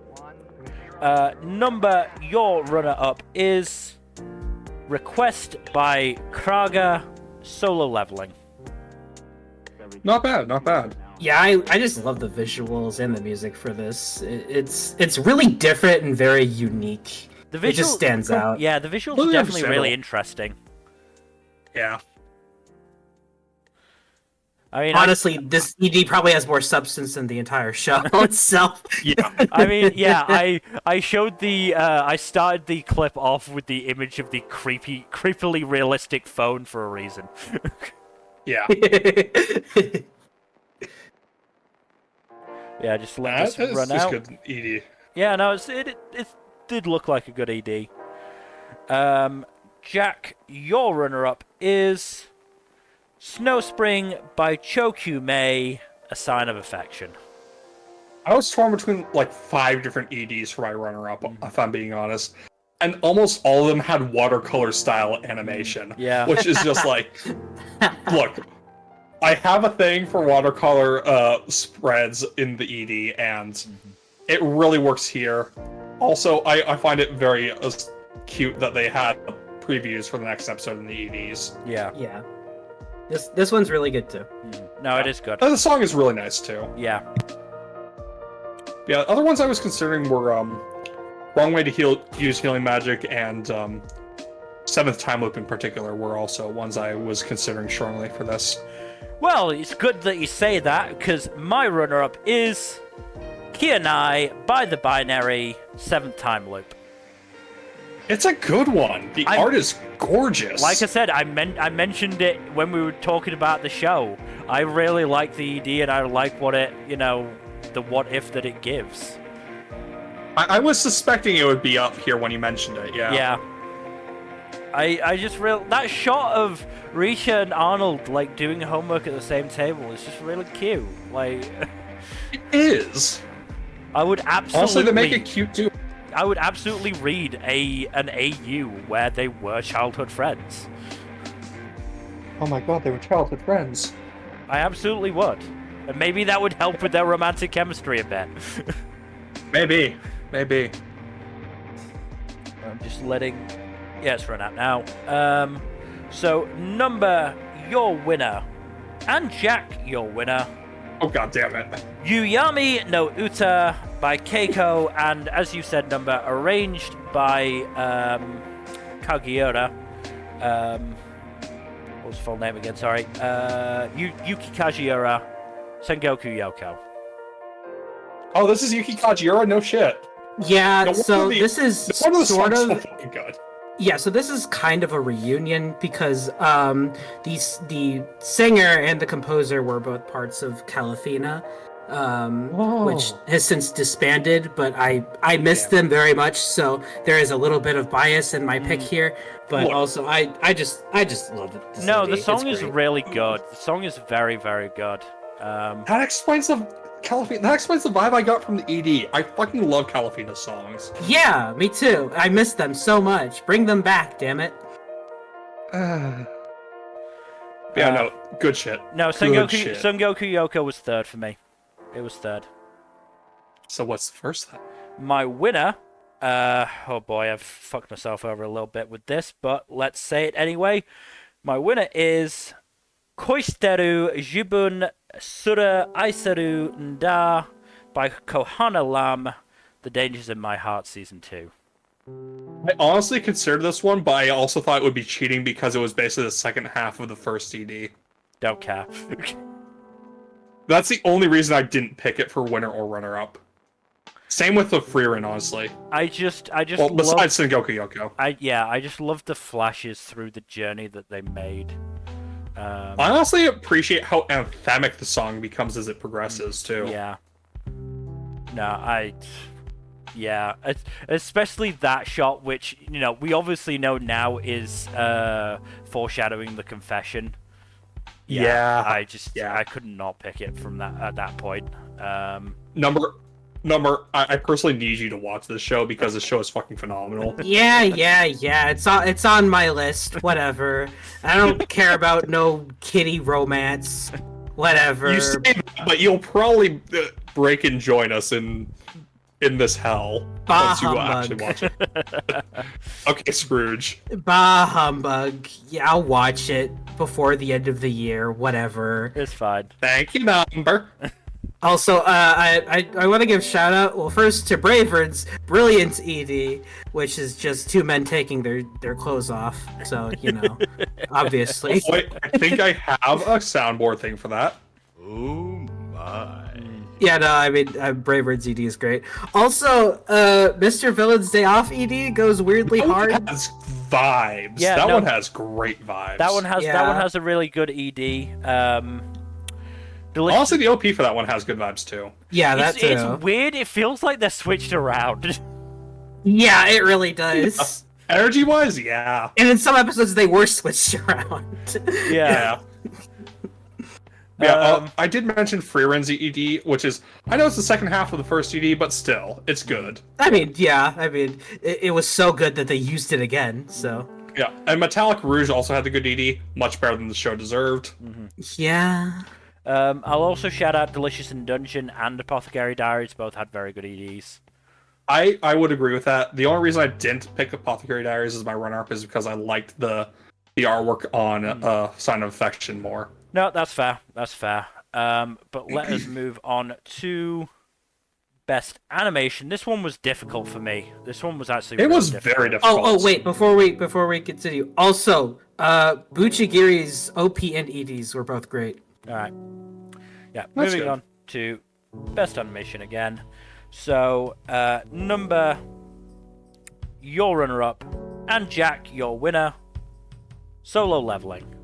A: Your runner-up is Request by Kraga, Solo Leveling.
B: Not bad, not bad.
C: Yeah, I just love the visuals and the music for this. It's really different and very unique. It just stands out.
A: Yeah, the visuals
B: Really
A: are definitely
B: understandable.
A: really interesting.
B: Yeah.
A: I mean,
C: Honestly, this ED probably has more substance than the entire show itself.
B: Yeah.
A: I mean, yeah, I showed the I started the clip off with the image of the creepily realistic phone for a reason.
B: Yeah.
A: Yeah, just let
B: That's
A: this run
B: just
A: out.
B: good ED.
A: Yeah, no, it did look like a good ED. Jack, your runner-up is Snowspring by Chokyu Mei, A Sign of Affection.
B: I was torn between like 5 different EDs for my runner-up, if I'm being honest. And almost all of them had watercolor style animation.
A: Yeah.
B: Which is just like, look, I have a thing for watercolor spreads in the ED, and it really works here. Also, I find it very cute that they had previews for the next episode in the EDs.
A: Yeah.
C: Yeah. This one's really good too.
A: No, it is good.
B: And the song is really nice too.
A: Yeah.
B: Yeah, other ones I was considering were Wrong Way to Use Healing Magic and Seventh Time Loop in particular were also ones I was considering strongly for this.
A: Well, it's good that you say that, because my runner-up is Kianai by the Binary, Seventh Time Loop.
B: It's a good one. The art is gorgeous.
A: Like I said, I mentioned it when we were talking about the show. I really like the ED, and I like what it, the what if that it gives.
B: I was suspecting it would be up here when you mentioned it, yeah.
A: Yeah. I just that shot of Risha and Arnold like doing homework at the same table is just really cute. Like,
B: It is.
A: I would absolutely.
B: Also, they make it cute too.
A: I would absolutely read an AU where they were childhood friends.
B: Oh my god, they were childhood friends.
A: I absolutely would. And maybe that would help with their romantic chemistry a bit.
B: Maybe.
A: I'm just letting... Yeah, it's run out now. So, Nmbr, your winner. And Jack, your winner.
B: Oh god damn it.
A: Yuyami no Uta by Keiko, and as you said, Nmbr, arranged by Kagiura. What was the full name again? Sorry. Yuki Kagiura, Sengoku Youko.
B: Oh, this is Yuki Kajiura? No shit.
C: Yeah,
B: No
C: so
B: wonder
C: this is
B: One of the
C: sort
B: songs
C: of...
B: so fucking good.
C: Yeah, so this is kind of a reunion because the singer and the composer were both parts of Calafina, which has since disbanded, but I miss them very much, so there is a little bit of bias in my pick here, but
B: Look.
C: also I just love it.
A: No, the song is really good. The song is very, very good.
B: That explains Calafina, that explains the vibe I got from the ED. I fucking love Calafina's songs.
C: Yeah, me too. I miss them so much. Bring them back, damn it.
B: Yeah, no, good shit.
A: No,
B: Good shit.
A: Sengoku Youko was third for me. It was third.
B: So what's the first then?
A: My winner, oh boy, I've fucked myself over a little bit with this, but let's say it anyway. My winner is Koisteru Jibun Sura Aisaru Nda by Kohana Lam, The Dangers in My Heart Season 2.
B: I honestly considered this one, but I also thought it would be cheating because it was basically the second half of the first ED.
A: Don't care.
B: That's the only reason I didn't pick it for winner or runner-up. Same with the Frieren, honestly.
A: I just
B: Well, besides Sengoku Youko.
A: I just love the flashes through the journey that they made.
B: I honestly appreciate how anthemic the song becomes as it progresses, too.
A: Yeah. No, yeah, especially that shot, which, you know, we obviously know now is foreshadowing the confession.
B: Yeah.
A: I could not pick it from that at that point.
B: Number, I personally need you to watch this show because this show is fucking phenomenal.
C: Yeah. It's on my list. Whatever. I don't care about no kitty romance. Whatever.
B: You say that, but you'll probably break and join us in this hell once you actually watch it. Okay, Scrooge.
C: Bah humbug. Yeah, I'll watch it before the end of the year. Whatever.
A: It's fine.
B: Thank you, Nmbr.
C: Also, I want to give shout out, well, first to Bravern's brilliant ED, which is just two men taking their clothes off. So, you know, obviously.
B: Wait, I think I have a soundboard thing for that.
D: Oh my.
C: Yeah, no, I mean, Bravern's ED is great. Also, Mr. Villain's Day Off ED goes weirdly hard.
B: That one has vibes.
A: Yeah,
B: that
A: no,
B: one has great vibes.
A: That one has a really good ED.
B: Honestly, the OP for that one has good vibes too.
C: Yeah,
A: it's weird. It feels like they're switched around.
C: Yeah, it really does.
B: Energy-wise, yeah.
C: And in some episodes, they were switched around.
A: Yeah.
B: I did mention Frieren's ED, which is, I know it's the second half of the first ED, but still, it's good.
C: I mean, it was so good that they used it again, so.
B: Yeah, and Metallic Rouge also had the good ED, much better than the show deserved.
A: Mm-hmm.
C: Yeah.
A: I'll also shout out Delicious in Dungeon and Apothecary Diaries, both had very good EDs.
B: I would agree with that. The only reason I didn't pick Apothecary Diaries as my runner-up is because I liked the artwork on Sign of Affection more.
A: No, that's fair. That's fair. But let us move on to Best Animation. This one was difficult for me. This one was actually
B: very difficult.
C: Oh, wait, before we continue. Also, Buchigiri's OP and EDs were both great.
A: All right. Yeah, moving on to Best Animation again. So, Nmbr, your runner-up, and Jack, your winner. Solo Leveling.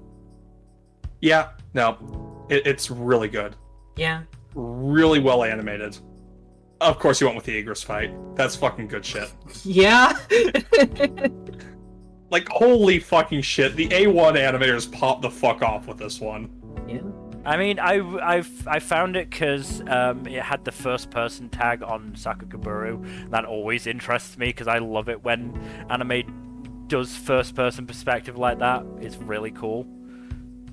B: Yeah, no, it's really good.
C: Yeah.
B: Really well animated. Of course, you went with the Igris fight. That's fucking good shit.
C: Yeah.
B: Like, holy fucking shit! The A1 animators popped the fuck off with this one.
C: Yeah.
A: I mean, I found it because it had the first-person tag on Sakugaburu. That always interests me because I love it when anime does first-person perspective like that. It's really cool.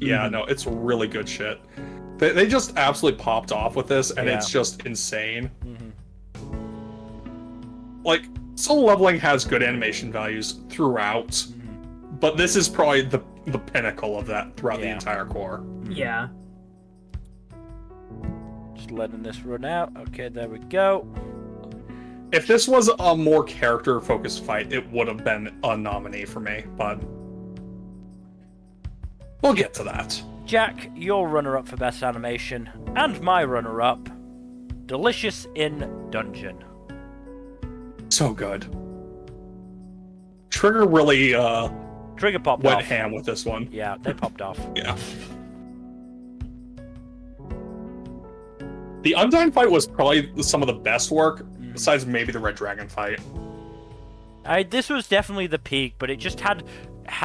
B: Yeah, no, it's really good shit. They just absolutely popped off with this, and it's just insane. Like, Solo Leveling has good animation values throughout, but this is probably the pinnacle of that throughout the entire core.
C: Yeah.
A: Just letting this run out. Okay, there we go.
B: If this was a more character-focused fight, it would have been a nominee for me, but we'll get to that.
A: Jack, your runner-up for Best Animation, and my runner-up, Delicious in Dungeon.
B: So good. Trigger really
A: Trigger popped
B: went
A: off.
B: ham with this one.
A: Yeah, they popped off.
B: Yeah. The Undyne fight was probably some of the best work, besides maybe the Red Dragon fight.
A: This was definitely the peak, but it just had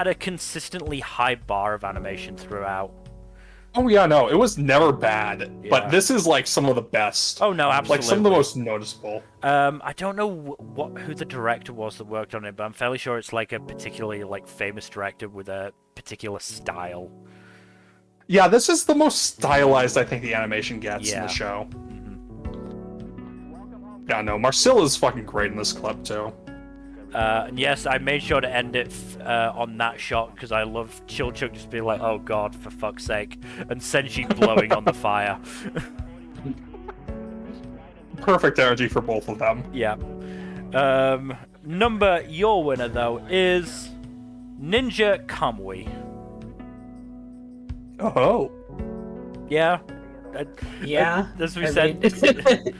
A: a consistently high bar of animation throughout.
B: Oh yeah, no, it was never bad,
A: Yeah.
B: but this is like some of the best.
A: Oh no, absolutely.
B: Like some of the most noticeable.
A: I don't know who the director was that worked on it, but I'm fairly sure it's like a particularly like famous director with a particular style.
B: Yeah, this is the most stylized I think the animation gets in
A: Yeah.
B: the show.
A: Mm-hmm.
B: Yeah, no, Marcel is fucking great in this clip too.
A: And yes, I made sure to end it on that shot because I love Chilchuk just being like, "Oh God, for fuck's sake," and Senshi blowing on the fire.
B: Perfect energy for both of them.
A: Yeah. Nmbr, your winner though is Ninja Kamui.
B: Oh.
A: Yeah.
C: Yeah.
A: As we
C: I
A: said,
C: mean-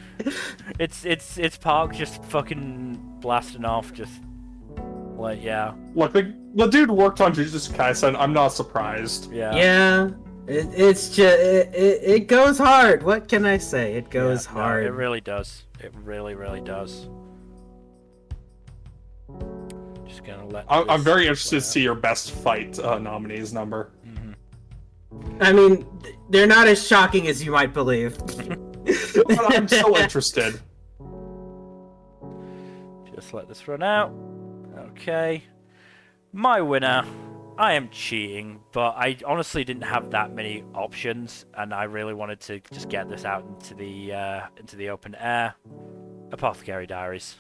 A: it's Park just fucking blasting off, just like yeah.
B: Look, the dude worked on Jujutsu Kaisen. I'm not surprised.
A: Yeah.
C: Yeah, it's just it goes hard. What can I say? It goes
A: Yeah,
C: hard.
A: No, it really does. It really, really does. Just gonna let.
B: I'm
A: this
B: very interested
A: play
B: to see your best fight nominees number.
A: out. Mhm.
C: I mean, they're not as shocking as you might believe.
B: But I'm so interested.
A: Just let this run out. Okay. My winner. I am cheating, but I honestly didn't have that many options, and I really wanted to just get this out into the open air. Apothecary Diaries.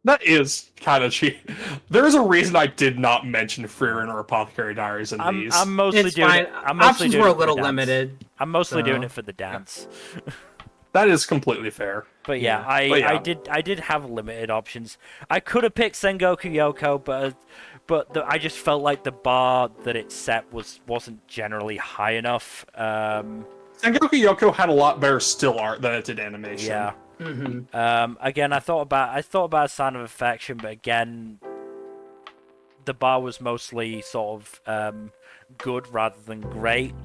B: That is kind of cheap. There is a reason I did not mention Frieren or Apothecary Diaries in these.
A: I'm mostly
C: It's
A: doing
C: fine.
A: it. I'm mostly
C: Options
A: doing
C: were
A: it
C: a
A: for
C: little
A: the dance.
C: limited.
A: I'm mostly doing
C: so-
A: it for the dance.
B: That is completely fair.
A: But yeah,
C: Yeah.
A: I did have limited options. I could have picked Sengoku Youko, but I just felt like the bar that it set wasn't generally high enough.
B: Sengoku Youko had a lot better still art than it did animation.
A: Yeah.
C: Mm-hmm.
A: Again, I thought about Sign of Affection, but again, the bar was mostly sort of good rather than great.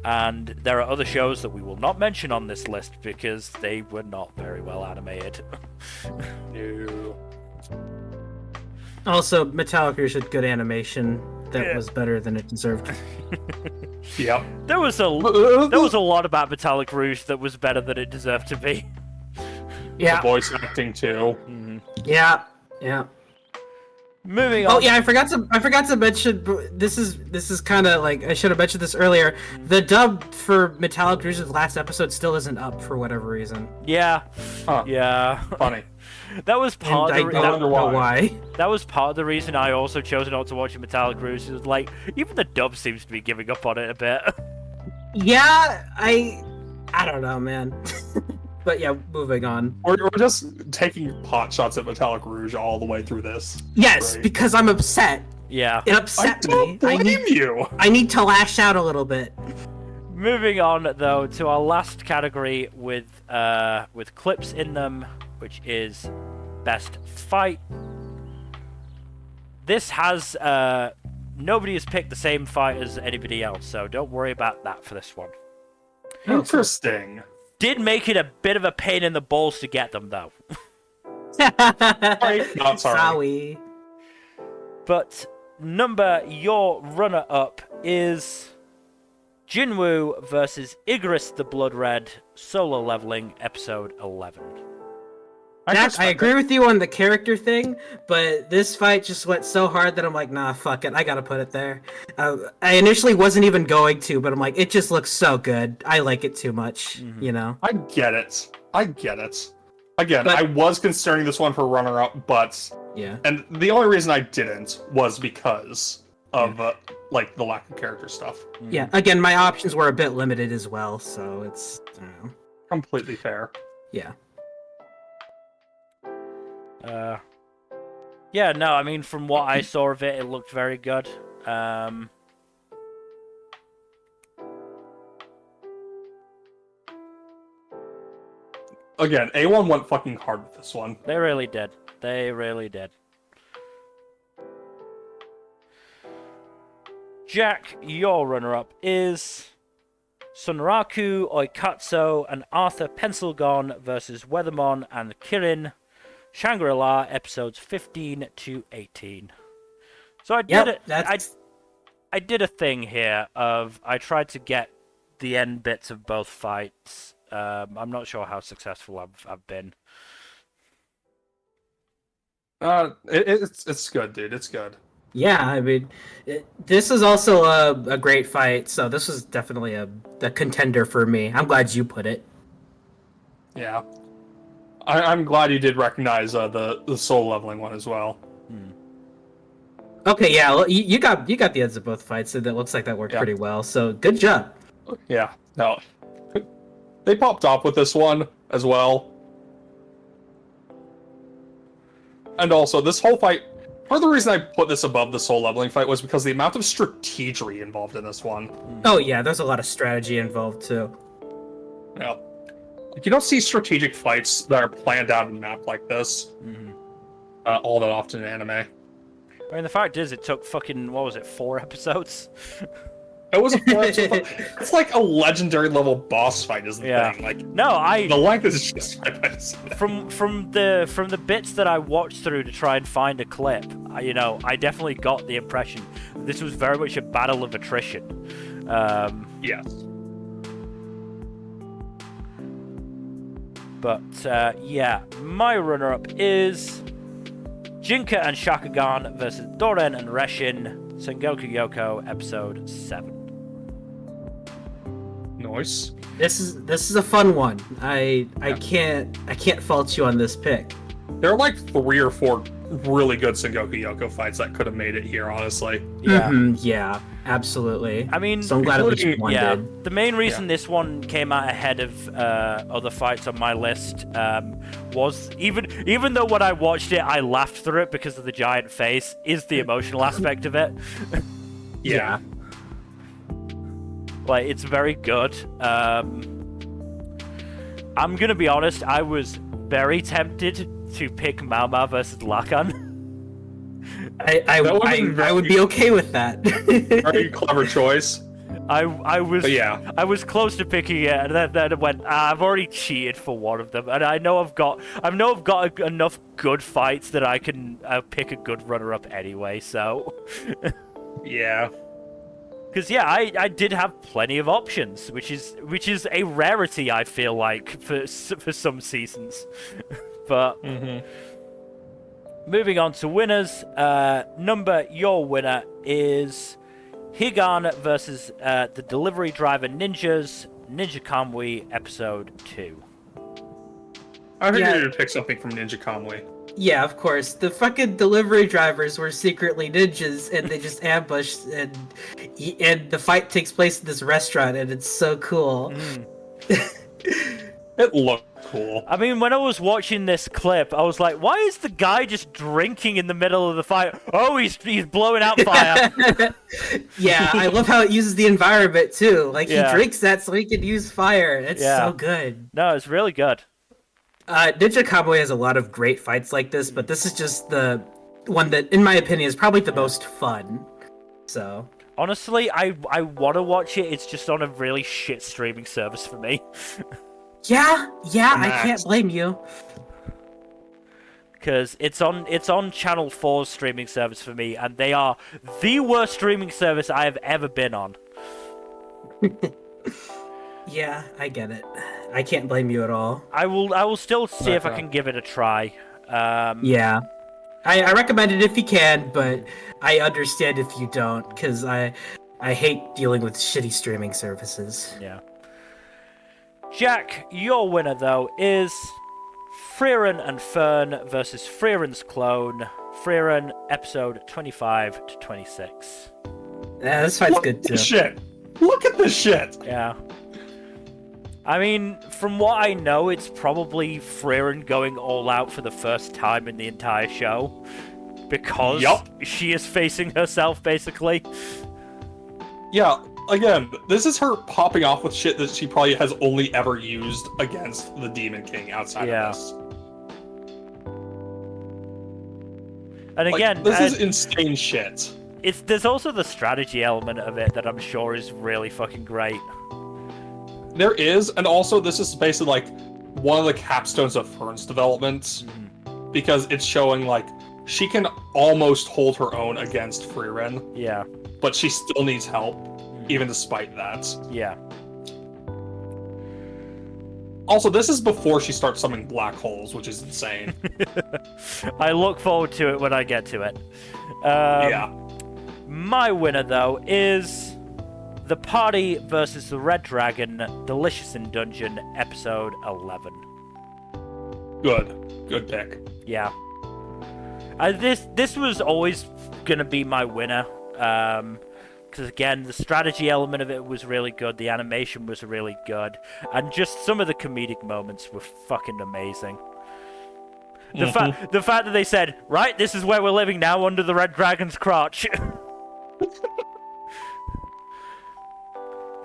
A: And there are other shows that we will not mention on this list because they were not very well animated.
B: No.
C: Also, Metallic Rouge had good animation that was better than it deserved.
B: Yep.
A: There was a lot about Metallic Rouge that was better than it deserved to be.
C: Yeah,
B: The voice acting too.
C: yeah.
A: Moving on.
C: Oh yeah, I forgot to mention. This is kind of like I should have mentioned this earlier. The dub for Metallic Rouge's last episode still isn't up for whatever reason.
A: Yeah.
B: Huh.
A: Yeah.
B: Funny.
A: That was part
C: And
A: of
C: I
A: the
C: don't know why.
A: that was part of the reason I also chose not to watch Metallic Rouge. It was like even the dub seems to be giving up on it a bit.
C: Yeah, I don't know, man. But yeah, moving on.
B: We're just taking pot shots at Metallic Rouge all the way through this.
C: Yes,
B: Great.
C: because I'm upset.
A: Yeah.
C: It
B: I
C: upset
B: don't
C: me.
B: blame you.
C: I need to lash out a little bit.
A: Moving on though to our last category with clips in them, which is best fight. This has nobody has picked the same fight as anybody else, so don't worry about that for this one.
B: Interesting.
A: Did make it a bit of a pain in the balls to get them though.
B: Sorry. Not sorry.
C: Sorry.
A: But Nmbr, your runner-up is Jinwoo versus Igris the Blood Red, solo leveling, episode 11.
C: I agree with you on the character thing, but this fight just went so hard that I'm like, nah, fuck it, I gotta put it there. I initially wasn't even going to, but I'm like, it just looks so good. I like it too much, you know?
B: I get it. Again,
C: But-
B: I was considering this one for runner-up, but
C: Yeah.
B: and the only reason I didn't was because of like the lack of character stuff.
C: Yeah, again, my options were a bit limited as well, so it's, I don't know.
B: Completely fair.
C: Yeah.
A: Yeah, no, I mean, from what I saw of it, it looked very good.
B: Again, A1 went fucking hard with this one.
A: They really did. They really did. Jack, your runner-up is Sunraku, Oikatsu, and Arthur Pencilgon versus Weathermon and Kirin, Shangri-La, episodes 15 to 18. So I did
C: Yep,
A: it.
C: that's
A: I did a thing here of I tried to get the end bits of both fights. I'm not sure how successful I've been.
B: It's good, dude. It's good.
C: Yeah, I mean, this is also a great fight, so this was definitely a contender for me. I'm glad you put it.
B: Yeah. I'm glad you did recognize the soul leveling one as well.
C: Okay, yeah, well, you got the ends of both fights, so that looks like that worked pretty well. So good job.
B: Yeah, no. They popped off with this one as well. And also, this whole fight, part of the reason I put this above the soul leveling fight was because the amount of strategery involved in this one.
C: Oh yeah, there's a lot of strategy involved too.
B: Yeah. Like, you don't see strategic fights that are planned out in a map like this all that often in anime.
A: I mean, the fact is, it took fucking, what was it, 4 episodes?
B: It was a it's like a legendary level boss fight, isn't the thing? Like,
A: no,
B: the length is just
A: from the bits that I watched through to try and find a clip. I definitely got the impression this was very much a battle of attrition.
B: Yes.
A: But yeah, my runner-up is Jinka and Shakugan versus Doren and Reshin, Sengoku Youko, episode 7.
B: Nice.
C: This is a fun one. I can't fault you on this pick.
B: There are like 3 or 4 really good Sengoku Youko fights that could have made it here, honestly.
A: Yeah.
C: Yeah, absolutely.
A: I mean,
C: so I'm glad at least one did.
A: The main reason this one came out ahead of other fights on my list was even though when I watched it I laughed through it because of the giant face, is the emotional aspect of it.
B: Yeah.
A: Like, it's very good. I'm gonna be honest, I was very tempted to pick Mama versus Lakan.
C: I would be okay with that.
B: Very clever choice.
A: I was
B: yeah.
A: I was close to picking it, and then it went. I've already cheated for one of them, and I know I've got enough good fights that I can pick a good runner-up anyway. So
B: yeah.
A: Because yeah, I did have plenty of options, which is a rarity, I feel like, for some seasons. But moving on to winners, Nmbr, your winner is Higan versus the Delivery Driver Ninjas, Ninja Kamui, episode 2.
B: I think you would pick something from Ninja Kamui.
C: Yeah, of course. The fucking delivery drivers were secretly ninjas, and they just ambushed, and the fight takes place in this restaurant, and it's so cool.
B: It looked cool.
A: I mean, when I was watching this clip, I was like, why is the guy just drinking in the middle of the fight? Oh, he's blowing out fire.
C: Yeah, I love how it uses the environment, too. Like, he drinks that so he can use fire. It's so good.
A: No, it's really good.
C: Ninja Kamui has a lot of great fights like this, but this is just the one that, in my opinion, is probably the most fun. So...
A: Honestly, I want to watch it. It's just on a really shit streaming service for me.
C: Yeah, I can't blame you.
A: Because it's on Channel 4's streaming service for me, and they are the worst streaming service I have ever been on.
C: Yeah, I get it. I can't blame you at all.
A: I will still see if I can give it a try.
C: Yeah. I recommend it if you can, but I understand if you don't, because I hate dealing with shitty streaming services.
A: Yeah. Jack, your winner, though, is Frieren and Fern versus Frieren's clone, Frieren, episode 25 to 26.
C: Yeah, this fight's good, too.
B: Look at this shit!
A: Yeah. I mean, from what I know, it's probably Frieren going all out for the first time in the entire show. Because she is facing herself, basically.
B: Yeah, again, this is her popping off with shit that she probably has only ever used against the Demon King outside of this.
A: And again,
B: this is insane shit.
A: There's also the strategy element of it that I'm sure is really fucking great.
B: There is, and also this is basically like one of the capstones of Fern's development, because it's showing like she can almost hold her own against Frieren,
A: Yeah.
B: but she still needs help, even despite that.
A: Yeah.
B: Also, this is before she starts summoning black holes, which is insane.
A: I look forward to it when I get to it.
B: Yeah.
A: My winner, though, is The Party versus the Red Dragon, Delicious in Dungeon, episode 11.
B: Good pick.
A: Yeah. This was always gonna be my winner. Because again, the strategy element of it was really good, the animation was really good, and just some of the comedic moments were fucking amazing. The fact that they said, right, this is where we're living now, under the Red Dragon's crotch.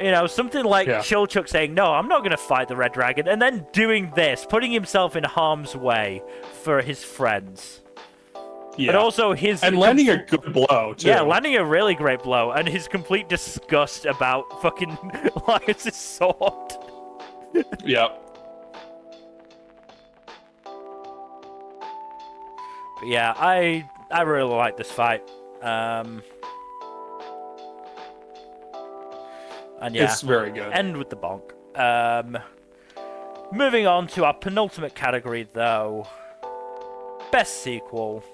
A: You know, something like Shilchuk saying, no, I'm not gonna fight the Red Dragon, and then doing this, putting himself in harm's way for his friends.
B: Yeah.
A: But also his...
B: And landing a good blow, too.
A: Yeah, landing a really great blow, and his complete disgust about fucking Elias' sword.
B: Yep.
A: But yeah, I really like this fight. And yeah,
B: It's very good.
A: end with the bonk. Moving on to our penultimate category, though. Best sequel.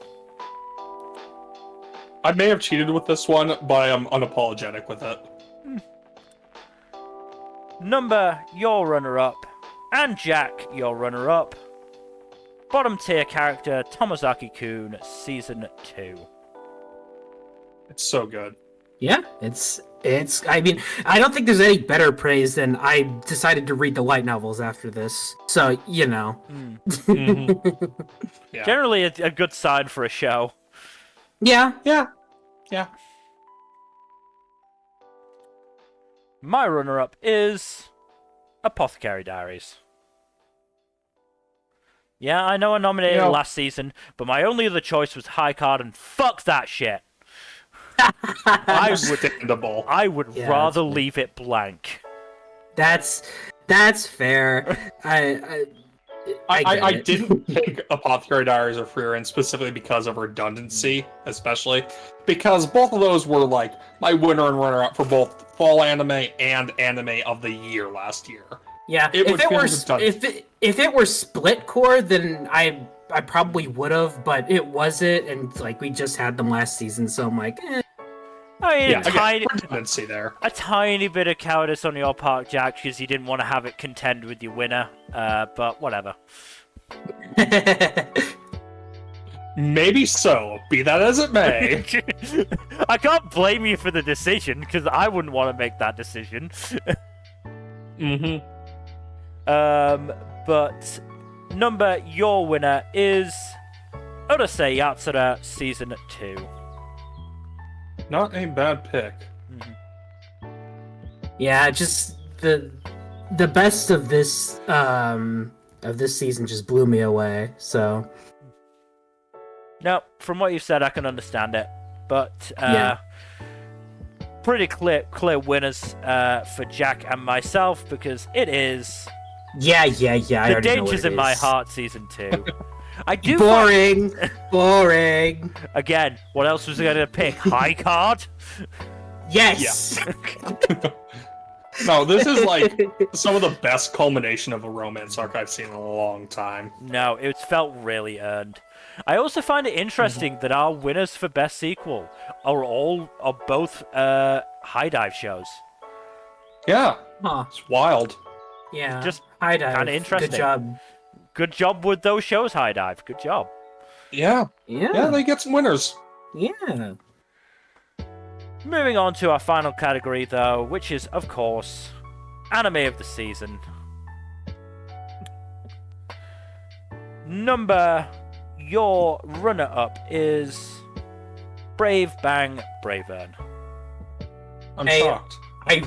B: I may have cheated with this one, but I'm unapologetic with it.
A: Number, your runner-up. And Jack, your runner-up. Bottom tier character, Tomozaki-kun, Season 2.
B: It's so good.
C: Yeah, it's. I mean, I don't think there's any better praise than I decided to read the light novels after this. So, you know.
B: Yeah.
A: Generally a good sign for a show.
C: Yeah.
A: My runner-up is Apothecary Diaries. Yeah, I know I nominated it last season, but my only other choice was High Card, and fuck that shit.
B: Understandable.
A: I would rather leave it blank.
C: That's fair.
B: I didn't pick Apothecary Diaries or Frieren specifically because of redundancy, especially because both of those were like my winner and runner-up for both fall anime and anime of the year last year.
C: Yeah, if it were split core, then I probably would have, but it wasn't, and like we just had them last season, so I'm like, eh.
A: I mean,
B: redundancy there.
A: A tiny bit of cowardice on your part, Jack, because you didn't want to have it contend with your winner, but whatever.
B: Maybe so, be that as it may.
A: I can't blame you for the decision, because I wouldn't want to make that decision. But number, your winner is Urusei Yatsura Season 2.
B: Not a bad pick.
C: Yeah, just the best of this season just blew me away. So
A: no, from what you've said, I can understand it, but pretty clear winners for Jack and myself, because it is
C: yeah.
A: The Dangers in My Heart Season 2. I do
C: boring.
A: Again, what else was I gonna pick? High Card?
C: Yes.
B: Yeah. No, this is like some of the best culmination of a romance arc I've seen in a long time.
A: No, it's felt really earned. I also find it interesting that our winners for best sequel are both high dive shows.
B: Yeah,
C: Huh.
B: it's wild.
C: Yeah.
A: Just
C: high dive.
A: kinda interesting.
C: Good job.
A: Good job with those shows, High Dive. Good job.
B: Yeah,
C: Yeah.
B: they get some winners.
C: Yeah.
A: Moving on to our final category, though, which is, of course, Anime of the Season. Number, your runner-up is Brave Bang Bravern.
B: I'm
C: Hey,
B: shocked.
C: I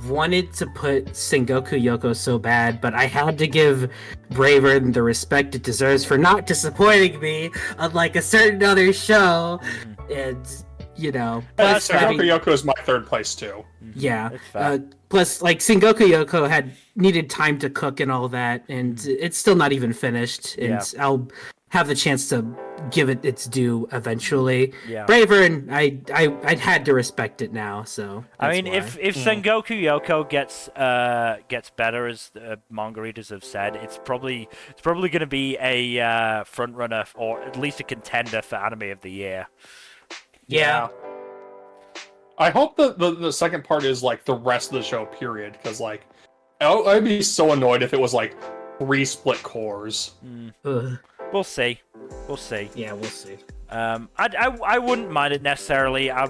C: wanted to put Sengoku Youko so bad, but I had to give Bravern the respect it deserves for not disappointing me, unlike a certain other show. And, you know...
B: Sengoku Youko is my third place, too.
C: Yeah.
A: It's fair.
C: Plus, like, Sengoku Youko needed time to cook and all that, and it's still not even finished. And
A: Yeah.
C: have the chance to give it its due eventually.
A: Yeah.
C: Bravern, I had to respect it now. So
A: I mean,
C: that's why.
A: if Sengoku Youko gets better, as manga readers have said, it's probably going to be a front runner or at least a contender for Anime of the Year.
C: Yeah.
B: I hope the second part is like the rest of the show, period. Because like, I'd be so annoyed if it was like 3 split cores.
C: Ugh.
A: We'll see. We'll see.
C: Yeah, we'll see.
A: I wouldn't mind it necessarily. I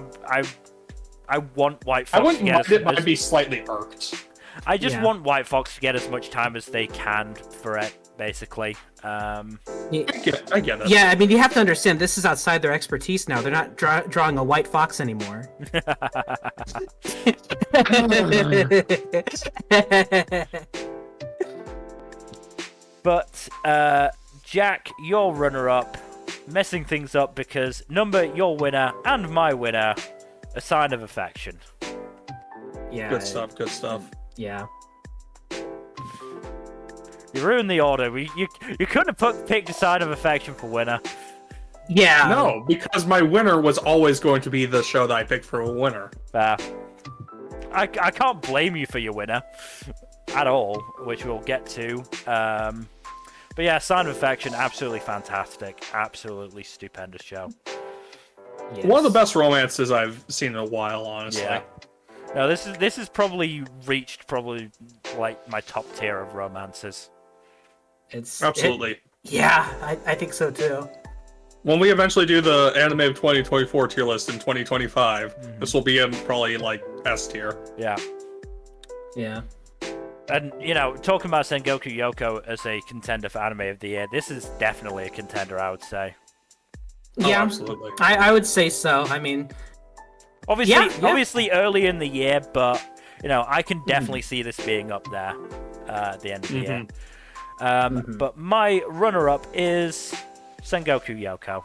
A: want White Fox
B: I wouldn't
A: to get
B: mind it, but I'd be slightly irked.
A: I just
C: Yeah.
A: want White Fox to get as much time as they can for it, basically.
B: I get it.
C: Yeah, I mean, you have to understand, this is outside their expertise now. They're not drawing a white fox anymore.
A: But, Jack, your runner-up, messing things up because Nmbr, your winner, and my winner, A Sign of Affection.
C: Yeah.
B: Good stuff. Good stuff.
C: Yeah.
A: You ruined the order. You couldn't have picked A Sign of Affection for winner.
C: Yeah.
B: No, because my winner was always going to be the show that I picked for a winner.
A: I can't blame you for your winner at all, which we'll get to. But yeah, Sign of Affection, absolutely fantastic, absolutely stupendous show.
C: Yes.
B: One of the best romances I've seen in a while, honestly.
A: Yeah. No, this is probably reached like my top tier of romances.
C: It's
B: Absolutely.
C: Yeah, I think so too.
B: When we eventually do the Anime of 2024 tier list in 2025, this will be in probably like S tier.
A: Yeah.
C: Yeah.
A: And, you know, talking about Sengoku Youko as a contender for Anime of the Year, this is definitely a contender, I would say.
C: Yeah,
B: absolutely.
C: I would say so. I mean,
A: obviously early in the year, but, you know, I can definitely see this being up there at the end of the year. But my runner-up is Sengoku Youko.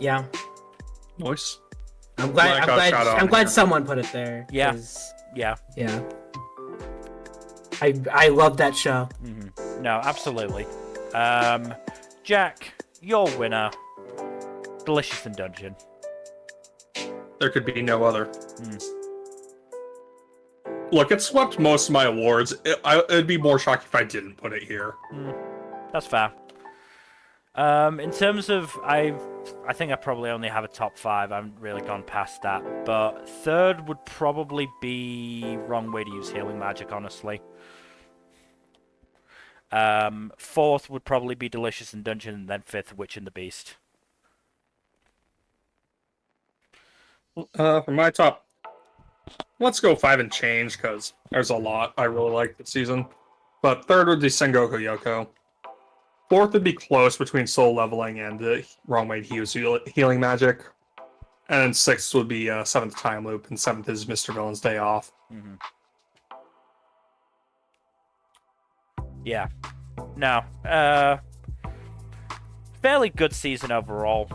C: Yeah.
B: Nice.
C: I'm
B: Like a shout out
C: I'm
B: on
C: glad
B: here.
C: someone put it there.
A: Yeah.
C: 'cause-
A: Yeah.
C: Yeah. I love that show.
A: No, absolutely. Jack, your winner, Delicious in Dungeon.
B: There could be no other. Look, it swept most of my awards. It'd be more shocking if I didn't put it here.
A: That's fair. In terms of, I think I probably only have a top 5. I haven't really gone past that. But third would probably be Wrong Way to Use Healing Magic, honestly. Fourth would probably be Delicious in Dungeon, and then fifth, Witch and the Beast.
B: For my top, let's go 5 and change, because there's a lot I really like this season. But third would be Sengoku Youko. Fourth would be close between Soul Leveling and the Wrong Way to Use Healing Magic. And then sixth would be Seventh Time Loop, and seventh is Mr. Villain's Day Off.
A: Yeah. No. Fairly good season overall.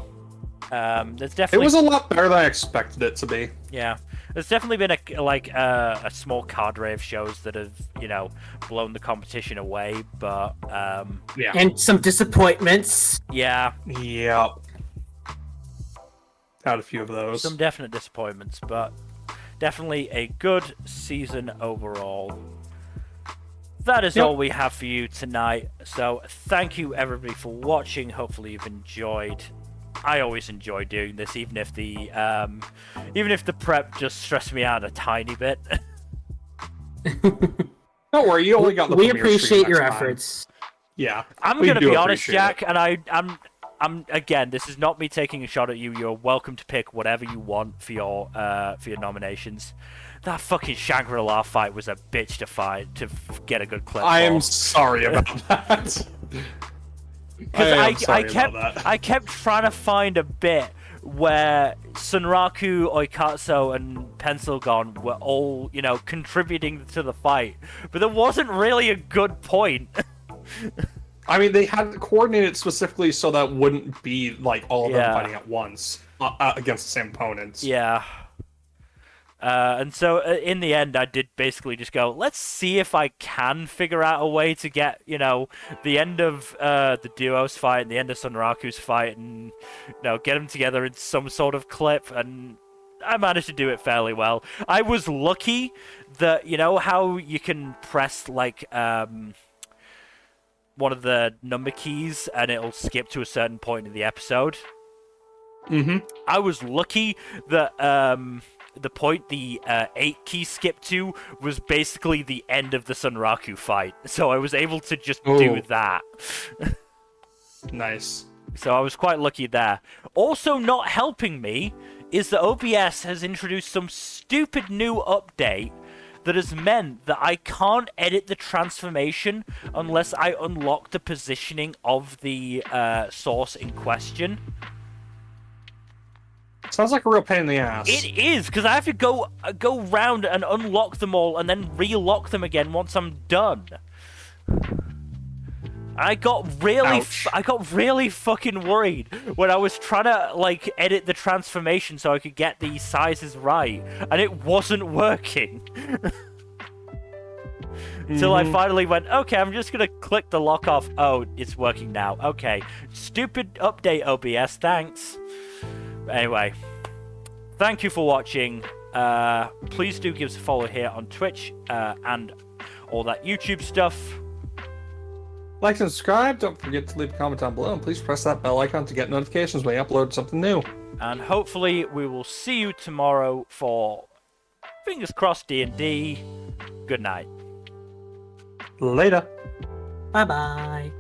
A: There's
B: It
A: definitely
B: was a lot better than I expected it to be.
A: Yeah, there's definitely been a small cadre of shows that have, you know, blown the competition away, but
B: Yeah.
C: And some disappointments.
A: yeah,
B: Yep. Had a few of those.
A: some definite disappointments, but definitely a good season overall. That is all we have for you tonight. So thank you everybody for watching. Hopefully you've enjoyed. I always enjoy doing this, even if the prep just stressed me out a tiny bit.
B: Don't worry, you only got the
C: We
B: premiere
C: appreciate
B: stream
C: your
B: next time.
C: efforts.
B: Yeah.
A: I'm
B: we
A: gonna
B: do
A: be honest,
B: appreciate
A: Jack,
B: it.
A: and I'm again. This is not me taking a shot at you. You're welcome to pick whatever you want for your nominations. That fucking Shangri-La fight was a bitch to fight to get a good clip.
B: I am
A: for.
B: sorry about that.
A: Because
B: that.
A: I kept trying to find a bit where Sunraku, Oikatsu, and Pencilgon were all, you know, contributing to the fight, but there wasn't really a good point.
B: I mean, they had it coordinated specifically so that wouldn't be like all of them
A: Yeah.
B: fighting at once against the same opponents.
A: Yeah. And so in the end, I did basically just go, let's see if I can figure out a way to get, the end of the duo's fight and the end of Sunraku's fight and, get them together in some sort of clip. And I managed to do it fairly well. I was lucky that, how you can press, like, one of the number keys and it'll skip to a certain point in the episode?
B: Mm-hmm.
A: I was lucky that the point the 8 key skipped to was basically the end of the Sunraku fight. So I was able to just do that.
B: Nice.
A: So I was quite lucky there. Also not helping me is that OBS has introduced some stupid new update that has meant that I can't edit the transformation unless I unlock the positioning of the source in question.
B: Sounds like a real pain in the ass.
A: It is, because I have to go round and unlock them all and then relock them again once I'm done. I got really fucking worried when I was trying to, like, edit the transformation so I could get the sizes right, and it wasn't working. Till I finally went, okay, I'm just gonna click the lock off. Oh, it's working now. Okay. Stupid update, OBS, thanks. But anyway, thank you for watching. Please do give us a follow here on Twitch and all that YouTube stuff.
B: Like and subscribe. Don't forget to leave a comment down below, and please press that bell icon to get notifications when we upload something new.
A: And hopefully we will see you tomorrow for, fingers crossed, D&D. Good night.
B: Later.
C: Bye-bye.